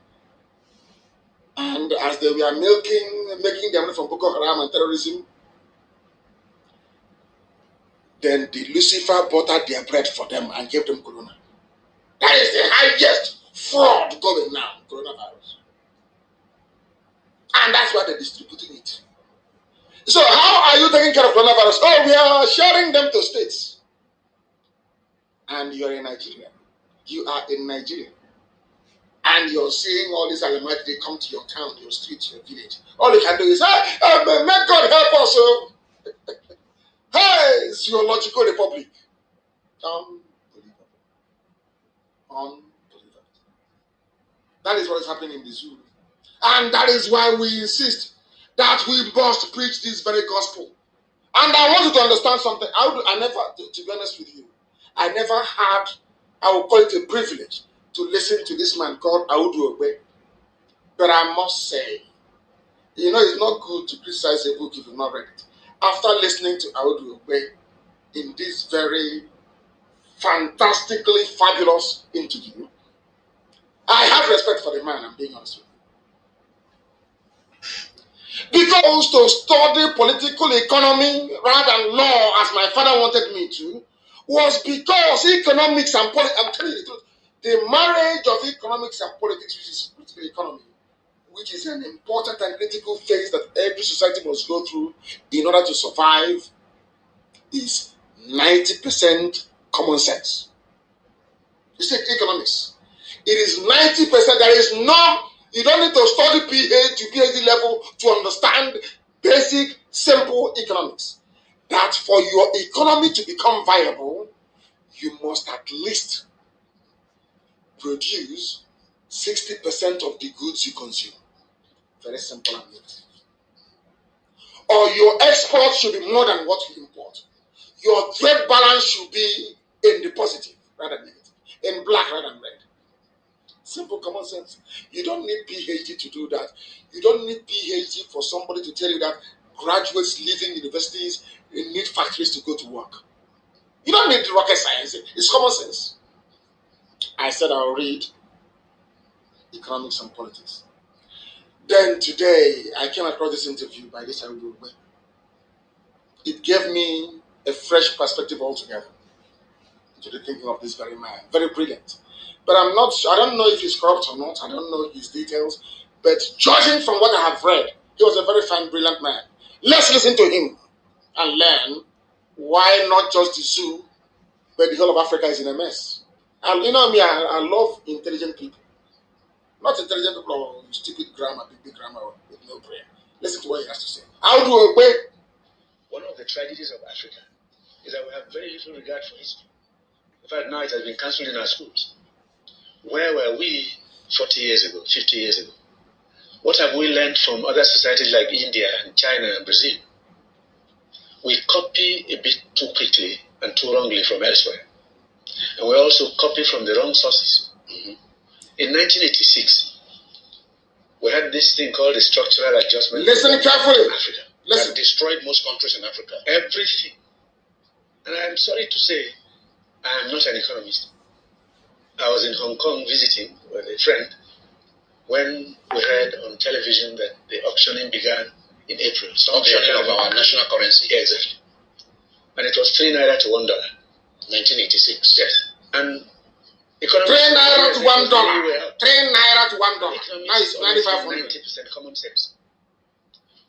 And as they were making their money from Boko Haram and terrorism, then the Lucifer buttered their bread for them and gave them corona. That is the highest fraud going now, coronavirus. And that's why they're distributing it. So how are you taking care of coronavirus? Oh, we are sharing them to states. And you're in Nigeria. You are in Nigeria. and you're seeing all these Alamite, they come to your town, your street, your village. All you can do is, hey, may God help us. Oh. Hey, it's your logical republic. Unbelievable. That is what is happening in the zoo. And that is why we insist that we must preach this very gospel. And I want you to understand something. I never, to be honest with you, I never had, I would call it a privilege to listen to this man called Audu Ogbe. But I must say, you know, it's not good to criticize a book if you've not read it. After listening to Audu Ogbe in this very fantastically fabulous interview, I have respect for the man, I'm being honest with you. Because to study political economy rather than law, as my father wanted me to, was because economics and politics, I'm telling you the truth, the marriage of economics and politics, which is political economy, which is an important and critical phase that every society must go through in order to survive, is 90% common sense. You say economics. It is 90%. There is no, you don't need to study PhD level to understand basic, simple economics. That for your economy to become viable, you must at least produce 60% of the goods you consume. Very simple and neat. Or your exports should be more than what you import. Your trade balance should be in the positive rather than negative, in black rather than red. Simple common sense. You don't need PhD to do that. You don't need PhD for somebody to tell you that graduates leaving universities need factories to go to work. You don't need rocket science. It's common sense. I said I'll read economics and politics. Then today, I came across this interview by this Audu Ogbe. It gave me a fresh perspective altogether to the thinking of this very man. Very brilliant. But I don't know if he's corrupt or not. I don't know his details. But judging from what I have read, he was a very fine, brilliant man. Let's listen to him and learn why not just the zoo, but the whole of Africa is in a mess. And you know me, I love intelligent people. Not intelligent people or stupid grammar, big grammar with no prayer. Listen to what he has to say. Audu Ogbe. One of the tragedies of Africa is that we have very little regard for history. In fact, now it has been cancelled in our schools. Where were we 40 years ago, 50 years ago? What have we learned from other societies like India and China and Brazil? We copy a bit too quickly and too wrongly from elsewhere. And we also copy from the wrong sources. In 1986, we had this thing called the structural adjustment. Listen carefully. In Africa. Listen. That destroyed most countries in Africa. Everything. And I'm sorry to say, I am not an economist. I was in Hong Kong visiting with a friend when we heard on television that the auctioning began in April. Auctioning of our national currency. Yeah, exactly. And it was 3 naira to $1. 1986. Yes. And 3 naira to $1. 3 naira to $1. Now it's 9500. 90% common sense.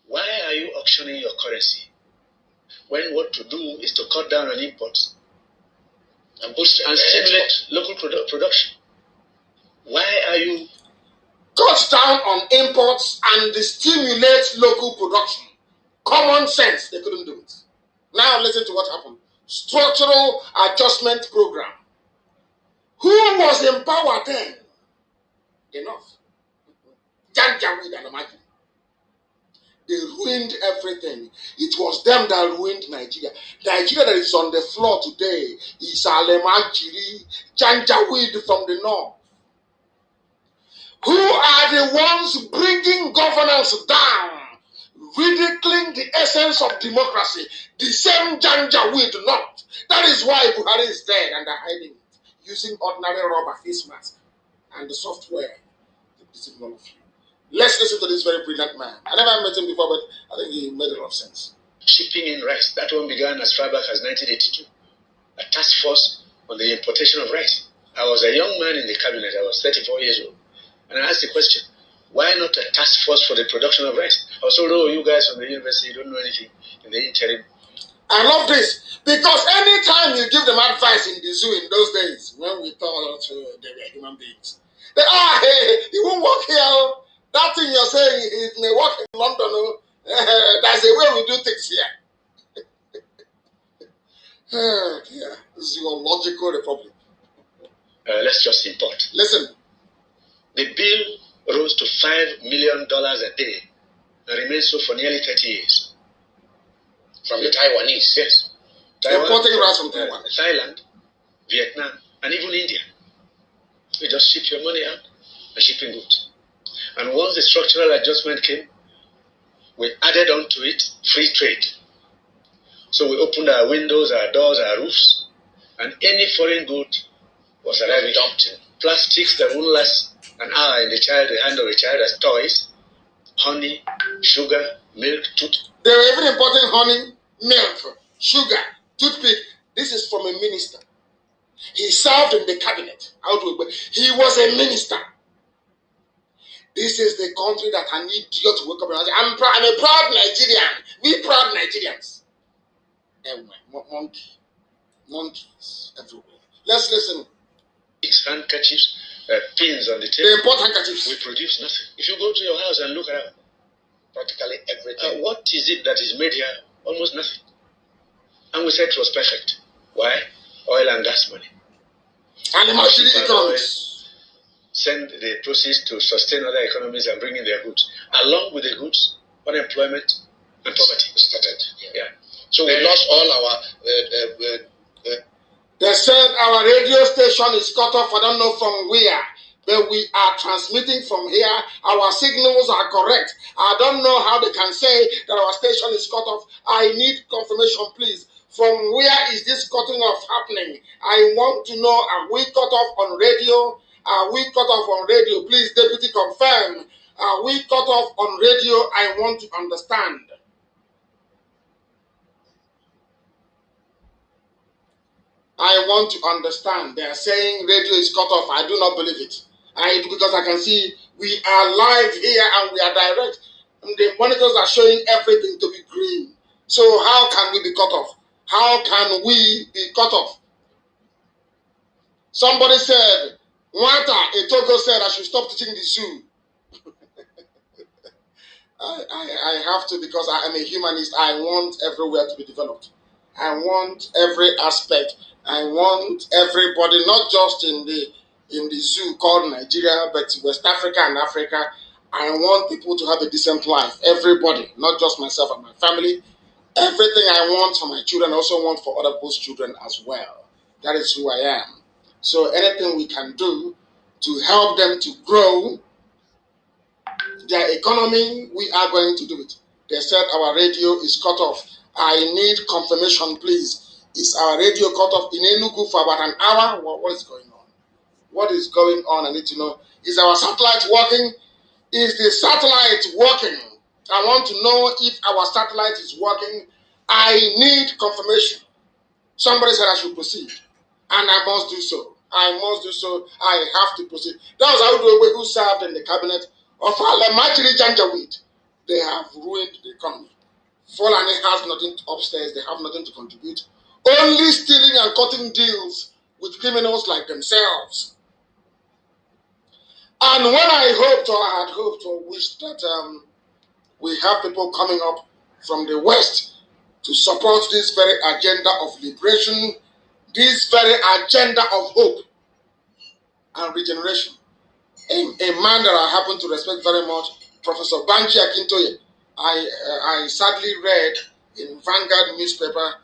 Why are you auctioning your currency when what to do is to cut down on imports and stimulate local production? Why are you cut down on imports and stimulate local production? Common sense, they couldn't do it. Now listen to what happened. Structural adjustment program. Who was in power then? Enough. Janjaweed and Amagi. They ruined everything. It was them that ruined Nigeria. Nigeria that is on the floor today is Alemajiri, Janjaweed from the north. Who are the ones bringing governance down, ridiculing the essence of democracy? The same Janjaweed not. That is why Buhari is dead and they're hiding it, using ordinary rubber face mask and the software to deceive all of you. Let's listen to this very brilliant man. I never met him before, but I think he made a lot of sense. Shipping in rice. That one began as far back as 1982. A task force on the importation of rice. I was a young man in the cabinet. I was 34 years old. And I asked the question, why not a task force for the production of rice? I was told, oh, you guys from the university, you don't know anything in the interim. I love this because anytime you give them advice in the zoo in those days, when we thought they were human beings, They, hey, it won't work here. That thing you're saying, it may work in London. That's the way we do things here. Yeah, zoological republic. Let's just import. Listen. The bill rose to $5 million a day and remained so for nearly 30 years. From the Taiwanese? Yes. Importing rice from Taiwan. Thailand, Vietnam, and even India. You just ship your money out and shipping goods. And once the structural adjustment came, we added on to it free trade. So we opened our windows, our doors, our roofs, and any foreign good was arriving. Dumped in. Plastics that won't last an hour in the hand of a child as toys, honey, sugar, milk, toothpick. They were even importing honey, milk, sugar, toothpick. This is from a minister. He served in the cabinet. He was a minister. This is the country that an idiot to wake up and say, I'm a proud Nigerian. We proud Nigerians. Anyway, monkeys everywhere. Let's listen. Handkerchiefs, pins on the table. They import handkerchiefs. We produce nothing. If you go to your house and look around, practically everything. What is it that is made here? Almost nothing. And we said it was perfect. Why? Oil and gas money. And the machine economics. Send the proceeds to sustain other economies and bring in their goods. Along with the goods, unemployment and poverty started. Yeah. So we lost all our... They said our radio station is cut off. I don't know from where. But we are transmitting from here. Our signals are correct. I don't know how they can say that our station is cut off. I need confirmation, please. From where is this cutting off happening? I want to know, are we cut off on radio? Are we cut off on radio? Please, Deputy, confirm. Are we cut off on radio? I want to understand. I want to understand. They are saying radio is cut off. I do not believe it. Because I can see we are live here and we are direct. And the monitors are showing everything to be green. So how can we be cut off? How can we be cut off? Somebody said, Nwata Etogo said I should stop teaching the zoo. I have to, because I am a humanist. I want everywhere to be developed. I want every aspect. I want everybody, not just in the zoo called Nigeria, but West Africa and Africa. I want people to have a decent life. Everybody, not just myself and my family. Everything I want for my children, I also want for other people's children as well. That is who I am. So anything we can do to help them to grow their economy, we are going to do it. They said our radio is cut off. I need confirmation, please. Is our radio cut off in Enugu for about an hour? What is going on? What is going on? I need to know. Is our satellite working? Is the satellite working? I want to know if our satellite is working. I need confirmation. Somebody said I should proceed. And I must do so. I must do so. I have to proceed. That was Audu who served in the cabinet of Alemachiri Janjaweed. They have ruined the economy. Fulani has nothing upstairs. They have nothing to contribute. Only stealing and cutting deals with criminals like themselves. And when I had hoped or wished that we have people coming up from the West to support this very agenda of liberation, this very agenda of hope and regeneration. A man that I happen to respect very much, Professor Banji Akintoye. I sadly read in Vanguard newspaper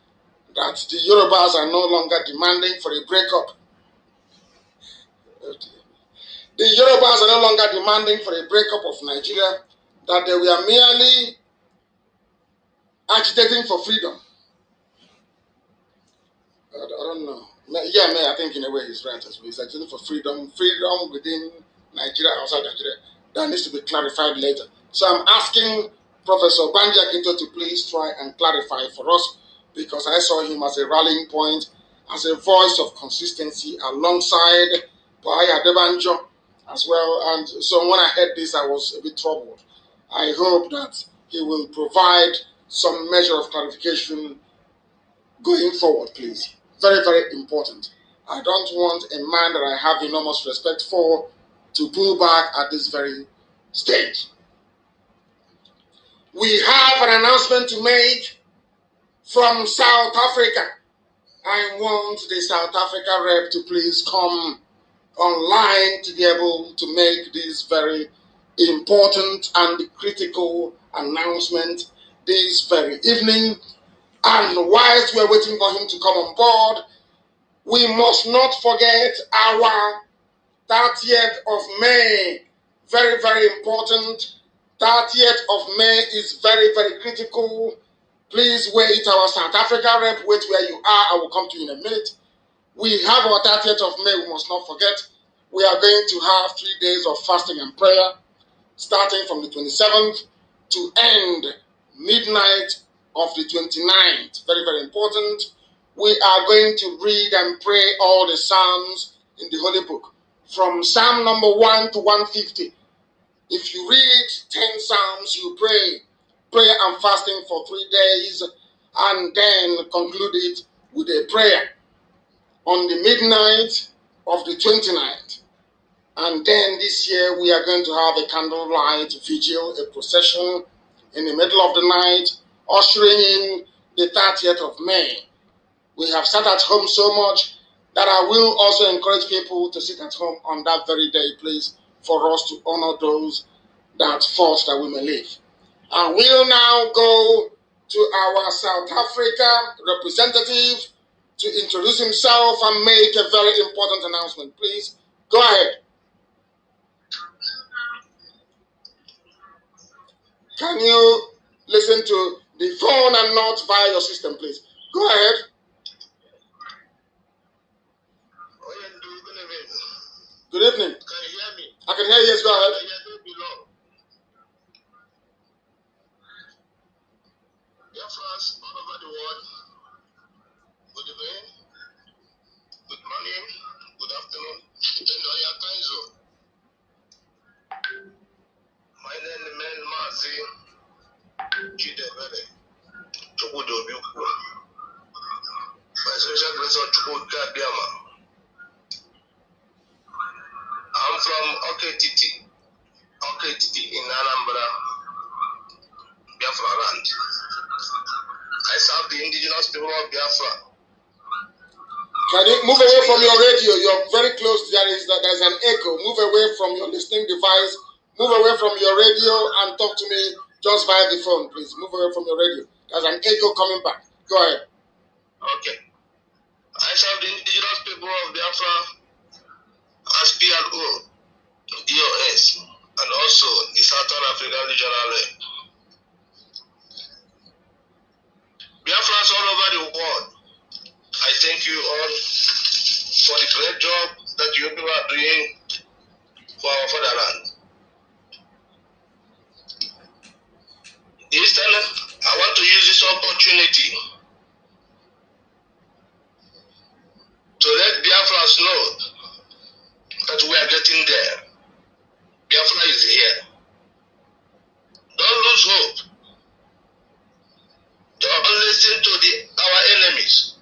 that the Yorubas are no longer demanding for a breakup. The Yorubas are no longer demanding for a breakup of Nigeria, that they were merely agitating for freedom. I don't know. Yeah, I think in a way he's right as well. He's agitating for freedom within Nigeria, outside Nigeria. That needs to be clarified later. So I'm asking Professor Banji Akintoye to please try and clarify for us, because I saw him as a rallying point, as a voice of consistency alongside Buhari Adebanjo as well. And so when I heard this, I was a bit troubled. I hope that he will provide some measure of clarification going forward, please. Very, very important. I don't want a man that I have enormous respect for to pull back at this very stage. We have an announcement to make from South Africa. I want the South Africa rep to please come online to be able to make this very important and critical announcement this very evening. And whilst we're waiting for him to come on board, we must not forget our 30th of May. Very, very important. 30th of May is very, very critical. Please wait, our South Africa rep, wait where you are. I will come to you in a minute. We have our 30th of May, we must not forget. We are going to have 3 days of fasting and prayer, starting from the 27th to end midnight of the 29th. Very, very important. We are going to read and pray all the Psalms in the Holy Book, from Psalm number 1 to 150. If you read 10 Psalms, you pray prayer and fasting for 3 days, and then conclude it with a prayer on the midnight of the 29th. And then this year we are going to have a candlelight vigil, a procession in the middle of the night, ushering in the 30th of May. We have sat at home so much that I will also encourage people to sit at home on that very day, please, for us to honor those that fought that we may live. And we'll now go to our South Africa representative to introduce himself and make a very important announcement. Please, go ahead. Can you listen to the phone and not via your system, please? Go ahead. Good evening. Can you hear me? I can hear you. Yes, go ahead. Biafrans all over the world. Good evening. Good morning. Good afternoon. Depending on your time zone. My name is Mazi Nnamdi Kanu. My special grace of Biafra. I'm from OKTT in Anambra, Biafra land. I serve the indigenous people of Biafra. Can you move away from your radio? You're very close. There's an echo. Move away from your listening device. Move away from your radio and talk to me just via the phone, please. Move away from your radio. There's an echo coming back. Go ahead. Okay. I serve the indigenous people of Biafra as PLO, DOS, and also the Southern African Regional Rep. Biafrans all over the world, I thank you all for the great job that you people are doing for our fatherland. This time, I want to use this opportunity to let Biafrans know that we are getting there. Biafra is here. Don't lose hope. Don't listen to our enemies.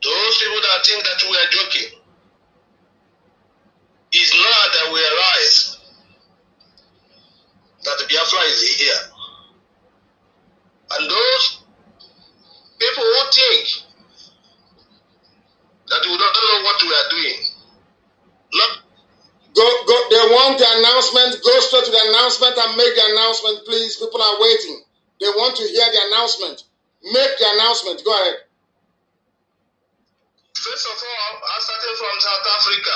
Those people that think that we are joking. It's now that we realize that Biafra is here. And those people who think that we don't know what we are doing. They want the announcement. Go straight to the announcement and make the announcement, please. People are waiting. They want to hear the announcement. Make the announcement. Go ahead. First of all, I started from South Africa.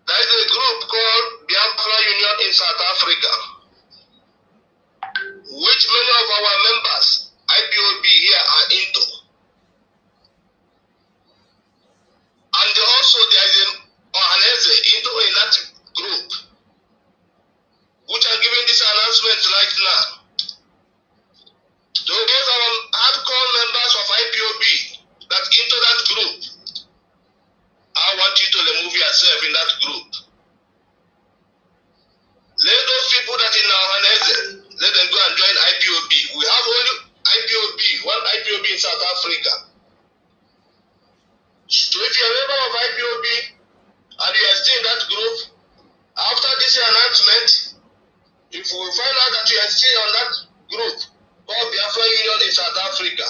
There is a group called Biafra Union in South Africa, which many of our members, IPOB here, are into. And also there is an Ohanese into in that group, which are giving this announcement right now. Those are hardcore members of IPOB that into that group. I want you to remove yourself in that group. we find out that you are still on that group called Biafra Union in South Africa,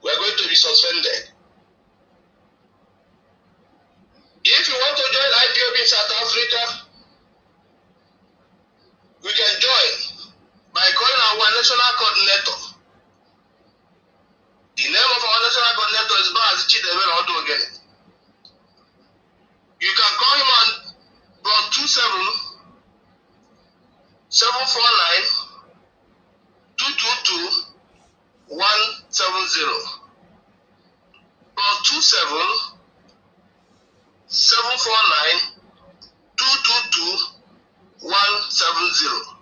we are going to be suspended. If you want to join IPOB in South Africa, we can join by calling our national coordinator. The name of our national coordinator is Mazi Nnamdi Kanu. You can call him on +27 749 222 170. +27 749 222 170.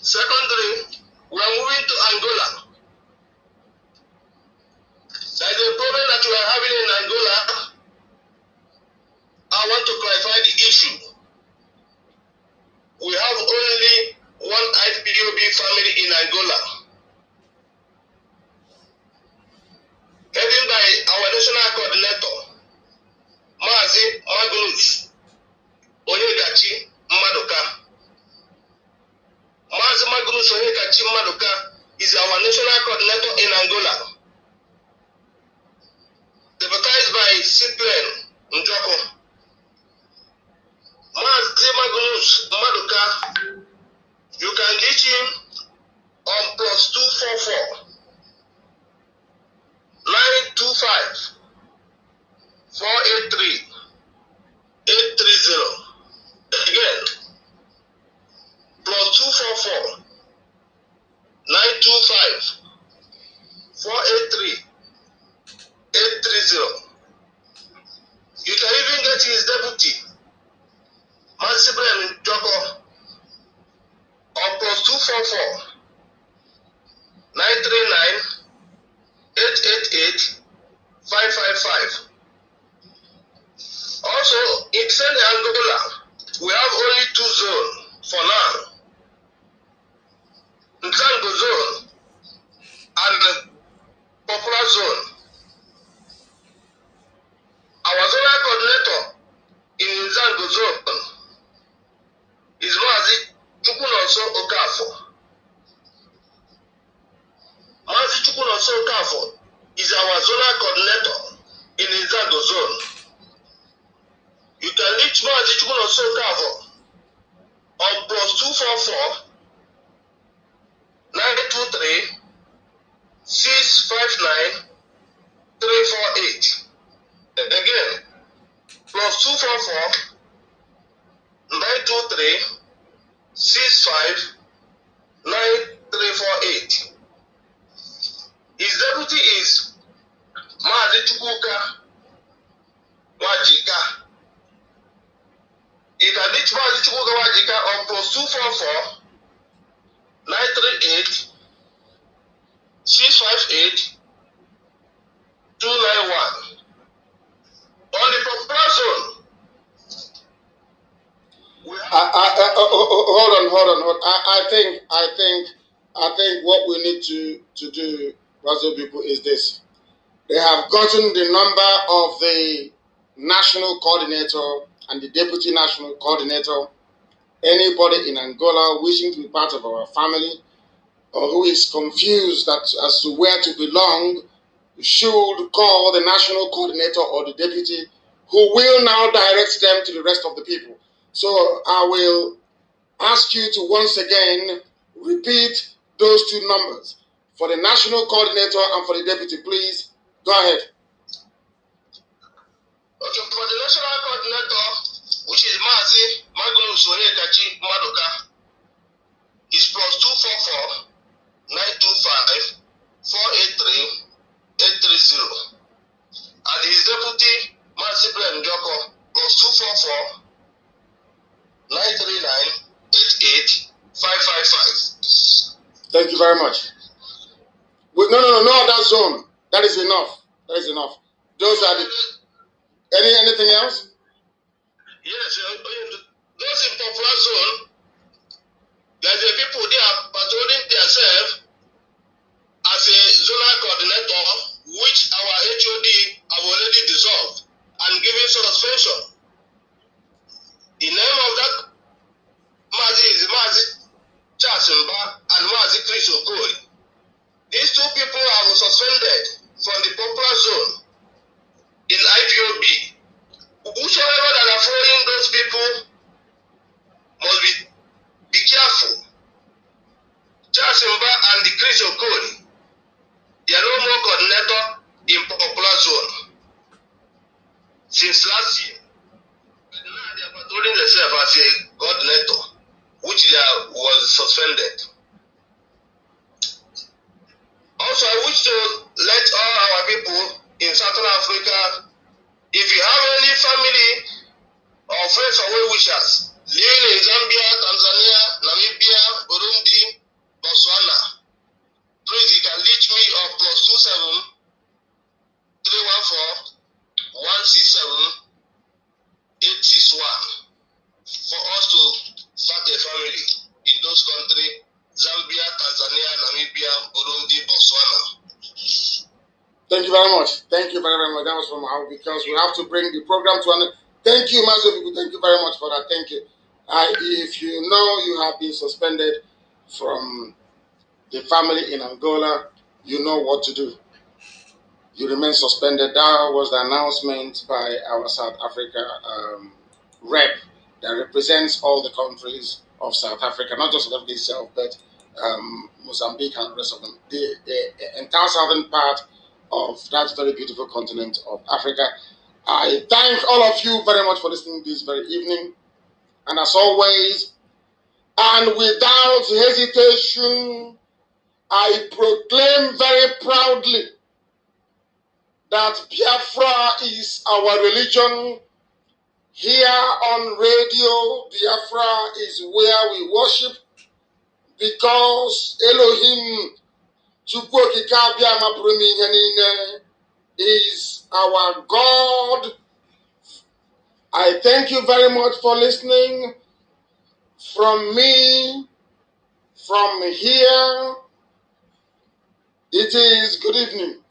Secondly, we are moving to Angola. There is a problem that we are having in Angola. I want to clarify the issue. We have only one IPOB family in Angola, headed by our national coordinator, Mazi Nnamdi Kanu. Mazi Nnamdi is our national coordinator in Angola, deputized by Cyprian Njoko. Mazi Nnamdi, you can reach him on +244 925 483 830. Again, +244 925 483 830. You can even get his deputy, Mazi Nnamdi, on +244 939 888 555. Also, in Central Angola, we have only 2 zones for now. Nzango zone and the Popular zone. Our zonal coordinator in Nzango zone is Mazi Okafor. Mazi Okafor is our zonal coordinator in Nzango zone. You can reach Mazi Okafor on +244 923 659 348. Again, +244 923 65 9348. His deputy is Mazi Chukwuka Wajika. You can reach Mazi Chukwuka Wajika on +244 938 658 291. On the Popular zone, hold on. I think what we need to do, Brazil people, is this. They have gotten the number of the national coordinator and the deputy national coordinator. Anybody in Angola wishing to be part of our family or who is confused as to where to belong should call the national coordinator or the deputy, who will now direct them to the rest of the people. So I will ask you to once again repeat those 2 numbers for the national coordinator and for the deputy. Please go ahead. Okay, for the national coordinator, which is Mazi Nnamdi, is +244 925 483 830. And his deputy, Mazi Nnamdi, +244 939 88 555. Thank you very much. No other zone. That is enough. Those are the. Anything else? Yes, those in Popular zone, there's the people they are patrolling themselves as a zonal coordinator, which our HOD have already dissolved and given suspension. The name of that for us to start a family in those countries, Zambia, Tanzania, Namibia, Burundi, Botswana. Thank you very much. Thank you very, very much. That was from our, because we have to bring the program to an end. Thank you, Mazi. Thank you very much for that. Thank you. If you know you have been suspended from the family in Angola, you know what to do. You remain suspended. That was the announcement by our South Africa rep that represents all the countries of South Africa, not just South Africa itself, but Mozambique and the rest of them. The entire southern part of that very beautiful continent of Africa. I thank all of you very much for listening this very evening. And as always, and without hesitation, I proclaim very proudly that Biafra is our religion. Here on radio, Biafra is where we worship, because Elohim is our God. I thank you very much for listening. From me, from here, it is good evening.